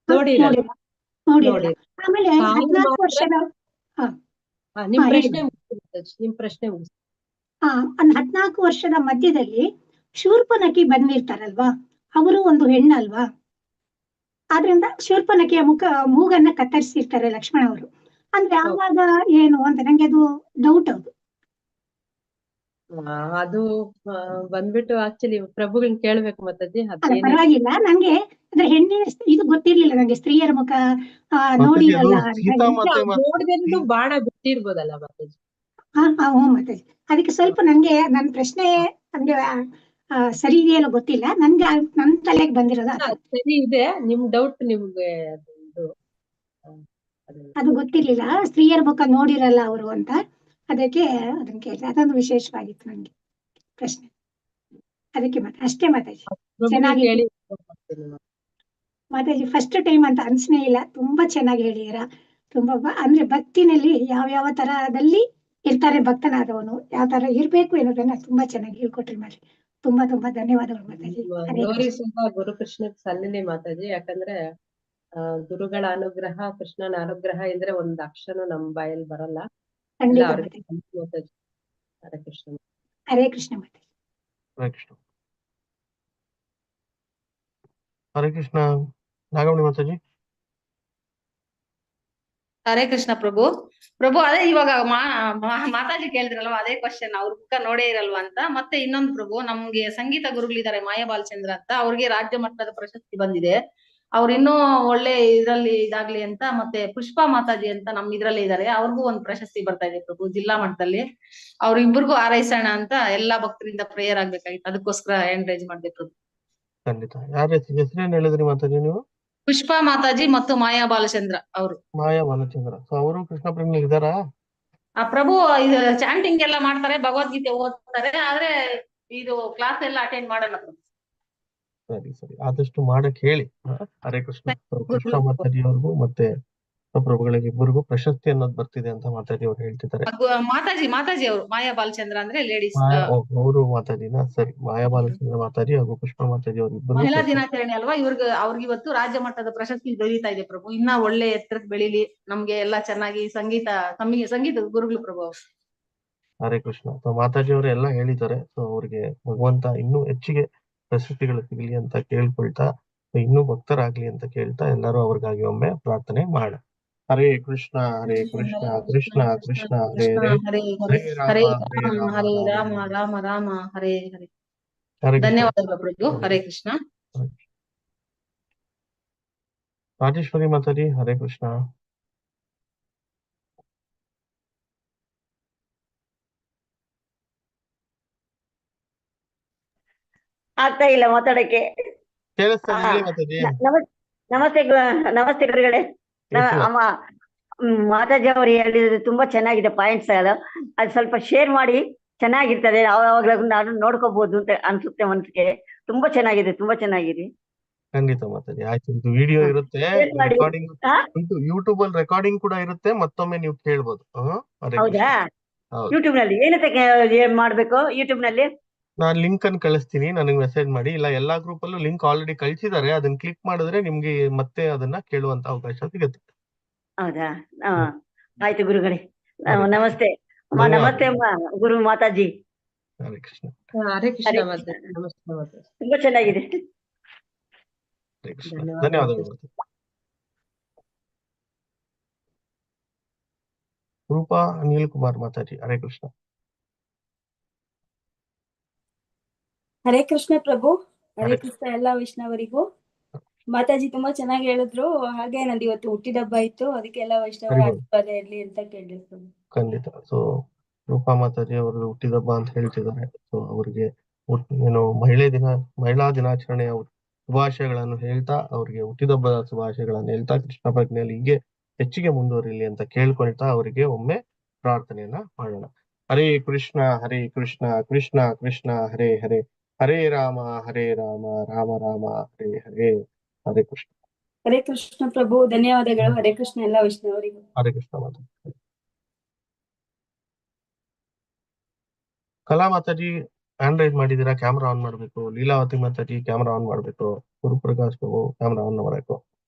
ನೋಡಿರಲ್ಲ. ಆಮೇಲೆ 14 ವರ್ಷದ ನಿಮ್ ಹಾ, ಪ್ರಶ್ನೆ ಹೇಳಿ. ಮುಗಿಸಿ ಮಾತಾಜಿ, ನಿಮ್ ಪ್ರಶ್ನೆ ಮುಗಿಸಿ. ಒಂದು 14 ವರ್ಷದ ಮಧ್ಯದಲ್ಲಿ ಶೂರ್ಪನಖಿ ಬಂದಿರ್ತಾರಲ್ವಾ, ಅವರು ಒಂದು ಹೆಣ್ಣಲ್ವಾ? ಆದ್ರಿಂದ ಶೂರ್ಪನಖಿಯ ಮೂಗನ್ನ ಕತ್ತರಿಸಿರ್ತಾರೆ ಲಕ್ಷ್ಮಣ ಅವರು. ಅಂದ್ರೆ ಹೌದು. ಆವಾಗ ಏನು ಅಂತ ನಂಗೆ ಅದು ಡೌಟ್. ಅದು ಅದು ಬಂದ್ಬಿಟ್ಟು ಆಕ್ಚುಲಿ ಪ್ರಭುಗಳನ್ನ ಕೇಳ್ಬೇಕು ಮಾತಾಜಿ, ಅಲ್ಲ, ಅದೇನು ಪರವಾಗಿಲ್ಲ. ನಂಗೆ ಅಂದ್ರೆ ಹೆಣ್ಣಿನ ಇದು ಗೊತ್ತಿರ್ಲಿಲ್ಲ ನಂಗೆ, ಸ್ತ್ರೀಯರ ಮುಖ ಮಾತಾಜಿ ಅದು ನೋಡಿರಲ್ಲ ಸೀತಾ ಮಾತೆ ನೋಡ್ದೇನು ಬಾಣ ಬಿಟ್ಟಿರ್ಬೋದಲ್ಲ ಮಾತಾಜಿ. ಹ್ಞೂ ಮಾತಾಜಿ. ಅದಕ್ಕೆ ಸ್ವಲ್ಪ ನಂಗೆ ನನ್ನ ಪ್ರಶ್ನೆ ನನ್ಗೆ ಸರಿ ಇದೆಯಲ್ಲ ಗೊತ್ತಿಲ್ಲ, ನನ್ಗೆ ನನ್ ತಲೆಗೆ ಬಂದಿರೋದು ಅದು. ಸರಿ ಇದೆ, ನಿಮ್ ಡೌಟ್ ನಿಮ್ಗೆ ಇದು ಅದು ಗೊತ್ತಿರ್ಲಿಲ್ಲ, ಸ್ತ್ರೀಯರ ಮುಖ ನೋಡಿರಲ್ಲ ಅವರು ಅಂತ. ಅದಕ್ಕೆ ಅದನ್ನ ಕೇಳಿದೆ. ಅದೊಂದು ವಿಶೇಷವಾಗಿತ್ತು ನನ್ಗೆ ಪ್ರಶ್ನೆ. ಅದಕ್ಕೆ ಅಷ್ಟೇ ಮಾತಾಜಿ. ಚೆನ್ನಾಗಿ ಕೇಳಿ ಮಾತಾಜಿ, ಫಸ್ಟ್ ಟೈಮ್ ಅಂತ ಅನ್ಸನೇ ಇಲ್ಲ. ತುಂಬಾ ಚೆನ್ನಾಗಿ ಹೇಳಿದೀರ. ತುಂಬಾ ಅಂದ್ರೆ ಭಕ್ತಿನಲ್ಲಿ ಯಾವ ತರದಲ್ಲಿ ಇರ್ತಾರೆ ಭಕ್ತನಾದವನು, ಯಾವ ತರ ಇರ್ಬೇಕು ಅನ್ನೋದನ್ನ ತುಂಬಾ ಚೆನ್ನಾಗಿ ಹೇಳ್ಕೊಟ್ರಿ ಮಾತಾಜಿ. ತುಂಬಾ ಧನ್ಯವಾದಗಳು ಮಾತಾಜಿ. ಗ್ಲೋರಿ ಸಹ ಗುರುಕೃಷ್ಣ ಸಲ್ಲಿಲಿ ಮಾತಾಜಿ. ಯಾಕಂದ್ರೆ ಗುರುಗಳ ಅನುಗ್ರಹ, ಕೃಷ್ಣನ ಅನುಗ್ರಹ ಇದ್ರೆ ಒಂದ್ ಅಕ್ಷರ ನಮ್ ಬಾಯಲ್ಲಿ ಬರಲ್ಲ. ಖಂಡಿತ ಮಾತಾಜಿ. ಹರೇ ಕೃಷ್ಣ. ಹರೇ ಕೃಷ್ಣ ಮಾತಾಜಿ. ಹರೇ ಕೃಷ್ಣ. ಹರೇ ಕೃಷ್ಣ. ನಾಗಮಣಿ ಮಾತಾಜಿ. ಹರೇ ಕೃಷ್ಣ ಪ್ರಭು. ಅದೇ ಇವಾಗ ಮಾತಾಜಿ ಕೇಳಿದ್ರಲ್ವಾ, ಅದೇ ಕ್ವಶನ್, ಅವ್ರ ಮುಖ ನೋಡೇ ಇರಲ್ವಾ ಅಂತ. ಮತ್ತೆ ಇನ್ನೊಂದು ಪ್ರಭು, ನಮ್ಗೆ ಸಂಗೀತ ಗುರುಗಳಿದ್ದಾರೆ ಮಾಯಾ ಬಾಲಚಂದ್ರ ಅಂತ, ಅವ್ರಿಗೆ ರಾಜ್ಯ ಮಟ್ಟದ ಪ್ರಶಸ್ತಿ ಬಂದಿದೆ. ಅವ್ರು ಇನ್ನೂ ಒಳ್ಳೆ ಇದ್ರಲ್ಲಿ ಇದಾಗ್ಲಿ ಅಂತ. ಮತ್ತೆ ಪುಷ್ಪಾ ಮಾತಾಜಿ ಅಂತ ನಮ್ ಇದ್ರಲ್ಲಿ ಇದಾರೆ, ಅವ್ರಿಗೂ ಒಂದು ಪ್ರಶಸ್ತಿ ಬರ್ತಾ ಇದೆ ಪ್ರಭು ಜಿಲ್ಲಾ ಮಟ್ಟದಲ್ಲಿ. ಅವ್ರಿಬ್ರಿಗೂ ಹಾರೈಸೋಣ ಅಂತ ಎಲ್ಲಾ ಭಕ್ತರಿಂದ ಪ್ರೇಯರ್ ಆಗ್ಬೇಕಾಗಿತ್ತು, ಅದಕ್ಕೋಸ್ಕರ ಹ್ಯಾಂಡ್ ರೈಸ್ ಮಾಡ್ದೆ ಪ್ರಭು. ಖಂಡಿತ. ಯಾರ ಹೆಸರೇನು ಹೇಳಿದ್ರಿ ಮಾತಾಜಿ ನೀವು? ಪುಷ್ಪಾ ಮಾತಾಜಿ ಮತ್ತು ಮಾಯಾ ಬಾಲಚಂದ್ರ ಅವರು. ಮಾಯಾ ಬಾಲಚಂದ್ರ. ಸೊ ಅವರು ಕೃಷ್ಣ ಪ್ರೇಮಿ ಇದ್ದಾರಾ? ಪ್ರಭು ಇದು ಚಾಂಟಿಂಗ್ ಎಲ್ಲ ಮಾಡ್ತಾರೆ, ಭಗವದ್ಗೀತೆ ಓದ್ತಾರೆ, ಆದ್ರೆ ಇದು ಕ್ಲಾಸ್ ಎಲ್ಲ ಅಟೆಂಡ್ ಮಾಡಲ್ಲ ಪ್ರಭು. ಸರಿ, ಆದಷ್ಟು ಮಾಡಕ್ ಹೇಳಿ. ಹರೇ ಕೃಷ್ಣ. ಕೃಷ್ಣ ಮಾತಾಜಿ ಅವ್ರಿಗೂ ಮತ್ತೆ ಪ್ರಭುಗಳಿಗೆ ಇಬ್ಬರಿಗೂ ಪ್ರಶಸ್ತಿ ಅನ್ನೋದು ಬರ್ತಿದೆ ಅಂತ ಮಾತಾಜಿ ಅವ್ರು ಹೇಳ್ತಿದ್ದಾರೆ. ಮಾತಾಜಿ ಅವರು ಮಾಯಾ ಬಾಲಚಂದ್ರ ಅಂದ್ರೆ ಲೇಡೀಸ್ ಅವರು ಮಾತಾಜಿನ. ಸರಿ, ಮಾಯಾ ಬಾಲಚಂದ್ರ ಮಾತಾಜಿ ಹಾಗೂ ಪುಷ್ಪ ಮಾತಾಜಿ ಅವ್ರು ಮಹಿಳಾ ಇಬ್ಬರು. ದಿನಾಚರಣೆ ಅಲ್ವಾ, ಅವ್ರಿಗೆ ಇವತ್ತು ರಾಜ್ಯ ಮಟ್ಟದ ಪ್ರಶಸ್ತಿ ದೊರೀತಾ ಇದೆ ಪ್ರಭು. ಇನ್ನ ಒಳ್ಳೆ ಎತ್ತರಕ್ಕೆ ಬೆಳಿಲಿ, ನಮ್ಗೆ ಎಲ್ಲಾ ಚೆನ್ನಾಗಿ ಸಂಗೀತ ಗುರುಗಳು ಪ್ರಭು ಅವರು. ಹರೇ ಕೃಷ್ಣ. ಸೊ ಮಾತಾಜಿ ಅವರು ಎಲ್ಲ ಹೇಳಿದ್ದಾರೆ. ಸೊ ಅವ್ರಿಗೆ ಭಗವಂತ ಇನ್ನೂ ಹೆಚ್ಚಿಗೆ ಪ್ರಶಸ್ತಿಗಳು ಸಿಗಲಿ ಅಂತ ಕೇಳ್ಕೊಳ್ತಾ, ಇನ್ನೂ ಭಕ್ತರಾಗ್ಲಿ ಅಂತ ಕೇಳ್ತಾ, ಎಲ್ಲರೂ ಅವ್ರಿಗಾಗಿ ಒಮ್ಮೆ ಪ್ರಾರ್ಥನೆ ಮಾಡ. ಹರೇ ಕೃಷ್ಣ ಹರೇ ಕೃಷ್ಣ ಕೃಷ್ಣ ಕೃಷ್ಣ ಹರೇ ಹರೇ, ಹರೇ ರಾಮ ಹರೇ ರಾಮ ಹರೇ ರಾಮ ರಾಮ ರಾಮ ರಾಮ ಹರೇ ಹರೇ. ಹರೇ ಕೃಷ್ಣ. ಧನ್ಯವಾದಗಳು ಪ್ರಭು. ಹರೇ ಕೃಷ್ಣ. ರಾಜೇಶ್ವರಿ ಮಾತಾಜಿ. ಹರೇ ಕೃಷ್ಣ. ಆಗ್ತಾ ಇಲ್ಲ ಮಾತಾಡಕ್ಕೆ. ಕೇಳಿಸ್ತಾ ಹೇಳಿ ಮಾತಾಜಿ. ನಮಸ್ತೆ ನಮಸ್ತೆ ಗುರುಗಳೇ. ಅಮ್ಮ ಮಾತಾಜಿ ಅವರು ಹೇಳಿದ್ರು ತುಂಬಾ ಚೆನ್ನಾಗಿದೆ ಪಾಯಿಂಟ್ಸ್ ಎಲ್ಲ. ಅದು ಸ್ವಲ್ಪ ಶೇರ್ ಮಾಡಿ, ಚೆನ್ನಾಗಿರ್ತದೆ. ಅವಾಗಲೂ ನಾನು ನೋಡ್ಕೋಬಹುದು ಅಂತ ಅನ್ಸುತ್ತೆ ಮನ್ಸಿಗೆ. ತುಂಬಾ ಚೆನ್ನಾಗಿದೆ. ಖಂಡಿತ ಮಾತಾಜಿ. ಆಯ್ತು, ಇದು ವಿಡಿಯೋ ಇರುತ್ತೆ, ರೆಕಾರ್ಡಿಂಗ್ ಯೂಟ್ಯೂಬ್ ಅಲ್ಲಿ ರೆಕಾರ್ಡಿಂಗ್ ಕೂಡ ಇರುತ್ತೆ, ಮತ್ತೊಮ್ಮೆ ನೀವು ಕೇಳ್ಬೋದು. ಹೌದಾ? ಯೂಟ್ಯೂಬ್ ನಲ್ಲಿ ಏನಂತ ಮಾಡ್ಬೇಕು? ಯೂಟ್ಯೂಬ್ ನಲ್ಲಿ ನಾನ್ ಲಿಂಕ್ ಅನ್ನು ಕಳಿಸ್ತೀನಿ, ನನಗೆ ಮೆಸೇಜ್ ಮಾಡಿ. ಇಲ್ಲ, ಎಲ್ಲಾ ಗ್ರೂಪ್ ಅಲ್ಲೂ ಲಿಂಕ್ ಆಲ್ರೆಡಿ ಕಳಿಸಿದ್ದಾರೆ, ಅದನ್ನ ಕ್ಲಿಕ್ ಮಾಡಿದ್ರೆ ನಿಮ್ಗೆ ಮತ್ತೆ ಅದನ್ನ ಕೇಳುವಂತ ಅವಕಾಶ ಸಿಗುತ್ತೆ. ಹೌದಾ? ಆಯ್ತು ಗುರುಗಳೇ. ನಮಸ್ತೆ ನಮಸ್ತೆ ಗುರು ಮಾತಾಜಿ. ಹರೇ ಕೃಷ್ಣ. ಹರೇ ಕೃಷ್ಣ ಮಾತಾಜಿ. ನಮಸ್ತೆ ಮಾತಾಜಿ. ತುಂಬಾ ಚೆನ್ನಾಗಿದೆ. ಹರೇ ಕೃಷ್ಣ. ಧನ್ಯವಾದಗಳು. ರೂಪಾ ಅನಿಲ್ ಕುಮಾರ್ ಮಾತಾಜಿ. ಹರೇ ಕೃಷ್ಣ. ಹರೇ ಕೃಷ್ಣ ಪ್ರಭು. ಹರೇ ಕೃಷ್ಣ ಎಲ್ಲಾ ವೈಷ್ಣವರಿಗೂ. ಮಾತಾಜಿ ತುಂಬಾ ಚೆನ್ನಾಗಿ ಹೇಳಿದ್ರು. ಹಾಗೆ ನಂದು ಇವತ್ತು ಹುಟ್ಟಿದಬ್ಬ ಇತ್ತು, ಅದಕ್ಕೆ ಎಲ್ಲ ವೈಷ್ಣವರ ಆಶೀರ್ವಾದ ಇರ್ಲಿ ಅಂತ ಕೇಳಿದ್ರು ಪ್ರಭು. ಖಂಡಿತ. ಸೊ ರೂಪಾ ಮಾತಾಜಿ ಅವರು ಹುಟ್ಟಿದಬ್ಬ ಅಂತ ಹೇಳ್ತಿದ್ದಾರೆ. ಸೊ ಅವ್ರಿಗೆ ಮಹಿಳಾ ದಿನಾಚರಣೆಯ ಶುಭಾಶಯಗಳನ್ನು ಹೇಳ್ತಾ, ಅವ್ರಿಗೆ ಹುಟ್ಟಿದಬ್ಬದ ಶುಭಾಶಯಗಳನ್ನು ಹೇಳ್ತಾ, ಕೃಷ್ಣ ಪ್ರಜ್ಞೆಯಲ್ಲಿ ಹೀಗೆ ಹೆಚ್ಚಿಗೆ ಮುಂದುವರಿಲಿ ಅಂತ ಕೇಳ್ಕೊಳ್ತಾ ಅವರಿಗೆ ಒಮ್ಮೆ ಪ್ರಾರ್ಥನೆಯನ್ನ ಮಾಡೋಣ. ಹರೇ ಕೃಷ್ಣ ಕೃಷ್ಣ ಕೃಷ್ಣ ಹರೇ ಹರೇ, ಹರೇ ರಾಮ ರಾಮ ರಾಮ ಹರೇ ಹರೇ. ಹರೇ ಕೃಷ್ಣ. ಹರೇ ಕೃಷ್ಣ ಪ್ರಭು. ಧನ್ಯವಾದಗಳು. ಹರೇ ಕೃಷ್ಣ ಎಲ್ಲ ವೈಷ್ಣವರಿಗೂ. ಹರೇ ಕೃಷ್ಣ ಮಾತಾಜಿ. ಕಲಾ ಮಾತಾಜಿ ಹ್ಯಾಂಡ್ ರೈಸ್ ಮಾಡಿದೀರಾ, ಕ್ಯಾಮ್ರಾ ಆನ್ ಮಾಡ್ಬೇಕು. ಲೀಲಾವತಿ ಮಾತಾಜಿ ಕ್ಯಾಮ್ರಾ ಆನ್ ಮಾಡ್ಬೇಕು. ಗುರುಪ್ರಕಾಶ್ ಬಾಬು ಕ್ಯಾಮ್ರಾ ಆನ್ ಮಾಡಬೇಕು.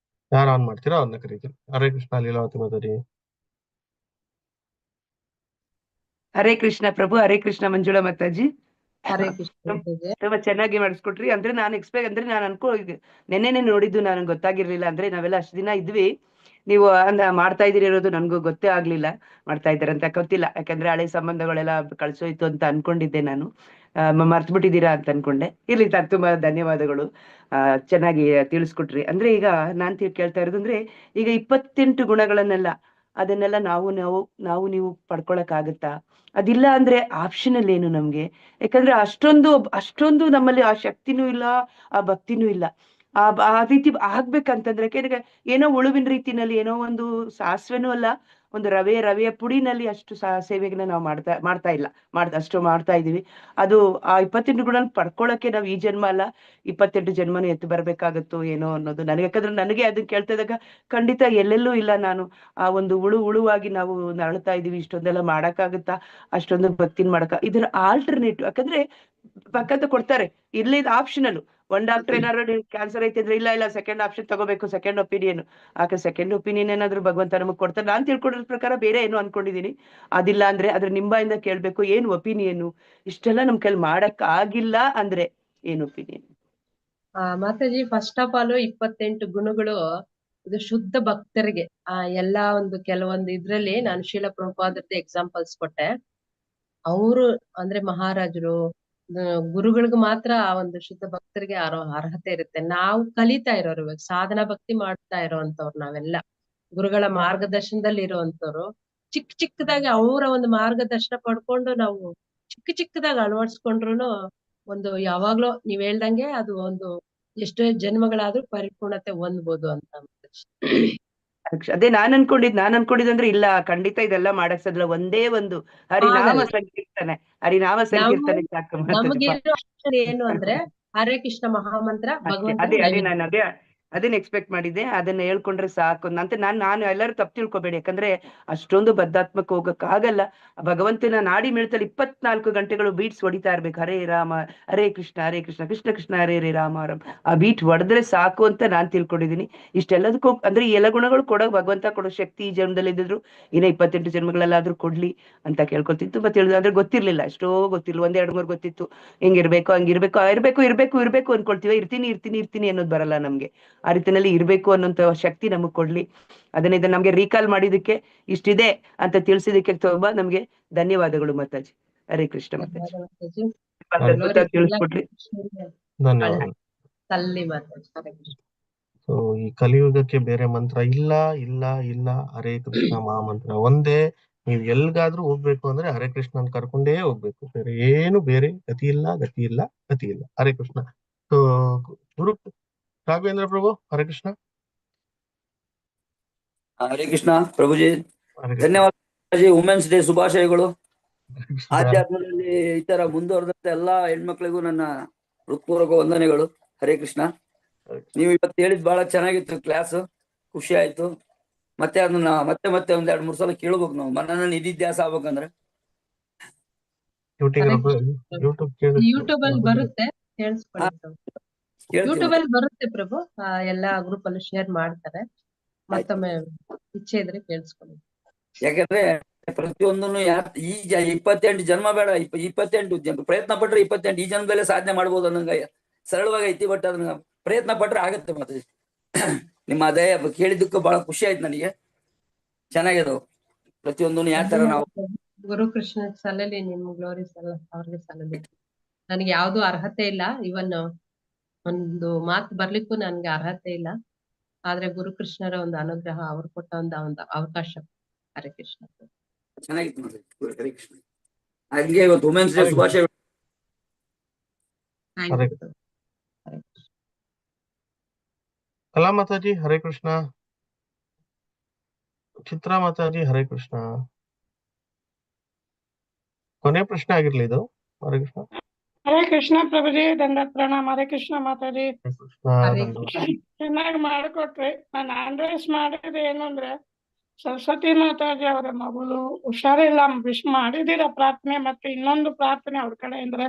ಯಾರು ಆನ್ ಮಾಡ್ತೀರಾ ಅವ್ರನ್ನ ಕರೀತೀವಿ. ಹರೇ ಕೃಷ್ಣ. ಲೀಲಾವತಿ ಮಾತಾಜಿ. ಹರೇ ಕೃಷ್ಣ ಪ್ರಭು, ಹರೇ ಕೃಷ್ಣ ಮಂಜುಳಾ ಮಾತಾಜಿ. ಹರೇ ಕೃಷ್ಣ ಮಾತಾಜಿ. ತುಂಬಾ ಚೆನ್ನಾಗಿ ಮಾಡಿಸ್ಕೊಟ್ರಿ. ಅಂದ್ರೆ ನಾನು ಎಕ್ಸ್ಪೆಕ್ಟ್ ಅಂದ್ರೆ ನಾನು ನೆನ್ನೆನೆ ನೋಡಿದ್ದು, ನನಗೆ ಗೊತ್ತಾಗಿರ್ಲಿಲ್ಲ. ಅಂದ್ರೆ ನಾವೆಲ್ಲ ಅಷ್ಟು ದಿನ ಇದ್ವಿ, ನೀವು ಮಾಡ್ತಾ ಇದೀರಿ ಇರೋದು ನನ್ಗೂ ಗೊತ್ತೇ ಆಗ್ಲಿಲ್ಲ. ಮಾಡ್ತಾ ಇದ್ದಾರೆ ಅಂತ ಗೊತ್ತಿಲ್ಲ, ಯಾಕಂದ್ರೆ ಹಳೆ ಸಂಬಂಧಗಳೆಲ್ಲ ಕಳ್ಸೋಯ್ತು ಅಂತ ಅನ್ಕೊಂಡಿದ್ದೆ ನಾನು. ಮರ್ತು ಬಿಟ್ಟಿದ್ದೀರಾ ಅಂತ ಅನ್ಕೊಂಡೆ. ಇರ್ಲಿ, ತುಂಬಾ ಧನ್ಯವಾದಗಳು. ಚೆನ್ನಾಗಿ ತಿಳಿಸ್ಕೊಟ್ರಿ. ಅಂದ್ರೆ ಈಗ ನಾನ್ ಕೇಳ್ತಾ ಇರೋದು ಅಂದ್ರೆ, ಈಗ 28 ಗುಣಗಳನ್ನೆಲ್ಲ ಅದನ್ನೆಲ್ಲ ನಾವು ನೀವು ಪಡ್ಕೊಳಕ್ ಆಗುತ್ತಾ? ಅದಿಲ್ಲ ಅಂದ್ರೆ ಆಪ್ಷನಲ್ ಏನು ನಮ್ಗೆ? ಯಾಕಂದ್ರೆ ಅಷ್ಟೊಂದು ನಮ್ಮಲ್ಲಿ ಆ ಶಕ್ತಿನೂ ಇಲ್ಲ, ಆ ಭಕ್ತಿನೂ ಇಲ್ಲ. ಆ ರೀತಿ ಆಗ್ಬೇಕಂತಂದ್ರೆ, ಯಾಕೆಂದ್ರೆ ಏನೋ ಉಳುವಿನ ರೀತಿನಲ್ಲಿ, ಏನೋ ಒಂದು ಸಾಸಿವೆನೂ ಅಲ್ಲ, ಒಂದು ರವೆಯ ಪುಡಿನಲ್ಲಿ ಅಷ್ಟು ಸೇವೆಗೆ ನಾವು ಮಾಡ್ತಾ ಇಲ್ಲ. ಅಷ್ಟು ಮಾಡ್ತಾ ಇದೀವಿ. ಅದು ಆ 28 ಗುಣ ಪಡ್ಕೊಳಕ್ಕೆ ನಾವು ಈ ಜನ್ಮ ಅಲ್ಲ, 28 ಜನ್ಮನು ಎತ್ತು ಬರ್ಬೇಕಾಗತ್ತೋ ಏನೋ ಅನ್ನೋದು ನನಗೆ. ಯಾಕಂದ್ರೆ ನನಗೆ ಅದನ್ನ ಕೇಳ್ತಾ ಇದ್ದಾಗ ಖಂಡಿತ ಎಲ್ಲೆಲ್ಲೂ ಇಲ್ಲ ನಾನು. ಆ ಒಂದು ಉಳುವಾಗಿ ನಾವು ನರಳ್ತಾ ಇದೀವಿ. ಇಷ್ಟೊಂದೆಲ್ಲ ಮಾಡಕ್ಕಾಗುತ್ತಾ? ಅಷ್ಟೊಂದು ಭಕ್ತಿನ ಇದರ ಆಲ್ಟರ್ನೇಟಿವ್, ಯಾಕಂದ್ರೆ ಪಕ್ಕಂತ ಕೊಡ್ತಾರೆ, ಇರ್ಲಿ ಇದು ಆಪ್ಷನಲ್. ಒಂದ್ ಡಾಕ್ಟರ್ ಏನಾದ್ರು ಕ್ಯಾನ್ಸರ್ ಐತೆ ಅಂದ್ರೆ, ಇಲ್ಲ ಸೆಕೆಂಡ್ ಆಪ್ಷನ್ ತಗೋಬೇಕು, ಸೆಕೆಂಡ್ ಒಪಿನಿಯನ್. ಸೆಕೆಂಡ್ ಒಪಿನಿಯನ್ ಏನಾದ್ರು ಭಗವಂತ ನಮಗ್ ಕೊಡ್ತಾರೆ. ನಾನ್ ತಿಳ್ಕೊಂಡಿರೋ ಪ್ರಕಾರ ಬೇರೆ ಏನೋ ಅನ್ಕೊಂಡಿದೀನಿ. ಅದಿಲ್ಲ ಅಂದ್ರೆ ಅದ್ರ ನಿಂಬಾಯಿಂದ ಕೇಳ್ಬೇಕು, ಏನ್ ಒಪಿನಿಯನ್? ಇಷ್ಟೆಲ್ಲ ನಮ್ ಕೈಲಿ ಮಾಡಕ್ ಆಗಿಲ್ಲ ಅಂದ್ರೆ ಏನ್ opinion? Mataji, first of all 28 ಗುಣಗಳು ಇದು ಶುದ್ಧ ಭಕ್ತರಿಗೆ. ಎಲ್ಲಾ ಕೆಲವೊಂದು ಇದ್ರಲ್ಲಿ ನಾನು ಶೀಲ ಪ್ರಭುಪಾದರದ್ದು ಎಕ್ಸಾಂಪಲ್ಸ್ ಕೊಟ್ಟೆ. ಅವರು ಅಂದ್ರೆ ಮಹಾರಾಜರು, ಗುರುಗಳಿಗೆ ಮಾತ್ರ ಆ ಒಂದು ಶುದ್ಧ ಭಕ್ತರಿಗೆ ಅರ್ಹತೆ ಇರುತ್ತೆ. ನಾವು ಕಲಿತಾ ಇರೋರು, ಇವಾಗ ಸಾಧನಾ ಭಕ್ತಿ ಮಾಡ್ತಾ ಇರೋಂತವ್ರು ನಾವೆಲ್ಲ, ಗುರುಗಳ ಮಾರ್ಗದರ್ಶನದಲ್ಲಿ ಇರುವಂತವ್ರು. ಚಿಕ್ಕದಾಗಿ ಅವರ ಒಂದು ಮಾರ್ಗದರ್ಶನ ಪಡ್ಕೊಂಡು ನಾವು ಚಿಕ್ಕದಾಗಿ ಅಳವಡಿಸ್ಕೊಂಡ್ರು ಯಾವಾಗ್ಲೂ ನೀವ್ ಹೇಳ್ದಂಗೆ ಅದು ಎಷ್ಟೋ ಜನ್ಮಗಳಾದ್ರೂ ಪರಿಪೂರ್ಣತೆ ಹೊಂದ್ಬೋದು ಅಂತ. ಅದೇ ನಾನ್ ಅನ್ಕೊಂಡಿದ್ ಅಂದ್ರೆ, ಇಲ್ಲ ಖಂಡಿತ ಇದೆಲ್ಲ ಮಾಡಕ್ ಸಾಧ್ಯ. ಒಂದೇ ಒಂದು ಹರಿನಾಮ ಸಂಕೀರ್ತನೆ ಸಾಕು. ನಮ್ಗೆ ಏನು ಅಂದ್ರೆ ಹರೇ ಕೃಷ್ಣ ಮಹಾಮಂತ್ರ ಭಗವಂತ ಅದನ್ನ ಎಕ್ಸ್ಪೆಕ್ಟ್ ಮಾಡಿದ್ದೆ. ಅದನ್ನ ಹೇಳ್ಕೊಂಡ್ರೆ ಸಾಕು ಅಂತ. ನಾನು ಎಲ್ಲರೂ ತಪ್ಪು ತಿಳ್ಕೊಬೇಡಿ, ಯಾಕಂದ್ರೆ ಅಷ್ಟೊಂದು ಬದ್ಧಾತ್ಮಕ ಹೋಗಕ್ ಆಗಲ್ಲ. ಭಗವಂತನ ನಾಡಿ ಮಿಳ್ತಲ್ಲಿ 24 ಗಂಟೆಗಳು ಬೀಟ್ಸ್ ಹೊಡಿತಾ ಇರ್ಬೇಕು. ಹರೇ ರಾಮ ಹರೇ ಕೃಷ್ಣ ಕೃಷ್ಣ ಕೃಷ್ಣ ಹರೇ ರಾಮ ರಾಮ. ಆ ಬೀಟ್ ಹೊಡೆದ್ರೆ ಸಾಕು ಅಂತ ನಾನ್ ತಿಳ್ಕೊಂಡಿದೀನಿ. ಇಷ್ಟೆಲ್ಲದಕ್ಕೂ ಅಂದ್ರೆ ಈ ಎಲ್ಲ ಗುಣಗಳು ಭಗವಂತ ಕೊಡೋ ಶಕ್ತಿ ಈ ಜನ್ಮದಲ್ಲಿ ಇದ್ದಿದ್ರು ಇನ್ನ 28 ಜನ್ಮಗಳಲ್ಲಾದ್ರೂ ಕೊಡ್ಲಿ ಅಂತ ಕೇಳ್ಕೊಳ್ತೀನಿ. ತುಂಬಾ ಅಂದ್ರೆ ಗೊತ್ತಿರ್ಲಿಲ್ಲ, ಎಷ್ಟೋ ಗೊತ್ತಿಲ್ಲ. 1-2-3 ಗೊತ್ತಿತ್ತು. ಹಿಂಗಿರ್ಬೇಕು, ಹಂಗಿರ್ಬೇಕು, ಇರ್ಬೇಕು ಅನ್ಕೊಳ್ತೀವಿ. ಇರ್ತೀನಿ ಅನ್ನೋದು ಬರಲ್ಲ ನಮ್ಗೆ. ಆ ರೀತಿನಲ್ಲಿ ಇರ್ಬೇಕು ಅನ್ನೋಂತ ಶಕ್ತಿ ನಮಗ್ ಕೊಡ್ಲಿ. ಇದನ್ನ ನಮ್ಗೆ ರೀಕಾಲ್ ಮಾಡಿದಕ್ಕೆ, ಇಷ್ಟಿದೆ ಅಂತ ತಿಳಿಸಿದಕ್ಕೆ ತುಂಬಾ ನಮ್ಗೆ ಧನ್ಯವಾದಗಳು ಮಾತಾಜಿ. ಹರೇ ಕೃಷ್ಣ ಮಾತಾಜಿ. ತಿಳಿಸ್ಕೊಟ್ರಿ, ಧನ್ಯವಾದ. ಸೊ ಈ ಕಲಿಯುಗಕ್ಕೆ ಬೇರೆ ಮಂತ್ರ ಇಲ್ಲ. ಹರೇ ಕೃಷ್ಣ ಮಹಾಮಂತ್ರ ಒಂದೇ. ನೀವ್ ಎಲ್ಗಾದ್ರೂ ಹೋಗ್ಬೇಕು ಅಂದ್ರೆ ಹರೇ ಕೃಷ್ಣ ಅಂತ ಕರ್ಕೊಂಡೇ ಹೋಗ್ಬೇಕು. ಬೇರೆ ಗತಿ ಇಲ್ಲ. ಹರೇ ಕೃಷ್ಣ. ಸೊ ಗುರು ರಾಘವೇಂದ್ರ ಪ್ರಭು, ಹರೇ ಕೃಷ್ಣ. ಹರೇ ಕೃಷ್ಣ ಪ್ರಭುಜಿ, ಧನ್ಯವಾದ. ವುಮೆನ್ಸ್ ಡೇ ಶುಭಾಶಯಗಳು. ಆಧ್ಯಾತ್ಮದಲ್ಲಿ ಈ ತರ ಮುಂದುವರೆದಂತ ಎಲ್ಲಾ ಹೆಣ್ಮಕ್ಳಿಗೂ ನನ್ನ ಹೃತ್ಪೂರ್ವಕ ವಂದನೆಗಳು. ಹರೇ ಕೃಷ್ಣ. ನೀವು ಇವತ್ತು ಹೇಳಿದ್ ಬಹಳ ಚೆನ್ನಾಗಿತ್ತು, ಕ್ಲಾಸ್ ಖುಷಿ ಆಯ್ತು. ಮತ್ತೆ ಅದನ್ನ ಮತ್ತೆ 1-2-3 ಸಲ ಕೇಳ್ಬೇಕು ನಾವು, ಮನನ ನಿಧಿಧ್ಯಾಸ ಆಗ್ಬೇಕಂದ್ರೆ. ಯೂಟ್ಯೂಬ್ ಅಲ್ಲಿ ಬರುತ್ತೆ, ಯೂಟ್ಯೂಬ್ ಅಲ್ಲಿ ಬರುತ್ತೆ ಪ್ರಭು. ಎಲ್ಲಾ ಗ್ರೂಪ್ ಅಲ್ಲಿ ಶೇರ್ ಮಾಡ್ತಾರೆ. ಮತ್ತೊಮ್ಮೆ ಇಚ್ಛೆ ಇದ್ರೆ ಕೇಳಿಸ್ಕೊಳ್ಳಿ. ಯಾಕಂದ್ರೆ ಪ್ರತಿಯೊಂದನ್ನು ಈ 28 ಜನ್ಮ ಬೇಡ, 28 ಪ್ರಯತ್ನ ಪಟ್ರೆ 28 ಈ ಜನ್ಮದಲ್ಲೇ ಸಾಧನೆ ಮಾಡ್ಬೋದು ಅನ್ನಂಗ ಸರಳವಾಗಿ ಐತಿ. ಬಟ್ ಅದನ್ನ ಪ್ರಯತ್ನ ಪಟ್ರೆ ಆಗತ್ತೆ. ಮತ್ತೆ ನಿಮ್ಮ ಅದೇ ಕೇಳಿದ್ದಕ್ಕೂ ಬಹಳ ಖುಷಿ ಆಯ್ತು ನನಗೆ. ಚೆನ್ನಾಗಿದವು ಪ್ರತಿಯೊಂದನ್ನು. ಯಾವ ತರ ನಾವು ಗುರು ಕೃಷ್ಣ ಸಲ್ಲಲಿ, ನಿಮ್ ಗ್ಲೋರಿ ಅವ್ರಿಗೆ ಸಲ್ಲಲಿ. ನನಗೆ ಯಾವ್ದು ಅರ್ಹತೆ ಇಲ್ಲ, ಇವನ್ ಒಂದು ಮಾತು ಬರ್ಲಿಕ್ಕೂ ನನ್ಗೆ ಅರ್ಹತೆ ಇಲ್ಲ. ಆದ್ರೆ ಗುರು ಕೃಷ್ಣರ ಒಂದು ಅನುಗ್ರಹ, ಅವ್ರು ಕೊಟ್ಟ ಒಂದು ಅವಕಾಶ. ಹರೇ ಕೃಷ್ಣ. ಚೆನ್ನಾಗಿತ್ತು ನೋಡಿ. ಹರೇ ಕೃಷ್ಣ. ಹಾಗೆ ಇವತ್ತು ವುಮೆನ್ಸ್ ಡೇ ಶುಭಾಶಯಗಳು. ಕಲಾ ಮಾತಾಜಿ ಹರೇ ಕೃಷ್ಣ. ಚಿತ್ರಾ ಮಾತಾಜಿ ಹರೇ ಕೃಷ್ಣ. ಕೊನೆ ಪ್ರಶ್ನೆ ಆಗಿರ್ಲಿ ಇದು. ಹರೇ ಕೃಷ್ಣ. ಹರೇ ಕೃಷ್ಣ ಪ್ರಭುಜಿ, ದಂಡ ಪ್ರಣಾಮ. ಹರೇ ಕೃಷ್ಣ ಮಾತಾಜಿ. ಚೆನ್ನಾಗಿ ಮಾಡಿಕೊಟ್ರಿ. ನಾನು ಅಡ್ವೈಸ್ ಮಾಡಿದ್ರೆ ಏನು ಅಂದ್ರೆ, ಸರಸ್ವತಿ ಮಾತಾಜಿ ಅವರ ಮಗಳು ಹುಷಾರಿಲ್ಲ, ವಿಶ್ ಮಾಡಿದಿರ ಪ್ರಾರ್ಥನೆ. ಮತ್ತೆ ಇನ್ನೊಂದು ಪ್ರಾರ್ಥನೆ ಅವ್ರ ಕಡೆ ಅಂದ್ರೆ,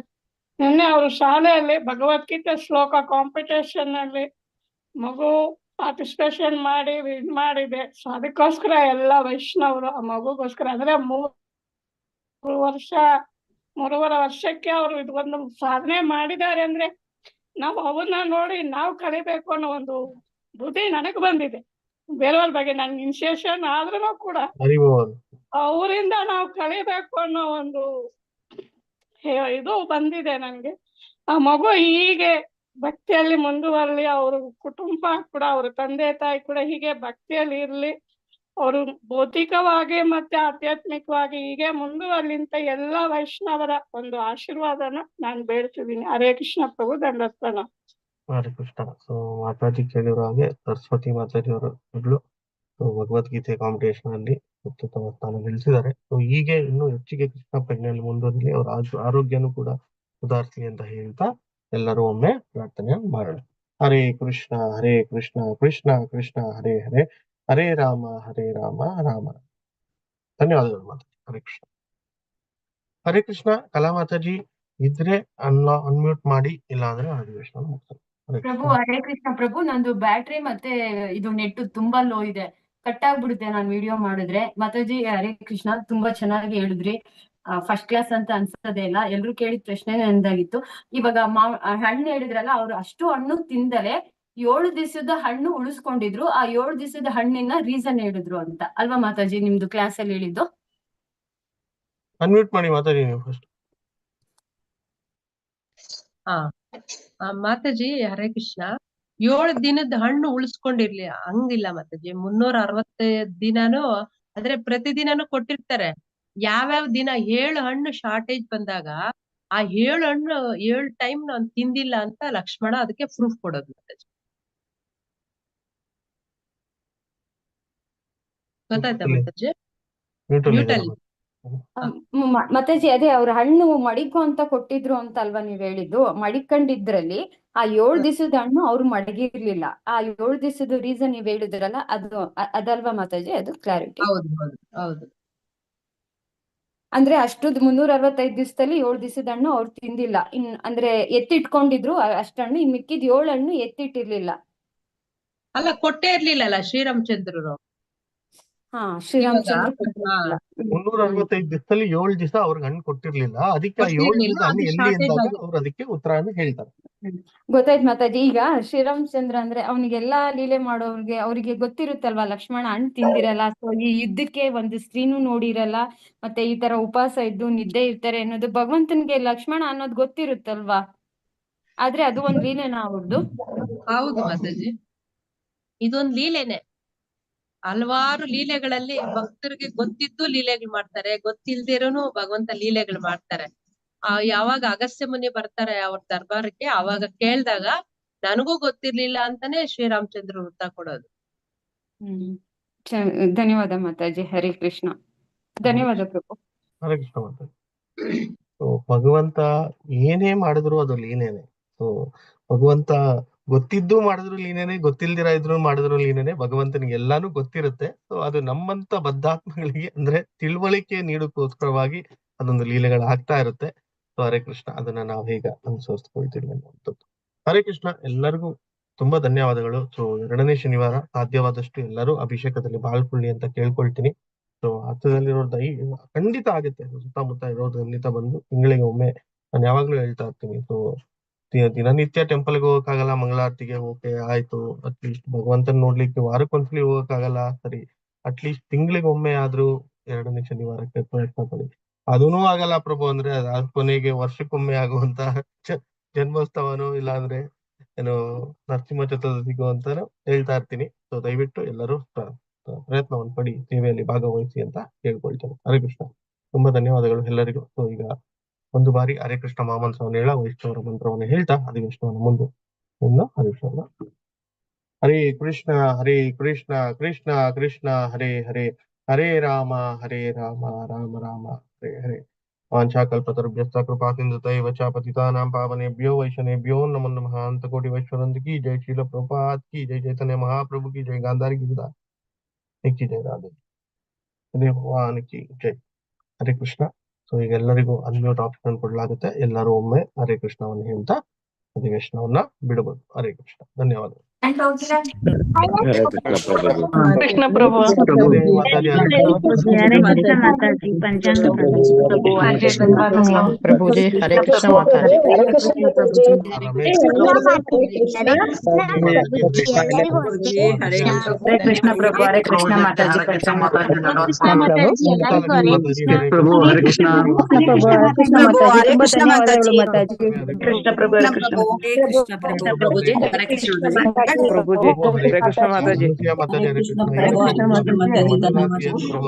ನಿನ್ನೆ ಅವರು ಶಾಲೆಯಲ್ಲಿ ಭಗವದ್ಗೀತೆ ಶ್ಲೋಕ ಕಾಂಪಿಟೇಷನ್ ಅಲ್ಲಿ ಮಗು ಪಾರ್ಟಿಸಿಪೇಷನ್ ಮಾಡಿ ವಿನ್ ಮಾಡಿದೆ. ಸೊ ಅದಕ್ಕೋಸ್ಕರ ಎಲ್ಲ ವೈಷ್ಣವರು ಆ ಮಗುಗೋಸ್ಕರ ಅಂದ್ರೆ ವರ್ಷ 3.5 ವರ್ಷಕ್ಕೆ ಅವರು ಇದೊಂದು ಸಾಧನೆ ಮಾಡಿದ್ದಾರೆ ಅಂದ್ರೆ ನಾವು ಅವನ್ನ ನೋಡಿ ನಾವು ಕಲಿಬೇಕು ಅನ್ನೋ ಒಂದು ಬುದ್ಧಿ ನನಗ್ ಬಂದಿದೆ. ಬೇರೆಯವ್ರ ಬಗ್ಗೆ ನನ್ಗೆ ಇನ್ಸಿಯೇಷನ್ ಆದ್ರೂ ಕೂಡ ಅವರಿಂದ ನಾವು ಕಲಿಬೇಕು ಅನ್ನೋ ಒಂದು ಇದು ಬಂದಿದೆ ನನ್ಗೆ. ಆ ಮಗು ಹೀಗೆ ಭಕ್ತಿಯಲ್ಲಿ ಮುಂದುವರಲಿ, ಅವ್ರ ಕುಟುಂಬ ಕೂಡ ಅವ್ರ ತಂದೆ ತಾಯಿ ಕೂಡ ಹೀಗೆ ಭಕ್ತಿಯಲ್ಲಿ ಇರ್ಲಿ, ಅವರು ಭೌತಿಕವಾಗಿ ಮತ್ತೆ ಆಧ್ಯಾತ್ಮಿಕವಾಗಿ ಹೀಗೆ ಮುಂದುವರಲಿ ಅಂತ ಎಲ್ಲ ವೈಷ್ಣವರ ಒಂದು ಆಶೀರ್ವಾದನ ನಾನು ಬೇಡ್ತಿದ್ದೀನಿ. ಹರೇ ಕೃಷ್ಣ ಪ್ರಭು ದಂಡೋತ್ಪನ್ನ. ಹರೇ ಕೃಷ್ಣ. ಸೊ ಮಾತಾಜಿ ಕೇಳಿರೋ ಹಾಗೆ ಸರಸ್ವತಿ ಮಾತಾಜಿ ಅವರು ಭಗವದ್ಗೀತೆ ಕಾಂಪಿಟೇಷನ್ ಅಲ್ಲಿ ಅತ್ಯುತ್ತಮ ಸ್ಥಾನ ಗಳಿಸಿದ್ದಾರೆ. ಸೊ ಹೀಗೆ ಇನ್ನೂ ಹೆಚ್ಚಿಗೆ ಕೃಷ್ಣ ಪ್ರಜ್ಞೆಯಲ್ಲಿ ಮುಂದುವರಲಿ, ಅವರ ಆರೋಗ್ಯನೂ ಕೂಡ ಸುಧಾರಿಸಲಿ ಅಂತ ಹೇಳ್ತಾ ಎಲ್ಲರೂ ಒಮ್ಮೆ ಪ್ರಾರ್ಥನೆ ಮಾಡೋಣ. ಹರೇ ಕೃಷ್ಣ ಕೃಷ್ಣ ಕೃಷ್ಣ ಹರೇ ಹರೇ, ಹರೇ ರಾಮ ರಾಮ ರಾಮ. ಧನ್ಯವಾದಗಳು ಮಾತಾಜಿ. ಹರೇ ಕೃಷ್ಣ. ಹರೇ ಕೃಷ್ಣ. ಕಲಾ ಮಾತಾಜಿ ಇದ್ರೆ ಅನ್ಮ್ಯೂಟ್ ಮಾಡಿ, ಇಲ್ಲ ಅಂದ್ರೆ ಅಧಿವೇಶನ ಮುಗಿಸ್ತಾರೆ. ಪ್ರಭು ಹರೇ ಕೃಷ್ಣ ಪ್ರಭು, ನಂದು ಬ್ಯಾಟ್ರಿ ಮತ್ತೆ ಇದು ನೆಟ್ ತುಂಬಾ ಲೋ ಇದೆ, ಕಟ್ ಆಗ್ಬಿಡುತ್ತೆ ನಾನು ವಿಡಿಯೋ ಮಾಡಿದ್ರೆ. ಮಾತಾಜಿ ಹರೇ ಕೃಷ್ಣ, ತುಂಬಾ ಚೆನ್ನಾಗಿ ಹೇಳಿದ್ರಿ. ಫಸ್ಟ್ ಕ್ಲಾಸ್ ಅಂತ ಅನ್ಸೋದೇ ಇಲ್ಲ. ಎಲ್ರು ಕೇಳಿದ ಪ್ರಶ್ನೆ ನಂದಾಗಿತ್ತು. ಇವಾಗ ಹಣ್ಣು ಹೇಳಿದ್ರಲ್ಲ, ಅವ್ರು ಅಷ್ಟು ಹಣ್ಣು ತಿಂದಲೆ 7 ದಿವಸದ ಹಣ್ಣು ಉಳಿಸ್ಕೊಂಡಿದ್ರು. ಆ 7 ದಿವಸದ ಹಣ್ಣಿನ ರೀಸನ್ ಹೇಳಿದ್ರು ಅಂತ ಅಲ್ವಾ ಮಾತಾಜಿ ನಿಮ್ದು ಕ್ಲಾಸ್ ಅಲ್ಲಿ ಹೇಳಿದ್ದು? ಅನ್ಮ್ಯೂಟ್ ಮಾಡಿ ಮಾತಾಡಿ ನೀವು ಫಸ್ಟ್. ಮಾತಾಜಿ ಹರೇ ಕೃಷ್ಣ. 7 ದಿನದ ಹಣ್ಣು ಉಳಿಸ್ಕೊಂಡಿರ್ಲಿ ಹಂಗಿಲ್ಲ ಮಾತಾಜಿ. 365 ದಿನಾನು ಅಂದ್ರೆ ಪ್ರತಿದಿನಾನು ಕೊಟ್ಟಿರ್ತಾರೆ. ಯಾವ್ಯಾವ ದಿನ 7 ಹಣ್ಣು ಶಾರ್ಟೇಜ್ ಬಂದಾಗ ಆ 7 ಹಣ್ಣು 7 ಟೈಮ್ ನಾನು ತಿಂದಿಲ್ಲ ಅಂತ ಲಕ್ಷ್ಮಣ ಅದಕ್ಕೆ ಪ್ರೂಫ್ ಕೊಡೋದು ಮಾತಾಜಿ. ಗೊತ್ತಾಯ್ತಾ ಮಾತಾಜಿ? ಮ್ಯೂಟ್ ಅಲ್ಲಿ. ಮಾತಾಜಿ ಅದೇ ಅವ್ರ ಹಣ್ಣು ಮಡಿಕೋ ಅಂತ ಕೊಟ್ಟಿದ್ರು ಅಂತ ಅಲ್ವಾ ನೀವ್ ಹೇಳಿದ್ದು? ಮಡಿಕೊಂಡಿದ್ರಲ್ಲಿ ಆ 7 ದಿವಸದ ಹಣ್ಣು ಅವ್ರು ಮಡಗಿರ್ಲಿಲ್ಲ. ಆ 7 ದಿವಸದ ರೀಸನ್ ನೀವ್ ಹೇಳಿದ್ರಲ್ಲ, ಅದಲ್ವಾ ಮಾತಾಜಿ? ಅದು ಕ್ಲಾರಿಟಿ. ಹೌದು. ಅಂದ್ರೆ ಅಷ್ಟು 365 ದಿವಸದಲ್ಲಿ 7 ದಿವಸದ ಹಣ್ಣು ಅವ್ರು ತಿಂದಿಲ್ಲ. ಅಂದ್ರೆ ಎತ್ತಿಟ್ಕೊಂಡಿದ್ರು ಅಷ್ಟ ಹಣ್ಣು, ಇನ್ ಮಿಕ್ಕಿದ್ 7 ಹಣ್ಣು ಎತ್ತಿಟ್ಟಿರ್ಲಿಲ್ಲ. ಅಲ್ಲ, ಕೊಟ್ಟೇ ಇರ್ಲಿಲ್ಲಲ್ಲ ಶ್ರೀರಾಮಚಂದ್ರರು. ಶ್ರೀರಾಮಚಂದ್ರ 365 ದಿವಸದಲ್ಲಿ 7 ದಿವಸ ಅವ್ರಿಗೆ ಹಣ್ಣು ಕೊಟ್ಟಿರ್ಲಿಲ್ಲ. ಅದಕ್ಕೆ ಆ 7 ದಿವಸದ ಹಣ್ಣು ಎಲ್ಲಿ ಅಂದಾಗ ಅವ್ರು ಅದಕ್ಕೆ ಉತ್ತರವನ್ನು ಹೇಳ್ತಾರೆ. ಗೊತ್ತಾಯ್ತು ಮಾತಾಜಿ. ಈಗ ಶ್ರೀರಾಮಚಂದ್ರ ಅಂದ್ರೆ ಅವನಿಗೆಲ್ಲಾ ಲೀಲೆ ಮಾಡೋರ್ಗೆ ಅವ್ರಿಗೆ ಗೊತ್ತಿರುತ್ತಲ್ವಾ, ಲಕ್ಷ್ಮಣ ಹಣ್ಣು ತಿಂದಿರಲ್ಲ, ಸೊ ಈ ಯುದ್ಧಕ್ಕೆ ಒಂದು ಸ್ತ್ರೀನೂ ನೋಡಿರಲ್ಲ, ಮತ್ತೆ ಈ ತರ ಉಪವಾಸ ಇದ್ದು ನಿದ್ದೆ ಇರ್ತಾರೆ ಅನ್ನೋದು ಭಗವಂತನ್ಗೆ ಲಕ್ಷ್ಮಣ ಅನ್ನೋದು ಗೊತ್ತಿರುತ್ತಲ್ವಾ? ಆದ್ರೆ ಅದು ಒಂದ್ ಲೀಲೆನಾ ಅವ್ರದ್ದು? ಹೌದು ಮಾತಾಜಿ, ಇದೊಂದ್ ಲೀಲೆನೆ. ಹಲವಾರು ಲೀಲೆಗಳಲ್ಲಿ ಭಕ್ತರಿಗೆ ಗೊತ್ತಿದ್ದು ಲೀಲೆಗಳು ಮಾಡ್ತಾರೆ, ಗೊತ್ತಿಲ್ದಿರೋನು ಭಗವಂತ ಲೀಲೆಗಳು ಮಾಡ್ತಾರೆ. ಯಾವಾಗ ಅಗಸ್ತ್ಯ ಮುನಿ ಬರ್ತಾರೆ ಅವ್ರ ದರ್ಬಾರಕ್ಕೆ, ಅವಾಗ ಕೇಳ್ದಾಗ ನನಗೂ ಗೊತ್ತಿರ್ಲಿಲ್ಲ ಅಂತಾನೆ ಶ್ರೀರಾಮಚಂದ್ರ ವೃತ್ತ ಕೊಡೋದು. ಧನ್ಯವಾದ ಮಾತಾಜಿ. ಹರೇ ಕೃಷ್ಣ. ಧನ್ಯವಾದ ಪ್ರಭು. ಹರೇ ಕೃಷ್ಣ ಮಾತಾಜಿ. ಭಗವಂತ ಏನೇ ಮಾಡಿದ್ರು ಅದು ಲೀನೇನೆ. ಸೊ ಭಗವಂತ ಗೊತ್ತಿದ್ದು ಮಾಡಿದ್ರು ಲೀನೇನೆ, ಗೊತ್ತಿಲ್ದಿರ ಇದ್ರು ಮಾಡಿದ್ರು ಲೀನೇನೆ. ಭಗವಂತನಿಗೆ ಎಲ್ಲಾನು ಗೊತ್ತಿರುತ್ತೆ. ಸೊ ಅದು ನಮ್ಮಂತ ಬದ್ಧಾತ್ಮಗಳಿಗೆ ಅಂದ್ರೆ ತಿಳುವಳಿಕೆ ನೀಡೋಕ್ಕೋಸ್ಕರವಾಗಿ ಅದೊಂದು ಲೀಲೆಗಳು ಆಗ್ತಾ ಇರುತ್ತೆ. ಸೊ ಹರೇ ಕೃಷ್ಣ, ಅದನ್ನ ನಾವು ಹೇಗೆ ಅನುಸರಿಸ್ಕೊಳ್ತೀವಿ ಅನ್ನುವಂಥದ್ದು. ಹರೇ ಕೃಷ್ಣ. ಎಲ್ಲರಿಗೂ ತುಂಬಾ ಧನ್ಯವಾದಗಳು. ಸೊ 2ನೇ ಶನಿವಾರ ಸಾಧ್ಯವಾದಷ್ಟು ಎಲ್ಲರೂ ಅಭಿಷೇಕದಲ್ಲಿ ಪಾಲ್ಗೊಳ್ಳಿ ಅಂತ ಕೇಳ್ಕೊಳ್ತೀನಿ. ಸೊ ಹತ್ತದಲ್ಲಿರೋ ಖಂಡಿತ ಆಗುತ್ತೆ. ಸುತ್ತಮುತ್ತ ಇರೋದು ಖಂಡಿತ ಬಂದು ತಿಂಗಳಿಗೆ ಒಮ್ಮೆ, ನಾನು ಯಾವಾಗ್ಲೂ ಹೇಳ್ತಾ ಇರ್ತೀನಿ. ಸೊ ದಿನನಿತ್ಯ ಟೆಂಪಲ್ಗೆ ಹೋಗಕ್ಕಾಗಲ್ಲ, ಮಂಗಳಾರತಿಗೆ ಓಕೆ ಆಯ್ತು, ಅಟ್ಲೀಸ್ಟ್ ಭಗವಂತನ ನೋಡ್ಲಿಕ್ಕೆ ವಾರಕ್ಕೊಂದ್ಸಲಿ ಹೋಗಕ್ಕಾಗಲ್ಲ, ಸರಿ, ಅಟ್ಲೀಸ್ಟ್ ತಿಂಗಳಿಗೆ ಒಮ್ಮೆ ಆದ್ರೂ 2ನೇ ಶನಿವಾರಕ್ಕೆ ಪ್ರಯತ್ನ ಪಡಿ. ಅದೂ ಆಗಲ್ಲ ಪ್ರಭು ಅಂದ್ರೆ ಕೊನೆಗೆ ವರ್ಷಕ್ಕೊಮ್ಮೆ ಆಗುವಂತ ಜನ್ಮೋತ್ಸವನೋ ಇಲ್ಲಾಂದ್ರೆ ಏನು ನರಸಿಂಹ ಚತುರ್ಥಿಗೂ ಅಂತಾನು ಹೇಳ್ತಾ ಇರ್ತೀನಿ. ಸೊ ದಯವಿಟ್ಟು ಎಲ್ಲರೂ ಪ್ರಯತ್ನವನ್ನು ಪಡಿ, ಸೇವೆಯಲ್ಲಿ ಭಾಗವಹಿಸಿ ಅಂತ ಕೇಳ್ಕೊಳ್ತೇನೆ. ಹರೇ ಕೃಷ್ಣ. ತುಂಬಾ ಧನ್ಯವಾದಗಳು ಎಲ್ಲರಿಗೂ. ಸೊ ಈಗ ಒಂದು ಬಾರಿ ಹರೇ ಕೃಷ್ಣ ಮಹಾಮಂತ್ರವನ್ನು ಹೇಳ, ವೈಷ್ಣವರ ಮಂತ್ರವನ್ನು ಹೇಳ್ತಾ ಅಧಿವೇಶನವನ್ನು ಮುಂದೆ ಹರೀಶ್ವರ. ಹರೇ ಕೃಷ್ಣ ಕೃಷ್ಣ ಕೃಷ್ಣ ಹರೇ ಹರೇ, ಹರೇ ರಾಮ ರಾಮ ರಾಮ ಹರೇ ಹರೇ. ವಾಂಛಾಕಲ್ಪತರುಭ್ಯಶ್ಚ ಕೃಪಾಸಿಂಧುತೈವ ಚ ಪತಿತಾನಾಂ ಪಾವನೇಭ್ಯೋ ವೈಷ್ಣವೇಭ್ಯೋ ನಮೋ ನಮಃ. ಅಂತಕೋಟಿ ವೈಶ್ವರಂತ की जय, श्रील प्रभुपाद की जय, चैतन्य महाप्रभु की जय, गांधारी गिरिधर की जय, राधे ಭಗವಾನ್ ಕಿ ಜೈ. ಹರೇ ಕೃಷ್ಣ. ಸೊ ಈಗ ಎಲ್ಲರಿಗೂ ಅನ್ಮ್ಯೂಟ್ ಆಪ್ಷನ್ ಕೊಡ್ಲಾಗುತ್ತೆ. ಎಲ್ಲರೂ ಒಮ್ಮೆ ಹರೇ ಕೃಷ್ಣವನ್ನು ಹೇಳ್ತಾ ಅಧಿವೇಶನವನ್ನ ಬಿಡಬಹುದು. ಹರೇ ಕೃಷ್ಣ. ಧನ್ಯವಾದಗಳು. ಹರೇ ಕೃಷ್ಣ ಪ್ರಭುಜಿ. ಕೃಷ್ಣ ಪ್ರಭು ಮಾತಾಜಿ ಹರೇ ಕೃಷ್ಣ. ಮಾತಾಜಿ ಪಂಚಾಂಗ ಪ್ರಭುಜಿ ಹರೇ ಕೃಷ್ಣ ಮಾತಾಜಿ. ಹರೇ ಕೃಷ್ಣ ಪ್ರಭು ಹರೇ ಕೃಷ್ಣ ಮಾತಾಜಿ ಪ್ರಭು ಹರೇ ಕೃಷ್ಣ. ಹರೇ ಕೃಷ್ಣ ಮಾತಾಜಿ ಕೃಷ್ಣ ಪ್ರಭು ಹರೇ ಕೃಷ್ಣ ಪ್ರಭುಜಿ ಹರೇ ಕೃಷ್ಣ ಮಾತಾಜಿ.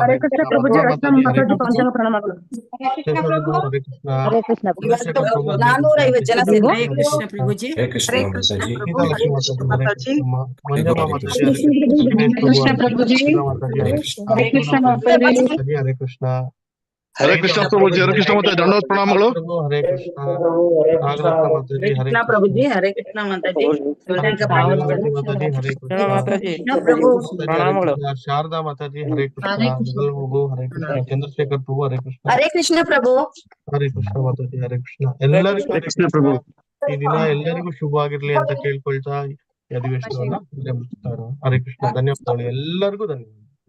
ಹರೇ ಕೃಷ್ಣ ಪ್ರಭುಜಿ ಪಂಚಾಂಗ ಪ್ರಣಾಮಗಳು. ಹರೇ ಕೃಷ್ಣ 450 ಜನ ಸೇರಿ ಹರೇ ಕೃಷ್ಣ ಪ್ರಭುಜಿ. ಹರೇ ಕೃಷ್ಣ ಮಾತಾಜಿ. ಕೃಷ್ಣ ಪ್ರಭುಜಿ ಹರೇ ಕೃಷ್ಣ ಮಾತಾಜಿ. ಹರೇ ಕೃಷ್ಣ ಹರೇ ಕೃಷ್ಣ ಪ್ರಭುಜಿ. ಹರೇ ಕೃಷ್ಣ ಮಾತಾಜಿ. ದಂಡವತ್ ಪ್ರಣಾಮಗಳು. ಹರೇ ಕೃಷ್ಣ ನಾಗರತ್ನ ಮಾತಾಜಿ. ಹರೇ ಕೃಷ್ಣ ಪ್ರಭುಜಿ ಹರೇ ಕೃಷ್ಣ ಮಾತಾಜಿ. ಶಾರದಾ ಮಾತಾಜಿ ಹರೇ ಕೃಷ್ಣ. ಮಗು ಹರೇ ಕೃಷ್ಣ. ಚಂದ್ರಶೇಖರ್ ಪ್ರಭು ಹರೇ ಕೃಷ್ಣ. ಹರೇ ಕೃಷ್ಣ ಪ್ರಭು. ಹರೇ ಕೃಷ್ಣ ಮಾತಾಜಿ. ಹರೇ ಕೃಷ್ಣ. ಎಲ್ಲರಿಗೂ ಕೃಷ್ಣ ಪ್ರಭು. ಈ ದಿನ ಎಲ್ಲರಿಗೂ ಶುಭವಾಗಿರ್ಲಿ ಅಂತ ಕೇಳ್ಕೊಳ್ತಾ ಈ ಅಧಿವೇಶನವನ್ನ ಮುಗಿಸ್ತಾ ಇರೋಣ. ಹರೇ ಕೃಷ್ಣ. ಧನ್ಯವಾದಗಳು ಎಲ್ಲರಿಗೂ ಧನ್ಯವಾದ.